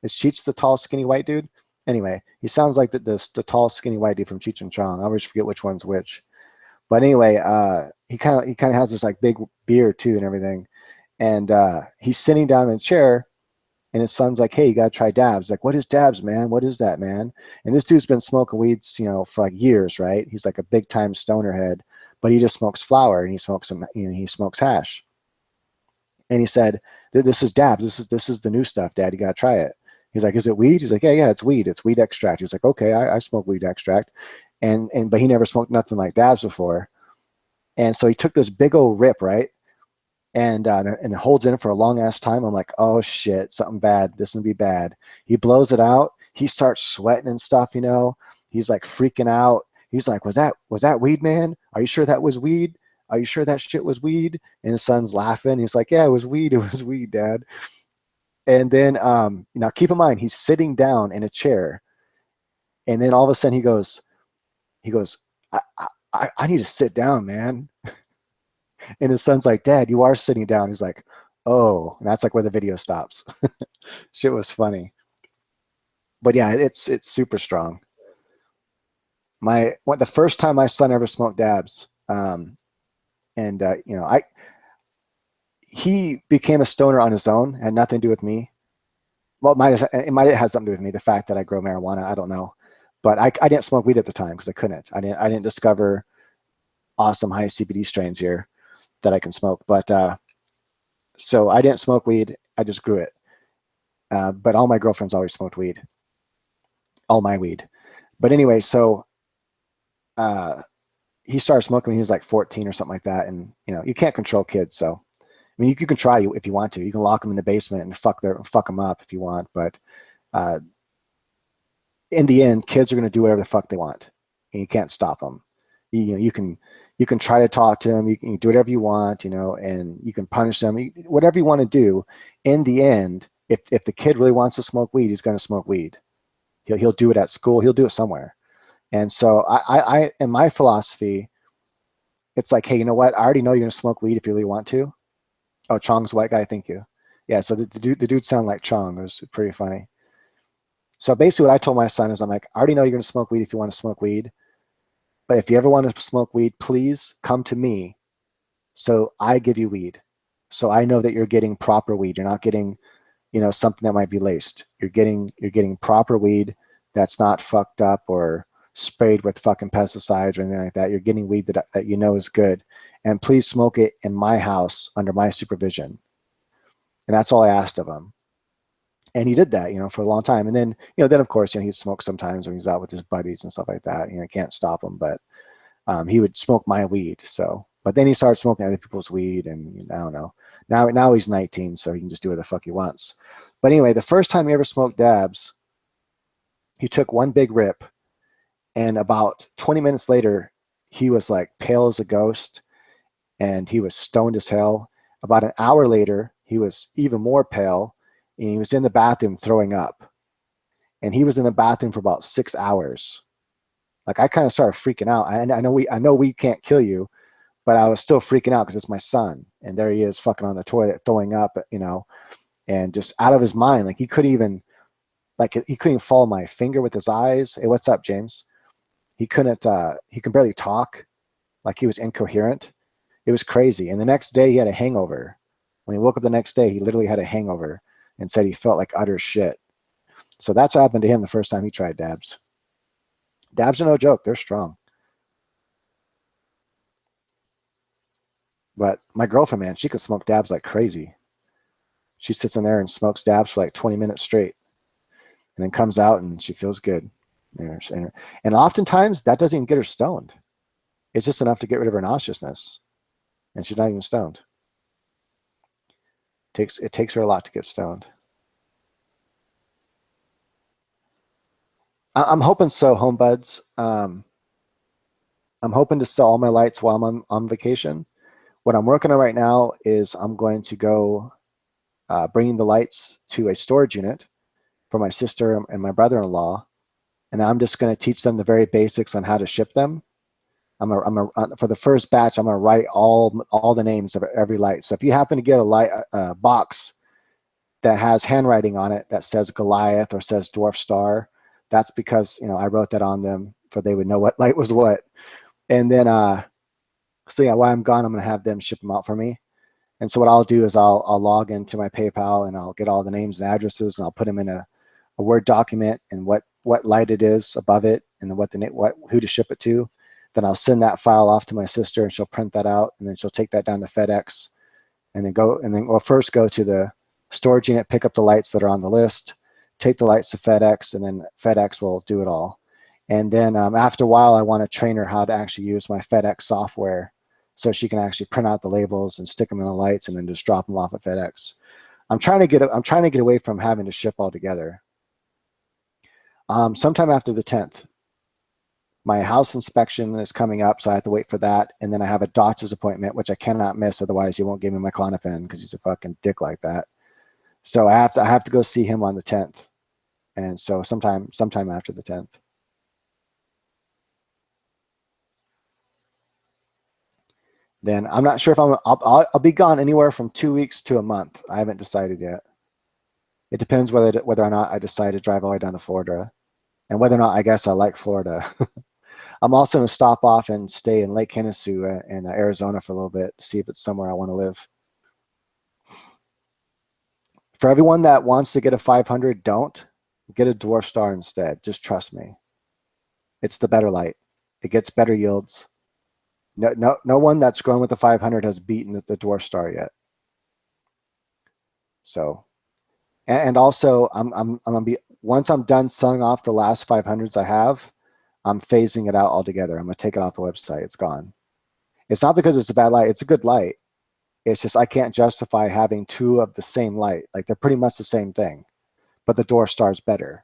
Is Cheech the tall, skinny white dude? Anyway, he sounds like the tall, skinny white dude from Cheech and Chong. I always forget which one's which. But anyway, he kind of has this like big beard too and everything, and he's sitting down in a chair, and his son's like, "Hey, you gotta try dabs." Like, "What is dabs, man? What is that, man?" And this dude's been smoking weeds, you know, for like years, right? He's like a big time stoner head, but he just smokes flower and he smokes some, you know, he smokes hash. And he said, "This is dabs. This is the new stuff, Dad. You gotta try it." He's like, "Is it weed?" He's like, "Yeah, it's weed. It's weed extract." He's like, "Okay, I smoke weed extract," and but he never smoked nothing like dabs before. And so he took this big old rip, right? And holds in it for a long ass time. I'm like, oh shit, something bad. This will be bad. He blows it out. He starts sweating and stuff, you know. He's like freaking out. He's like, was that weed, man? Are you sure that was weed? Are you sure that shit was weed? And his son's laughing. He's like, yeah, it was weed. It was weed, Dad. And then now keep in mind, he's sitting down in a chair. And then all of a sudden he goes, I need to sit down, man. And his son's like, Dad, you are sitting down. He's like, oh, and that's like where the video stops. Shit was funny. But yeah, it's super strong. The first time my son ever smoked dabs, and you know, he became a stoner on his own, had nothing to do with me. Well, it might have something to do with me. The fact that I grow marijuana, I don't know, but I didn't smoke weed at the time because I couldn't. I didn't discover awesome high CBD strains here that I can smoke. But so I didn't smoke weed. I just grew it. But all my girlfriends always smoked weed. All my weed. But anyway, so he started smoking when he was like 14 or something like that. And, you know, you can't control kids. So mean, you can try if you want to. You can lock them in the basement and fuck them up if you want. But uh, in the end, kids are going to do whatever the fuck they want, and you can't stop them. You can try to talk to them. You can do whatever you want, and you can punish them. Whatever you want to do. In the end, if the kid really wants to smoke weed, he's going to smoke weed. He'll do it at school. He'll do it somewhere. And so I in my philosophy, it's like, hey, you know what? I already know you're going to smoke weed if you really want to. Oh, Chong's white guy. Thank you. Yeah. So the dude sounded like Chong. It was pretty funny. So basically what I told my son is I'm like, I already know you're going to smoke weed if you want to smoke weed. But if you ever want to smoke weed, please come to me. So I give you weed. So I know that you're getting proper weed. You're not getting, something that might be laced. You're getting proper weed that's not fucked up or sprayed with fucking pesticides or anything like that. You're getting weed that you know is good. And please smoke it in my house under my supervision. And that's all I asked of him. And he did that, for a long time. And then, then of course, he'd smoke sometimes when he's out with his buddies and stuff like that. I can't stop him, but he would smoke my weed. So, but then he started smoking other people's weed, and I don't know. Now he's 19, so he can just do what the fuck he wants. But anyway, the first time he ever smoked dabs, he took one big rip, and about 20 minutes later, he was like pale as a ghost, and he was stoned as hell. About an hour later, he was even more pale, and he was in the bathroom throwing up. And he was in the bathroom for about 6 hours. Like, I kind of started freaking out. I know we can't kill you, but I was still freaking out because it's my son, and there he is fucking on the toilet throwing up, and just out of his mind. Like, he couldn't even follow my finger with his eyes. Hey, what's up, James? He could barely talk. Like, he was incoherent. It was crazy. And the next day he had a hangover. When he woke up the next day, he literally had a hangover and said he felt like utter shit. So that's what happened to him the first time he tried dabs. Dabs are no joke. They're strong. But my girlfriend, man, she could smoke dabs like crazy. She sits in there and smokes dabs for like 20 minutes straight, and then comes out and she feels good. And oftentimes that doesn't even get her stoned. It's just enough to get rid of her nauseousness, and she's not even stoned. It takes her a lot to get stoned. I'm hoping so, home buds. I'm hoping to sell all my lights while I'm on vacation. What I'm working on right now is I'm going to go bringing the lights to a storage unit for my sister and my brother-in-law, and I'm just going to teach them the very basics on how to ship them. For the first batch, I'm going to write all the names of every light. So if you happen to get a box that has handwriting on it that says Goliath or says Dwarf Star, that's because I wrote that on them, for they would know what light was what. And then so yeah, while I'm gone, I'm going to have them ship them out for me. And so what I'll do is I'll log into my PayPal, and I'll get all the names and addresses, and I'll put them in a Word document and what light it is above it, and then who to ship it to. Then I'll send that file off to my sister, and she'll print that out, and then she'll take that down to FedEx, and then we'll first go to the storage unit, pick up the lights that are on the list, take the lights to FedEx, and then FedEx will do it all. And then after a while, I want to train her how to actually use my FedEx software, so she can actually print out the labels and stick them in the lights, and then just drop them off at FedEx. I'm trying to get away from having to ship altogether. Sometime after the 10th, my house inspection is coming up, so I have to wait for that. And then I have a doctor's appointment, which I cannot miss. Otherwise, he won't give me my Klonopin because he's a fucking dick like that. So I have to go see him on the 10th. And so sometime after the 10th. Then I'm not sure if I'll be gone anywhere from 2 weeks to a month. I haven't decided yet. It depends whether or not I decide to drive all the way down to Florida, and whether or not I guess I like Florida. I'm also going to stop off and stay in Lake Hennessy in Arizona for a little bit to see if it's somewhere I want to live. For everyone that wants to get a 500, don't get a Dwarf Star instead. Just trust me. It's the better light. It gets better yields. No one that's grown with the 500 has beaten the Dwarf Star yet. So, and also I'm gonna be, once I'm done selling off the last 500s I have, I'm phasing it out altogether. I'm gonna take it off the website. It's gone. It's not because it's a bad light. It's a good light. It's just I can't justify having two of the same light. Like they're pretty much the same thing, but the Door Star's better.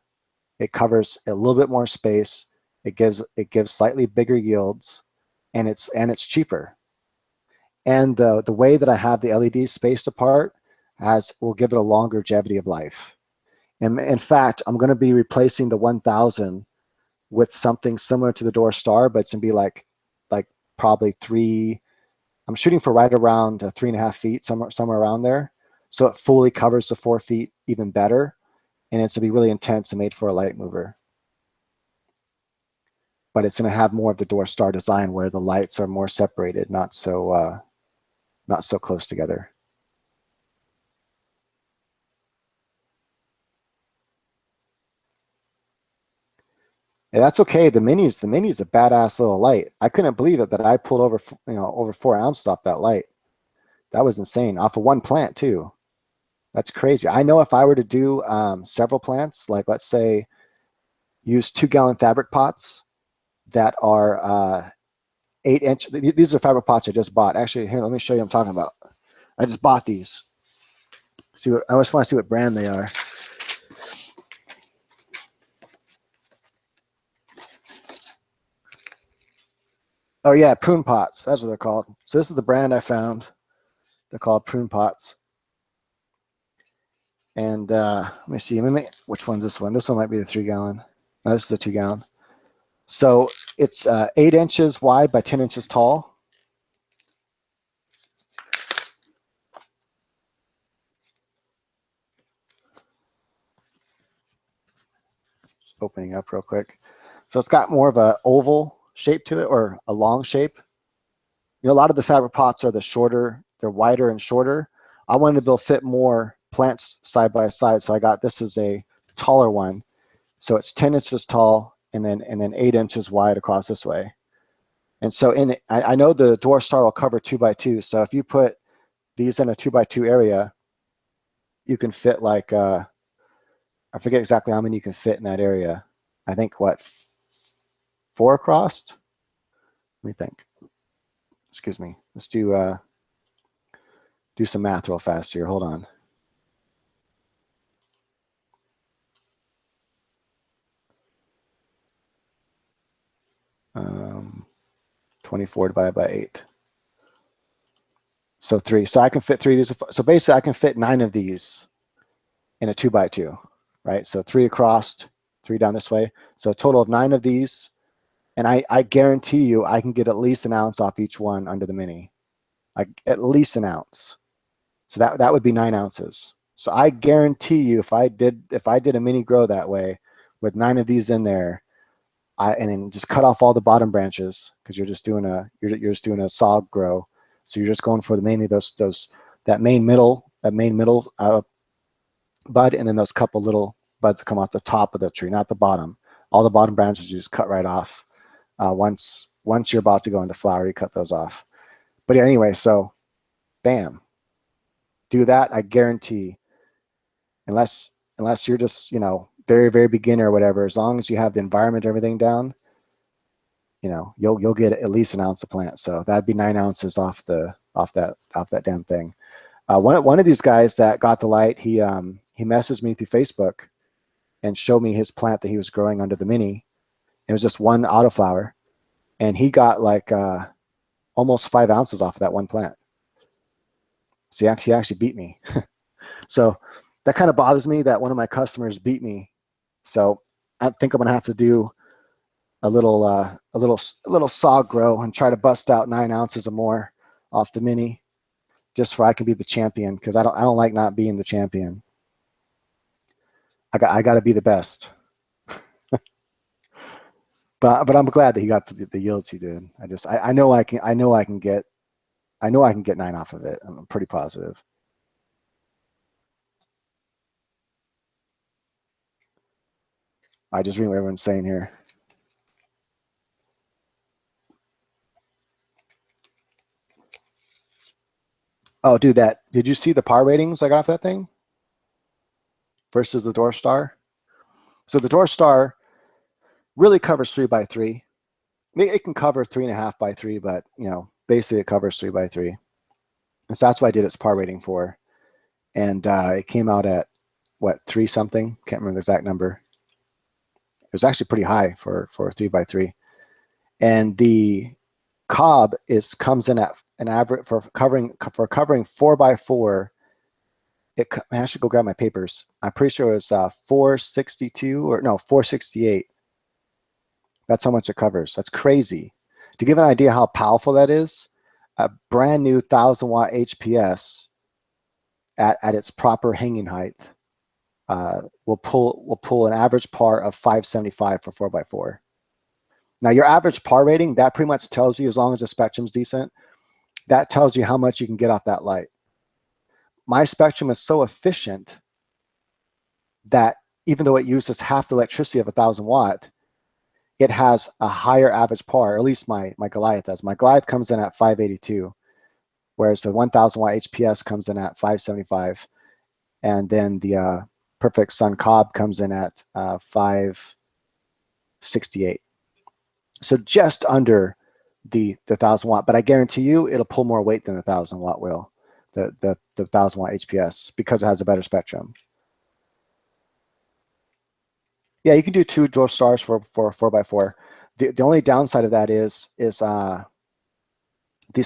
It covers a little bit more space. It gives slightly bigger yields, and it's cheaper. And the way that I have the LEDs spaced apart will give it a longer longevity of life. And in fact, I'm going to be replacing the 1000 with something similar to the Door Star, but it's going to be like probably three. I'm shooting for right around 3.5 feet, somewhere around there. So it fully covers the 4 feet even better, and it's going to be really intense and made for a light mover. But it's going to have more of the Door Star design where the lights are more separated, not so close together. And that's okay. The mini's a badass little light. I couldn't believe it that I pulled over over 4 ounces off that light. That was insane, off of one plant too. That's crazy. I know if I were to do several plants, like let's say use 2-gallon fabric pots that are 8-inch. These are fabric pots I just bought. Actually, here, let me show you what I'm talking about. I just bought these. I just want to see what brand they are. Oh yeah, prune pots. That's what they're called. So this is the brand I found. They're called prune pots. And let me see. Which one's this one? This one might be the 3-gallon. No, this is the 2-gallon. So it's 8 inches wide by 10 inches tall. Just opening up real quick. So it's got more of an oval shape to it, or a long shape. A lot of the fabric pots are they're wider and shorter. I wanted to fit more plants side by side, so I got this is a taller one. So it's 10 inches tall and then 8 inches wide across this way. And so I know the Door Star will cover 2x2. So if you put these in a 2x2 area, you can fit like I forget exactly how many you can fit in that area. I think what 4 across. Let me think. Excuse me. Let's do some math real fast here. Hold on. 24 divided by 8. So 3. So I can fit 3 of these. So basically I can fit 9 of these in a 2x2, right? So 3 across, 3 down this way. So a total of 9 of these. And I guarantee you I can get at least an ounce off each one under the mini. At least an ounce. So that would be 9 ounces. So I guarantee you if I did a mini grow that way with 9 of these in there, and then just cut off all the bottom branches, because you're just doing a saw grow. So you're just going for mainly that main middle bud, and then those couple little buds that come off the top of the tree, not the bottom. All the bottom branches you just cut right off. Once you're about to go into flower, you cut those off. But yeah, anyway, so bam, do that. I guarantee, unless you're just very, very beginner or whatever, as long as you have the environment, everything down, you'll get at least an ounce of plant. So that'd be 9 ounces off that damn thing. One of these guys that got the light, he messaged me through Facebook and showed me his plant that he was growing under the mini. It was just one autoflower, and he got like almost 5 ounces off of that one plant. So he actually beat me. So that kind of bothers me that one of my customers beat me. So I think I'm gonna have to do a little saw grow and try to bust out 9 ounces or more off the mini, just so I can be the champion, because I don't like not being the champion. I got to be the best. But I'm glad that he got the yields he did. I know I can get 9 off of it. I'm pretty positive. I just read what everyone's saying here. Oh, dude, did you see the par ratings I got off that thing versus the Door Star? So the Door Star really covers 3x3. It can cover 3.5 by 3, but basically it covers 3x3. And so that's what I did its par rating for. And it came out at what, 3 something? Can't remember the exact number. It was actually pretty high for a 3x3. And the cob comes in at an average for covering 4x4. I should go grab my papers. I'm pretty sure it was 462 or no 468. That's how much it covers. That's crazy. To give an idea how powerful that is, a brand new 1,000-watt HPS at its proper hanging height will pull an average par of 575 for 4x4. Now your average par rating, that pretty much tells you, as long as the spectrum's decent, that tells you how much you can get off that light. My spectrum is so efficient that even though it uses half the electricity of 1,000-watt, it has a higher average par, or at least my Goliath does. My Goliath comes in at 582, whereas the 1,000-watt HPS comes in at 575. And then the Perfect Sun Cob comes in at 568. So just under the 1,000-watt, but I guarantee you it'll pull more weight than the 1,000-watt will, the 1,000-watt HPS, because it has a better spectrum. Yeah, you can do 2 dwarf stars for 4x4. The only downside of that is these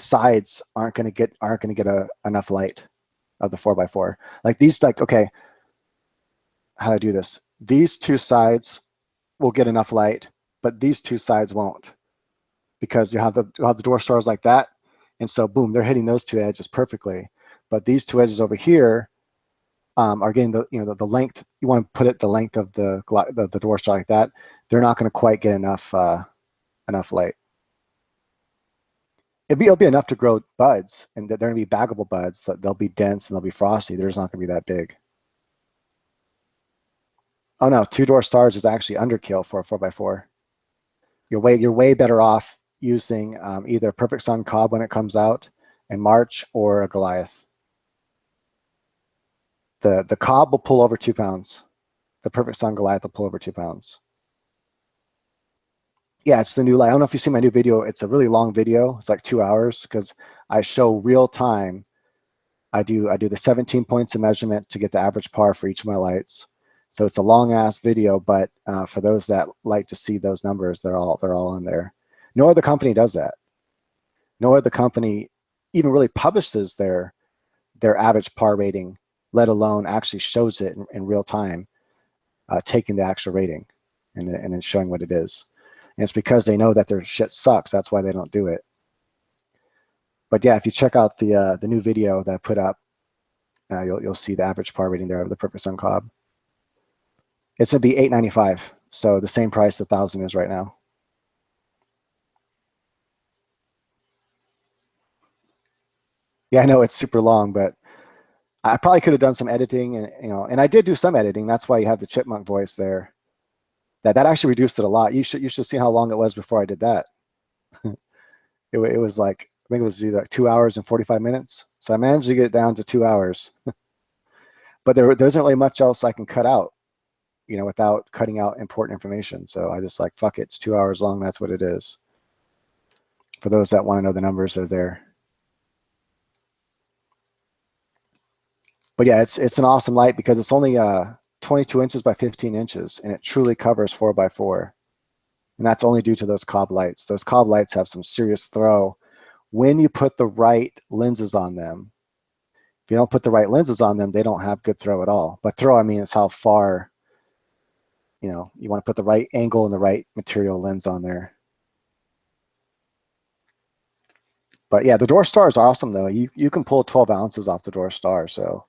sides aren't going to get enough light of the 4x4. Like these, okay, how do I do this? These 2 sides will get enough light, but these 2 sides won't, because you have the dwarf stars like that, and so boom, they're hitting those 2 edges perfectly. But these 2 edges over here are getting the length. You want to put it the length of the dwarf star like that. They're not going to quite get enough light. It'll be enough to grow buds, and they're going to be baggable buds. They'll be dense and they'll be frosty. They're just not going to be that big. Oh no, 2 dwarf stars is actually underkill for a 4x4. You're way better off using either Perfect Sun Cob when it comes out in March, or a Goliath. The Cob will pull over 2 pounds. The Perfect Sun Goliath will pull over 2 pounds. Yeah, it's the new light. I don't know if you see my new video. It's a really long video. It's like 2 hours, because I show real time. I do the 17 points of measurement to get the average par for each of my lights. So it's a long ass video, but for those that like to see those numbers, they're all in there. No other company does that. No other company even really publishes their average par rating, let alone actually shows it in real time, taking the actual rating and then showing what it is. And it's because they know that their shit sucks. That's why they don't do it. But yeah, if you check out the new video that I put up, you'll see the average par rating there of the Perfect Sun Cob. It's gonna be $895, so the same price the 1,000 is right now. Yeah, I know it's super long, but I probably could have done some editing, and I did do some editing. That's why you have the chipmunk voice there. That actually reduced it a lot. You should see how long it was before I did that. It was like, I think it was either 2 hours and 45 minutes. So I managed to get it down to 2 hours. But there isn't really much else I can cut out, without cutting out important information. So I just like, fuck it, it's 2 hours long. That's what it is. For those that want to know the numbers, they're there. But yeah, it's an awesome light because it's only 22 inches by 15 inches, and it truly covers 4x4. And that's only due to those Cob lights. Those Cob lights have some serious throw when you put the right lenses on them. If you don't put the right lenses on them, they don't have good throw at all. But throw, I mean, it's how far, you want to put the right angle and the right material lens on there. But yeah, the Dwarf Star is awesome though. You can pull 12 ounces off the Dwarf Star. So,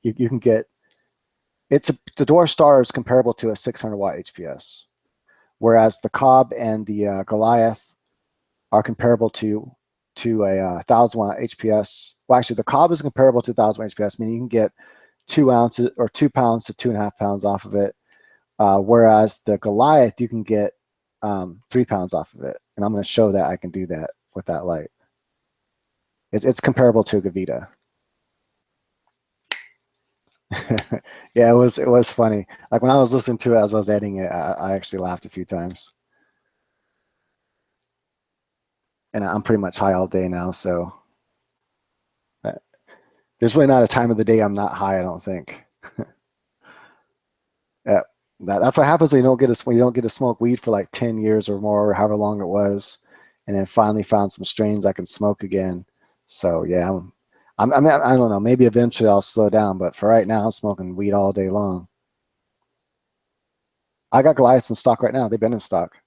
you can get, the Dwarf Star is comparable to a 600 watt HPS. Whereas the Cob and the Goliath are comparable to a 1,000-watt HPS. Well, actually, the Cob is comparable to 1,000-watt HPS, meaning you can get 2 ounces or 2 pounds to 2.5 pounds off of it. Whereas the Goliath, you can get 3 pounds off of it. And I'm going to show that I can do that with that light. It's comparable to a Gavita. Yeah, it was funny. Like when I was listening to it as I was editing it, I actually laughed a few times. And I'm pretty much high all day now, so There's really not a time of the day I'm not high, I don't think. Yeah, that's what happens when you don't get to smoke weed for like 10 years or more, or however long it was, and then finally found some strains I can smoke again. So yeah, I mean, I don't know. Maybe eventually I'll slow down, but for right now, I'm smoking weed all day long. I got Goliaths in stock right now. They've been in stock.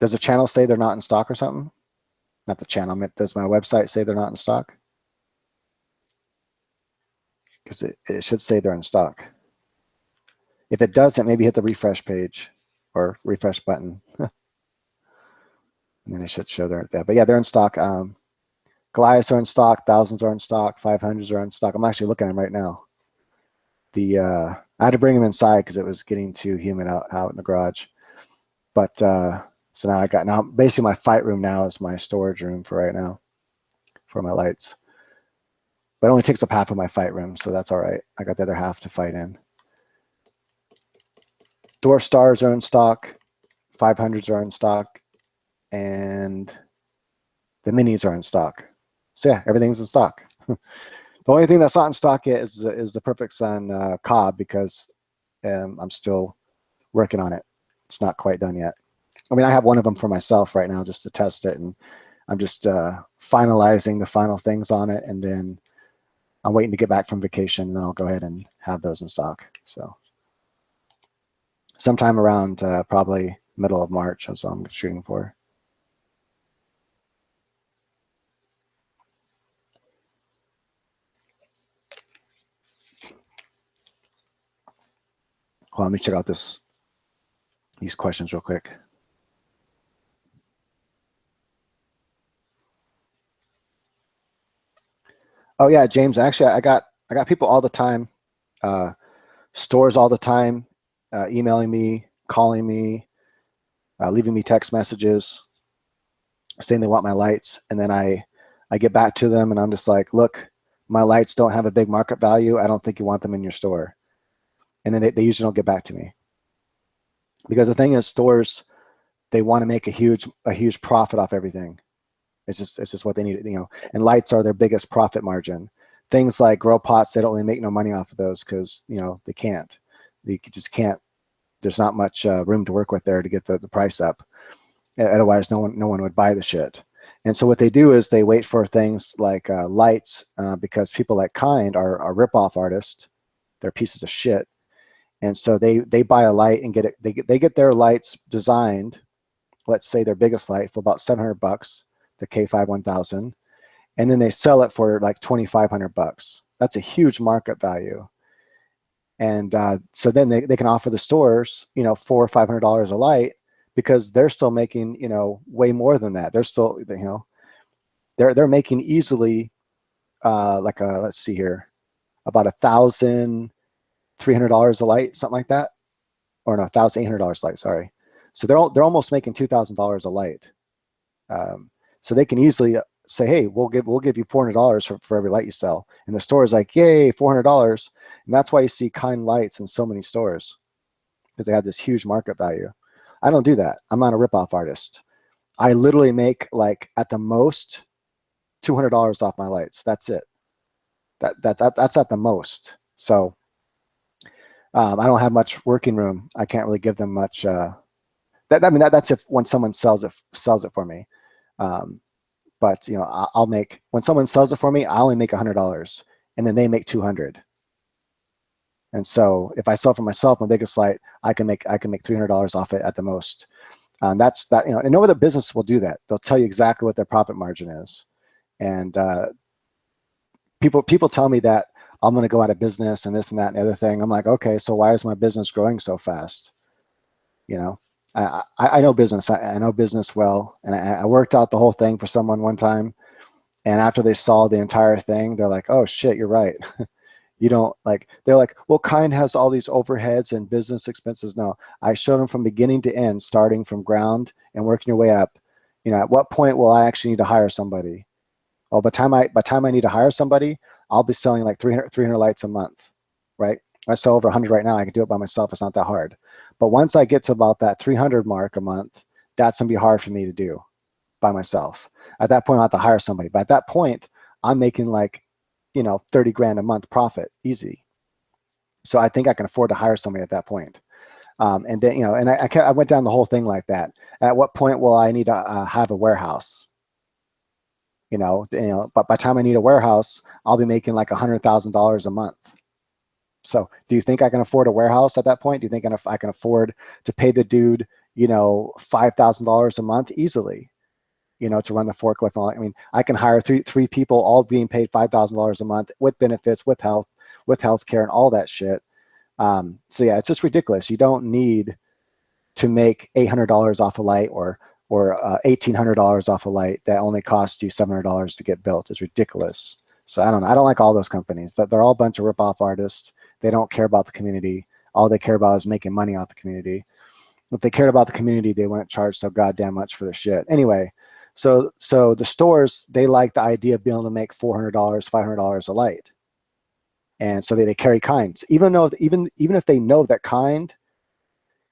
Does the channel say they're not in stock or something? Not the channel. Does my website say they're not in stock? Because it should say they're in stock. If it doesn't, maybe hit the refresh page or refresh button. And then it should show they're there. But yeah, they're in stock. Goliaths are in stock. Thousands are in stock. 500s are in stock. I'm actually looking at them right now. I had to bring them inside because it was getting too humid out in the garage. But so now basically my fight room now is my storage room for right now for my lights. But it only takes up half of my fight room, so that's all right. I got the other half to fight in. Dwarf stars are in stock. 500s are in stock. And the minis are in stock. So yeah, everything's in stock. The only thing that's not in stock yet is the Perfect Sun cob, because I'm still working on it. It's not quite done yet. I mean, I have one of them for myself right now just to test it, and I'm just finalizing the final things on it, and then I'm waiting to get back from vacation, and then I'll go ahead and have those in stock. So sometime around probably middle of March is what I'm shooting for. Hold on, let me check out these questions real quick. Oh yeah, James. Actually, I got people all the time, stores all the time, emailing me, calling me, leaving me text messages, saying they want my lights, and then I get back to them, and I'm just like, look, my lights don't have a big market value. I don't think you want them in your store. And then they usually don't get back to me, because the thing is, stores, they want to make a huge profit off everything. It's just what they need, and lights are their biggest profit margin. Things like grow pots, they don't really make no money off of those because, they can't. They just can't. There's not much room to work with there to get the price up. Otherwise, no one would buy the shit. And so what they do is they wait for things like lights, because people like Kind are rip-off artists. They're pieces of shit. And so they buy a light and they get their lights designed, let's say their biggest light, for about $700, the K5 1000, and then they sell it for like $2,500. That's a huge market value. And so then they can offer the stores, $400 or $500 a light, because they're still making, way more than that. They're still, they're making easily let's see here, about $1,300 a light, something like that, or no, $1,800 a light. Sorry. So they're almost making $2,000 a light. So they can easily say, hey, we'll give you $400 for every light you sell. And the store is like, yay, $400. And that's why you see Kind lights in so many stores, because they have this huge market value. I don't do that. I'm not a ripoff artist. I literally make, like, at the most $200 off my lights. That's it. That's at the most. So I don't have much working room. I can't really give them much. That's if when someone sells it for me. But I'll make, when someone sells it for me, I only make $100, and then they make $200. And so if I sell for myself, my biggest light, I can make $300 off it at the most. That's that. And no other business will do that. They'll tell you exactly what their profit margin is. And people tell me that I'm going to go out of business and this and that and the other thing. I'm like, okay, so why is my business growing so fast? I know business. I know business well, and I worked out the whole thing for someone one time, and after they saw the entire thing, they're like, "Oh shit, you're right." You don't like. They're like, "Well, Kind has all these overheads and business expenses." No, I showed them from beginning to end, starting from ground and working your way up. At what point will I actually need to hire somebody? Oh, by the time I need to hire somebody, I'll be selling like 300 lights a month, right? I sell over 100 right now. I can do it by myself. It's not that hard. But once I get to about that 300 mark a month, that's going to be hard for me to do by myself. At that point, I'll have to hire somebody. But at that point, I'm making like, 30 grand a month profit easy. So I think I can afford to hire somebody at that point. And then, and I went down the whole thing like that. At what point will I need to have a warehouse? But by the time I need a warehouse, I'll be making like $100,000 a month. So do you think I can afford a warehouse at that point? Do you think I can afford to pay the dude, $5,000 a month easily, to run the forklift and all that? I mean, I can hire three people all being paid $5,000 a month with benefits, with health care and all that shit. So yeah, it's just ridiculous. You don't need to make $800 off a light or $1,800 off a light that only costs you $700 to get built. Is ridiculous. So I don't know. I don't like all those companies. They're all a bunch of rip-off artists. They don't care about the community. All they care about is making money off the community. If they cared about the community, they wouldn't charge so goddamn much for their shit. Anyway, so the stores, they like the idea of being able to make $400, $500 a light. And so they carry kinds. Even if they know that kind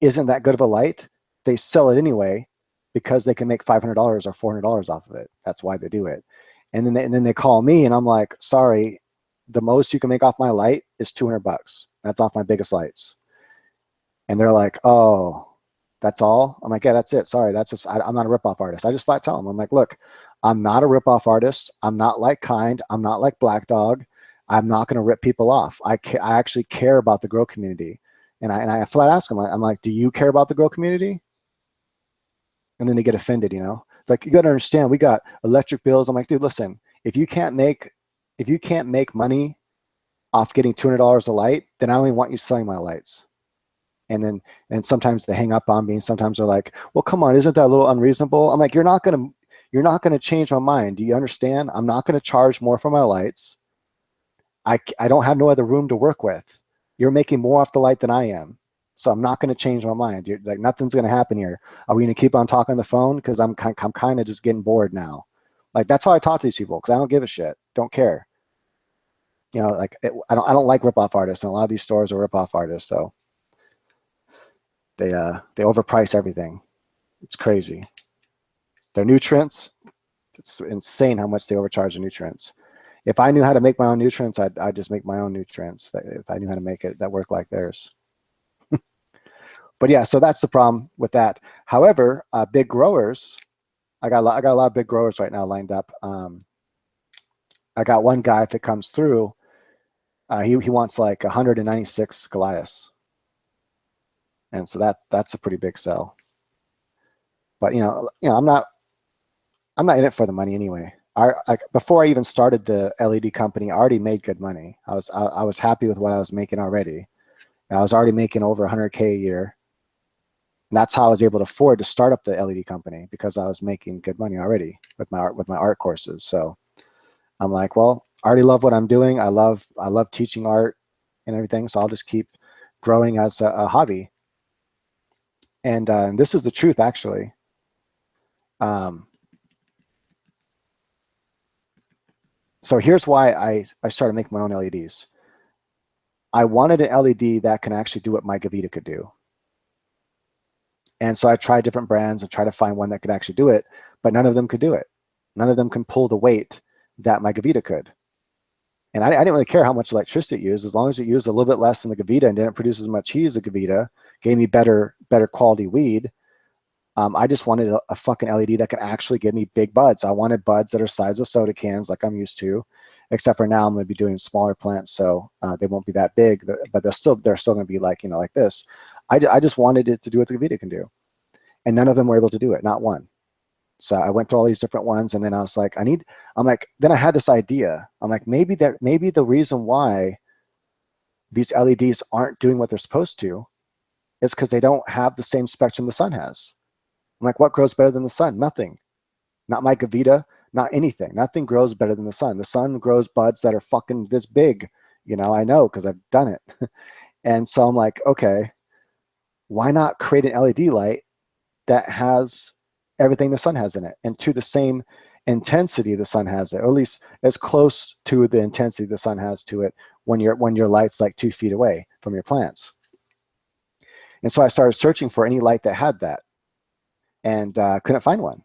isn't that good of a light, they sell it anyway because they can make $500 or $400 off of it. That's why they do it. And then they call me and I'm like, sorry, the most you can make off my light is $200. That's off my biggest lights. And they're like, oh, that's all? I'm like, yeah, that's it. Sorry, that's just, I'm not a ripoff artist. I just flat tell them, I'm like, look, I'm not a ripoff artist. I'm not like Kind. I'm not like Black Dog. I'm not going to rip people off. I actually care about the grow community. And I flat ask them, I'm like, do you care about the grow community? And then they get offended, like, you got to understand, we got electric bills. I'm like, dude, listen, if you can't make money off getting $200 a light, then I don't even want you selling my lights. And sometimes they hang up on me. Sometimes they're like, well, come on, isn't that a little unreasonable? I'm like, you're not going to change my mind. Do you understand? I'm not going to charge more for my lights. I don't have no other room to work with. You're making more off the light than I am. So I'm not going to change my mind. You're like, nothing's going to happen here. Are we going to keep on talking on the phone? Because I'm kind of just getting bored now. Like, that's how I talk to these people, because I don't give a shit. Don't care. Like, I don't like rip-off artists, and a lot of these stores are rip-off artists. So they overprice everything. It's crazy. Their nutrients, it's insane how much they overcharge the nutrients. If I knew how to make my own nutrients, I'd just make my own nutrients. If I knew how to make it that work like theirs. But yeah, so that's the problem with that. However, big growers, I got a lot of big growers right now lined up. I got one guy, if it comes through, he wants like 196 Goliaths. And so that's a pretty big sell. But I'm not in it for the money anyway. Before I even started the LED company, I already made good money. I was happy with what I was making already. I was already making over 100K a year. And that's how I was able to afford to start up the LED company, because I was making good money already with my art courses. So I'm like, well, I already love what I'm doing. I love teaching art and everything. So I'll just keep growing as a hobby. And this is the truth, actually. So here's why I started making my own LEDs. I wanted an LED that can actually do what my Gavita could do. And so I tried different brands and tried to find one that could actually do it, but none of them could do it. None of them can pull the weight that my Gavita could. And I didn't really care how much electricity it used, as long as it used a little bit less than the Gavita and didn't produce as much heat as the Gavita, gave me better quality weed. I just wanted a fucking LED that could actually give me big buds. I wanted buds that are size of soda cans, like I'm used to, except for now I'm going to be doing smaller plants, so they won't be that big, but they're still going to be like, like this. I just wanted it to do what the Gavita can do, and none of them were able to do it, not one. So I went through all these different ones, and then I was like, then I had this idea. I'm like, maybe the reason why these LEDs aren't doing what they're supposed to is because they don't have the same spectrum the sun has. I'm like, what grows better than the sun? Nothing. Not my Gavita, not anything. Nothing grows better than the sun. The sun grows buds that are fucking this big. I know, because I've done it. And so I'm like, okay, why not create an LED light that has everything the sun has in it, and to the same intensity the sun has it, or at least as close to the intensity the sun has to it when your light's like 2 feet away from your plants. And so I started searching for any light that had that, and couldn't find one.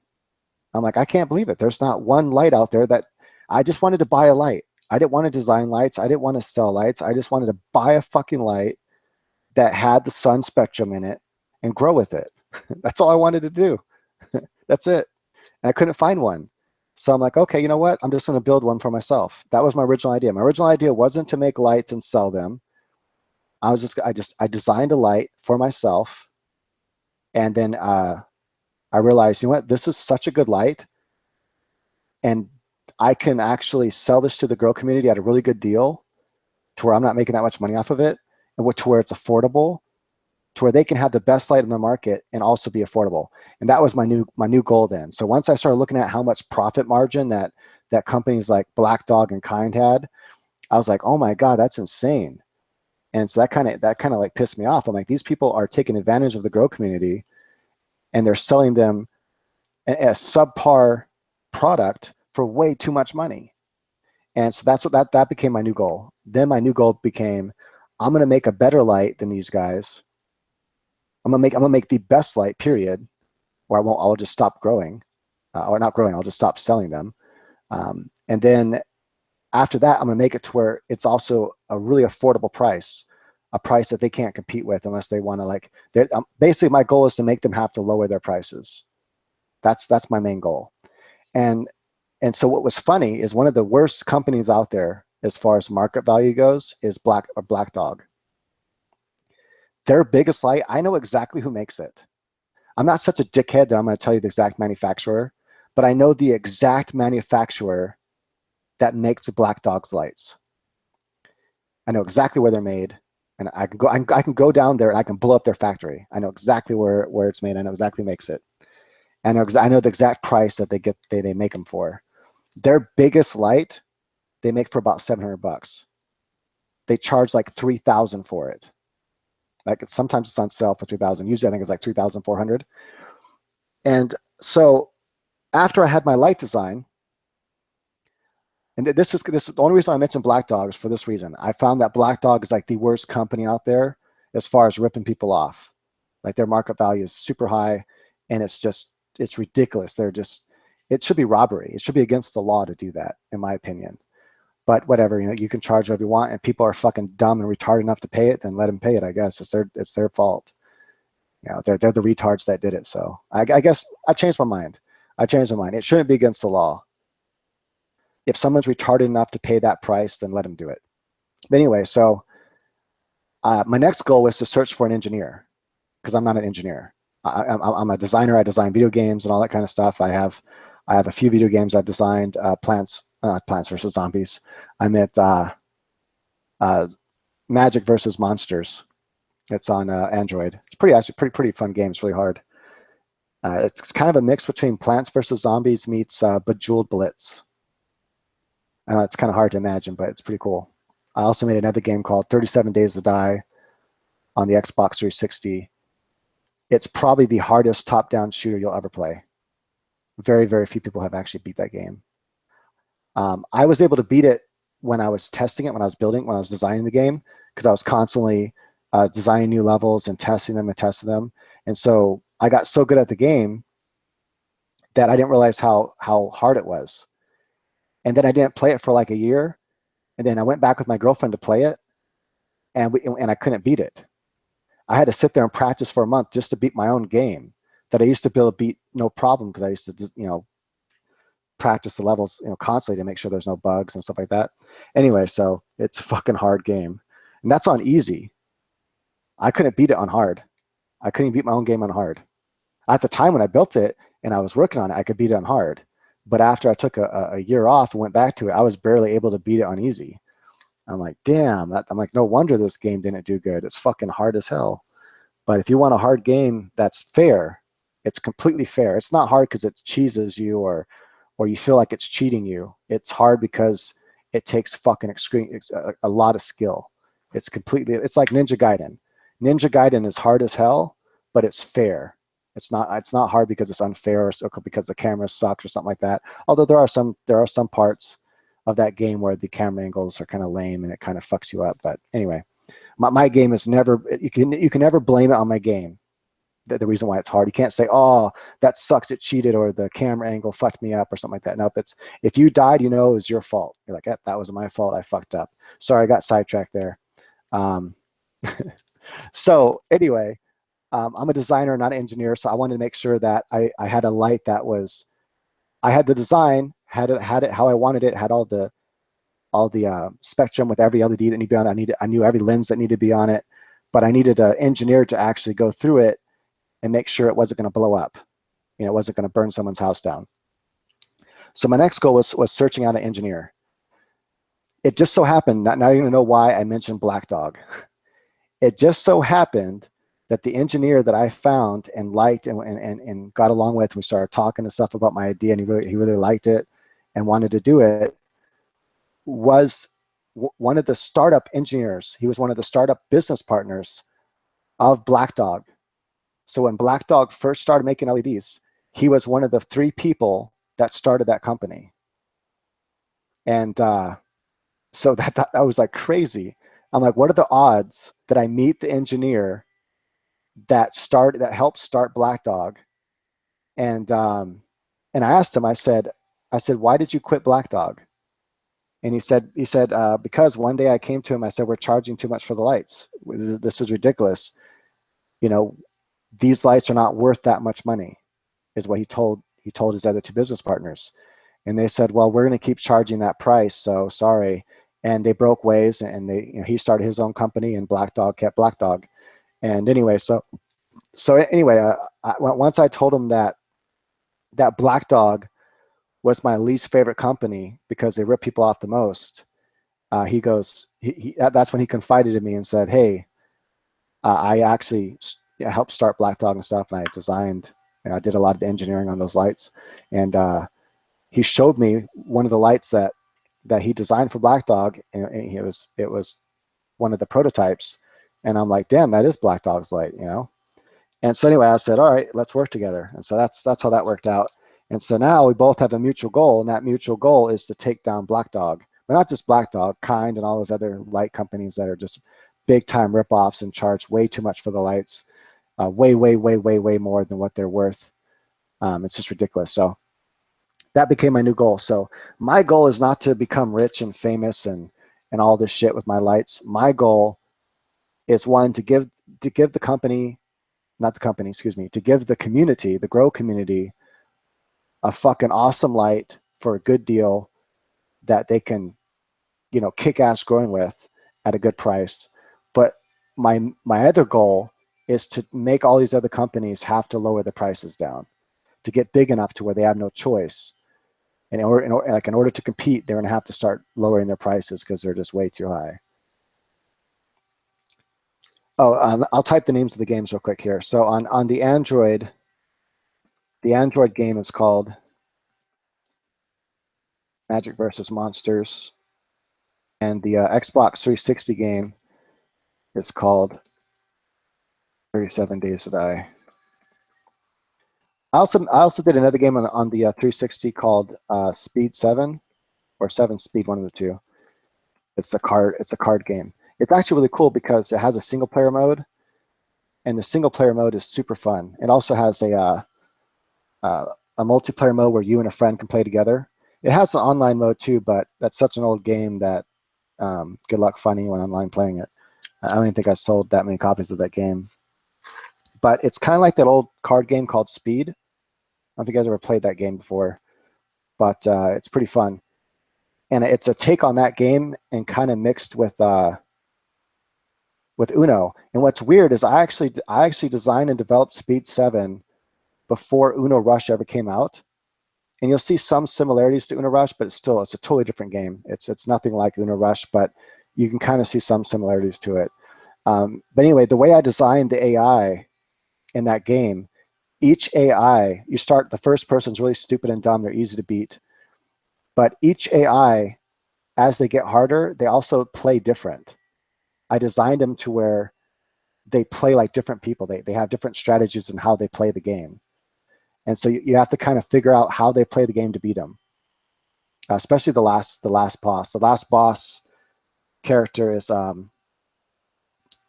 I'm like, I can't believe it. There's not one light out there that I just wanted to buy a light. I didn't want to design lights. I didn't want to sell lights. I just wanted to buy a fucking light that had the sun spectrum in it and grow with it. That's all I wanted to do. That's it. And I couldn't find one. So I'm like, okay, you know what? I'm just going to build one for myself. That was my original idea. My original idea wasn't to make lights and sell them. I designed a light for myself. And then I realized, you know what? This is such a good light. And I can actually sell this to the grow community at a really good deal to where I'm not making that much money off of it, and to where it's affordable, to where they can have the best light in the market and also be affordable. And that was my new goal then. So once I started looking at how much profit margin that companies like Black Dog and Kind had, I was like, oh my God, that's insane. And so that kind of like pissed me off. I'm like, these people are taking advantage of the grow community and they're selling them a subpar product for way too much money. And so that's what that became my new goal. Then my new goal became, I'm going to make a better light than these guys. I'm gonna make the best light, period, or I'll just stop growing, or not growing. I'll just stop selling them. And then after that, I'm gonna make it to where it's also a really affordable price, a price that they can't compete with unless they want to basically my goal is to make them have to lower their prices. That's my main goal. And so what was funny is one of the worst companies out there as far as market value goes is Black Dog. Their biggest light, I know exactly who makes it. I'm not such a dickhead that I'm going to tell you the exact manufacturer, but I know the exact manufacturer that makes Black Dog's lights. I know exactly where they're made, and I can go down there and I can blow up their factory. I know exactly where it's made. I know exactly who makes it. I know the exact price that they make them for. Their biggest light, they make for about $700. They charge like $3,000 for it. Like sometimes it's on sale for $2,000. Usually I think it's like $3,400. And so after I had my light design, and this the only reason I mentioned Black Dog is for this reason. I found that Black Dog is like the worst company out there as far as ripping people off. Like their market value is super high, and it's ridiculous. It should be robbery. It should be against the law to do that, in my opinion. But whatever, you can charge whatever you want, and people are fucking dumb and retarded enough to pay it, then let them pay it. I guess it's their fault. They're the retards that did it. So I guess I changed my mind. It shouldn't be against the law. If someone's retarded enough to pay that price, then let them do it. But anyway, so my next goal was to search for an engineer, because I'm not an engineer. I'm a designer. I design video games and all that kind of stuff. I have a few video games I've designed. Plants vs. Zombies. I meant Magic versus Monsters. It's on Android. It's pretty fun game. It's really hard. It's kind of a mix between Plants vs. Zombies meets Bejeweled Blitz. I know it's kind of hard to imagine, but it's pretty cool. I also made another game called 37 Days to Die on the Xbox 360. It's probably the hardest top-down shooter you'll ever play. Very, very few people have actually beat that game. I was able to beat it when I was testing it, when I was designing the game, because I was constantly designing new levels and testing them. And so I got so good at the game that I didn't realize how hard it was. And then I didn't play it for like a year. And then I went back with my girlfriend to play it, and I couldn't beat it. I had to sit there and practice for a month just to beat my own game that I used to be able to beat no problem, because I used to practice the levels constantly to make sure there's no bugs and stuff like that. Anyway, so it's a fucking hard game, and that's on easy. I couldn't beat it on hard. I couldn't beat my own game on hard. At the time when I built it and I was working on it, I could beat it on hard. But after I took a year off and went back to it, I was barely able to beat it on easy. I'm like, damn. I'm like, no wonder this game didn't do good. It's fucking hard as hell. But if you want a hard game that's fair, it's completely fair. It's not hard because it cheeses you or you feel like it's cheating you. It's hard because it takes fucking a lot of skill. It's like Ninja Gaiden. Ninja Gaiden is hard as hell, but it's fair. It's not hard because it's unfair or because the camera sucks or something like that. Although there are some parts of that game where the camera angles are kind of lame and it kind of fucks you up. But anyway, my game is never, you can never blame it on my game. the reason why it's hard. You can't say, oh, that sucks, it cheated, or the camera angle fucked me up, or something like that. Nope, it's, if you died, you know it was your fault. You're like, that was my fault, I fucked up. Sorry, I got sidetracked there. Um, so anyway, I'm a designer, not an engineer, so I wanted to make sure that I had a light that was, I had the design, had it how I wanted it, had all the spectrum with every LED that needed to be on it. I knew every lens that needed to be on it, but I needed an engineer to actually go through it and make sure it wasn't going to blow up. You know, it wasn't going to burn someone's house down. So my next goal was searching out an engineer. It just so happened, now you're going to know why I mentioned Black Dog. It just so happened that the engineer that I found and liked and got along with, we started talking and stuff about my idea, and he really liked it and wanted to do it, was one of the startup engineers. He was one of the startup business partners of Black Dog. So when Black Dog first started making LEDs, he was one of the 3 people that started that company. And so that was like crazy. I'm like, what are the odds that I meet the engineer that helped start Black Dog? And I asked him, I said, why did you quit Black Dog? And he said, because one day I came to him, I said, we're charging too much for the lights. This is ridiculous. You know, these lights are not worth that much money, is what he told his other 2 business partners. And they said, well, we're going to keep charging that price, so sorry. And they broke ways, and he started his own company, and Black Dog kept Black Dog. And anyway, once I told him that Black Dog was my least favorite company because they rip people off the most, that's when he confided in me and said, hey, I actually helped start Black Dog and stuff, and I designed, I did a lot of the engineering on those lights. And he showed me one of the lights that he designed for Black Dog, and it was one of the prototypes. And I'm like, damn, that is Black Dog's light, you know? And so anyway, I said, all right, let's work together. And so that's how that worked out. And so now we both have a mutual goal, and that mutual goal is to take down Black Dog. But not just Black Dog, Kind and all those other light companies that are just big time ripoffs and charge way too much for the lights, way more than what they're worth. It's just ridiculous. So that became my new goal. So my goal is not to become rich and famous and all this shit with my lights. My goal is, one, to give the company, not the company, excuse me, to give the community, the grow community, a fucking awesome light for a good deal that they can, kick ass growing with at a good price. But my other goal is to make all these other companies have to lower the prices down, to get big enough to where they have no choice. And in order to compete, they're going to have to start lowering their prices because they're just way too high. Oh, I'll type the names of the games real quick here. So on the Android game is called Magic versus Monsters, and the Xbox 360 game is called 37 Days to Die. I also did another game on the 360 called Speed 7 or 7 Speed, one of the two. It's a card game. It's actually really cool because it has a single player mode, and the single player mode is super fun. It also has a multiplayer mode where you and a friend can play together. It has an online mode too, but that's such an old game that good luck finding anyone online playing it. I don't even think I sold that many copies of that game. But it's kind of like that old card game called Speed. I don't think you guys ever played that game before, but it's pretty fun. And it's a take on that game and kind of mixed with Uno. And what's weird is I actually designed and developed Speed 7 before Uno Rush ever came out. And you'll see some similarities to Uno Rush, but it's a totally different game. It's nothing like Uno Rush, but you can kind of see some similarities to it. But anyway, the way I designed the AI in that game, each AI, the first person's really stupid and dumb. They're easy to beat. But each AI, as they get harder, they also play different. I designed them to where they play like different people. They have different strategies in how they play the game. And so you have to kind of figure out how they play the game to beat them. Especially the last boss. The last boss character is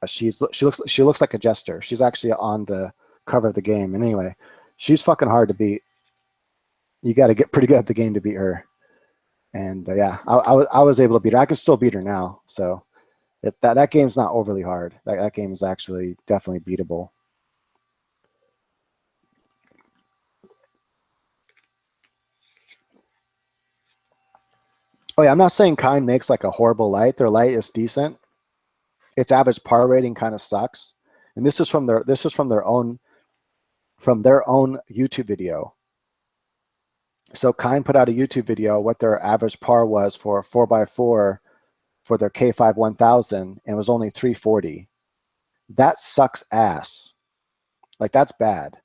she looks like a jester. She's actually on the cover of the game. And anyway, she's fucking hard to beat. You got to get pretty good at the game to beat her. And yeah, I was able to beat her. I can still beat her now. So that game's not overly hard. That game is actually definitely beatable. Oh yeah, I'm not saying Kind makes like a horrible light. Their light is decent. Its average par rating kind of sucks. And this is from their own YouTube video. So Kind put out a YouTube video what their average par was for a 4x4 for their K5 1000, and it was only 340. That sucks ass. Like, that's bad.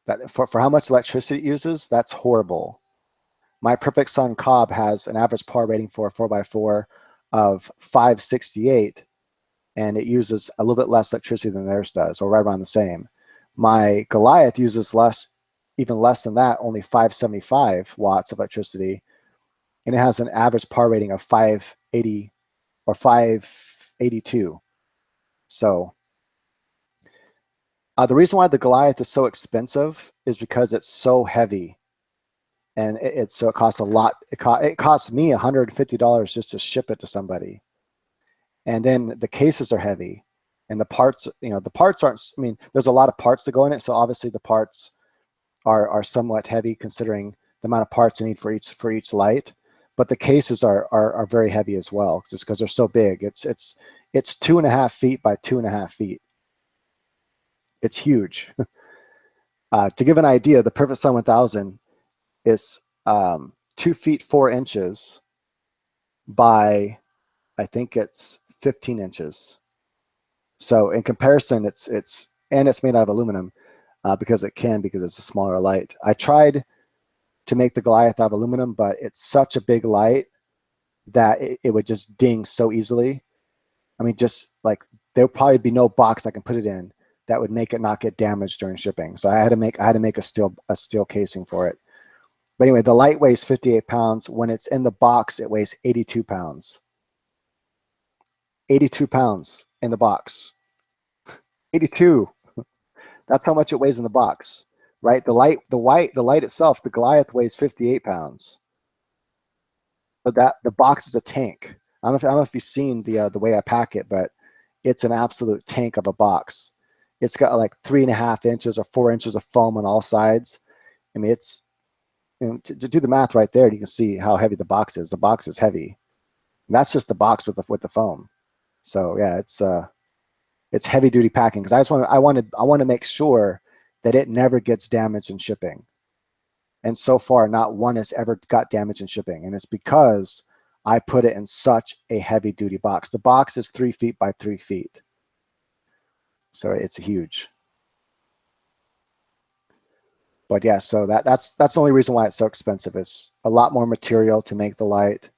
That for how much electricity it uses, that's horrible. My Perfect Sun Cobb has an average par rating for a 4x4 of 568, and it uses a little bit less electricity than theirs does, or right around the same. My Goliath uses even less than that, only 575 watts of electricity, and it has an average par rating of 580 or 582. So the reason why the Goliath is so expensive is because it's so heavy, and it costs a lot. It costs me $150 just to ship it to somebody, and then the cases are heavy, and the parts aren't. I mean, there's a lot of parts that go in it, so obviously the parts are somewhat heavy considering the amount of parts you need for each light. But the cases are very heavy as well, just because they're so big. It's 2.5 feet by 2.5 feet. It's huge. To give an idea, the Perfect Sun 1000 is 2 feet 4 inches by, I think it's 15 inches. So in comparison, it's made out of aluminum because it's a smaller light. I tried to make the Goliath out of aluminum, but it's such a big light that it would just ding so easily. I mean, just like there'll probably be no box I can put it in that would make it not get damaged during shipping. So I had to make a steel casing for it. But anyway, the light weighs 58 pounds. When it's in the box, it weighs 82 pounds. 82 pounds in the box. 82. That's how much it weighs in the box, right? The light itself, the Goliath weighs 58 pounds. But the box is a tank. I don't know if you've seen the way I pack it, but it's an absolute tank of a box. It's got like 3.5 inches or 4 inches of foam on all sides. I mean, it's to do the math right there, you can see how heavy the box is. The box is heavy. And that's just the box with the foam. So yeah, it's heavy duty packing because I want to make sure that it never gets damaged in shipping. And so far, not one has ever got damaged in shipping, and it's because I put it in such a heavy duty box. The box is 3 feet by 3 feet, so it's huge. But yeah, so that's the only reason why it's so expensive. It's a lot more material to make the light,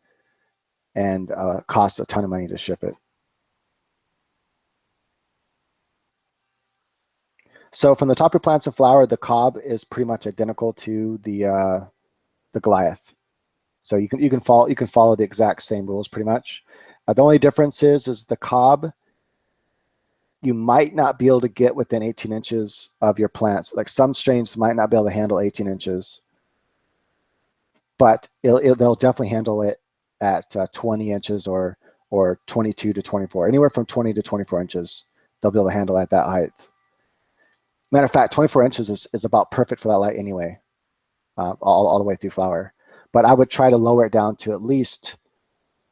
and costs a ton of money to ship it. So from the topiary plants and flower, the cob is pretty much identical to the Goliath. So you can follow the exact same rules pretty much. The only difference is the cob, you might not be able to get within 18 inches of your plants. Like some strains might not be able to handle 18 inches, but they'll definitely handle it at 20 inches or 22 to 24, anywhere from 20 to 24 inches. They'll be able to handle it at that height. Matter of fact, 24 inches is about perfect for that light anyway, all the way through flower. But I would try to lower it down to at least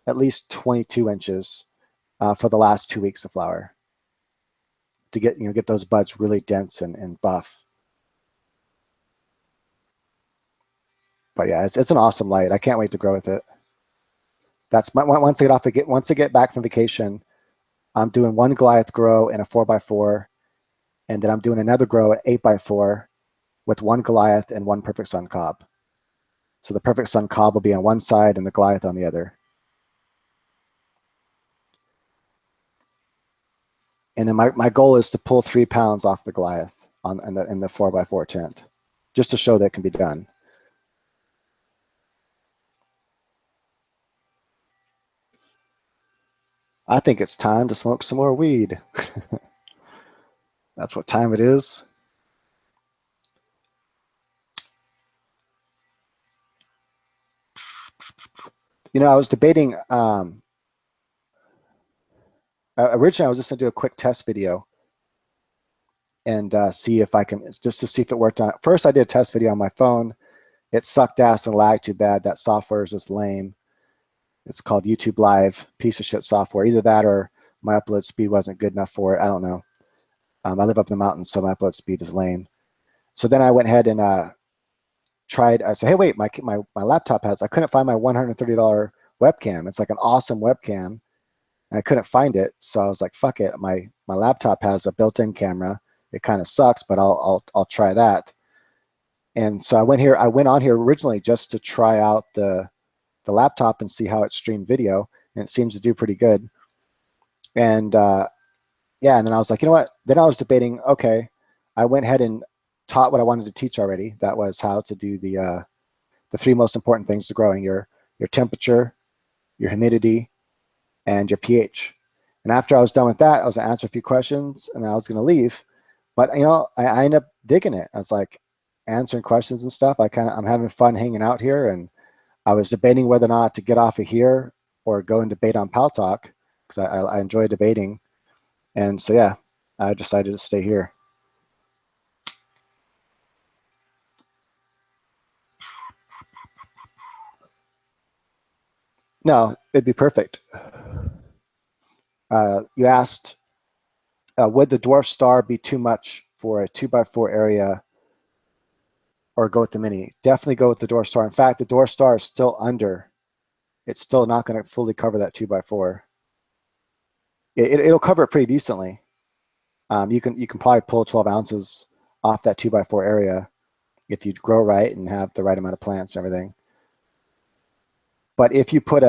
22 inches for the last 2 weeks of flower to get those buds really dense and buff. But yeah, it's an awesome light. I can't wait to grow with it. Once I get back from vacation, I'm doing one Goliath grow in a 4x4, and then I'm doing another grow at 8x4 with one Goliath and one Perfect Sun cob. So the Perfect Sun cob will be on one side and the Goliath on the other. And then my goal is to pull 3 pounds off the Goliath in the 4x4 tent, just to show that it can be done. I think it's time to smoke some more weed. That's what time it is. You know, I was debating. Originally, I was just gonna do a quick test video and see if I can, just to see if it worked on. First, I did a test video on my phone. It sucked ass and lagged too bad. That software is just lame. It's called YouTube Live, piece of shit software. Either that or my upload speed wasn't good enough for it. I don't know. I live up in the mountains, so my upload speed is lame. So then I went ahead and tried. I said, hey, wait, my laptop has. I couldn't find my $130 webcam. It's like an awesome webcam, and I couldn't find it. So I was like, fuck it. My laptop has a built-in camera. It kind of sucks, but I'll try that. And so I went on here originally just to try out the laptop and see how it streamed video, and it seems to do pretty good. And yeah, and then I was like, you know what? Then I was debating. Okay, I went ahead and taught what I wanted to teach already. That was how to do the 3 most important things to growing: your temperature, your humidity, and your pH. And after I was done with that, I was gonna answer a few questions, and I was gonna leave. But you know, I ended up digging it. I was like answering questions and stuff. I'm having fun hanging out here, and I was debating whether or not to get off of here or go and debate on Pal Talk, because I enjoy debating. And so yeah, I decided to stay here. No, it'd be perfect. You asked, would the dwarf star be too much for a 2x4 area, or go with the mini? Definitely go with the dwarf star. In fact, the dwarf star is still under. It's still not going to fully cover that 2x4. It'll cover it pretty decently. You can probably pull 12 ounces off that 2x4 area if you grow right and have the right amount of plants and everything. But if you put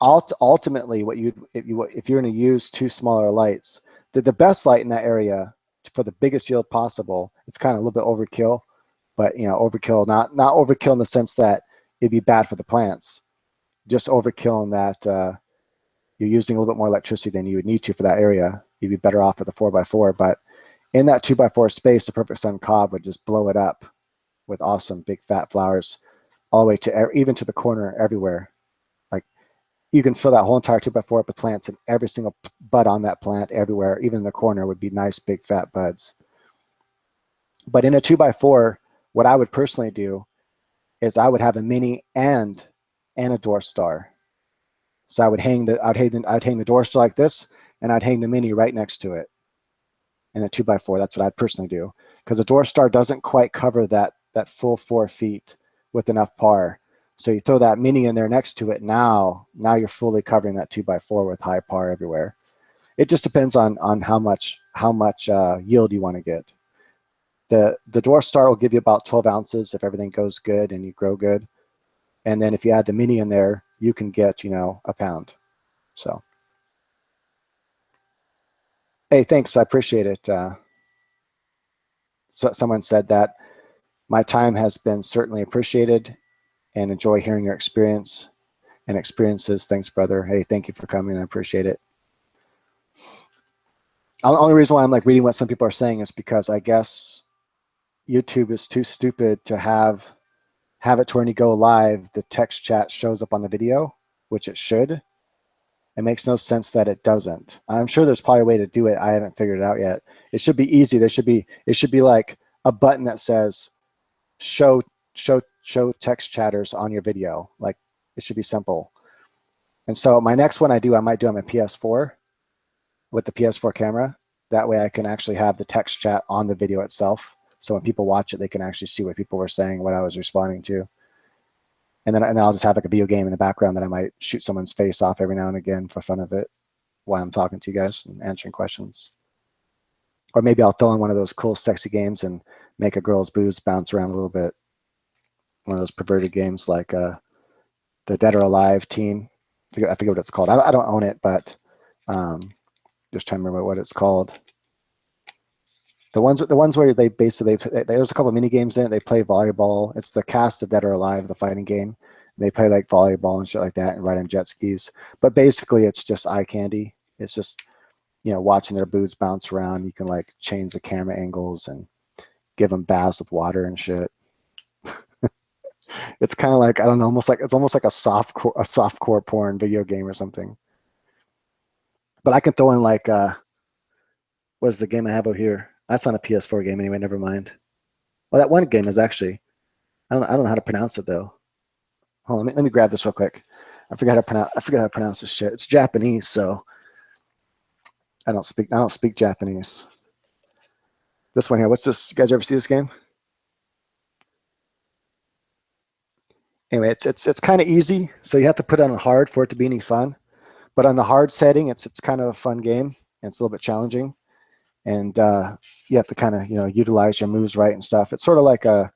ultimately if you're going to use 2 smaller lights, the best light in that area for the biggest yield possible, it's kind of a little bit overkill, but you know, overkill, not overkill in the sense that it'd be bad for the plants, just overkill in that you're using a little bit more electricity than you would need to for that area. You'd be better off with a 4x4, but in that 2x4 space, the Perfect Sun cob would just blow it up with awesome big fat flowers all the way to even to the corner everywhere. Like you can fill that whole entire 2x4 up with plants, and every single bud on that plant everywhere, even in the corner, would be nice big fat buds. But in a 2x4, what I would personally do is I would have a mini and a dwarf star. So I'd hang the dwarf star like this, and I'd hang the mini right next to it. In a 2x4, that's what I'd personally do, because the dwarf star doesn't quite cover that full 4 feet with enough par. So you throw that mini in there next to it. Now you're fully covering that 2x4 with high par everywhere. It just depends on how much yield you want to get. The dwarf star will give you about 12 ounces if everything goes good and you grow good. And then if you add the mini in there, you can get, you know, a pound. So, hey, thanks. I appreciate it. So someone said that my time has been certainly appreciated, and enjoy hearing your experience and experiences. Thanks, brother. Hey, thank you for coming. I appreciate it. The only reason why I'm like reading what some people are saying is because I guess YouTube is too stupid to have it to when you go live, the text chat shows up on the video, which it should. It makes no sense that it doesn't. I'm sure there's probably a way to do it. I haven't figured it out yet. It should be easy. It should be like a button that says show text chatters on your video. Like it should be simple. And so my next one I might do on my PS4 with the PS4 camera. That way I can actually have the text chat on the video itself. So when people watch it, they can actually see what people were saying, what I was responding to. And then I'll just have like a video game in the background that I might shoot someone's face off every now and again for fun of it while I'm talking to you guys and answering questions. Or maybe I'll throw in one of those cool, sexy games and make a girl's boobs bounce around a little bit. One of those perverted games like the Dead or Alive Teen. I forget what it's called. I don't own it, but just trying to remember what it's called. The ones where they basically there's a couple of mini games in it. They play volleyball. It's the cast of Dead or Alive, the fighting game. They play like volleyball and shit like that, and ride on jet skis. But basically, it's just eye candy. It's just, you know, watching their boobs bounce around. You can like change the camera angles and give them baths with water and shit. It's kind of like, I don't know, it's almost like a softcore porn video game or something. But I can throw in like what is the game I have over here? That's not a PS4 game anyway. Never mind. Well, that one game is actually I don't know how to pronounce it though. Hold on, let me grab this real quick. I forget how to pronounce this shit. It's Japanese, so I don't speak Japanese. This one here. What's this? You guys ever see this game? Anyway, it's kind of easy, so you have to put it on hard for it to be any fun. But on the hard setting, it's kind of a fun game, and it's a little bit challenging, and you have to kind of utilize your moves right and stuff. It's sort of like a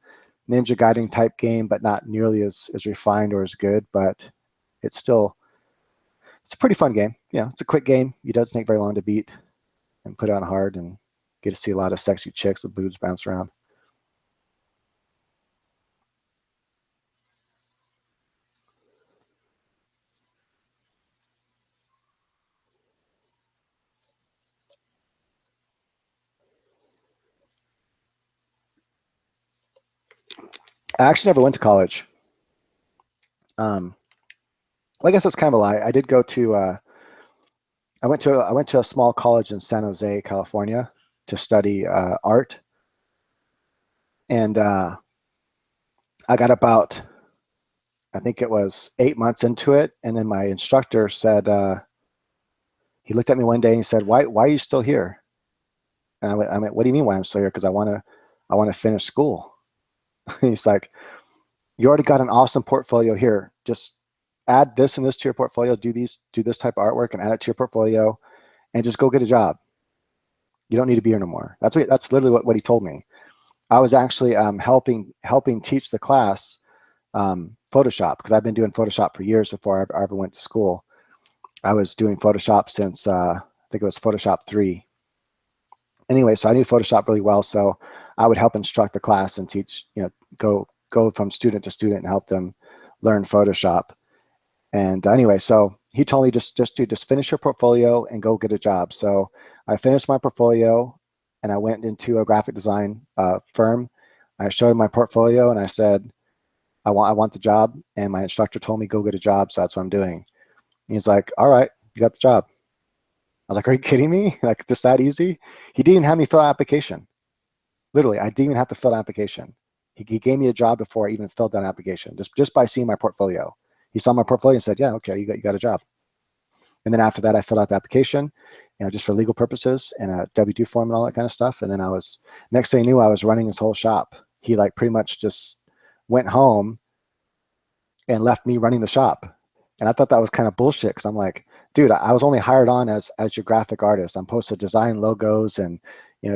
Ninja Gaiden type game, but not nearly as refined or as good. But it's a pretty fun game. It's a quick game. It doesn't take very long to beat, and put it on hard, and get to see a lot of sexy chicks with boobs bounce around. I actually never went to college. Well, I guess that's kind of a lie. I did go to. I went to a small college in San Jose, California, to study art, and I got about, I think it was 8 months into it, and then my instructor said, he looked at me one day and he said, "Why are you still here?" And I went, "What do you mean why I'm still here?" Because I want to finish school. He's like, "You already got an awesome portfolio here. Just add this and this to your portfolio. Do this type of artwork and add it to your portfolio, and just go get a job. You don't need to be here no more." That's literally what he told me. I was actually helping teach the class Photoshop, because I've been doing Photoshop for years before I ever went to school. I was doing Photoshop since I think it was Photoshop 3. Anyway, so I knew Photoshop really well, so I would help instruct the class and teach, go from student to student and help them learn Photoshop. And anyway, so he told me just finish your portfolio and go get a job. So I finished my portfolio and I went into a graphic design firm. I showed him my portfolio and I said, I want the job. And my instructor told me, go get a job. So that's what I'm doing. And he's like, all right, you got the job. I was like, are you kidding me? Like, this that easy? He didn't have me fill out an application. Literally, I didn't even have to fill out an application. He gave me a job before I even filled out an application, just by seeing my portfolio. He saw my portfolio and said, yeah, okay, you got a job. And then after that, I filled out the application, just for legal purposes and a W-2 form and all that kind of stuff. And then next thing I knew, I was running his whole shop. He like pretty much just went home and left me running the shop. And I thought that was kind of bullshit, because I'm like, dude, I was only hired on as your graphic artist. I'm supposed to design logos and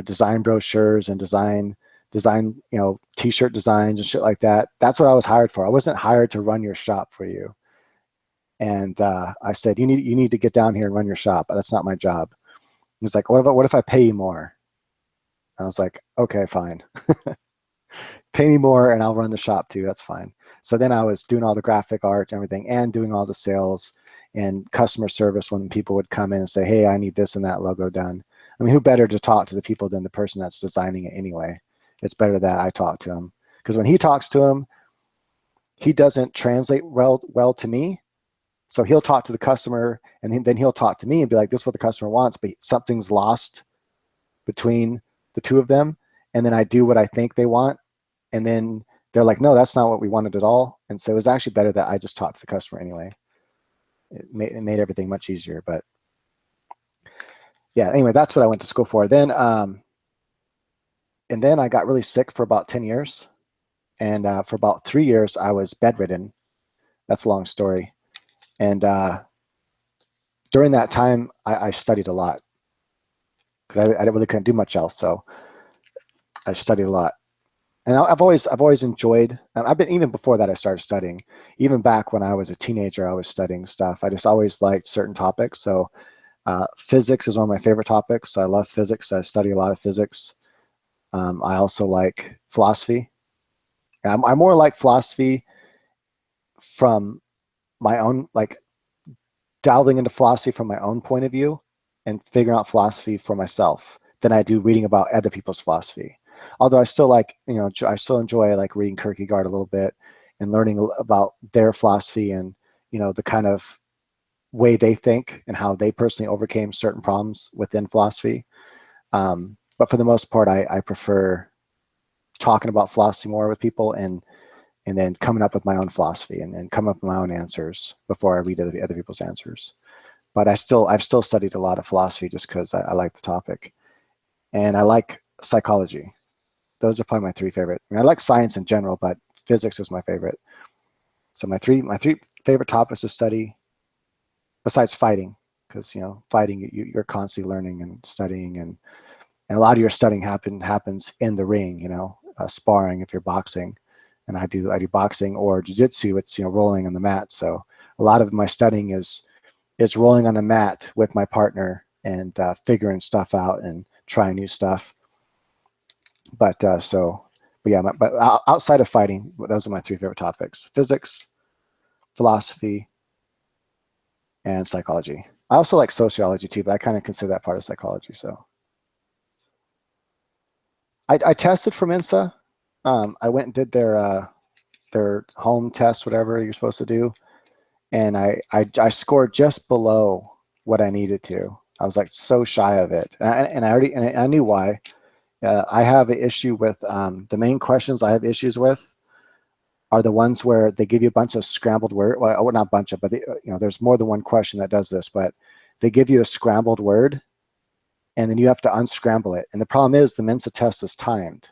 design brochures and design t-shirt designs and shit like that. That's what I was hired for. I wasn't hired to run your shop for you. And I said, you need to get down here and run your shop. That's not my job. He's like, what if I pay you more? I was like, okay, fine. Pay me more and I'll run the shop too. That's fine. So then I was doing all the graphic art and everything, and doing all the sales and customer service when people would come in and say, hey, I need this and that logo done. I mean, who better to talk to the people than the person that's designing it anyway? It's better that I talk to him, because when he talks to him, he doesn't translate well to me. So he'll talk to the customer, and then he'll talk to me and be like, this is what the customer wants, but something's lost between the two of them. And then I do what I think they want. And then they're like, no, that's not what we wanted at all. And so it was actually better that I just talked to the customer anyway. It made everything much easier. But yeah, anyway, that's what I went to school for. Then, and then I got really sick for about 10 years. And for about 3 years, I was bedridden. That's a long story. And during that time, I studied a lot, because I really couldn't do much else. So I studied a lot. And I've always enjoyed. I've been, even before that I started studying. Even back when I was a teenager, I was studying stuff. I just always liked certain topics. So physics is one of my favorite topics. So I love physics. I study a lot of physics. I also like philosophy. I more like philosophy from my own, like delving into philosophy from my own point of view and figuring out philosophy for myself than I do reading about other people's philosophy. Although I still like, I still enjoy like reading Kierkegaard a little bit and learning about their philosophy and, the kind of way they think and how they personally overcame certain problems within philosophy. But for the most part, I prefer talking about philosophy more with people and then coming up with my own philosophy and coming up with my own answers before I read other people's answers. But I've still studied a lot of philosophy just because I like the topic. And I like psychology. Those are probably my three favorite. I mean, I like science in general, but physics is my favorite. So my three favorite topics to study, besides fighting, because fighting you're constantly learning and studying, and a lot of your studying happens in the ring. Sparring if you're boxing, and I do boxing or jiu-jitsu. It's rolling on the mat. So a lot of my studying is rolling on the mat with my partner and figuring stuff out and trying new stuff. But but outside of fighting, those are my three favorite topics: physics, philosophy, and psychology. I also like sociology too, but I kind of consider that part of psychology. So I tested for Mensa. I went and did their home test, whatever you're supposed to do, and I scored just below what I needed to. I was like so shy of it, and I knew why. I have an issue with the main questions I have issues with are the ones where they give you a bunch of scrambled word. Well, not a bunch of, but there's more than one question that does this. But they give you a scrambled word, and then you have to unscramble it. And the problem is the Mensa test is timed,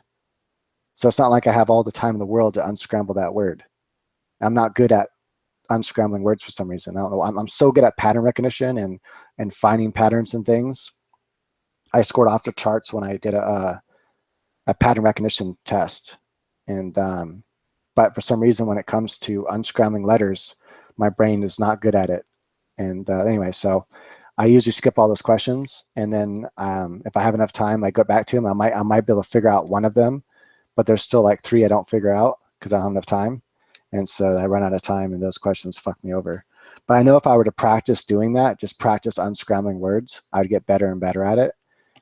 so it's not like I have all the time in the world to unscramble that word. I'm not good at unscrambling words for some reason. I don't know. I'm so good at pattern recognition and finding patterns and things. I scored off the charts when I did a pattern recognition test, and but for some reason, when it comes to unscrambling letters, my brain is not good at it. And anyway, so I usually skip all those questions, and then if I have enough time, I go back to them. I might be able to figure out one of them, but there's still like three I don't figure out because I don't have enough time, and so I run out of time, and those questions fuck me over. But I know if I were to practice doing that, just practice unscrambling words, I'd get better and better at it.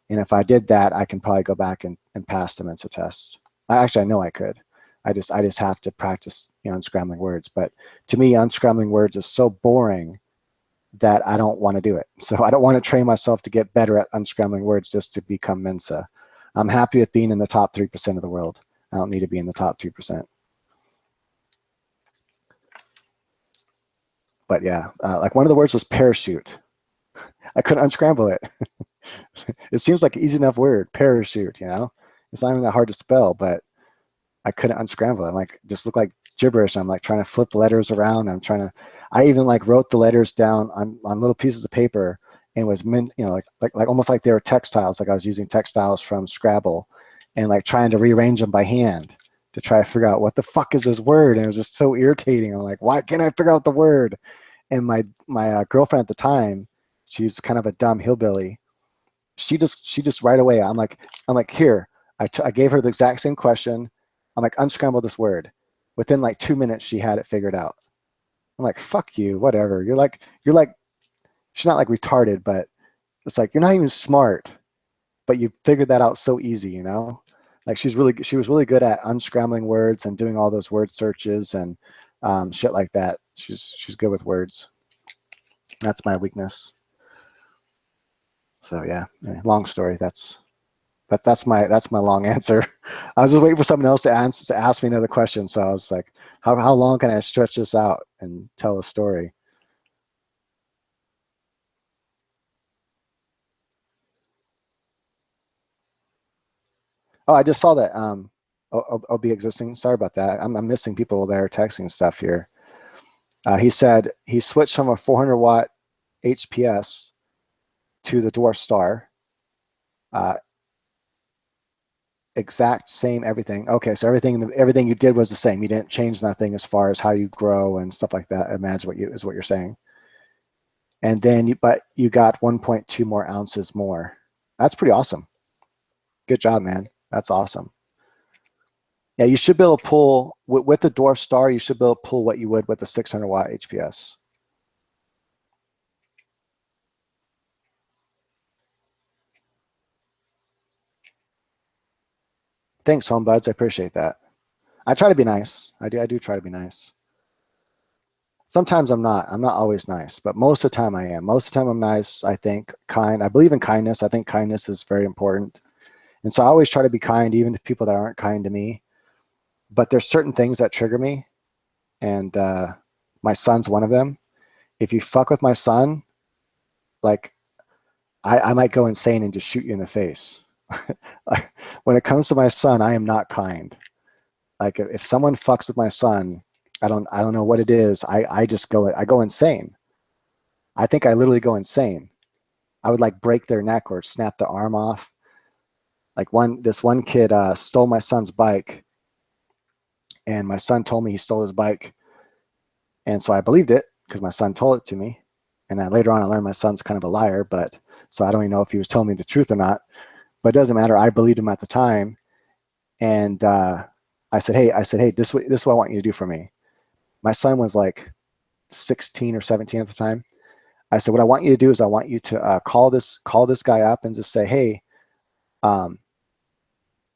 And if I did that, I can probably go back and pass the Mensa test. I know I could. I just have to practice, unscrambling words. But to me, unscrambling words is so boring that I don't want to do it. So I don't want to train myself to get better at unscrambling words just to become Mensa. I'm happy with being in the top 3% of the world. I don't need to be in the top 2%. But yeah, like one of the words was parachute. I couldn't unscramble it. It seems like an easy enough word, parachute. It's not even that hard to spell, but I couldn't unscramble it. I'm like, just look like gibberish. I'm like trying to flip letters around. I even like wrote the letters down on little pieces of paper and was like almost like they were textiles. Like I was using textiles from Scrabble and like trying to rearrange them by hand to try to figure out what the fuck is this word. And it was just so irritating. I'm like, why can't I figure out the word? And my girlfriend at the time, she's kind of a dumb hillbilly. She just right away, I'm like, here, I gave her the exact same question. I'm like, unscramble this word. Within like 2 minutes, she had it figured out. I'm like, fuck you, whatever. You're like, she's not like retarded, but it's like, you're not even smart, but you figured that out so easy. Like she was really good at unscrambling words and doing all those word searches and shit like that. She's good with words. That's my weakness. So yeah, long story. That's my long answer. I was just waiting for someone else to ask me another question. So I was like, how long can I stretch this out and tell a story? Oh, I just saw that. I'll be existing. Sorry about that. I'm missing people there texting stuff here. He said he switched from a 400-watt HPS to the dwarf star. Uh, exact same everything. Okay, so everything you did was the same. You didn't change nothing as far as how you grow and stuff like that. I imagine what you're saying. And then but you got 1.2 more ounces more. That's pretty awesome. Good job, man. That's awesome. Yeah, you should be able to pull with the dwarf star. You should be able to pull what you would with the 600-watt HPS. Thanks, home buds. I appreciate that. I try to be nice. I do try to be nice. Sometimes I'm not. I'm not always nice, but most of the time I am. Most of the time I'm nice, I think, kind. I believe in kindness. I think kindness is very important. And so I always try to be kind, even to people that aren't kind to me. But there's certain things that trigger me, and my son's one of them. If you fuck with my son, like I might go insane and just shoot you in the face. When it comes to my son, I am not kind. Like if someone fucks with my son, I don't know what it is. I go insane. I think I literally go insane. I would like break their neck or snap the arm off. Like this one kid stole my son's bike, and my son told me he stole his bike, and so I believed it because my son told it to me. And then later on, I learned my son's kind of a liar, but so I don't even know if he was telling me the truth or not. But it doesn't matter. I believed him at the time, and I said, hey, this is what I want you to do for me. My son was like 16 or 17 at the time. I said, what I want you to do is I want you to call this guy up and just say, hey, um,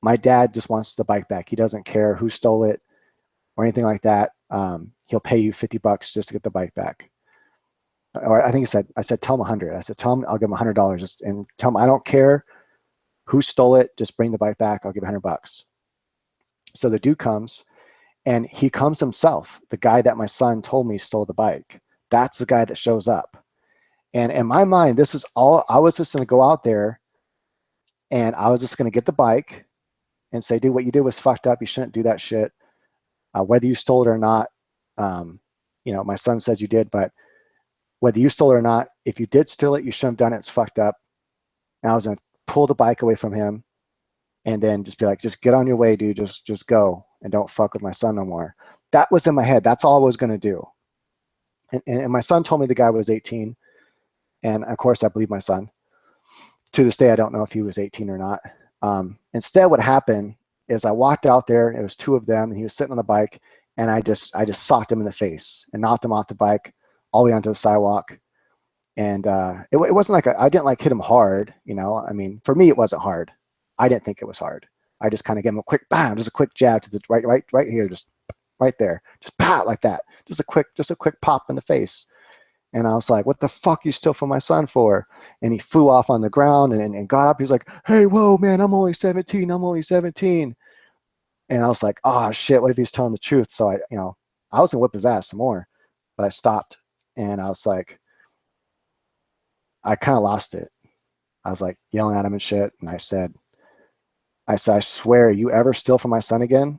my dad just wants the bike back. He doesn't care who stole it or anything like that. He'll pay you $50 just to get the bike back. Or I think I said, tell him 100. I said, tell him I'll give him $100 just and tell him I don't care who stole it. Just bring the bike back. I'll give $100. So the dude comes, and he comes himself. The guy that my son told me stole the bike. That's the guy that shows up. And in my mind, this is all, I was just going to go out there and I was just going to get the bike and say, dude, what you did was fucked up. You shouldn't do that shit. Whether you stole it or not, my son says you did, but whether you stole it or not, if you did steal it, you shouldn't have done it. It's fucked up. And I was going to pull the bike away from him and then just be like, just get on your way, dude. Just go and don't fuck with my son no more. That was in my head. That's all I was going to do. And my son told me the guy was 18. And of course, I believe my son. To this day, I don't know if he was 18 or not. Instead, what happened is I walked out there. It was two of them, and he was sitting on the bike, and I just socked him in the face and knocked him off the bike all the way onto the sidewalk. And it wasn't like I didn't like hit him hard, I mean, for me, it wasn't hard. I didn't think it was hard. I just kind of gave him a quick bam, just a quick jab to the right here, just right there, just pow like that, just a quick pop in the face. And I was like, what the fuck you steal from my son for? And he flew off on the ground and got up. He's like, hey, whoa, man, I'm only 17. And I was like, oh shit, what if he's telling the truth? So I was gonna whip his ass some more, but I stopped and I was like, I kind of lost it. I was like yelling at him and shit. And I said, I swear, you ever steal from my son again?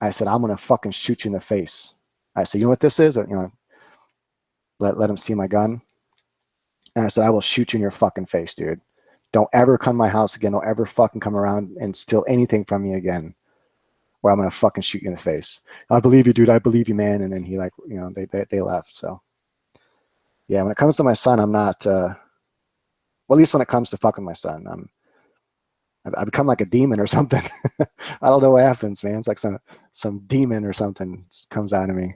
I said, I'm going to fucking shoot you in the face. I said, you know what this is? Let him see my gun. And I said, I will shoot you in your fucking face, dude. Don't ever come to my house again. Don't ever fucking come around and steal anything from me again, or I'm going to fucking shoot you in the face. I believe you, dude. I believe you, man. And then he they left. So yeah, when it comes to my son, I'm not, well, at least when it comes to fucking my son, I become like a demon or something. I don't know what happens, man. It's like some demon or something just comes out of me.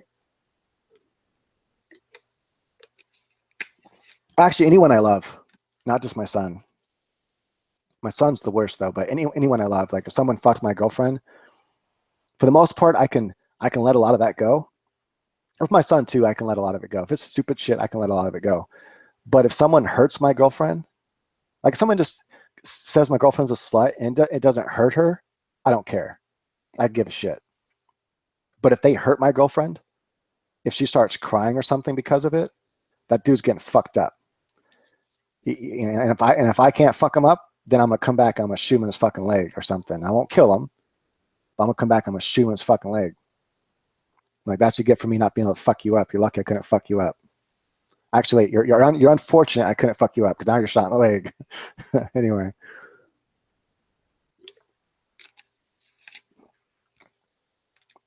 Actually, anyone I love, not just my son. My son's the worst though, but anyone I love, like if someone fucked my girlfriend, for the most part, I can let a lot of that go. With my son too, I can let a lot of it go. If it's stupid shit, I can let a lot of it go. But if someone hurts my girlfriend, like if someone just says my girlfriend's a slut and it doesn't hurt her, I don't care. I give a shit. But if they hurt my girlfriend, if she starts crying or something because of it, that dude's getting fucked up. And if I can't fuck him up, then I'm gonna come back and I'm gonna shoot him in his fucking leg or something. I won't kill him, but I'm gonna come back and I'm gonna shoot him in his fucking leg. Like that's what you get for me not being able to fuck you up. You're lucky I couldn't fuck you up. Actually, you're unfortunate I couldn't fuck you up because now you're shot in the leg. Anyway.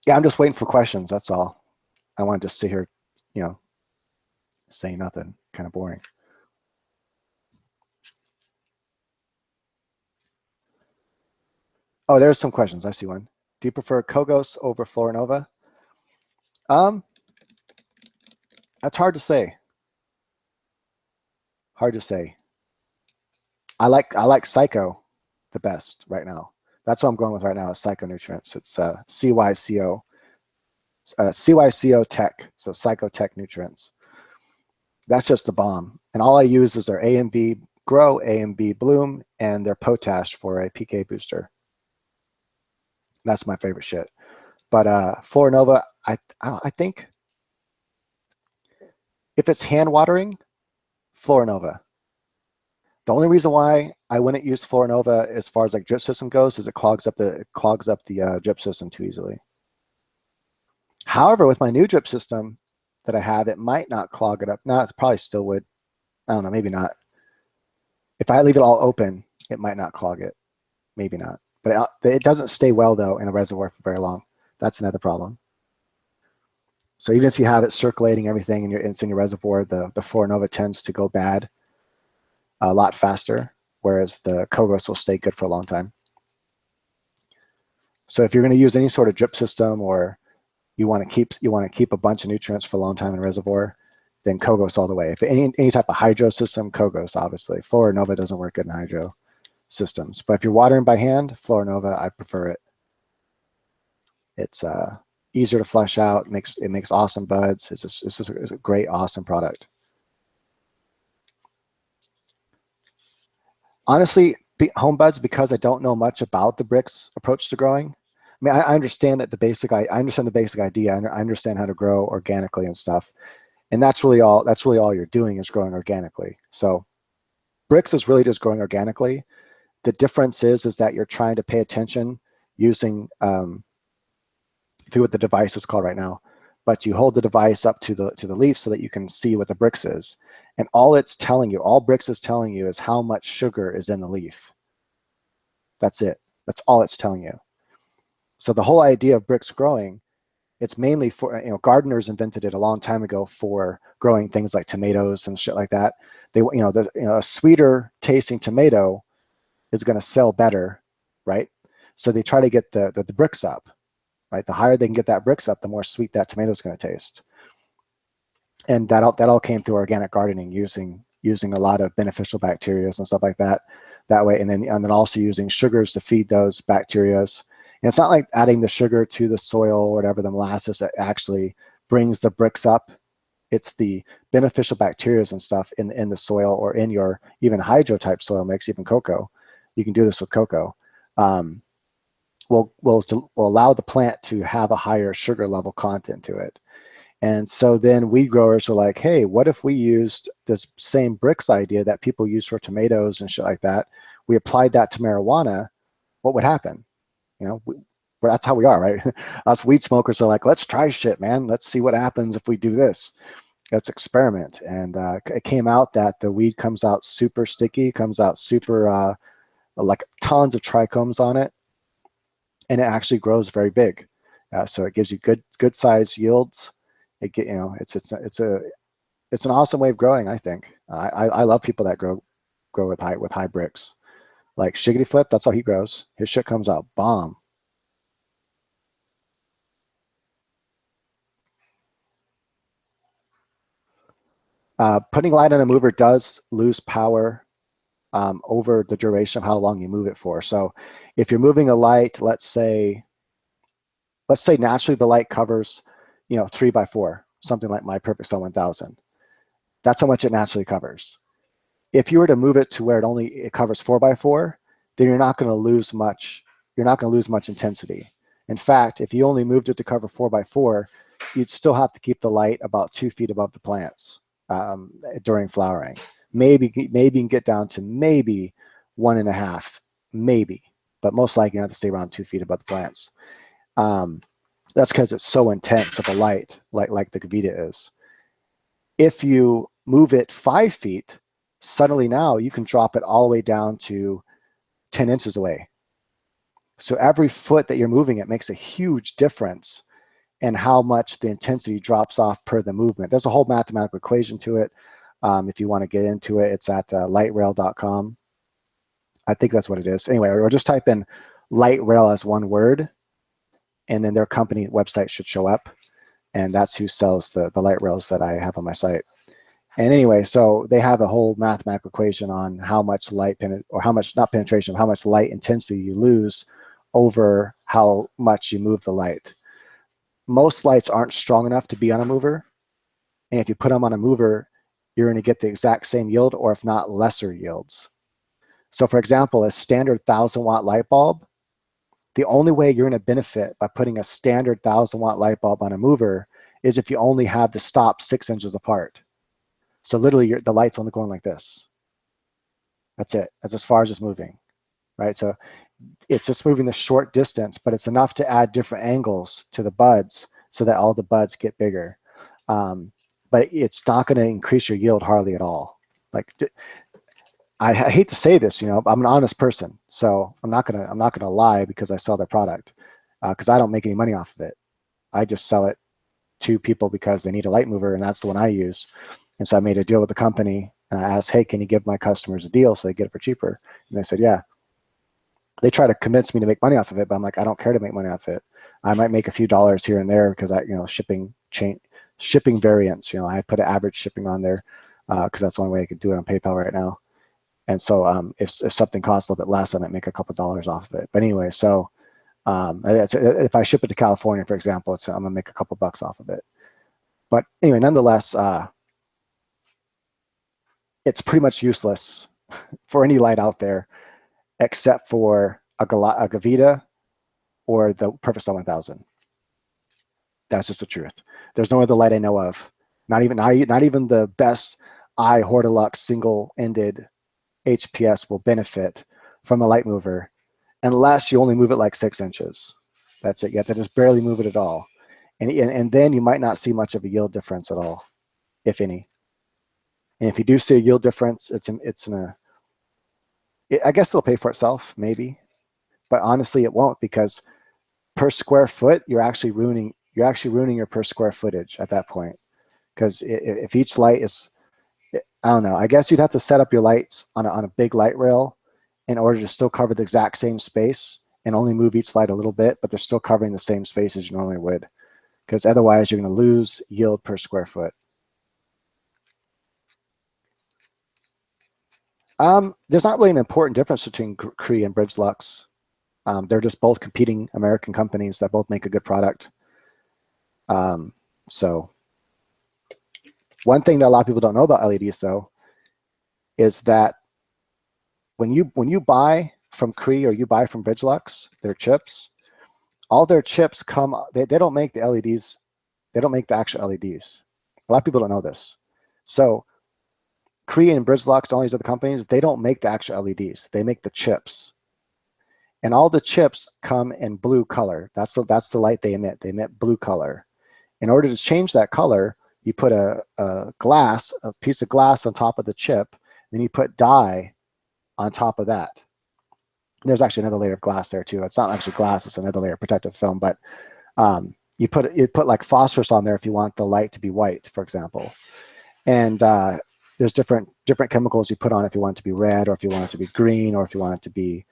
Yeah, I'm just waiting for questions. That's all. I want to just sit here, say nothing. Kind of boring. Oh, there's some questions. I see one. Do you prefer Kogos over Florinova? That's hard to say. Hard to say. I like Psycho the best right now. That's what I'm going with right now is psychonutrients. It's CYCO, CYCO Tech, so Psychotech Nutrients. That's just the bomb. And all I use is their A and B Grow, A and B Bloom, and their Potash for a PK booster. That's my favorite shit. But Florinova, I think if it's hand watering, Florinova. The only reason why I wouldn't use Florinova as far as like drip system goes is it clogs up the drip system too easily. However, with my new drip system that I have, it might not clog it up. No, it probably still would. I don't know, maybe not. If I leave it all open, it might not clog it. Maybe not. But it doesn't stay well, though, in a reservoir for very long. That's another problem. So even if you have it circulating everything and it's in your reservoir, the Florinova tends to go bad a lot faster, whereas the Kogos will stay good for a long time. So if you're going to use any sort of drip system, or you want to keep a bunch of nutrients for a long time in a reservoir, then Kogos all the way. If any type of hydro system, Kogos obviously. Florinova doesn't work good in hydro systems, but if you're watering by hand, Florinova, I prefer it. It's easier to flush out. It makes awesome buds. It's just a great, awesome product. Honestly, home buds, because I don't know much about the bricks approach to growing. I mean, I understand that I understand the basic idea. I understand how to grow organically and stuff, and that's really all you're doing is growing organically. So bricks is really just growing organically. The difference is that you're trying to pay attention using I forget what the device is called right now, but you hold the device up to the leaf so that you can see what the bricks is. And all bricks is telling you is how much sugar is in the leaf. That's it. That's all it's telling you. So the whole idea of bricks growing, it's mainly for, gardeners invented it a long time ago for growing things like tomatoes and shit like that. A sweeter tasting tomato is going to sell better, right? So they try to get the bricks up, right? The higher they can get that bricks up, the more sweet that tomato is going to taste. And that all came through organic gardening, using a lot of beneficial bacteria and stuff like that way, and then also using sugars to feed those bacterias. And it's not like adding the sugar to the soil or whatever, the molasses, that actually brings the bricks up. It's the beneficial bacteria and stuff in the soil, or in your even hydro type soil mix, even cocoa. You can do this with cocoa. Will allow the plant to have a higher sugar level content to it. And so then weed growers were like, hey, what if we used this same bricks idea that people use for tomatoes and shit like that? We applied that to marijuana. What would happen? That's how we are, right? Us weed smokers are like, let's try shit, man. Let's see what happens if we do this. Let's experiment. And it came out that the weed comes out super sticky, comes out super, like tons of trichomes on it. And it actually grows very big. So it gives you good size yields. It's an awesome way of growing, I think. I love people that grow with high bricks. Like Shiggity Flip, that's how he grows. His shit comes out bomb. Putting light on a mover does lose power over the duration of how long you move it for. So if you're moving a light, let's say naturally the light covers 3x4, something like my Perfect Cell 1000. That's how much it naturally covers. If you were to move it to where it covers 4x4, then you're not going to lose much. You're not going to lose much intensity. In fact, if you only moved it to cover 4x4, you'd still have to keep the light about 2 feet above the plants during flowering. Maybe you can get down to maybe 1.5, maybe, but most likely you have to stay around 2 feet above the plants. That's because it's so intense of a light, like the Gavita is. If you move it 5 feet, suddenly now you can drop it all the way down to 10 inches away. So every foot that you're moving it makes a huge difference in how much the intensity drops off per the movement. There's a whole mathematical equation to it. If you want to get into it, it's at lightrail.com. I think that's what it is. Anyway, or just type in light rail as one word, and then their company website should show up. And that's who sells the light rails that I have on my site. And anyway, so they have a whole mathematical equation on how much light how much light intensity you lose over how much you move the light. Most lights aren't strong enough to be on a mover. And if you put them on a mover, you're going to get the exact same yield, or if not lesser yields. So for example, a standard 1,000-watt light bulb, the only way you're going to benefit by putting a standard 1,000-watt light bulb on a mover is if you only have the stop 6 inches apart. So literally the light's only going like this. That's it. That's as far as it's moving, right? So it's just moving the short distance, but it's enough to add different angles to the buds so that all the buds get bigger. But it's not going to increase your yield hardly at all. Like, I hate to say this, I'm an honest person, so I'm not gonna lie because I sell their product, because I don't make any money off of it. I just sell it to people because they need a light mover, and that's the one I use. And so I made a deal with the company, and I asked, hey, can you give my customers a deal so they get it for cheaper? And they said, yeah. They try to convince me to make money off of it, but I'm like, I don't care to make money off it. I might make a few dollars here and there because shipping variants. I put an average shipping on there because that's the only way I could do it on PayPal right now. And so if something costs a little bit less, I might make a couple dollars off of it. But anyway, so if I ship it to California, for example, I'm gonna make a couple bucks off of it. But anyway, nonetheless, it's pretty much useless for any light out there, except for a Gavita or the Perfect Star 1000. That's just the truth. There's no other light I know of. Not even the best Hortilux single-ended HPS will benefit from a light mover unless you only move it like 6 inches. That's it. You have to just barely move it at all. And then you might not see much of a yield difference at all, if any. And if you do see a yield difference, I guess it'll pay for itself, maybe. But honestly, it won't, because per square foot, you're actually ruining your per square footage at that point. Because if each light is, I don't know, I guess you'd have to set up your lights on a big light rail in order to still cover the exact same space and only move each light a little bit, but they're still covering the same space as you normally would. Because otherwise you're going to lose yield per square foot. There's not really an important difference between Cree and Bridgelux. They're just both competing American companies that both make a good product. So one thing that a lot of people don't know about LEDs, though, is that when you buy from Cree or you buy from Bridgelux, their chips, all their chips come, they don't make the LEDs, they don't make the actual LEDs. A lot of people don't know this. So Cree and Bridgelux and all these other companies, they don't make the actual LEDs. They make the chips. And all the chips come in blue color. That's the light they emit. They emit blue color. In order to change that color, you put a piece of glass on top of the chip, then you put dye on top of that. There's actually another layer of glass there too. It's not actually glass, it's another layer of protective film, but you put like phosphorus on there if you want the light to be white, for example. And there's different chemicals you put on if you want it to be red, or if you want it to be green, or if you want it to be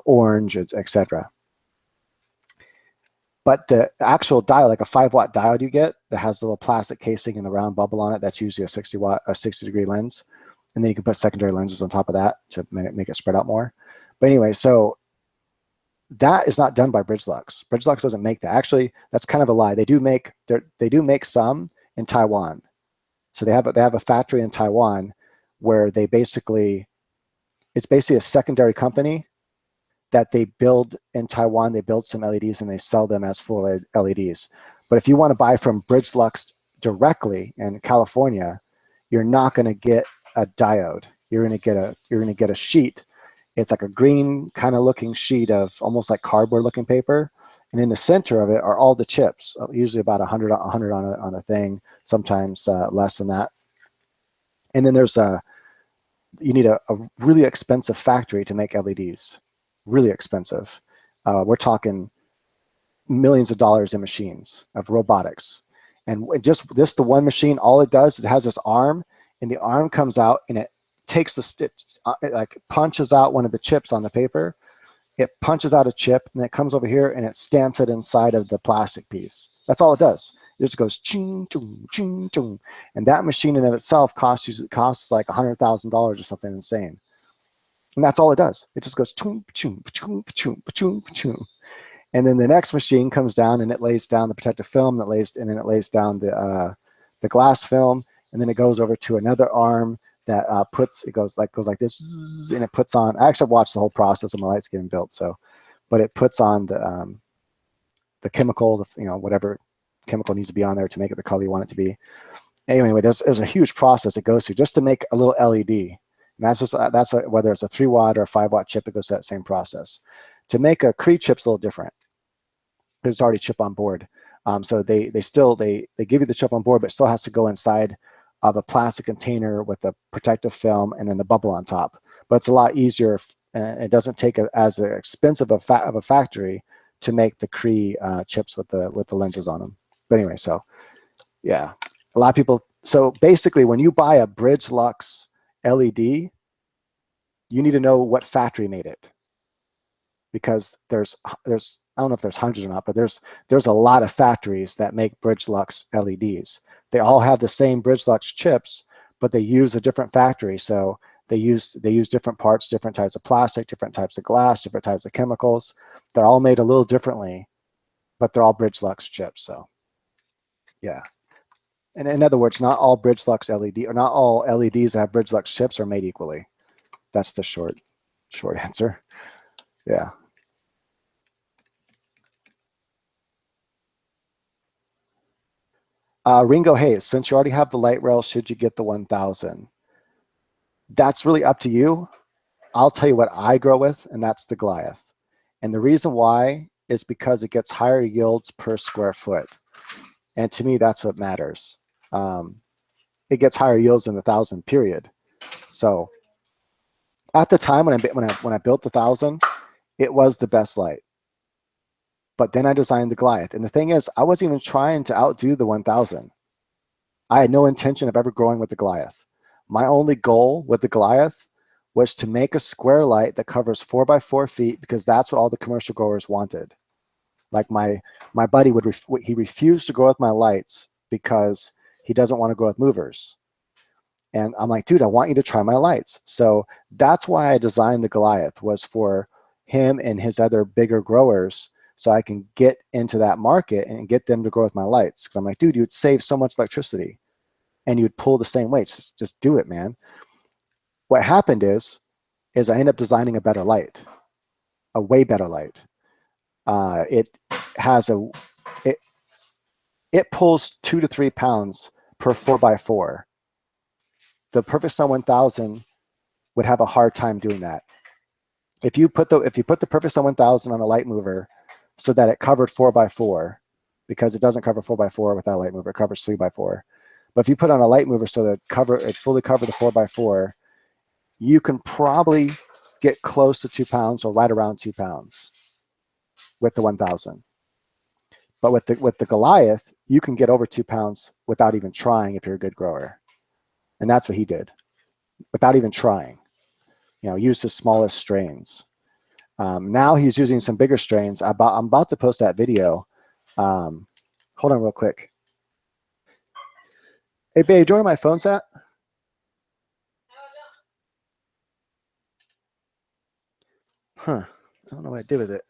orange, etc. But the actual diode, like a 5-watt diode you get that has a little plastic casing and a round bubble on it, that's usually a 60-degree lens. And then you can put secondary lenses on top of that to make it spread out more. But anyway, so that is not done by Bridgelux. Bridgelux doesn't make that. Actually, that's kind of a lie. They do make some in Taiwan. So they have a factory in Taiwan where it's basically a secondary company that they build in Taiwan. They build some LEDs and they sell them as full LEDs. But if you want to buy from Bridgelux directly in California, you're not going to get a diode. You're going to get a sheet. It's like a green kind of looking sheet of almost like cardboard looking paper. And in the center of it are all the chips, usually about 100 on a thing, sometimes less than that. And then you need a really expensive factory to make LEDs, really expensive. We're talking millions of dollars in machines of robotics. And just the one machine, all it does is it has this arm, and the arm comes out and it takes the stitch, it like punches out one of the chips on the paper. It punches out a chip, and it comes over here and it stamps it inside of the plastic piece. That's all it does. It just goes ching, chung, ching, chung. And that machine in of itself costs like $100,000 or something insane. And that's all it does. It just goes choom, choom, choom, choom, choom, choom. And then the next machine comes down and it lays down the protective film, and then it lays down the glass film, and then it goes over to another arm that goes like this, and it puts on. I actually watched the whole process of my lights getting built, but it puts on the chemical, whatever chemical needs to be on there to make it the color you want it to be. Anyway, there's a huge process it goes through just to make a little LED. And whether it's a 3-watt or a 5-watt chip, it goes through that same process. To make a Cree chip's a little different. There's already chip on board. So they give you the chip on board, but it still has to go inside of a plastic container with a protective film and then the bubble on top. But it's a lot easier. It doesn't take as expensive of a factory to make the Cree chips with the lenses on them. But anyway, so yeah, a lot of people. So basically, when you buy a Bridge Lux LED, you need to know what factory made it, because there's I don't know if there's hundreds or not, but there's a lot of factories that make Bridge Lux LEDs. They all have the same Bridge Lux chips, but they use a different factory. So they use different parts, different types of plastic, different types of glass, different types of chemicals. They're all made a little differently, but they're all Bridge Lux chips. So yeah. And in other words, not all Bridge Lux LED, or not all LEDs that have Bridge Lux chips are made equally. That's the short answer. Yeah. Ringo Hayes, since you already have the light rail, should you get the 1000? That's really up to you. I'll tell you what I grow with, and that's the Goliath. And the reason why is because it gets higher yields per square foot. And to me, that's what matters. It gets higher yields than the 1000, period. So at the time when I built the 1000, it was the best light. But then I designed the Goliath. And the thing is, I wasn't even trying to outdo the 1000. I had no intention of ever growing with the Goliath. My only goal with the Goliath was to make a square light that covers 4x4 feet, because that's what all the commercial growers wanted. Like my buddy he refused to grow with my lights because he doesn't want to grow with movers. And I'm like, dude, I want you to try my lights. So that's why I designed the Goliath, was for him and his other bigger growers, so I can get into that market and get them to grow with my lights. Because I'm like, dude, you'd save so much electricity and you'd pull the same weights. Just do it, man. What happened is I ended up designing a better light, a way better light. It pulls 2 to 3 pounds per 4x4. The Perfect Sun 1000 would have a hard time doing that. If you put the Perfect Sun 1000 on a light mover so that it covered 4x4, because it doesn't cover 4x4 without a light mover, it covers 3x4. But if you put on a light mover so that it fully covered the 4x4, you can probably get close to 2 pounds, or right around 2 pounds with the 1000. But with the Goliath, you can get over 2 pounds without even trying if you're a good grower. And that's what he did, without even trying. Used his smallest strains. Now he's using some bigger strains. I'm about to post that video. Hold on real quick. Hey, babe, do you know where my phone's at? Huh. I don't know what I did with it.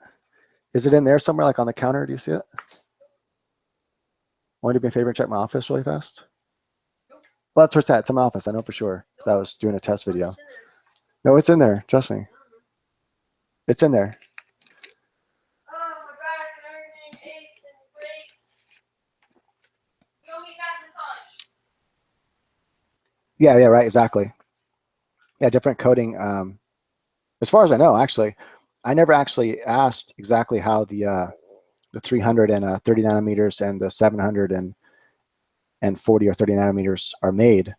Is it in there somewhere, like on the counter? Do you see it? Want to do me a favor and check my office really fast? Well, that's where it's at. It's in my office. I know for sure, because I was doing a test video. No, it's in there. Trust me. It's in there. Oh my back and everything aches and breaks. You owe me back massage. Yeah, right, exactly. Yeah, different coating. As far as I know, actually, I never actually asked exactly how the 330 nanometers and the 740 or 30 nanometers are made,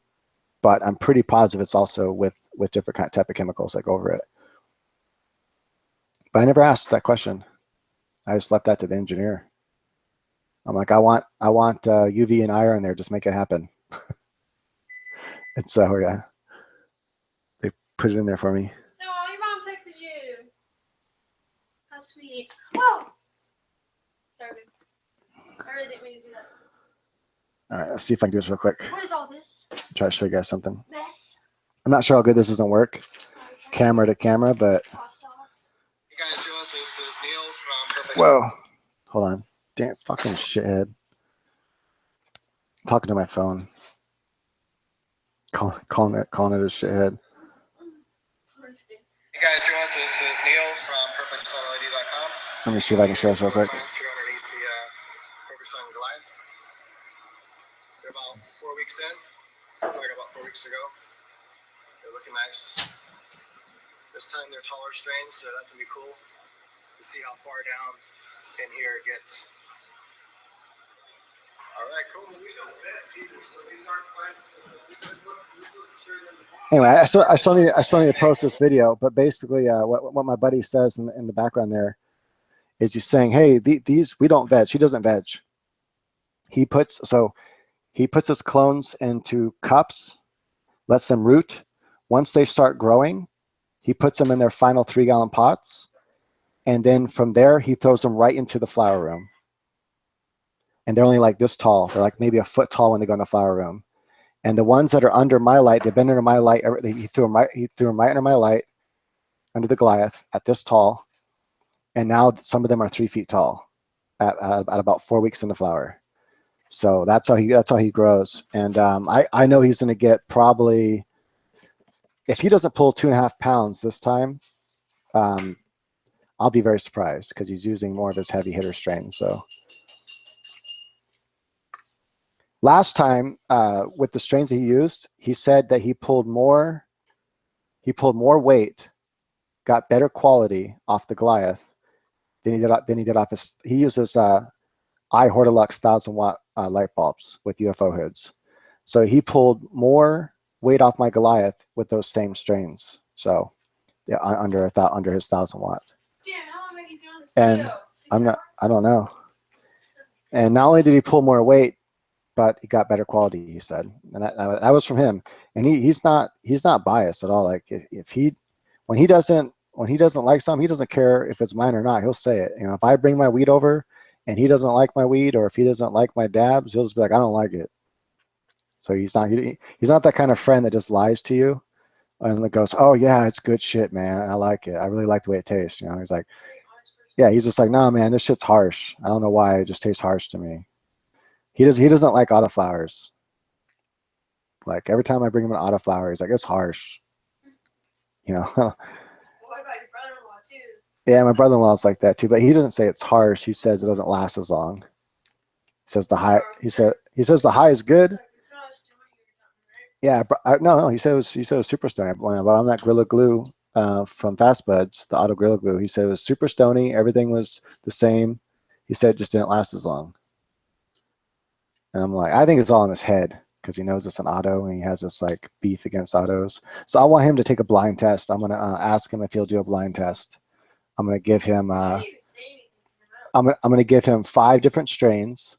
but I'm pretty positive it's also with different type of chemicals that go over it. But I never asked that question. I just left that to the engineer. I'm like, I want UV and IR in there. Just make it happen. And so yeah, they put it in there for me. No, your mom texted you. How sweet. Oh! Sorry, babe. I really didn't mean to do that. All right, let's see if I can do this real quick. What is all this? Try to show you guys something. Mess. I'm not sure how good this is gonna work, camera to camera, but. Hey guys, doing this is Neil from Perfect. Whoa, hold on, damn fucking shithead. I'm talking to my phone. Calling it a shithead. Hey guys, doing this is Neil from PerfectSunLady.com. Let me see if I can show this real quick. Plants here underneath the Perfect Sun Goliath. They're about 4 weeks in. Something like about 4 weeks ago. They're looking nice. This time they're taller strains, so that's gonna be cool to see how far down in here it gets. All right, cool. We don't vet either, so these aren't plants. Anyway, I still need to post this video, but basically, what my buddy says in the background there is he's saying, hey, these we don't veg. He doesn't veg. He puts his clones into cups, lets them root. Once they start growing, he puts them in their final 3-gallon pots, and then from there he throws them right into the flower room. And they're only like this tall. They're like maybe a foot tall when they go in the flower room. And the ones that are under my light, they've been under my light. He threw them right under my light, under the Goliath at this tall. And now some of them are 3 feet tall at about 4 weeks in the flower. So that's how he grows. And I know he's going to get probably, if he doesn't pull 2.5 pounds this time, I'll be very surprised because he's using more of his heavy hitter strain. So last time with the strains that he used, he said that he pulled more weight, got better quality off the Goliath than he did off his. He uses iHortilux 1,000-watt light bulbs with UFO hoods, so he pulled more weight off my Goliath with those same strains. So yeah, under his 1,000-watt. Damn, how long have you doing this And video? I don't know. And not only did he pull more weight, but he got better quality, he said. And that was from him. And he's not biased at all. Like when he doesn't like something, he doesn't care if it's mine or not. He'll say it. You know, if I bring my weed over and he doesn't like my weed, or if he doesn't like my dabs, he'll just be like, I don't like it. So he's not that kind of friend that just lies to you and it goes, oh yeah, it's good shit, man. I like it. I really like the way it tastes. You know, he's like, yeah, he's just like, nah, man, this shit's harsh. I don't know why, it just tastes harsh to me. He doesn't like autoflowers. Like every time I bring him an autoflower, he's like, it's harsh. You know. What about your brother-in-law too? Yeah, my brother-in-law's like that too, but he doesn't say it's harsh. He says it doesn't last as long. He says the high. He says the high is good. Yeah, no. He said it was super stony. When I bought him that Gorilla Glue from Fast Buds, the auto Gorilla Glue, he said it was super stony. Everything was the same. He said it just didn't last as long. And I'm like, I think it's all in his head because he knows it's an auto and he has this like beef against autos. So I want him to take a blind test. I'm gonna ask him if he'll do a blind test. I'm gonna give him. I'm gonna give him 5 different strains,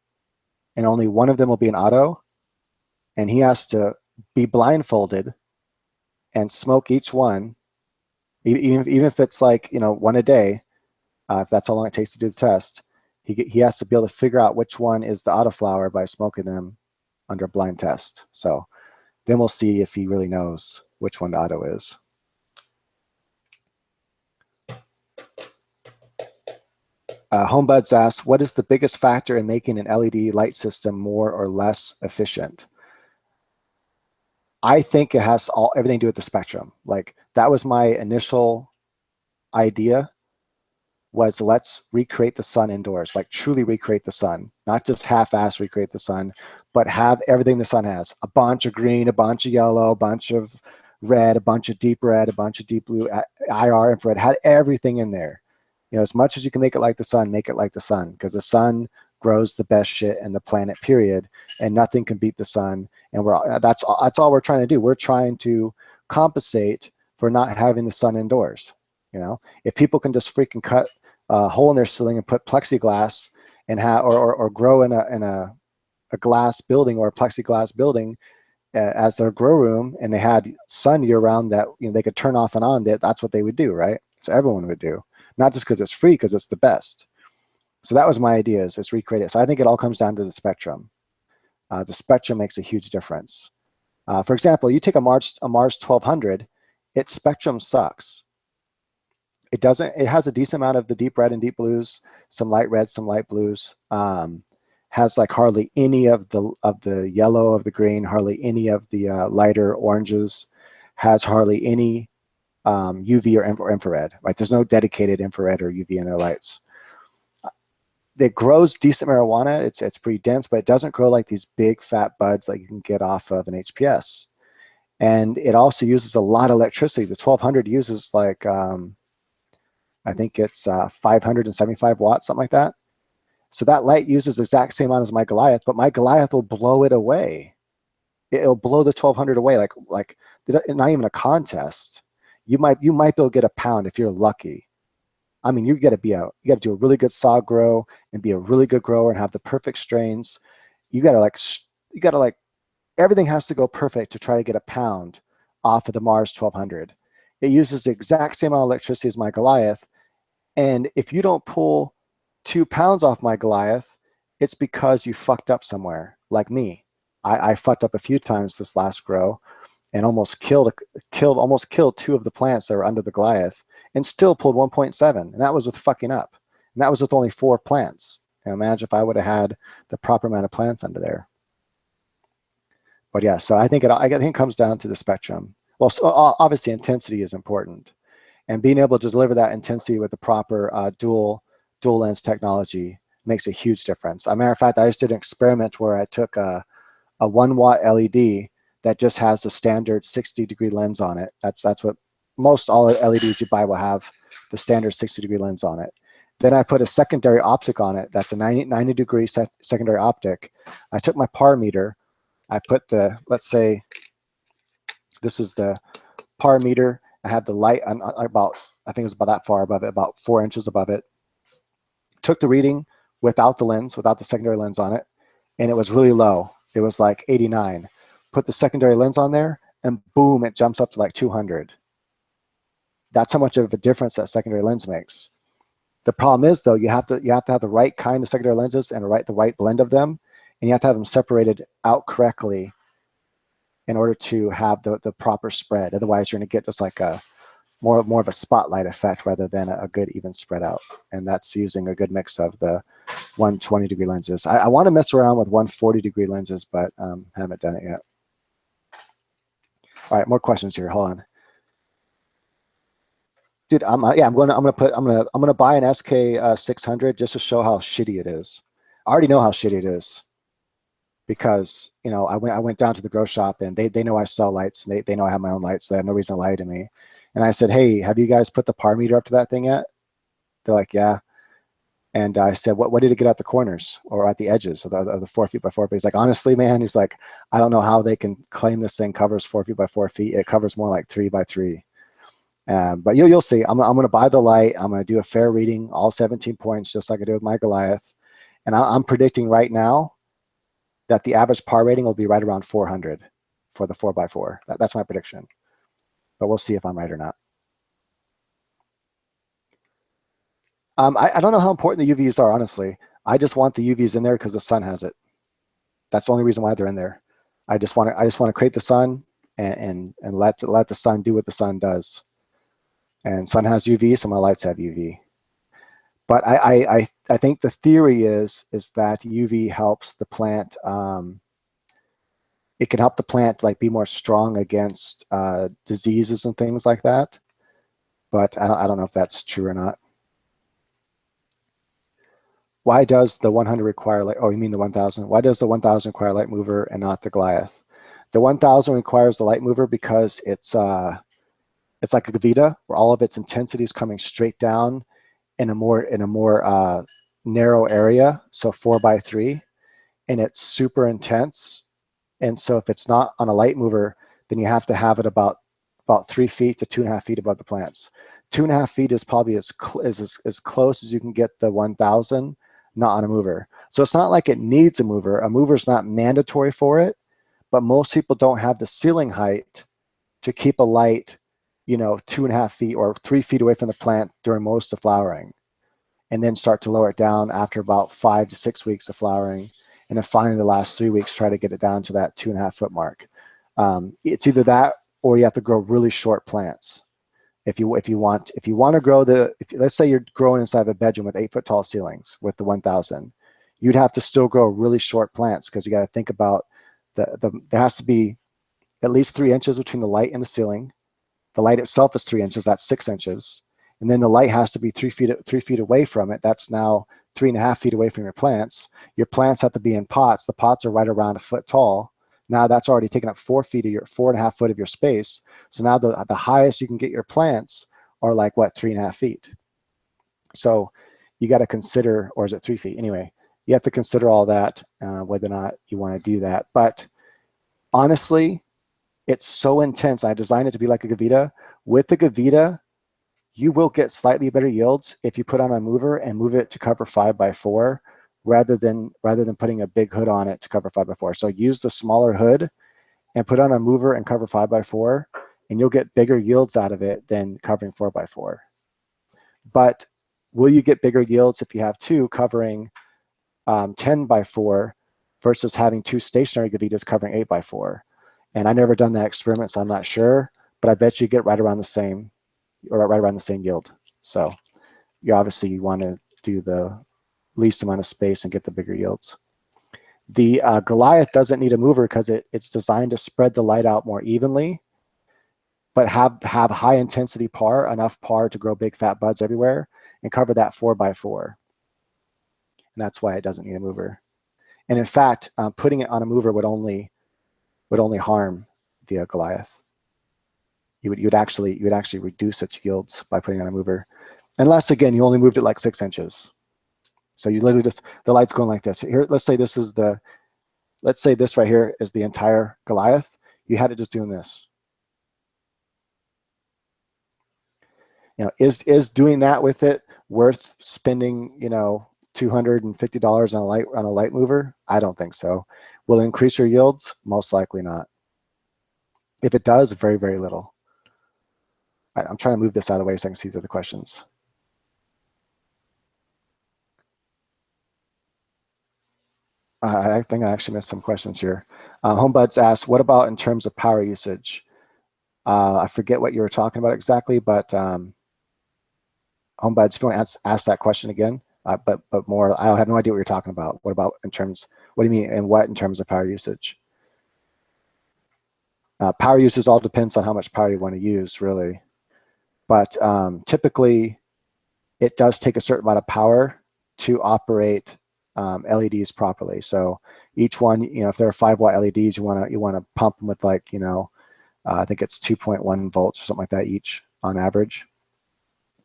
and only one of them will be an auto, and he has to be blindfolded and smoke each one, even if it's like, you know, one a day, if that's how long it takes to do the test. He has to be able to figure out which one is the autoflower by smoking them under a blind test. So then we'll see if he really knows which one the auto is. Homebuds asks, what is the biggest factor in making an LED light system more or less efficient? I think it has everything to do with the spectrum. Like that was my initial idea, was let's recreate the sun indoors, like truly recreate the sun, not just half-ass recreate the sun, but have everything the sun has. A bunch of green, a bunch of yellow, a bunch of red, a bunch of deep red, a bunch of deep blue, IR, infrared, had everything in there. You know, as much as you can make it like the sun, make it like the sun, because the sun grows the best shit in the planet, period, and nothing can beat the sun. And that's all we're trying to do. We're trying to compensate for not having the sun indoors. You know, if people can just freaking cut a hole in their ceiling and put plexiglass and have or grow in a glass building or a plexiglass building as their grow room, and they had sun year round that, you know, they could turn off and on, that's what they would do, right? So everyone would do, not just because it's free, because it's the best. So that was my idea, is recreate it. So I think it all comes down to the spectrum. The spectrum makes a huge difference. For example, you take a Mars 1200, its spectrum sucks. It doesn't, it has a decent amount of the deep red and deep blues, some light reds, some light blues, has like hardly any of the yellow of the green, hardly any of the lighter oranges, has hardly any UV or infrared, right? There's no dedicated infrared or UV in their lights. It grows decent marijuana. It's pretty dense, but it doesn't grow like these big fat buds that you can get off of an HPS. And it also uses a lot of electricity. The 1200 uses like, I think it's 575 watts, something like that. So that light uses the exact same amount as my Goliath, but my Goliath will blow it away. It'll blow the 1200 away, like not even a contest. You might be able to get a pound if you're lucky. I mean, you got to do a really good sod grow and be a really good grower and have the perfect strains. You got to like everything has to go perfect to try to get a pound off of the Mars 1200. It uses the exact same amount of electricity as my Goliath, and if you don't pull 2 pounds off my Goliath, it's because you fucked up somewhere, like me. I fucked up a few times this last grow and almost killed 2 of the plants that were under the Goliath, and still pulled 1.7, and that was with fucking up. And that was with only 4 plants. And imagine if I would have had the proper amount of plants under there. But yeah, so I think it comes down to the spectrum. Well, so obviously intensity is important, and being able to deliver that intensity with the proper dual lens technology makes a huge difference. As a matter of fact, I just did an experiment where I took a 1 watt LED that just has the standard 60-degree lens on it. That's what most all LEDs you buy will have, the standard 60-degree lens on it. Then I put a secondary optic on it. That's a 90-degree secondary optic. I took my par meter. I put let's say this is the par meter. I have the light about, I think it was about that far above it, about 4 inches above it. Took the reading without the lens, without the secondary lens on it, and it was really low. It was like 89. Put the secondary lens on there, and boom, it jumps up to like 200. That's how much of a difference that secondary lens makes. The problem is, though, you have to have the right kind of secondary lenses and the right blend of them, and you have to have them separated out correctly in order to have the proper spread. Otherwise, you're going to get just like a more of a spotlight effect rather than a good even spread out. And that's using a good mix of the 120-degree lenses. I want to mess around with 140-degree lenses, but haven't done it yet. All right, more questions here. Hold on. Dude, I'm gonna buy an SK 600 just to show how shitty it is. I already know how shitty it is because I went down to the grow shop, and they know I sell lights, and they know I have my own lights, so they have no reason to lie to me. And I said, hey, have you guys put the par meter up to that thing yet? They're like, yeah. And I said, what did it get at the corners or at the edges of the 4 feet by 4 feet? He's like, honestly, man, he's like, I don't know how they can claim this thing covers 4 feet by 4 feet. It covers more like 3 by 3. But you'll see. I'm going to buy the light. I'm going to do a fair reading, all 17 points, just like I did with my Goliath. And I'm predicting right now that the average par rating will be right around 400 for the 4x4. That's my prediction. But we'll see if I'm right or not. I don't know how important the UVs are, honestly. I just want the UVs in there because the sun has it. That's the only reason why they're in there. I just want to create the sun and let the sun do what the sun does. And sun has UV, so my lights have UV. But I think the theory is that UV helps the plant. It can help the plant like be more strong against diseases and things like that. But I don't know if that's true or not. Why does the 100 require light? Oh, you mean the 1000? Why does the 1000 require light mover and not the Goliath? The 1000 requires the light mover because it's like a Gavita, where all of its intensity is coming straight down in a more narrow area, so 4x3, and it's super intense. And so if it's not on a light mover, then you have to have it about 3 feet to 2.5 feet above the plants. 2.5 feet is probably as close as you can get the 1000, not on a mover. So it's not like it needs a mover. A mover is not mandatory for it, but most people don't have the ceiling height to keep a light 2.5 feet or 3 feet away from the plant during most of flowering, and then start to lower it down after about 5 to 6 weeks of flowering. And then finally the last 3 weeks, try to get it down to that 2.5 foot mark. It's either that or you have to grow really short plants. If you want to grow let's say you're growing inside of a bedroom with 8 foot tall ceilings with the 1000, you'd have to still grow really short plants, because you got to think about there has to be at least 3 inches between the light and the ceiling. The light itself is 3 inches, that's 6 inches. And then the light has to be 3 feet away from it. That's now 3.5 feet away from your plants. Your plants have to be in pots. The pots are right around 1 foot tall. Now that's already taken up 4.5 foot of your space. So now the highest you can get your plants are like what, 3.5 feet. So you got to consider, or is it 3 feet? Anyway, you have to consider all that, whether or not you want to do that. But honestly, it's so intense. I designed it to be like a Gavita. With the Gavita, you will get slightly better yields if you put on a mover and move it to cover 5x4, rather than putting a big hood on it to cover 5x4. So use the smaller hood and put on a mover and cover 5x4, and you'll get bigger yields out of it than covering 4x4. But will you get bigger yields if you have 2 covering 10x4 versus having 2 stationary Gavitas covering 8x4? And I never done that experiment, so I'm not sure, but I bet you get right around the same, or right around the same yield. So you want to do the least amount of space and get the bigger yields. The Goliath doesn't need a mover because it's designed to spread the light out more evenly, but have high intensity par, enough par to grow big fat buds everywhere and cover that 4x4. And that's why it doesn't need a mover. And in fact, putting it on a mover would only harm the Goliath. You would actually reduce its yields by putting on a mover, unless again you only moved it like 6 inches. So you literally just, the light's going like this. Here, let's say this right here is the entire Goliath. You had it just doing this. You know, is doing that with it worth spending, you know, $250 on a light mover? I don't think so. Will it increase your yields? Most likely not. If it does, very, very little. All right, I'm trying to move this out of the way so I can see through the questions. I think I actually missed some questions here. Homebuds asks, what about in terms of power usage? I forget what you were talking about exactly, but Homebuds, if you want to ask that question again, but more, I have no idea what you're talking about. What about in terms, what do you mean, and what in terms of power usage? Power usage all depends on how much power you want to use, really. But typically, it does take a certain amount of power to operate LEDs properly. So each one, you know, if there are 5-watt LEDs, you want to pump them with, like, you know, I think it's 2.1 volts or something like that each on average.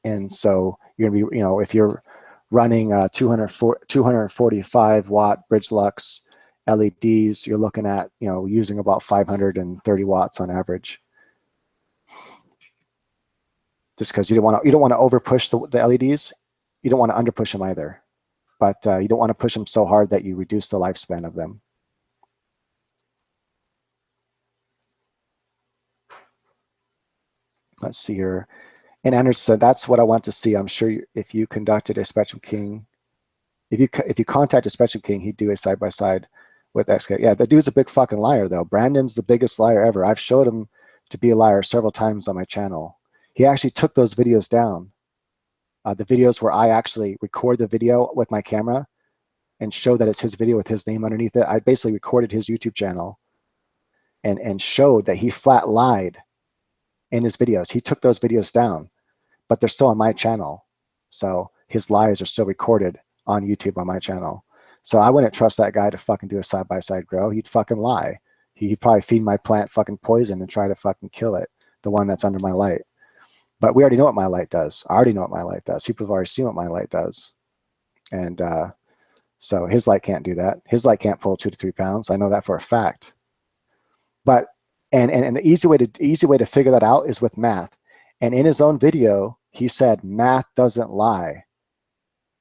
And so you're gonna be, you know, if you're running 245 watt bridge lux LEDs, you're looking at, you know, using about 530 watts on average. Just because you don't want to over push the LEDs, you don't want to under push them either. But you don't want to push them so hard that you reduce the lifespan of them. Let's see here. And Anderson, that's what I want to see. I'm sure if you conducted a Spectrum King, if you contact a Spectrum King, he'd do a side-by-side with XK. Yeah, the dude's a big fucking liar, though. Brandon's the biggest liar ever. I've showed him to be a liar several times on my channel. He actually took those videos down. The videos where I actually record the video with my camera and show that it's his video with his name underneath it. I basically recorded his YouTube channel and showed that he flat lied in his videos. He took those videos down, but they're still on my channel. So his lies are still recorded on YouTube on my channel. So I wouldn't trust that guy to fucking do a side-by-side grow. He'd fucking lie. He'd probably feed my plant fucking poison and try to fucking kill it, the one that's under my light. But we already know what my light does. I already know what my light does. People have already seen what my light does. And so his light can't do that. His light can't pull 2 to 3 pounds. I know that for a fact. But and the easy way to figure that out is with math. And in his own video, he said math doesn't lie.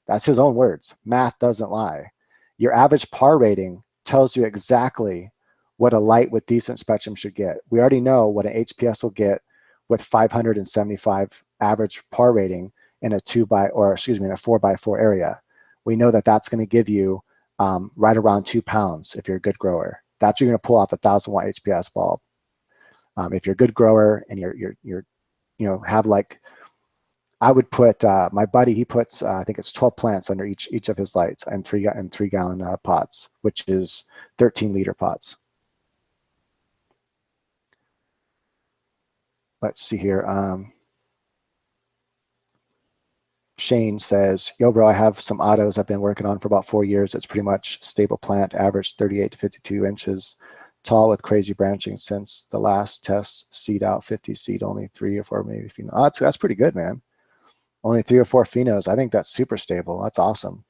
That's his own words. Math doesn't lie. Your average par rating tells you exactly what a light with decent spectrum should get. We already know what an HPS will get with 575 average par rating in a 4x4 area. We know that that's going to give you right around 2 pounds if you're a good grower. That's what you're going to pull off a 1,000 watt HPS bulb. If you're a good grower and you're have like, I would put my buddy. He puts I think it's 12 plants under each of his lights and 3-gallon pots, which is 13-liter pots. Let's see here. Shane says, yo, bro, I have some autos I've been working on for about 4 years. It's pretty much stable plant, average 38 to 52 inches tall with crazy branching since the last test. Seed out 50 seed, only 3 or 4 maybe. Oh, that's pretty good, man. Only 3 or 4 phenos. I think that's super stable. That's awesome.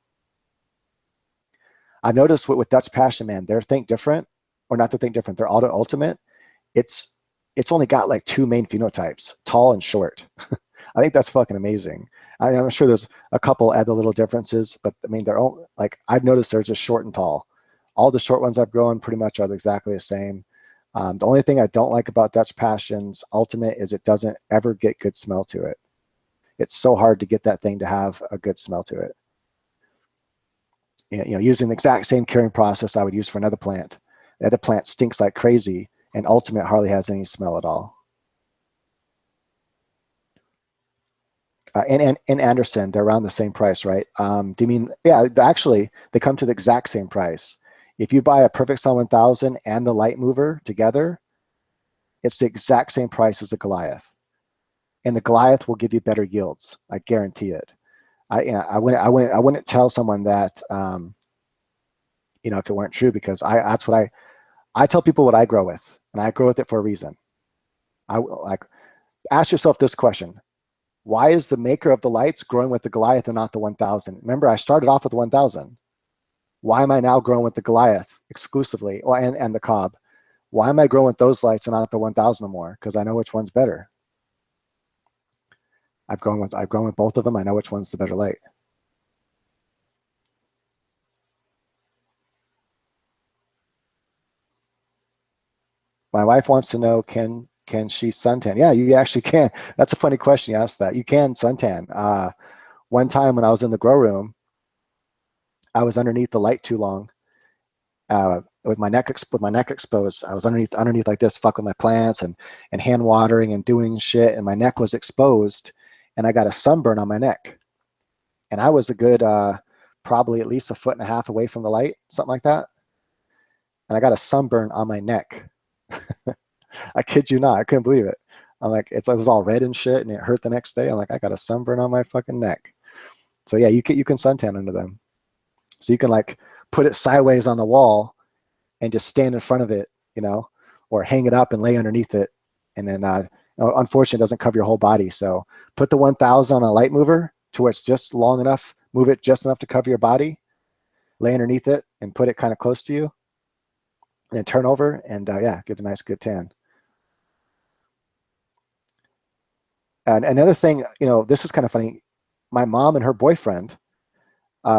I noticed with Dutch Passion, man, their Think Different, or not to Think Different, their Auto Ultimate, it's only got like 2 main phenotypes, tall and short. I think that's fucking amazing. I'm sure there's a couple other little differences, but I mean, they're all like, I've noticed they're just short and tall. All the short ones I've grown pretty much are exactly the same. The only thing I don't like about Dutch Passion's Ultimate is it doesn't ever get good smell to it. It's so hard to get that thing to have a good smell to it. Using the exact same curing process I would use for another plant. The other plant stinks like crazy, and Ultimate hardly has any smell at all. And Anderson, they're around the same price, right? Do you mean, yeah, actually, they come to the exact same price. If you buy a Perfect Sun 1000 and the Light Mover together, it's the exact same price as the Goliath. And the Goliath will give you better yields. I guarantee it. I wouldn't tell someone that, if it weren't true, because that's what I tell people what I grow with, and I grow with it for a reason. Ask yourself this question. Why is the maker of the lights growing with the Goliath and not the 1000? Remember, I started off with the 1000. Why am I now growing with the Goliath exclusively, and the Cobb? Why am I growing with those lights and not the 1000 more? Because I know which one's better. I've grown with both of them. I know which one's the better light. My wife wants to know, can she suntan? Yeah, you actually can. That's a funny question you asked that. You can suntan. One time when I was in the grow room, I was underneath the light too long, with my neck exposed. I was underneath like this, fucking my plants and hand watering and doing shit, and my neck was exposed, and I got a sunburn on my neck. And I was a good probably at least 1.5 feet away from the light, something like that. And I got a sunburn on my neck. I kid you not. I couldn't believe it. I'm like, it was all red and shit, and it hurt the next day. I'm like, I got a sunburn on my fucking neck. So yeah, you can suntan under them. So you can like put it sideways on the wall and just stand in front of it, or hang it up and lay underneath it. And then, unfortunately, it doesn't cover your whole body. So put the 1000 on a light mover to where it's just long enough, move it just enough to cover your body, lay underneath it and put it kind of close to you, and then turn over and yeah, get a nice good tan. And another thing, this is kind of funny. My mom and her boyfriend,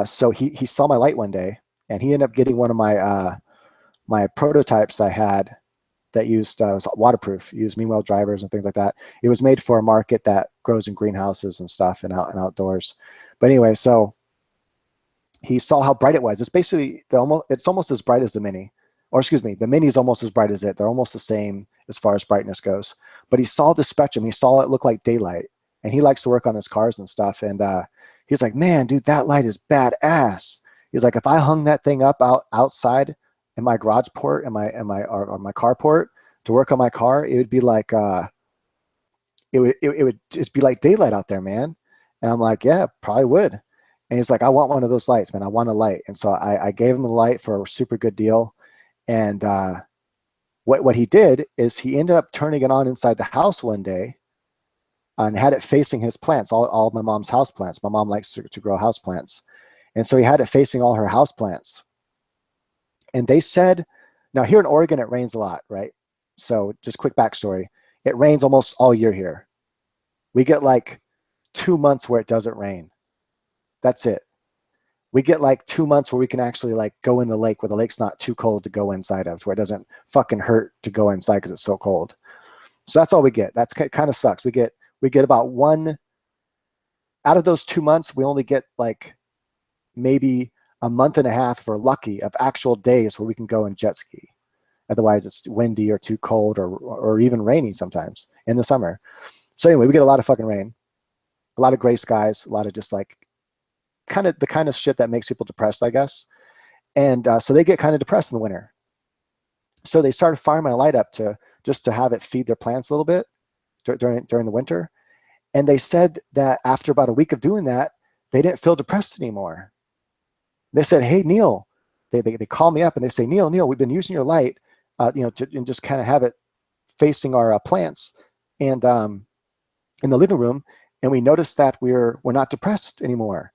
so he saw my light one day, and he ended up getting one of my my prototypes I had that used was waterproof, used mean well drivers and things like that. It was made for a market that grows in greenhouses and stuff and outdoors. But anyway, so he saw how bright it was. It's basically it's almost as bright as the Mini, or excuse me, the Mini is almost as bright as it. They're almost the same as far as brightness goes. But he saw the spectrum. He saw it look like daylight, and he likes to work on his cars and stuff. And he's like, man, dude, that light is badass. He's like, if I hung that thing up outside in my garage port and my carport to work on my car, it would be like it would just be like daylight out there, man. And I'm like, yeah, probably would. And he's like, I want one of those lights, man. I want a light. And so I gave him the light for a super good deal. And what he did is he ended up turning it on inside the house one day and had it facing his plants, all of my mom's house plants. My mom likes to grow house plants. And so he had it facing all her house plants. And they said, now here in Oregon, it rains a lot, right? So just quick backstory. It rains almost all year here. We get like 2 months where it doesn't rain. That's it. We get like 2 months where we can actually like go in the lake where the lake's not too cold to go inside of, where it doesn't fucking hurt to go inside because it's so cold. So that's all we get. That's kind of sucks. We get about one out of those 2 months. We only get like maybe a month and a half, if we're lucky, of actual days where we can go and jet ski. Otherwise, it's windy or too cold or even rainy sometimes in the summer. So anyway, we get a lot of fucking rain, a lot of gray skies, a lot of just like the kind of shit that makes people depressed, I guess. And so they get kind of depressed in the winter. So they started firing my light up to just to have it feed their plants a little bit during the winter. And they said that after about a week of doing that, they didn't feel depressed anymore. They said, "Hey, Neil," they call me up and they say, "Neil, we've been using your light, and just kind of have it facing our plants and in the living room, and we noticed that we're not depressed anymore."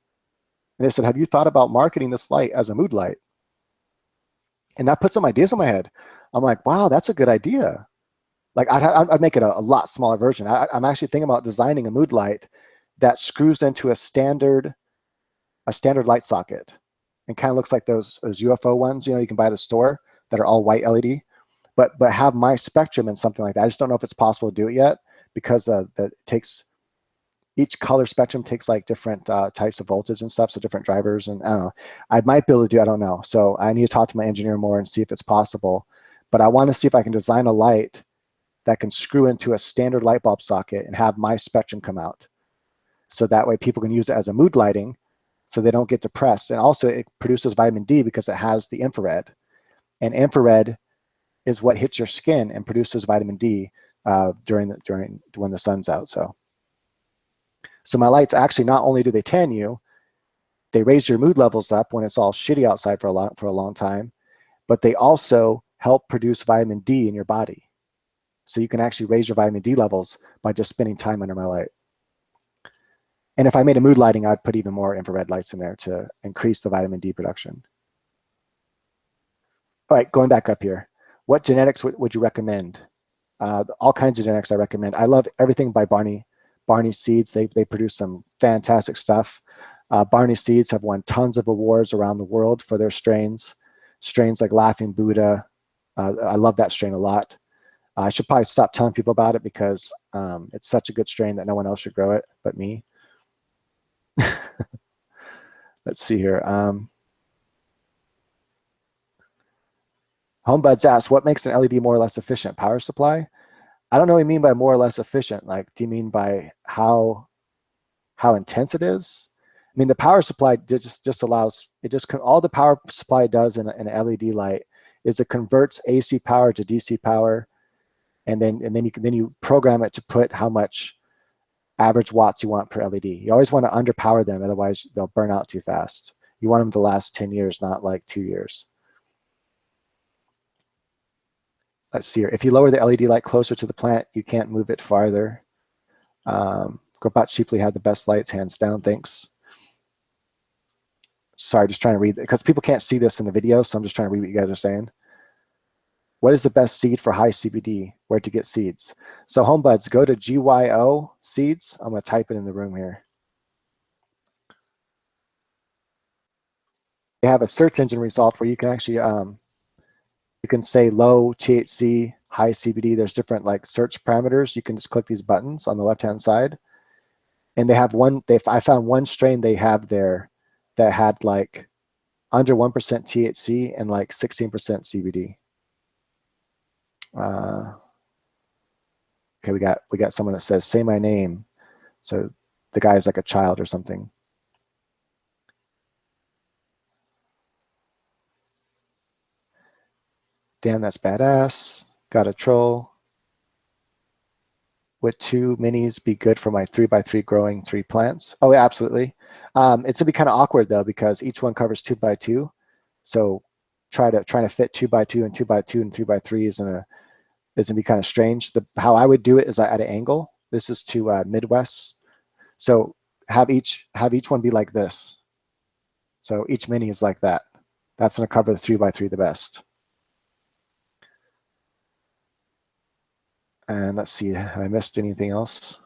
And they said, "Have you thought about marketing this light as a mood light?" And that put some ideas in my head. I'm like, wow, that's a good idea. Like I'd make it a lot smaller version. I'm actually thinking about designing a mood light that screws into a standard light socket and kind of looks like those UFO ones, you can buy at the store that are all white LED, but have my spectrum and something like that. I just don't know if it's possible to do it yet because each color spectrum takes like different types of voltage and stuff, so different drivers, and I don't know. I might be able to do, I don't know. So I need to talk to my engineer more and see if it's possible. But I want to see if I can design a light that can screw into a standard light bulb socket and have my spectrum come out. So that way people can use it as a mood lighting so they don't get depressed. And also it produces vitamin D because it has the infrared. And infrared is what hits your skin and produces vitamin D during when the sun's out. So my lights actually, not only do they tan you, they raise your mood levels up when it's all shitty outside for a long time, but they also help produce vitamin D in your body. So you can actually raise your vitamin D levels by just spending time under my light. And if I made a mood lighting, I'd put even more infrared lights in there to increase the vitamin D production. All right, going back up here. What genetics would you recommend? All kinds of genetics I recommend. I love everything by Barney Seeds. They produce some fantastic stuff. Barney Seeds have won tons of awards around the world for their strains like Laughing Buddha. I love that strain a lot. I should probably stop telling people about it because it's such a good strain that no one else should grow it but me. Let's see here. Homebuds asks, what makes an LED more or less efficient? Power supply? I don't know what you mean by more or less efficient. Like, do you mean by how intense it is? I mean, the power supply just allows, all the power supply does in an LED light is it converts AC power to DC power, and then you program it to put how much average watts you want per LED. You always want to underpower them, otherwise they'll burn out too fast. You want them to last 10 years, not like 2 years. Let's see here. If you lower the LED light closer to the plant, you can't move it farther. Grobot cheaply had the best lights, hands down. Thanks. Sorry, just trying to read, because people can't see this in the video, so I'm just trying to read what you guys are saying. What is the best seed for high CBD? Where to get seeds? So Homebuds, go to GYO seeds. I'm going to type it in the room here. They have a search engine result where you can actually, you can say low THC, high CBD. There's different like search parameters. You can just click these buttons on the left-hand side. And they have I found one strain they have there that had like under 1% THC and like 16% CBD. Okay, we got someone that says, say my name. So the guy's like a child or something. Damn, that's badass. Got a troll. Would 2 minis be good for my 3x3 growing 3 plants? Oh, yeah, absolutely. It's gonna be kind of awkward though, because each one covers 2x2. So trying to fit 2x2 and 2x2 and 3x3 is gonna be kind of strange. How I would do it is at an angle. This is to Midwest. So have each one be like this. So each mini is like that. That's gonna cover the 3x3 the best. And let's see, have I missed anything else?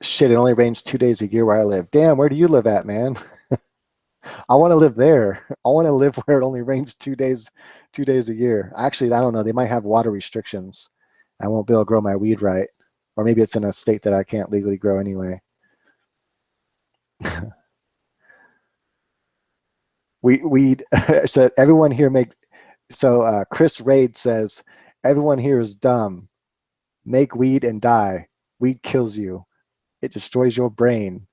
Shit, it only rains 2 days a year where I live. Damn, where do you live at, man? I want to live there. I want to live where it only rains 2 days a year. Actually, I don't know. They might have water restrictions. I won't be able to grow my weed right. Or maybe it's in a state that I can't legally grow anyway. weed. So everyone here make. So Chris Raid says everyone here is dumb. Make weed and die. Weed kills you. It destroys your brain.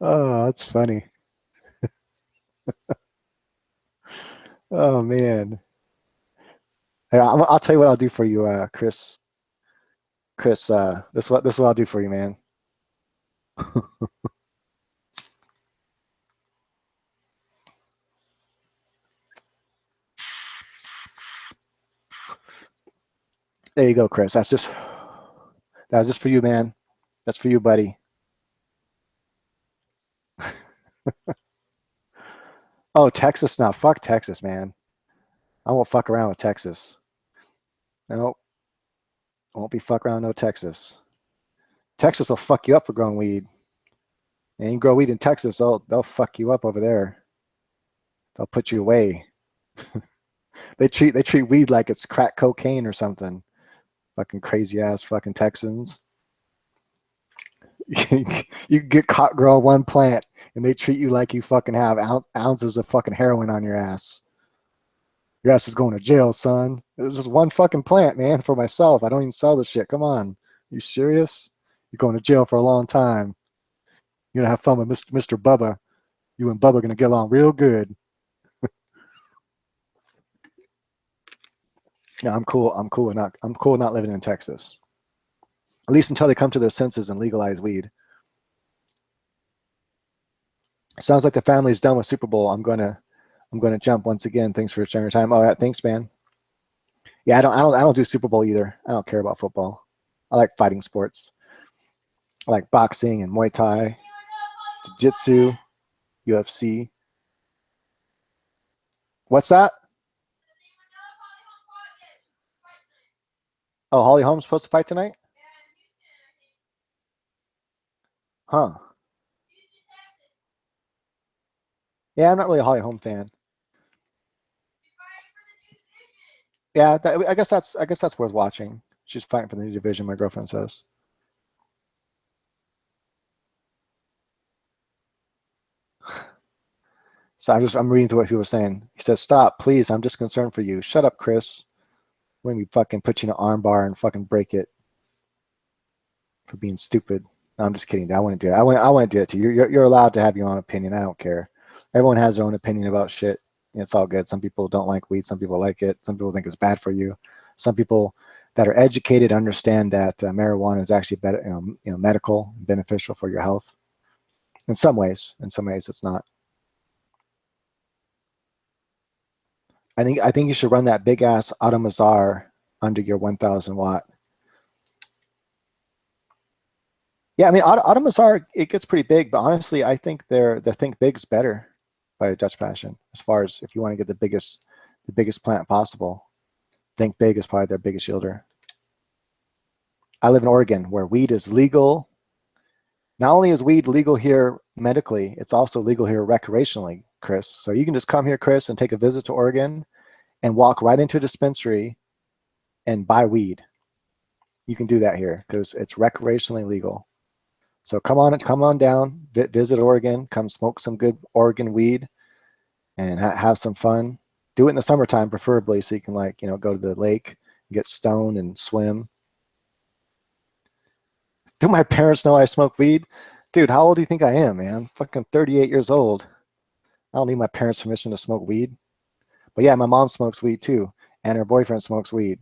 Oh, that's funny. Oh man. Hey, I'll tell you what I'll do for you, Chris. Chris, this is what I'll do for you, man. There you go, Chris. That was just for you, man. That's for you, buddy. Oh, Texas now. Fuck Texas, man. I won't fuck around with Texas. No, I won't be fuck around no Texas. Texas will fuck you up for growing weed. And you grow weed in Texas, they'll fuck you up over there. They'll put you away. They treat weed like it's crack cocaine or something. Fucking crazy ass fucking Texans. You get caught growing one plant and they treat you like you fucking have ounces of fucking heroin on your ass. Your ass is going to jail, son. This is one fucking plant, man, for myself. I don't even sell this shit. Come on. You serious? You're going to jail for a long time. You're going to have fun with Mr. Bubba. You and Bubba are going to get along real good. No, I'm cool. I'm cool not living in Texas. At least until they come to their senses and legalize weed. Sounds like the family's done with Super Bowl. I'm gonna jump once again. Thanks for sharing your time. Oh, yeah, thanks, man. Yeah, I don't do Super Bowl either. I don't care about football. I like fighting sports. I like boxing and Muay Thai, Jiu-Jitsu, UFC. What's that? Oh, Holly Holm's supposed to fight tonight? Huh. Yeah, I'm not really a Holly Holm fan. Yeah, I guess that's worth watching. She's fighting for the new division, my girlfriend says. So I'm reading through what he was saying. He says, "Stop, please. I'm just concerned for you. Shut up, Chris. When we fucking put you in an arm bar and fucking break it for being stupid." No, I'm just kidding. I wouldn't do it. I wouldn't do it to you. You're allowed to have your own opinion. I don't care. Everyone has their own opinion about shit. It's all good. Some people don't like weed. Some people like it. Some people think it's bad for you. Some people that are educated understand that marijuana is actually better, medical, beneficial for your health. In some ways, it's not. I think you should run that big ass Automazar under your 1,000 watt. Yeah, I mean Automazar, it gets pretty big, but honestly, I think their Think Big's better by Dutch Passion as far as if you want to get the biggest plant possible. Think Big is probably their biggest yielder. I live in Oregon where weed is legal. Not only is weed legal here medically, it's also legal here recreationally, Chris. So you can just come here, Chris, and take a visit to Oregon and walk right into a dispensary and buy weed. You can do that here because it's recreationally legal. So come on down, visit Oregon, come smoke some good Oregon weed and have some fun. Do it in the summertime, preferably, so you can go to the lake, get stoned and swim. Do my parents know I smoke weed? Dude, how old do you think I am, man? Fucking 38 years old. I don't need my parents' permission to smoke weed. But yeah, my mom smokes weed too, and her boyfriend smokes weed.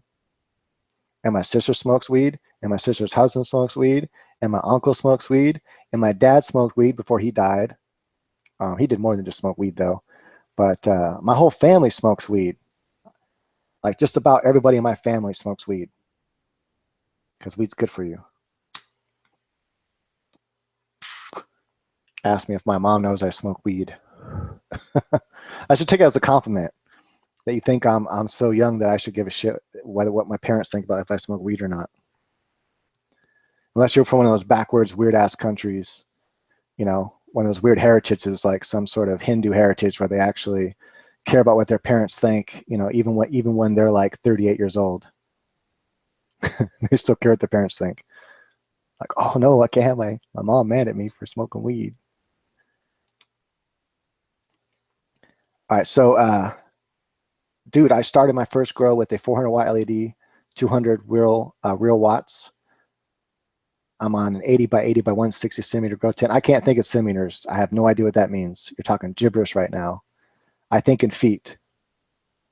And my sister smokes weed, and my sister's husband smokes weed, and my uncle smokes weed, and my dad smoked weed before he died. He did more than just smoke weed, though. But my whole family smokes weed. Like just about everybody in my family smokes weed because weed's good for you. Ask me if my mom knows I smoke weed. I should take it as a compliment that you think I'm so young that I should give a shit what my parents think about if I smoke weed or not. Unless you're from one of those backwards, weird ass countries, one of those weird heritages, like some sort of Hindu heritage where they actually care about what their parents think, even when they're like 38 years old. They still care what their parents think. Like, oh no, I can't have my mom mad at me for smoking weed. All right, so dude, I started my first grow with a 400 watt LED, 200 real watts. I'm on an 80 by 80 by 160 centimeter grow tent. I can't think of centimeters. I have no idea what that means. You're talking gibberish right now. I think in feet.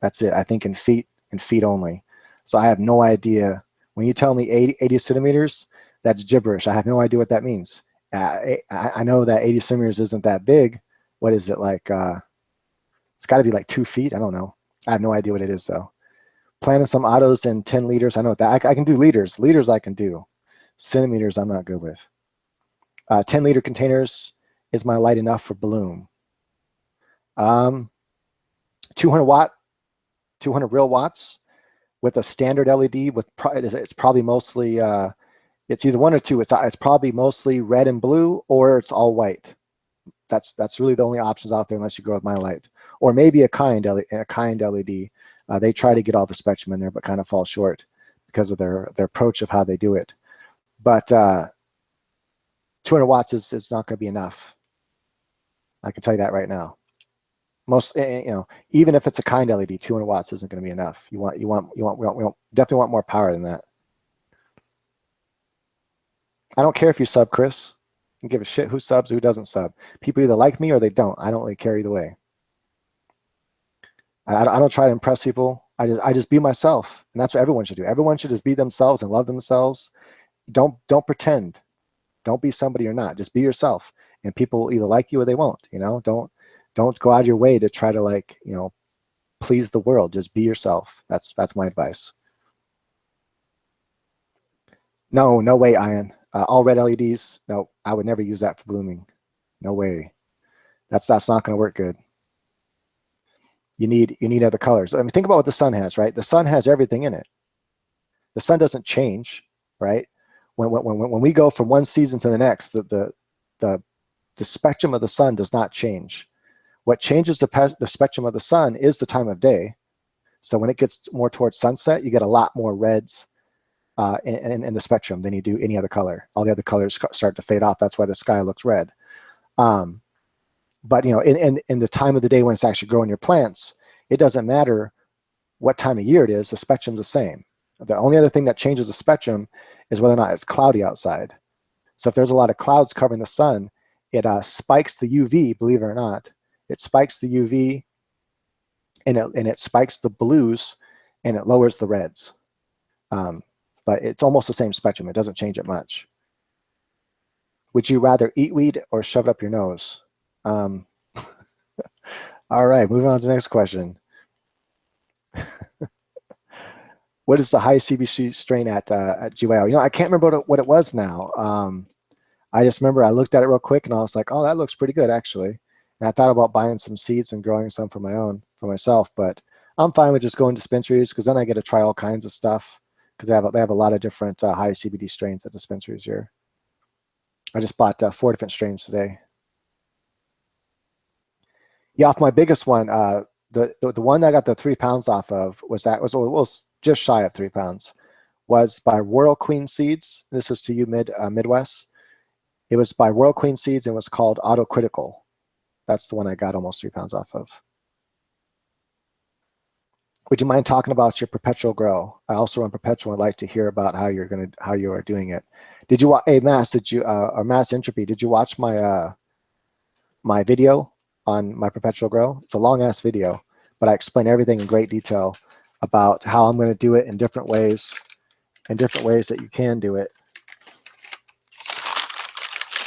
That's it. I think in feet and feet only. So I have no idea. When you tell me 80 centimeters, that's gibberish. I have no idea what that means. I know that 80 centimeters isn't that big. What is it like? It's got to be like 2 feet. I don't know. I have no idea what it is though. Planting some autos in 10 liters. I know that I can do liters. Liters I can do. Centimeters I'm not good with. 10-liter containers is my light enough for bloom. 200 watt, 200 real watts with a standard LED with it's probably mostly it's either one or two. It's probably mostly red and blue or it's all white. That's really the only options out there unless you go with my light or maybe a kind LED. They try to get all the spectrum in there but kind of fall short because of their approach of how they do it. But 200 watts is not going to be enough. I can tell you that right now. Most, even if it's a kind LED, 200 watts isn't going to be enough. We definitely want more power than that. I don't care if you sub, Chris. I don't give a shit who subs, who doesn't sub. People either like me or they don't. I don't really care either way. I don't try to impress people. I just be myself, and that's what everyone should do. Everyone should just be themselves and love themselves. Don't pretend. Don't be somebody you're not. Just be yourself, and people will either like you or they won't. Don't go out of your way to try to please the world. Just be yourself. That's my advice. No way, Ian. All red LEDs. No, I would never use that for blooming. No way. That's not going to work good. You need other colors. I mean, think about what the sun has, right? The sun has everything in it. The sun doesn't change, right? When we go from one season to the next, the spectrum of the sun does not change. What changes the spectrum of the sun is the time of day. So when it gets more towards sunset, you get a lot more reds in the spectrum than you do any other color. All the other colors start to fade off. That's why the sky looks red. But in the time of the day when it's actually growing your plants, it doesn't matter what time of year it is. The spectrum's the same. The only other thing that changes the spectrum is whether or not it's cloudy outside. So if there's a lot of clouds covering the sun, it spikes the UV, believe it or not. It spikes the UV and it spikes the blues and it lowers the reds. But it's almost the same spectrum. It doesn't change it much. Would you rather eat weed or shove it up your nose? All right, moving on to the next question. What is the highest CBD strain at GYO? I can't remember what it was now. I just remember I looked at it real quick and I was like, oh, that looks pretty good actually. And I thought about buying some seeds and growing some for myself, but I'm fine with just going to dispensaries because then I get to try all kinds of stuff because they have a lot of different high CBD strains at dispensaries here. I just bought 4 different strains today. Yeah, off my biggest one, the one that I got the 3 pounds off of was just shy of 3 pounds. Was by Royal Queen Seeds. This was to you Midwest. It was by Royal Queen Seeds and was called Autocritical. That's the one I got almost 3 pounds off of. Would you mind talking about your perpetual grow? I also run perpetual and like to hear about how you are doing it. Did you hey Mass, or Mass Entropy, did you watch my my video on my perpetual grow? It's a long ass video, but I explain everything in great detail about how I'm going to do it in different ways that you can do it.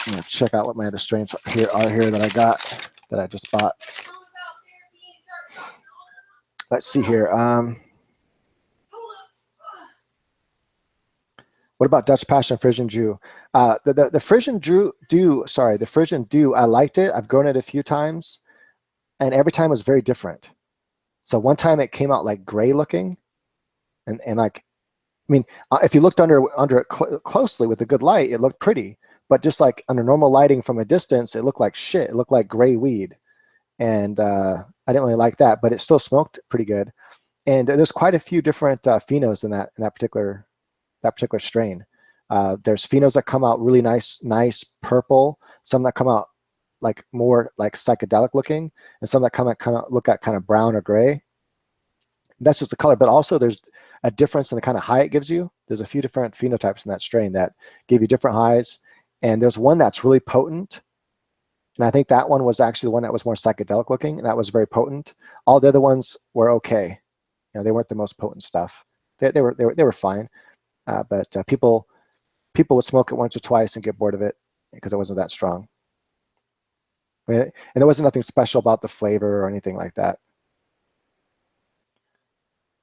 I'm going to check out what my other strains are here that I just bought. Let's see here. What about Dutch Passion Frisian Jew? The Frisian the Frisian Dew, I liked it. I've grown it a few times, and every time it was very different. So one time it came out like gray looking, and like, I mean, if you looked under it closely with a good light, it looked pretty. But just like under normal lighting from a distance, it looked like shit. It looked like gray weed, and I didn't really like that. But it still smoked pretty good. And there's quite a few different phenos in that particular strain. There's phenos that come out really nice purple. Some that come out like more like psychedelic looking, and some that kind of look at kind of brown or gray. That's just the color, but also there's a difference in the kind of high it gives you. There's a few different phenotypes in that strain that give you different highs, and there's one that's really potent, and I think that one was actually the one that was more psychedelic looking, and that was very potent. All the other ones were okay. You know, they weren't the most potent stuff. They were fine, but people would smoke it once or twice and get bored of it because it wasn't that strong. And there wasn't nothing special about the flavor or anything like that.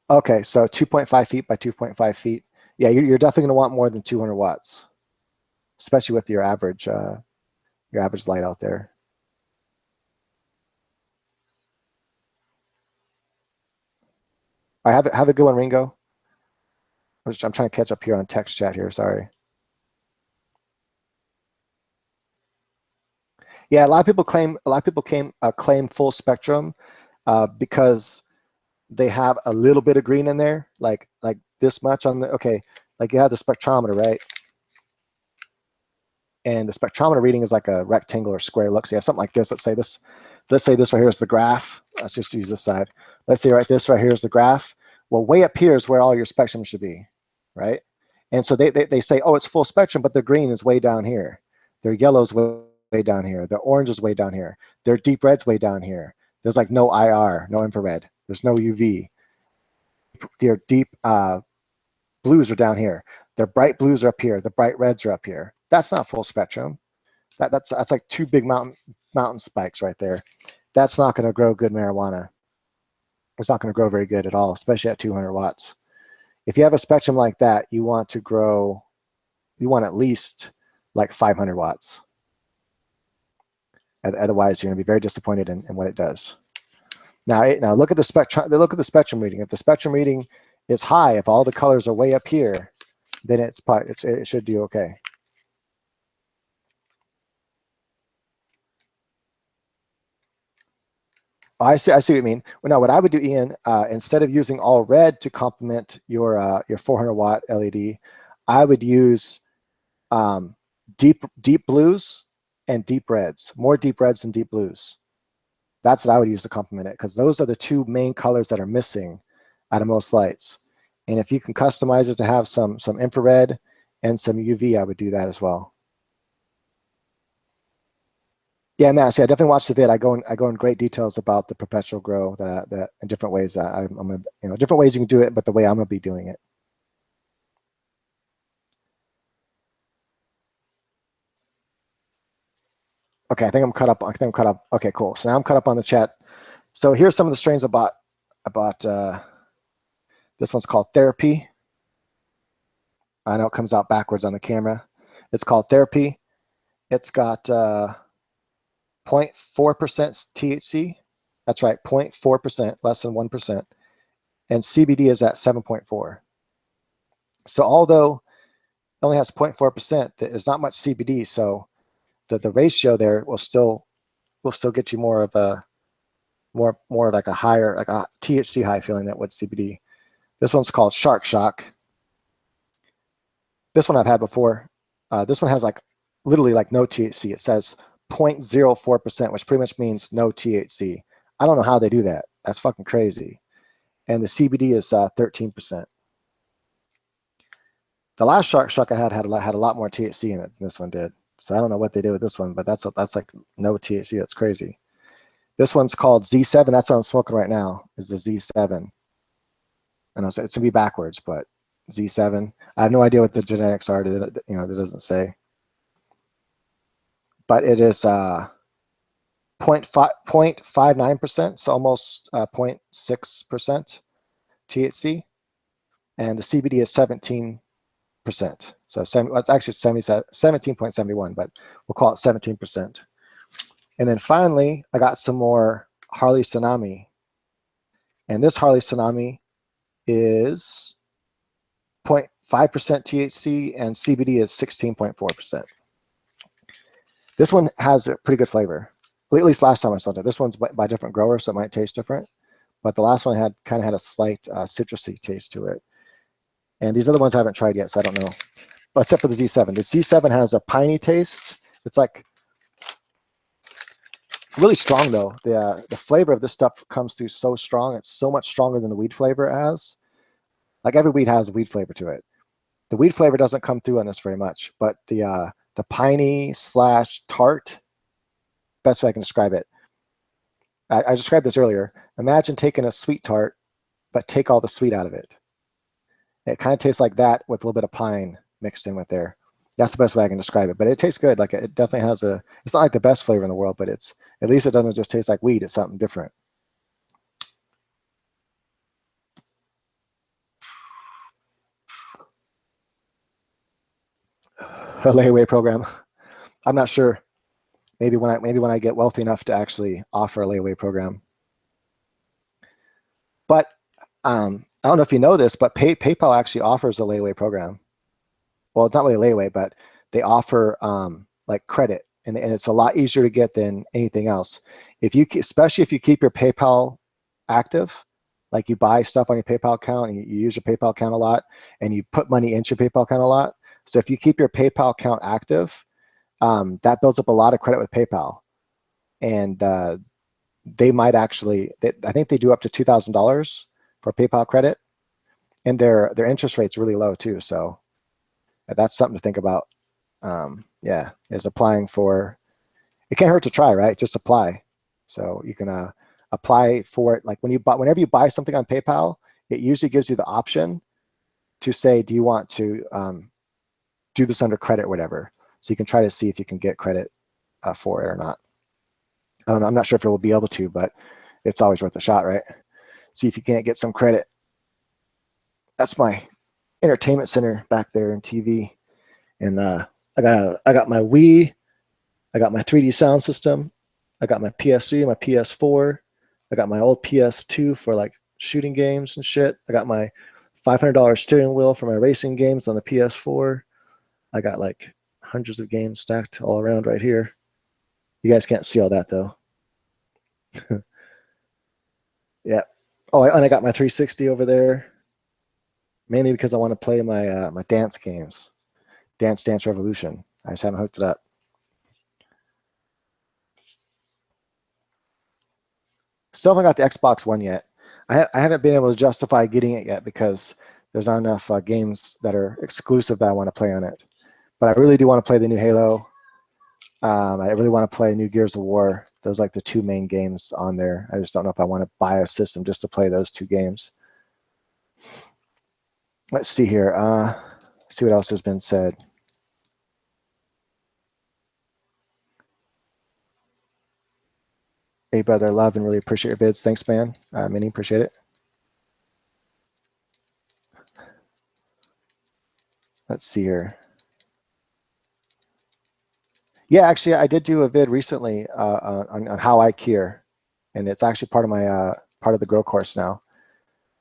Okay, so 2.5 feet by 2.5 feet. Yeah, you're definitely going to want more than 200 watts, especially with your average light out there. All right, have a good one, Ringo. I'm trying to catch up here on text chat here. Sorry. Yeah, a lot of people claim full spectrum because they have a little bit of green in there, like this much on the, okay, like you have the spectrometer, right? And the spectrometer reading is like a rectangular square look. So you have something like this. Let's say this right here is the graph. Let's just use this side. Let's say this right here is the graph. Well, way up here is where all your spectrum should be, right? And so they say, oh, it's full spectrum, but the green is way down here. Their yellow's way down here. The orange is way down here. Their deep red's way down here. There's like no IR, no infrared. There's no UV. Their deep blues are down here. Their bright blues are up here. The bright reds are up here. That's not full spectrum. That's like two big mountain spikes right there. That's not going to grow good marijuana. It's not going to grow very good at all, especially at 200 watts. If you have a spectrum like that, you want at least like 500 watts. Otherwise, you're going to be very disappointed in what it does. Now look at the spectrum. Look at the spectrum reading. If the spectrum reading is high, if all the colors are way up here, then it should do okay. Oh, I see what you mean. Well, no, what I would do, Ian, instead of using all red to complement your 400 watt LED, I would use deep blues and deep reds. More deep reds than deep blues. That's what I would use to complement it, because those are the two main colors that are missing out of most lights. And if you can customize it to have some infrared and some UV, I would do that as well. Yeah, Matt. See, I definitely watched the vid. I go in great details about the perpetual grow that in different ways. I'm gonna, different ways you can do it, but the way I'm gonna be doing it. Okay, I think I'm caught up. Okay, cool. So now I'm caught up on the chat. So here's some of the strains I bought. This one's called Therapy. I know it comes out backwards on the camera. It's called Therapy. It's got 0.4% THC. That's right, 0.4%, less than 1%. And CBD is at 7.4. So although it only has 0.4%, there's not much CBD. So the ratio there will still get you more of a more like a higher, like a THC high feeling that would CBD. This one's called Shark Shock. This one I've had before. This one has like literally like no THC. It says 0.04%, which pretty much means no THC. I don't know how they do that. That's fucking crazy. And the CBD is 13%. The last Shark Shock I had a lot more THC in it than this one did. So I don't know what they did with this one, but that's like no THC. That's crazy. This one's called Z7. That's what I'm smoking right now, is the Z7. And it's going to be backwards, but Z7. I have no idea what the genetics are. It doesn't say. But it is 0.59%, so almost 0.6% THC. And the CBD is 17%. So it's actually 17.71, but we'll call it 17%. And then finally, I got some more Harley Tsunami. And this Harley Tsunami is 0.5% THC and CBD is 16.4%. This one has a pretty good flavor. At least last time I smelled it. This one's by different growers, so it might taste different. But the last one kind of had a slight citrusy taste to it. And these other ones I haven't tried yet, so I don't know. But except for the Z7. The Z7 has a piney taste. It's like Really strong though. The flavor of this stuff comes through so strong. It's so much stronger than the weed flavor has. Like every weed has a weed flavor to it. The weed flavor doesn't come through on this very much, but the piney slash tart, best way I can describe it. I described this earlier. Imagine taking a sweet tart, but take all the sweet out of it. It kind of tastes like that with a little bit of pine mixed in with there. That's the best way I can describe it. But it tastes good. Like it definitely has a. It's not like the best flavor in the world, but it's at least it doesn't just taste like weed. It's something different. A layaway program. I'm not sure. Maybe when I get wealthy enough to actually offer a layaway program. But I don't know if you know this, but PayPal actually offers a layaway program. Well, it's not really a layaway, but they offer like credit, and it's a lot easier to get than anything else. Especially if you keep your PayPal active, like you buy stuff on your PayPal account and you use your PayPal account a lot, and you put money into your PayPal account a lot. So if you keep your PayPal account active, that builds up a lot of credit with PayPal, and they might actually. I think they do up to $2,000 for PayPal credit, and their interest rate's really low too. So that's something to think about. Yeah, is applying for. It can't hurt to try, right? Just apply. So you can apply for it. Like whenever you buy something on PayPal, it usually gives you the option to say, do you want to do this under credit or whatever? So you can try to see if you can get credit for it or not. I don't know. I'm not sure if it will be able to, but it's always worth a shot, right? See if you can't get some credit. That's my entertainment center back there in TV, and I got my Wii, I got my 3D sound system, I got my PS3, my PS4, I got my old PS2 for like shooting games and shit. I got my $500 steering wheel for my racing games on the PS4. I got like hundreds of games stacked all around right here. You guys can't see all that though. Yeah. Oh, and I got my 360 over there, mainly because I want to play my my dance games, Dance Revolution. I just haven't hooked it up. Still haven't got the Xbox One yet. I haven't been able to justify getting it yet because there's not enough games that are exclusive that I want to play on it. But I really do want to play the new Halo. I really want to play new Gears of War. Those are like the two main games on there. I just don't know if I want to buy a system just to play those two games. Let's see here. See what else has been said. Hey, brother, I love and really appreciate your vids. Thanks, man. Minnie, appreciate it. Let's see here. Yeah, actually, I did do a vid recently on how I cure, and it's actually part of my part of the Grow course now.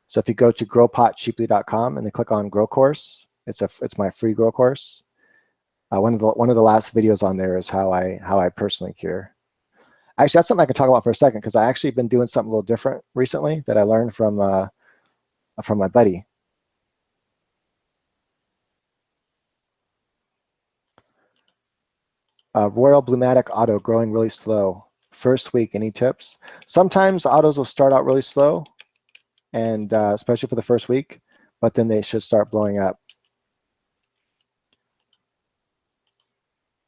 So if you go to growpotcheaply.com and then click on Grow course, it's my free Grow course. One of the last videos on there is how I personally cure. Actually, that's something I can talk about for a second because I actually been doing something a little different recently that I learned from my buddy. Royal Bluematic Auto growing really slow. First week, any tips? Sometimes autos will start out really slow, and especially for the first week, but then they should start blowing up.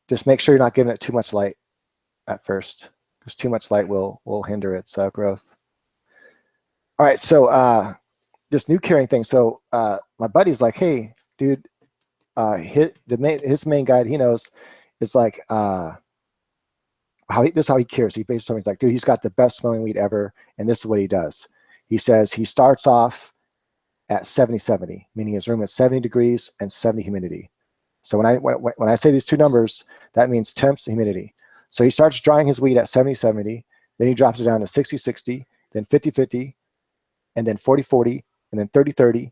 Just make sure you're not giving it too much light at first, because too much light will hinder its growth. All right, so this new curing thing. So my buddy's like, hey, dude, his main guide he knows is like this is how he cures. He basically told me, he's like, dude, he's got the best smelling weed ever, and this is what he does. He says he starts off at 70-70, meaning his room is 70 degrees and 70 humidity. So when I say these two numbers, that means temps and humidity. So he starts drying his weed at 70-70, then he drops it down to 60-60, then 50-50, and then 40-40, and then 30-30.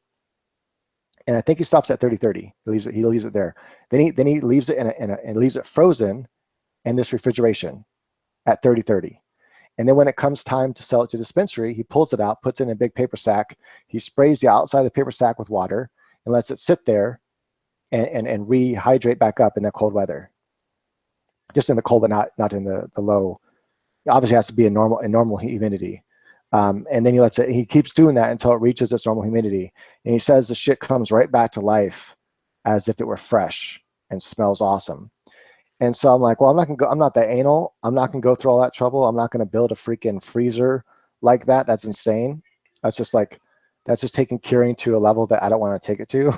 And I think he stops at 30-30. He leaves it there. Then he leaves it and leaves it frozen in this refrigeration at 30-30. And then when it comes time to sell it to dispensary, he pulls it out, puts it in a big paper sack. He sprays the outside of the paper sack with water and lets it sit there and rehydrate back up in the cold weather. Just in the cold, but not in the low It obviously has to be a normal humidity. And then he keeps doing that until it reaches its normal humidity. And he says the shit comes right back to life as if it were fresh and smells awesome. And so I'm like, well, I'm not that anal. I'm not gonna go through all that trouble. I'm not gonna build a freaking freezer like that. That's insane. That's just taking curing to a level that I don't want to take it to.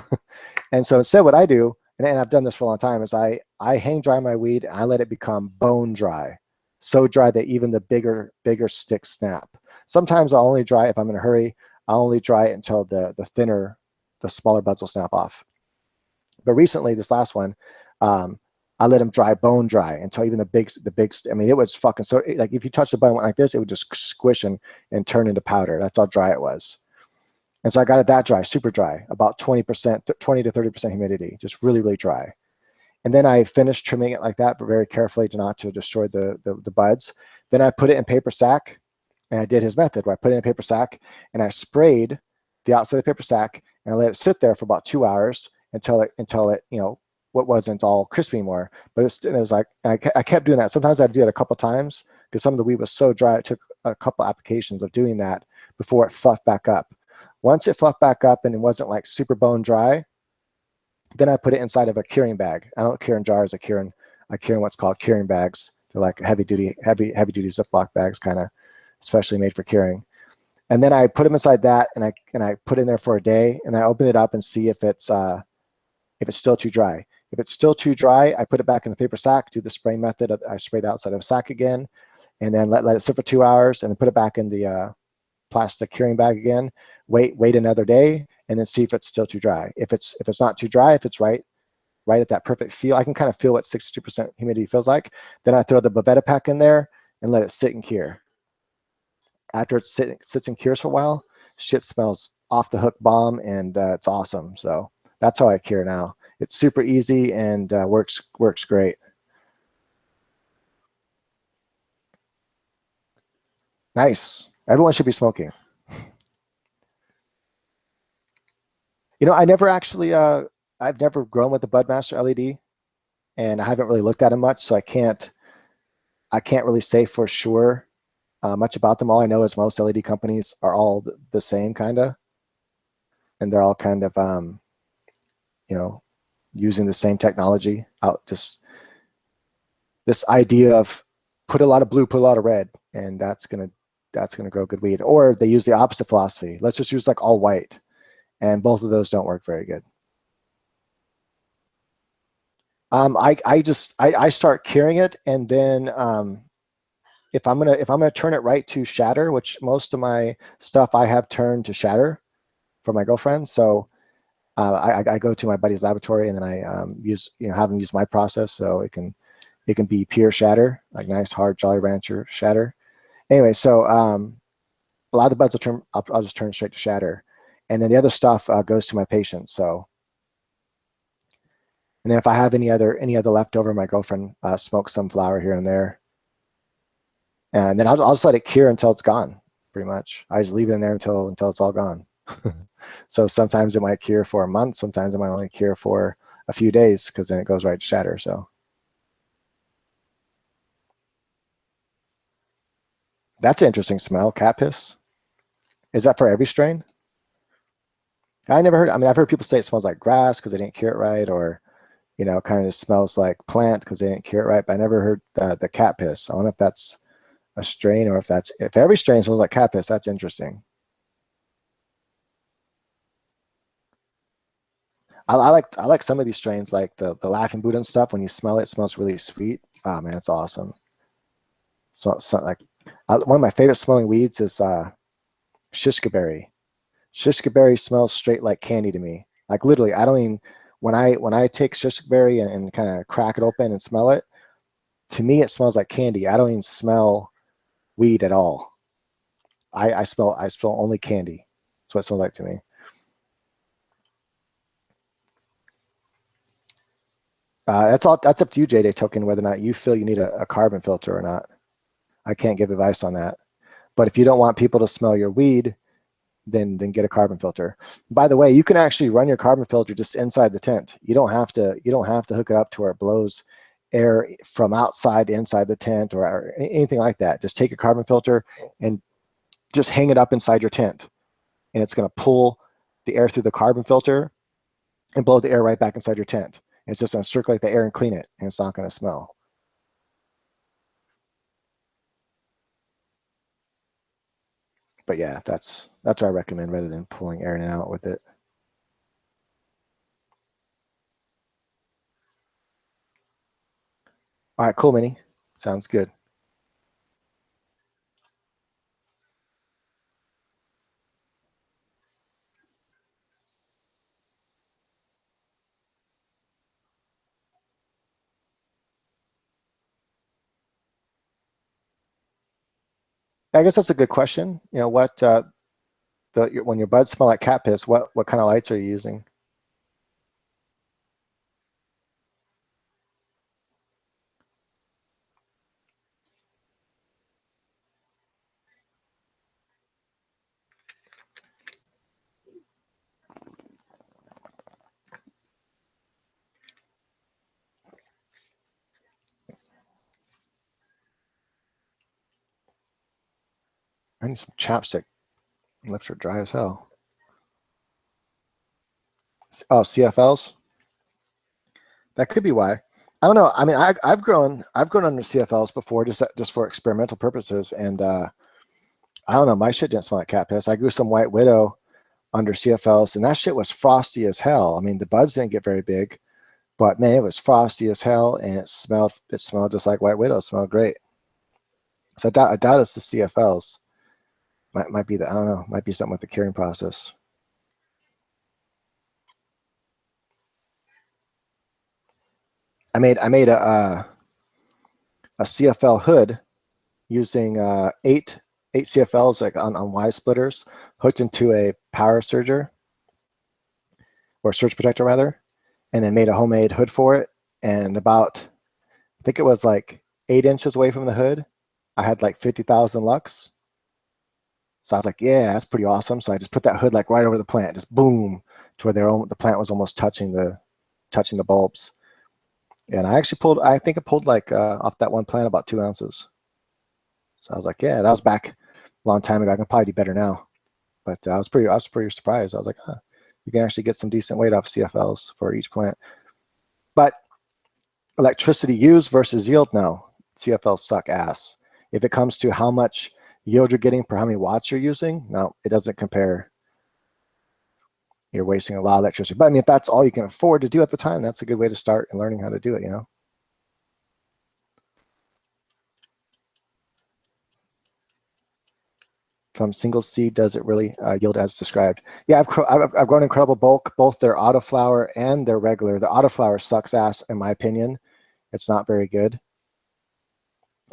And so instead what I do, and I've done this for a long time, is I hang dry my weed and I let it become bone dry. So dry that even the bigger sticks snap. Sometimes I'll only dry if I'm in a hurry. I'll only dry it until the smaller buds will snap off. But recently, this last one, I let them dry bone dry until even the big, I mean, it was fucking so, like if you touch the bud like this, it would just squish and turn into powder. That's how dry it was. And so I got it that dry, super dry, about 20%, 20 to 30% humidity, just really, really dry. And then I finished trimming it like that, but very carefully not to destroy the buds. Then I put it in paper sack, and I did his method where I put it in a paper sack and I sprayed the outside of the paper sack and I let it sit there for about 2 hours until it, what wasn't all crispy anymore. But it was like, I kept doing that. Sometimes I'd do it a couple times because some of the weed was so dry. It took a couple applications of doing that before it fluffed back up. Once it fluffed back up and it wasn't like super bone dry, then I put it inside of a curing bag. I don't cure in jars. I cure in what's called curing bags. They're like heavy duty Ziploc bags, kind of, especially made for curing. And then I put them inside that, and I put it in there for a day, and I open it up and see if it's still too dry. If it's still too dry, I put it back in the paper sack, do the spray method. I spray the outside of the sack again, and then let it sit for 2 hours, and then put it back in the plastic curing bag again. Wait another day, and then see if it's still too dry. If it's not too dry, if it's right at that perfect feel, I can kind of feel what 62% humidity feels like. Then I throw the Bovetta pack in there and let it sit and cure. After it sits and cures for a while, shit smells off the hook bomb, and it's awesome. So that's how I cure now. It's super easy and works great. Nice. Everyone should be smoking. I never actually, I've never grown with the Budmaster LED, and I haven't really looked at them much, so I can't really say for sure much about them. All I know is most LED companies are all the same, kind of, and they're all kind of, using the same technology out. Just this idea of put a lot of blue, put a lot of red, and that's gonna grow good weed. Or they use the opposite philosophy. Let's just use like all white, and both of those don't work very good. I start curing it, and then if I'm gonna turn it right to shatter, which most of my stuff I have turned to shatter for my girlfriend. So I go to my buddy's laboratory, and then I have him use my process, so it can be pure shatter, like nice hard Jolly Rancher shatter. Anyway, so a lot of the buds I'll just turn straight to shatter, and then the other stuff goes to my patient. So, and then if I have any other leftover, my girlfriend smokes some flower here and there, and then I'll just let it cure until it's gone. Pretty much, I just leave it in there until it's all gone. So sometimes it might cure for a month, sometimes it might only cure for a few days, because then it goes right to shatter. So that's an interesting smell. Cat piss. Is that for every strain? I never heard. I mean, I've heard people say it smells like grass because they didn't cure it right, or kind of smells like plant because they didn't cure it right. But I never heard the cat piss. I don't know if that's a strain, or if every strain smells like cat piss. That's interesting. I like some of these strains, like the Laughing Buddha and stuff. When you smell it, it smells really sweet. Oh man, it's awesome. So like one of my favorite smelling weeds is shishka berry. Shishka berry smells straight like candy to me. Like literally, I don't even when I take shishka berry and kind of crack it open and smell it, to me it smells like candy. I don't even smell weed at all. I smell only candy. That's what it smells like to me. That's up to you, JD Token, whether or not you feel you need a carbon filter or not. I can't give advice on that. But if you don't want people to smell your weed, then get a carbon filter. By the way, you can actually run your carbon filter just inside the tent. You don't have to hook it up to where it blows air from outside to inside the tent or anything like that. Just take your carbon filter and just hang it up inside your tent, and it's going to pull the air through the carbon filter and blow the air right back inside your tent. It's just going to circulate the air and clean it, and it's not going to smell. But yeah, that's what I recommend rather than pulling air in and out with it. All right, cool, Minnie. Sounds good. I guess that's a good question. You know, what when your buds smell like cat piss, what kind of lights are you using? I need some chapstick. My lips are dry as hell. Oh, CFLs. That could be why. I don't know. I mean, I've grown under CFLs before, just for experimental purposes, and I don't know. My shit didn't smell like cat piss. I grew some White Widow under CFLs, and that shit was frosty as hell. I mean, the buds didn't get very big, but man, it was frosty as hell, and it smelled just like White Widow. It smelled great. So I doubt it's the CFLs. Might be I don't know. Might be something with the curing process. I made a CFL hood using eight CFLs like on Y splitters hooked into a power serger or surge protector rather, and then made a homemade hood for it. And about, I think it was like 8 inches away from the hood, I had like 50,000 lux. So I was like, yeah, that's pretty awesome. So I just put that hood like right over the plant, just boom, to where the plant was almost touching the bulbs. And I think it pulled like off that one plant about 2 ounces. So I was like, yeah, that was back a long time ago. I can probably do better now. But I was pretty surprised. I was like, huh, you can actually get some decent weight off CFLs for each plant. But electricity used versus yield, no. CFLs suck ass. If it comes to how much yield you're getting per how many watts you're using, no, it doesn't compare. You're wasting a lot of electricity. But I mean, if that's all you can afford to do at the time, that's a good way to start and learning how to do it, you know? From single seed, does it really yield as described? Yeah, I've grown incredible bulk, both their autoflower and their regular. The autoflower sucks ass, in my opinion. It's not very good.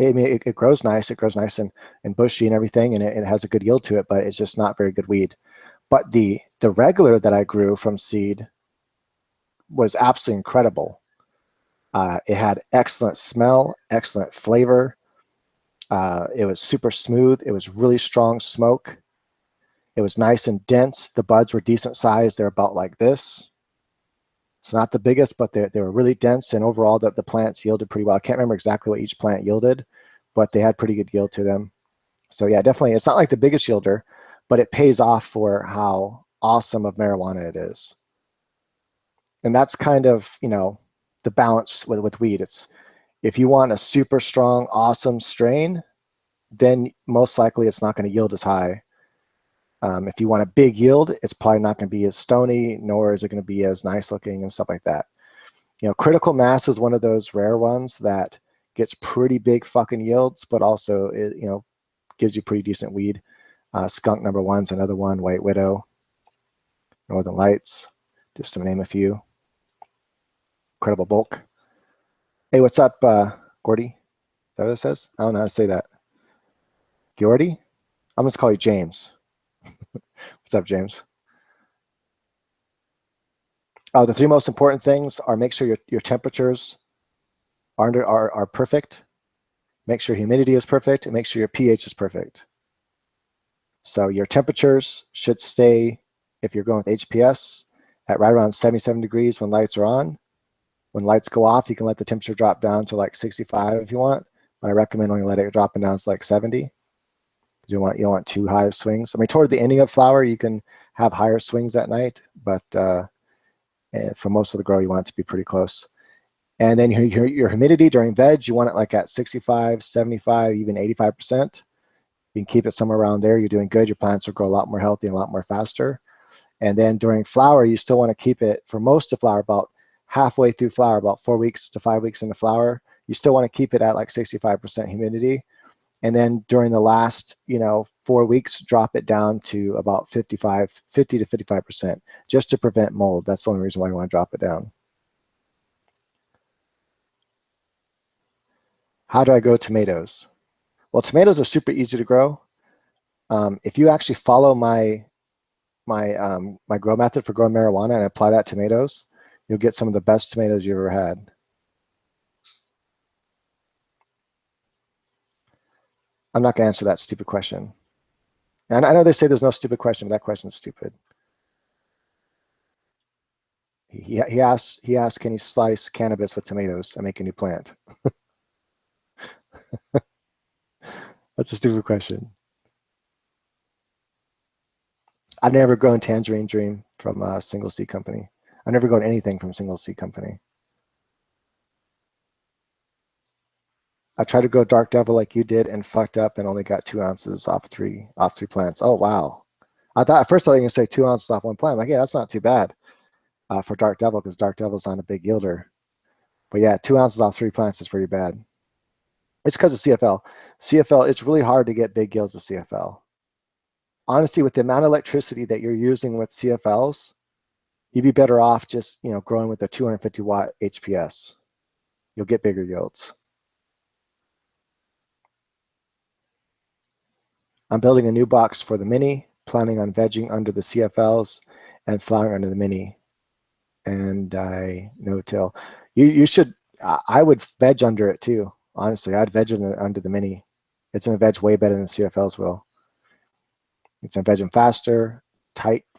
I mean, it grows nice. It grows nice and bushy and everything, and it has a good yield to it, but it's just not very good weed. But the regular that I grew from seed was absolutely incredible. It had excellent smell, excellent flavor. It was super smooth. It was really strong smoke. It was nice and dense. The buds were decent size. They're about like this. It's not the biggest, but they were really dense. And overall, the plants yielded pretty well. I can't remember exactly what each plant yielded, but they had pretty good yield to them. So yeah, definitely. It's not like the biggest yielder, but it pays off for how awesome of marijuana it is. And that's kind of, you know, the balance with weed. It's if you want a super strong, awesome strain, then most likely it's not going to yield as high. If you want a big yield, it's probably not going to be as stony, nor is it going to be as nice looking and stuff like that. You know, critical mass is one of those rare ones that gets pretty big fucking yields, but also it, you know, gives you pretty decent weed. Skunk number one's another one. White Widow, Northern Lights, just to name a few. Incredible bulk. Hey, what's up, Gordy? Is that what it says? I don't know how to say that. Gordy? I'm just call you James. What's up, James? The 3 most important things are make sure your temperatures are perfect, make sure humidity is perfect, and make sure your pH is perfect. So your temperatures should stay, if you're going with HPS, at right around 77 degrees when lights are on. When lights go off, you can let the temperature drop down to like 65 if you want, but I recommend only let it drop down to like 70. You don't want too high of swings. I mean, toward the ending of flower, you can have higher swings at night, but for most of the grow, you want it to be pretty close. And then your humidity during veg, you want it like at 65, 75, even 85%. You can keep it somewhere around there. You're doing good. Your plants will grow a lot more healthy and a lot more faster. And then during flower, you still want to keep it for most of flower, about halfway through flower, about 4 weeks to 5 weeks into flower. You still want to keep it at like 65% humidity. And then during the last, 4 weeks, drop it down to about 50 to 55%, just to prevent mold. That's the only reason why you want to drop it down. How do I grow tomatoes? Well, tomatoes are super easy to grow. If you actually follow my grow method for growing marijuana and apply that to tomatoes, you'll get some of the best tomatoes you've ever had. I'm not going to answer that stupid question. And I know they say there's no stupid question, but that question's stupid. He asked, can you slice cannabis with tomatoes and make a new plant? That's a stupid question. I've never grown Tangerine Dream from a single seed company. I've never grown anything from a single seed company. I tried to grow Dark Devil like you did and fucked up and only got 2 ounces off three plants. Oh, wow. At first I thought you were going to say 2 ounces off one plant. I'm like, yeah, that's not too bad for Dark Devil, because Dark Devil's not a big yielder. But yeah, 2 ounces off 3 plants is pretty bad. It's because of CFL. CFL, it's really hard to get big yields of CFL. Honestly, with the amount of electricity that you're using with CFLs, you'd be better off just growing with a 250 watt HPS. You'll get bigger yields. I'm building a new box for the mini, planning on vegging under the CFLs and flowering under the mini. And I no-till. You should, I would veg under it too. Honestly, I'd veg under the mini. It's going to veg way better than the CFLs will. It's going to veg them faster,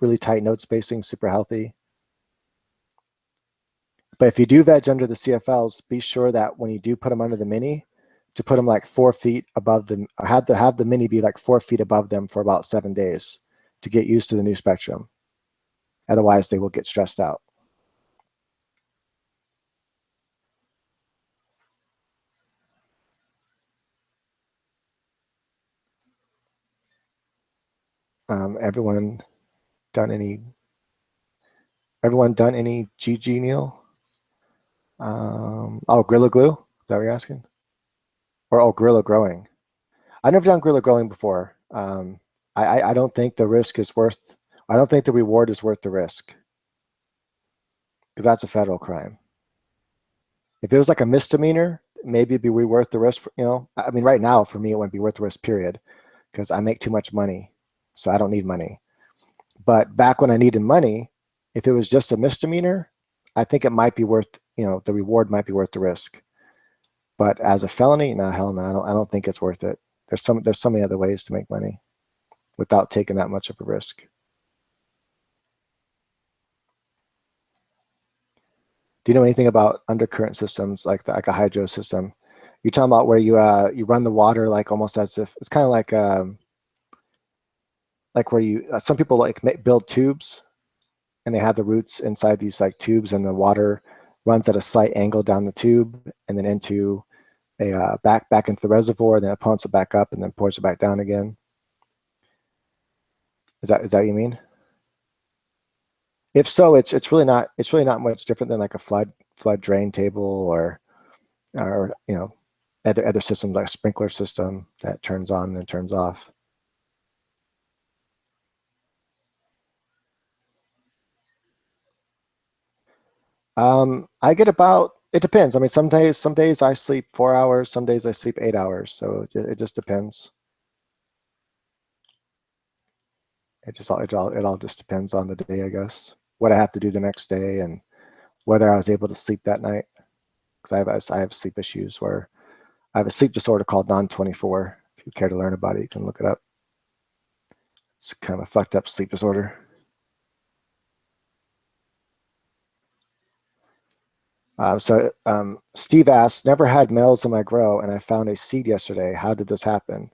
really tight node spacing, super healthy. But if you do veg under the CFLs, be sure that when you do put them under the mini, to put them like 4 feet above them, or have the mini be like 4 feet above them for about 7 days to get used to the new spectrum. Otherwise, they will get stressed out. Everyone done any GG, Neil? Gorilla Glue? Is that what you're asking? Or Gorilla Growing? I've never done Gorilla Growing before. I don't think the risk is worth, I don't think the reward is worth the risk, because that's a federal crime. If it was like a misdemeanor, maybe it'd be worth the risk. I mean, right now for me, it wouldn't be worth the risk, period, because I make too much money, so I don't need money. But back when I needed money, if it was just a misdemeanor, I think it might be worth, the reward might be worth the risk. But as a felony, no, hell no, I don't think it's worth it. There's so many other ways to make money without taking that much of a risk. Do you know anything about undercurrent systems like a hydro system? You're talking about where you run the water like almost as if it's kind of like where you some people build tubes, and they have the roots inside these like tubes, and the water runs at a slight angle down the tube and then into a back into the reservoir, then it pumps it back up and then pours it back down again. Is that what you mean? If so, it's really not much different than like a flood drain table or other systems like a sprinkler system that turns on and turns off. I get it depends. I mean, some days I sleep 4 hours, some days I sleep 8 hours. So it just depends. It all just depends on the day, I guess. What I have to do the next day and whether I was able to sleep that night. Because I have sleep issues where I have a sleep disorder called non-24. If you care to learn about it, you can look it up. It's kind of a fucked up sleep disorder. Steve asked, never had males in my grow and I found a seed yesterday. How did this happen?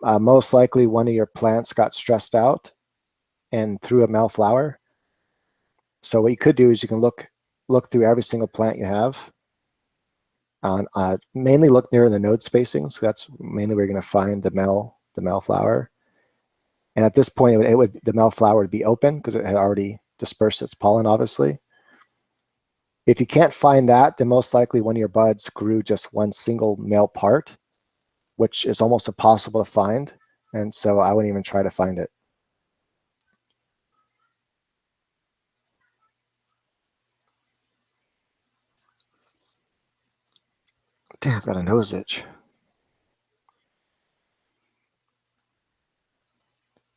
Most likely one of your plants got stressed out and threw a male flower. So what you could do is you can look through every single plant you have. Mainly look near the node spacing. So that's mainly where you're going to find the male flower. And at this point, the male flower would be open because it had already dispersed its pollen, obviously. If you can't find that, then most likely one of your buds grew just one single male part, which is almost impossible to find. And so I wouldn't even try to find it. Damn, I've got a nose itch.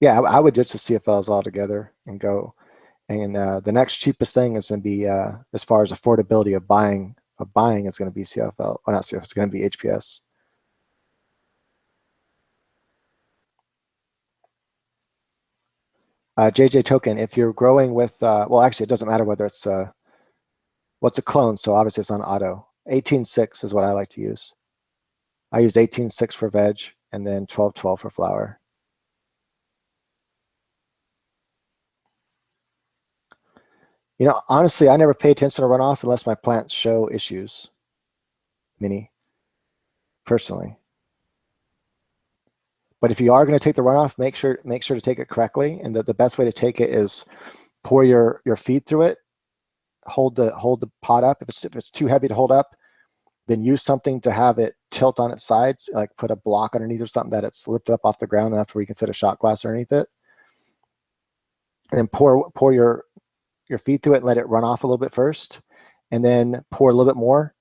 Yeah, I would ditch the CFLs altogether and go. And the next cheapest thing is going to be, as far as affordability of buying is going to be CFL, or not CFL, it's going to be HPS. JJ Token, if you're growing with, well, actually, it doesn't matter whether it's, what's a clone, so obviously it's on auto. 18.6 is what I like to use. I use 18.6 for veg and then 12.12 for flower. You know, honestly, I never pay attention to runoff unless my plants show issues, Mini, personally. But if you are going to take the runoff, make sure to take it correctly. And the best way to take it is pour your feed through it, hold the pot up. If it's too heavy to hold up, then use something to have it tilt on its sides, like put a block underneath or something that it's lifted up off the ground enough where you can fit a shot glass underneath it. And then pour your feed through it and let it run off a little bit first, and then pour a little bit more.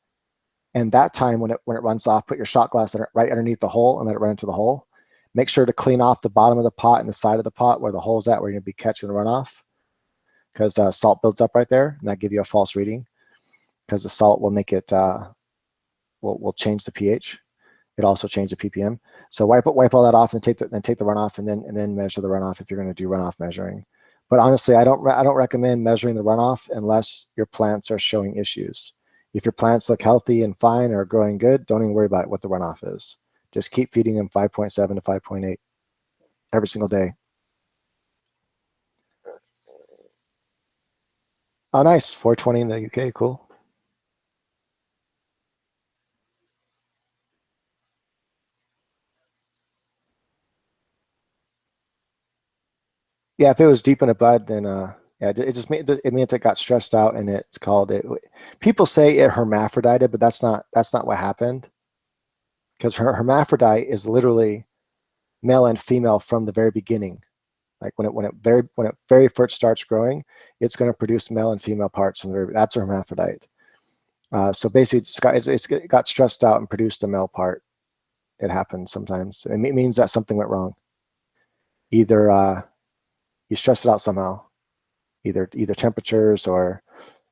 And that time when it runs off, put your shot glass right underneath the hole and let it run into the hole. Make sure to clean off the bottom of the pot and the side of the pot where the hole's at, where you're going to be catching the runoff, because salt builds up right there, and that give you a false reading, because the salt will make it will change the pH. It also changes the ppm. So wipe all that off and take the runoff, and then measure the runoff if you're going to do runoff measuring. But honestly, I don't recommend measuring the runoff unless your plants are showing issues. If your plants look healthy and fine or growing good, don't even worry about what the runoff is. Just keep feeding them 5.7 to 5.8 every single day. Oh, nice. 420 in the UK. Cool. Yeah, if it was deep in a bud, then yeah, it means it got stressed out, and it's called it. People say it hermaphrodited, but that's not what happened, because hermaphrodite is literally male and female from the very beginning. Like when it very first starts growing, it's going to produce male and female parts from the very. That's a hermaphrodite. So basically, it got stressed out and produced a male part. It happens sometimes. It means that something went wrong. Either you stressed it out somehow, either temperatures or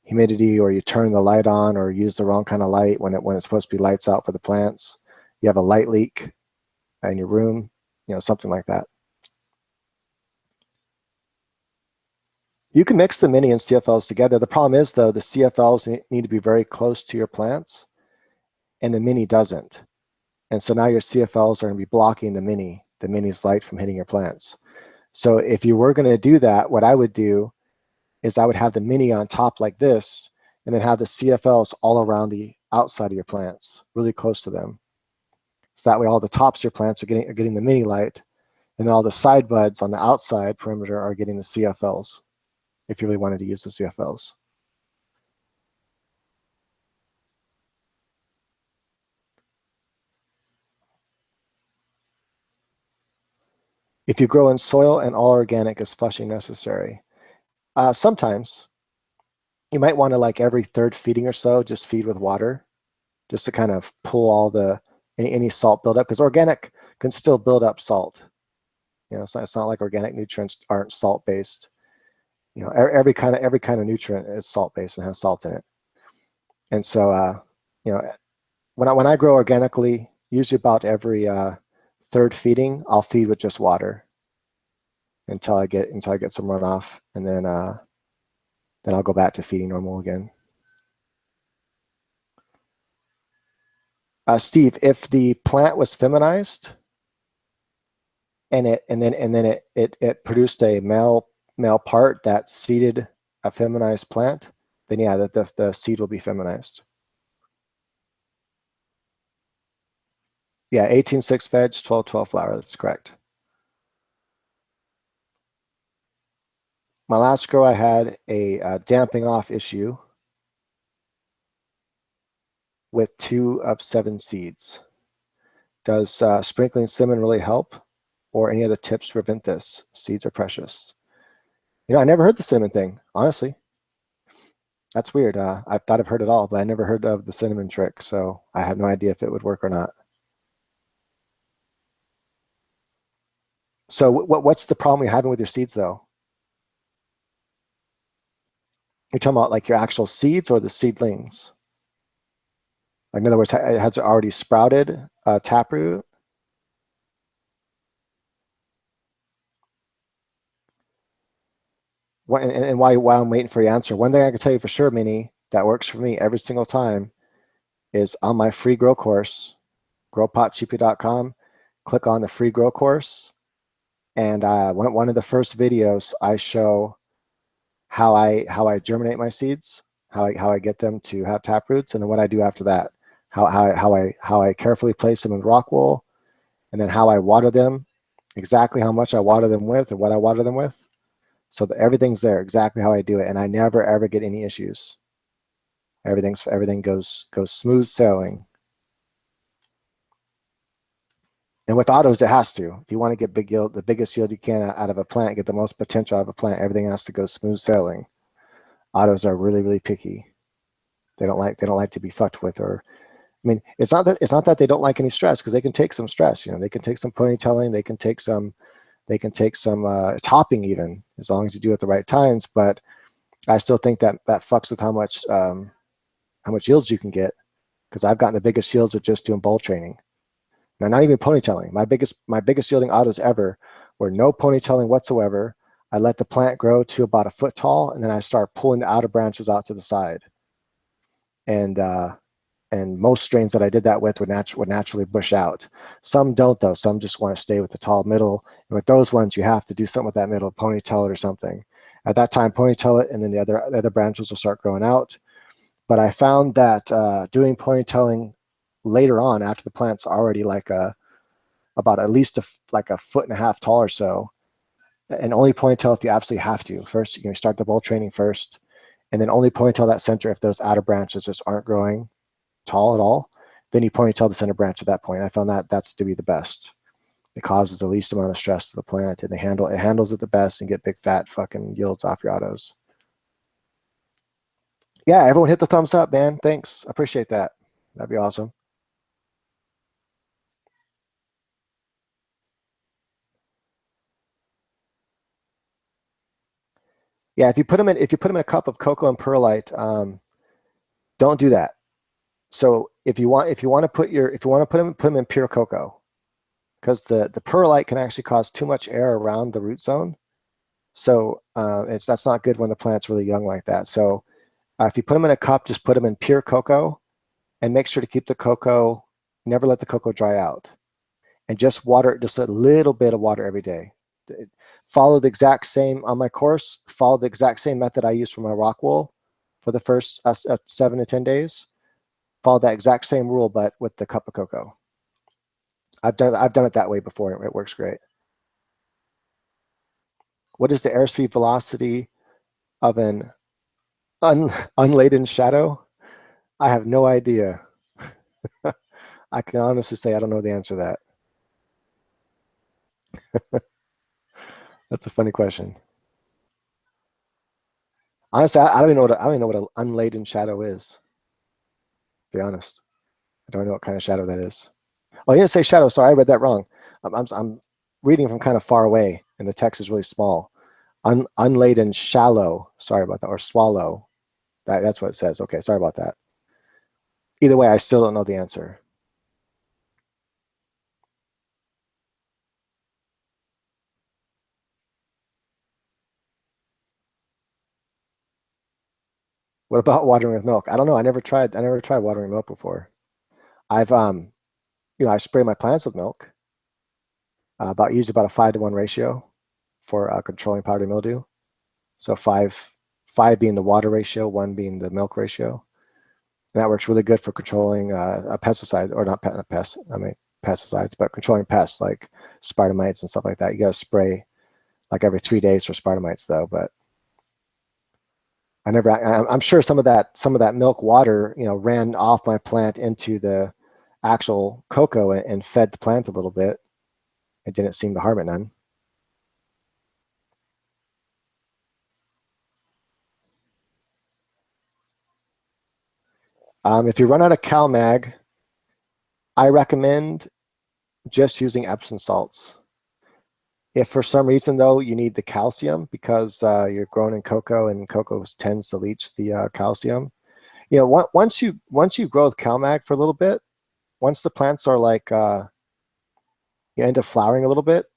humidity, or you turn the light on or use the wrong kind of light when it's supposed to be lights out for the plants. You have a light leak in your room, something like that. You can mix the mini and CFLs together. The problem is, though, the CFLs need to be very close to your plants, and the mini doesn't. And so now your CFLs are going to be blocking the mini's light from hitting your plants. So if you were going to do that, what I would do is I would have the mini on top like this, and then have the CFLs all around the outside of your plants, really close to them. So that way all the tops of your plants are getting the mini light, and then all the side buds on the outside perimeter are getting the CFLs, if you really wanted to use the CFLs. If you grow in soil and all organic, is flushing necessary? Sometimes. You might want to, like every third feeding or so, just feed with water, just to kind of pull all any salt buildup, because organic can still build up salt. It's not like organic nutrients aren't salt based. Every kind of nutrient is salt based and has salt in it. And so when I grow organically, usually about every third feeding, I'll feed with just water until I get some runoff, and then I'll go back to feeding normal again. Steve, if the plant was feminized and it produced a male part that seeded a feminized plant, then yeah, the seed will be feminized. Yeah, 18-6 veg, 12-12 flower. That's correct. My last grow, I had a damping off issue with 2 of 7 seeds. Does sprinkling cinnamon really help, or any other tips to prevent this? Seeds are precious. You know, I never heard the cinnamon thing, honestly. That's weird. I thought I've heard it all, but I never heard of the cinnamon trick, so I have no idea if it would work or not. So what's the problem you're having with your seeds, though? You're talking about like your actual seeds or the seedlings? Like, in other words, has it already sprouted taproot? And why I'm waiting for your answer. One thing I can tell you for sure, Minnie, that works for me every single time is on my free grow course, growpotcheapy.com. Click on the free grow course, and one of the first videos I show how I germinate my seeds, how I get them to have tap roots, and then what I do after that, how I carefully place them in rock wool, and then how I water them, exactly how much I water them with, and what I water them with. So everything's there, exactly how I do it, and I never ever get any issues. Everything goes smooth sailing. And with autos, it has to. If you want to get big yield, the biggest yield you can out of a plant, get the most potential out of a plant, everything has to go smooth sailing. Autos are really, really picky. They don't like to be fucked with. Or, I mean, it's not that they don't like any stress, because they can take some stress. You know, they can take some ponytailing, they can take some topping, even, as long as you do it at the right times. But I still think that fucks with how much yields you can get, because I've gotten the biggest yields with just doing bowl training. Now, not even ponytailing. My biggest yielding autos ever were no ponytailing whatsoever. I let the plant grow to about a foot tall, and then I start pulling the outer branches out to the side. And most strains that I did that with would naturally bush out. Some don't, though. Some just want to stay with the tall middle. And with those ones, you have to do something with that middle, ponytail it or something. At that time, ponytail it, and then the other branches will start growing out. But I found that doing ponytailing later on, after the plant's already like about at least like a foot and a half tall or so, and only ponytail if you absolutely have to. First, you start the bowl training first, and then only ponytail that center if those outer branches just aren't growing tall at all. Then you ponytail the center branch at that point. I found that's to be the best. It causes the least amount of stress to the plant, and it handles it the best, and get big fat fucking yields off your autos. Yeah, everyone hit the thumbs up, man. Thanks. I appreciate that. That'd be awesome. Yeah, if you put them in a cup of cocoa and perlite, don't do that. So if you want to put them in pure cocoa, because the perlite can actually cause too much air around the root zone. So that's not good when the plant's really young like that. So if you put them in a cup, just put them in pure cocoa, and make sure to keep the cocoa, never let the cocoa dry out, and just water it, just a little bit of water every day. Follow the exact same on my course. Follow the exact same method I use for my rock wool for the first 7 to 10 days. Follow that exact same rule, but with the cup of cocoa. I've done it that way before, and it works great. What is the airspeed velocity of an unladen shadow? I have no idea. I can honestly say I don't know the answer to that. That's a funny question. Honestly, I don't even know what an unladen shadow is. To be honest, I don't know what kind of shadow that is. Oh, you didn't say shadow. Sorry, I read that wrong. I'm reading from kind of far away, and the text is really small. Unladen shallow. Sorry about that. Or swallow. That's what it says. Okay, sorry about that. Either way, I still don't know the answer. What about watering with milk? I don't know. I never tried watering milk before. I've I spray my plants with milk. Use about a 5-to-1 ratio for controlling powdery mildew. So five being the water ratio, 1 being the milk ratio. And that works really good for controlling a pesticide, or not pests, I mean pesticides, but controlling pests like spider mites and stuff like that. You got to spray like every 3 days for spider mites though. But I'm sure some of that milk water, ran off my plant into the actual cocoa and fed the plant a little bit. It didn't seem to harm it none. If you run out of CalMag, I recommend just using Epsom salts. If for some reason though you need the calcium because you're grown in cocoa and cocoa tends to leach the calcium, once you grow with CalMag for a little bit, once the plants are like you end up flowering a little bit,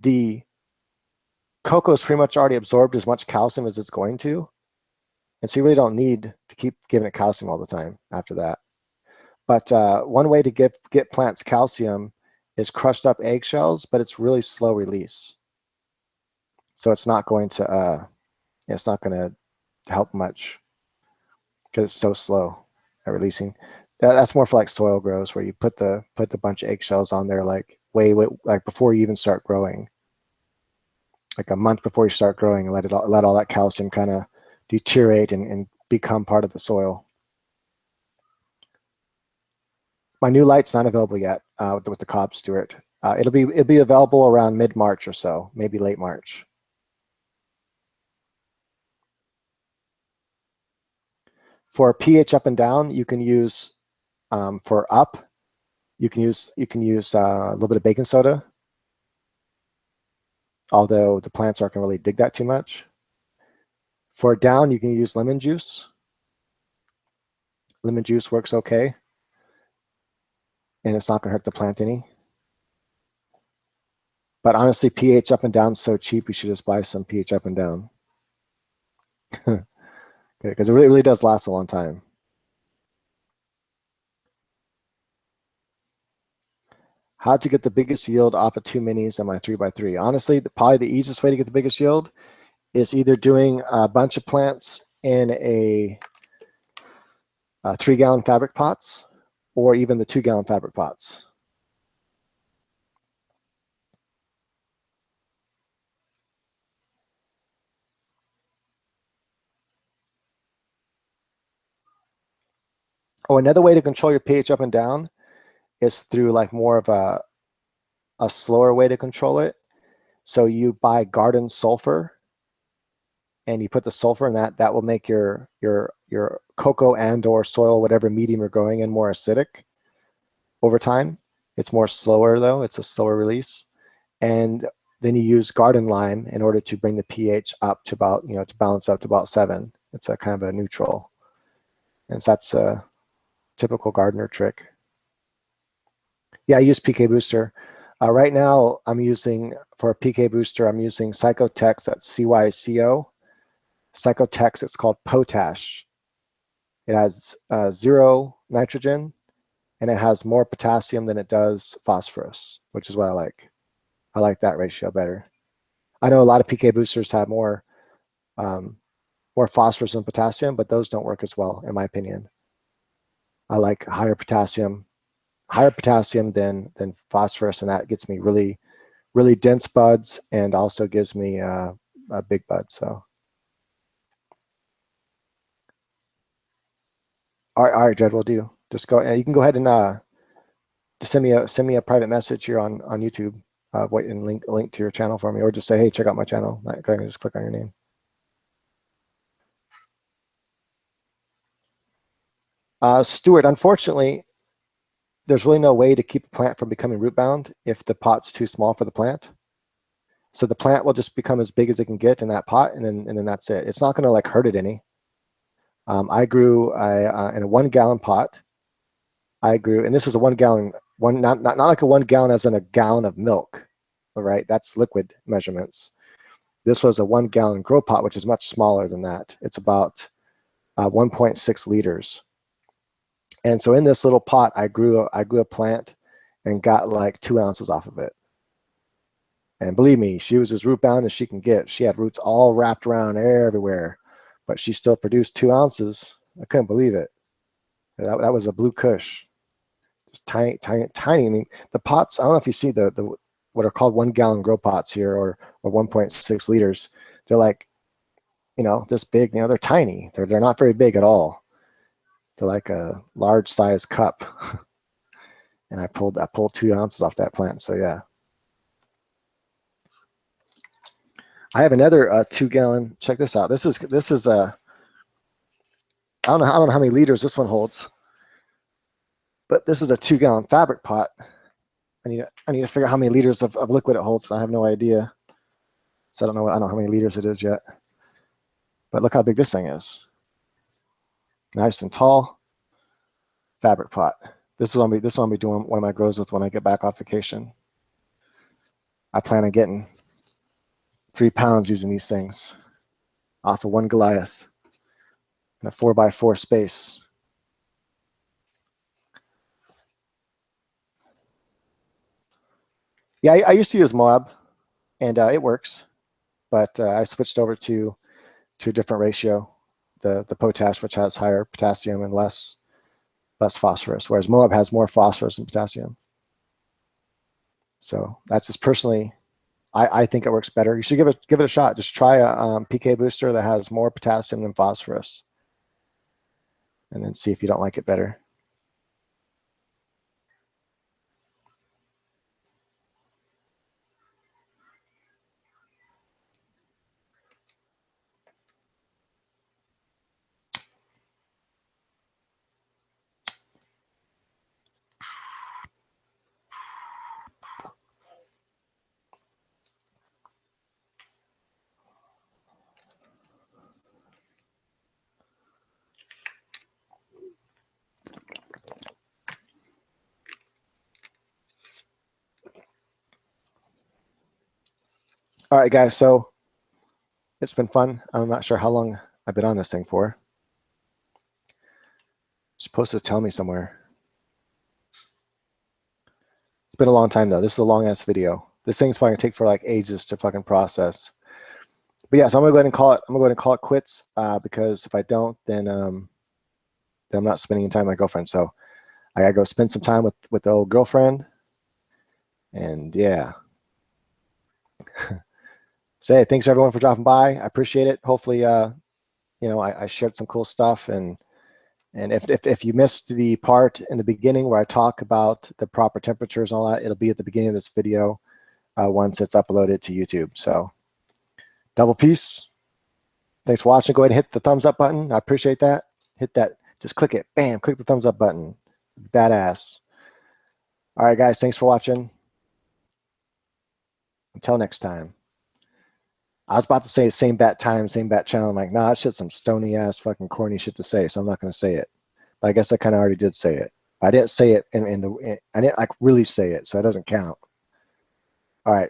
the cocoa is pretty much already absorbed as much calcium as it's going to, and so you really don't need to keep giving it calcium all the time after that. But one way to get plants calcium is crushed up eggshells, but it's really slow release. So it's not going to help much because it's so slow at releasing. That's more for like soil grows where you put the bunch of eggshells on there like way like before you even start growing, like a month before you start growing, and let all that calcium kind of deteriorate and become part of the soil. My new light's not available yet with the Cobb Stewart. It'll be available around mid-March or so, maybe late March. For pH up and down, you can use for up. You can use a little bit of baking soda, although the plants aren't going to really dig that too much. For down, you can use lemon juice. Lemon juice works okay, and it's not going to hurt the plant any. But honestly, pH up and down is so cheap, you should just buy some pH up and down. Because it really does last a long time. How to get the biggest yield off of 2 minis on my 3x3? Honestly, probably the easiest way to get the biggest yield is either doing a bunch of plants in a 3-gallon fabric pots, or even the 2-gallon fabric pots. Oh, another way to control your pH up and down is through like more of a slower way to control it. So you buy garden sulfur, and you put the sulfur in that will make your cocoa and or soil, whatever medium you're growing in, more acidic over time. It's more slower though, it's a slower release. And then you use garden lime in order to bring the pH up to about, to balance out to about 7. It's a kind of a neutral. And so that's a typical gardener trick. Yeah, I use PK Booster. Right now, for a PK Booster, I'm using Psychotex, that's CYCO. Psychotex, it's called Potash. It has 0 nitrogen, and it has more potassium than it does phosphorus, which is what I like. I like that ratio better. I know a lot of PK boosters have more phosphorus and potassium, but those don't work as well, in my opinion. I like higher potassium than phosphorus, and that gets me really, really dense buds, and also gives me a big bud. So, all right, Jed, we'll do. Just go. You can go ahead and just send me a private message here on YouTube. Wait and link to your channel for me, or just say, hey, check out my channel. I can just click on your name. Stuart, unfortunately, there's really no way to keep a plant from becoming root bound if the pot's too small for the plant. So the plant will just become as big as it can get in that pot, and then that's it. It's not going to like hurt it any. I grew in a 1-gallon pot. I grew, and this is a 1-gallon, not like a 1 gallon as in a gallon of milk. All right, that's liquid measurements. This was a 1-gallon grow pot, which is much smaller than that. It's about 1.6 liters. And so in this little pot, I grew a plant and got like 2 ounces off of it. And believe me, she was as root bound as she can get. She had roots all wrapped around everywhere, but she still produced 2 ounces. I couldn't believe it. That was a blue kush. Just tiny, tiny, tiny. I mean, the pots, I don't know if you see the what are called 1 gallon grow pots here, or 1.6 liters. They're like, this big, they're tiny. They're not very big at all. They're like a large size cup. And I pulled 2 ounces off that plant. So yeah. I have another 2 gallon. Check this out. This is I don't know how many liters this one holds, but this is a 2 gallon fabric pot. I need to figure out how many liters of liquid it holds. I have no idea. So I don't know how many liters it is yet. But look how big this thing is. Nice and tall. Fabric pot. This is what I'll be doing one of my grows with when I get back off vacation. I plan on getting 3 pounds using these things off of 1 Goliath in a 4x4 space. Yeah, I used to use Moab, and it works, but I switched over to a different ratio, the potash, which has higher potassium and less phosphorus, whereas Moab has more phosphorus and potassium. So that's just personally, I think it works better. You should give it a shot. Just try a PK booster that has more potassium than phosphorus, and then see if you don't like it better. All right, guys, so it's been fun. I'm not sure how long I've been on this thing for. It's supposed to tell me somewhere. It's been a long time, though. This is a long-ass video. This thing's probably going to take for like ages to fucking process. But yeah, so I'm going to go ahead and call it. I'm going to go ahead and call it quits because if I don't, then I'm not spending any time with my girlfriend. So I got to go spend some time with the old girlfriend. And yeah. So hey, thanks everyone for dropping by. I appreciate it. Hopefully, I shared some cool stuff, and if you missed the part in the beginning where I talk about the proper temperatures and all that, it'll be at the beginning of this video once it's uploaded to YouTube. So double peace. Thanks for watching. Go ahead and hit the thumbs up button. I appreciate that. Hit that. Just click it. Bam. Click the thumbs up button. Badass. All right, guys. Thanks for watching. Until next time. I was about to say same bat time, same bat channel. I'm like, nah, that shit's some stony ass fucking corny shit to say, so I'm not going to say it. But I guess I kind of already did say it. I didn't say it I didn't like really say it, so it doesn't count. All right.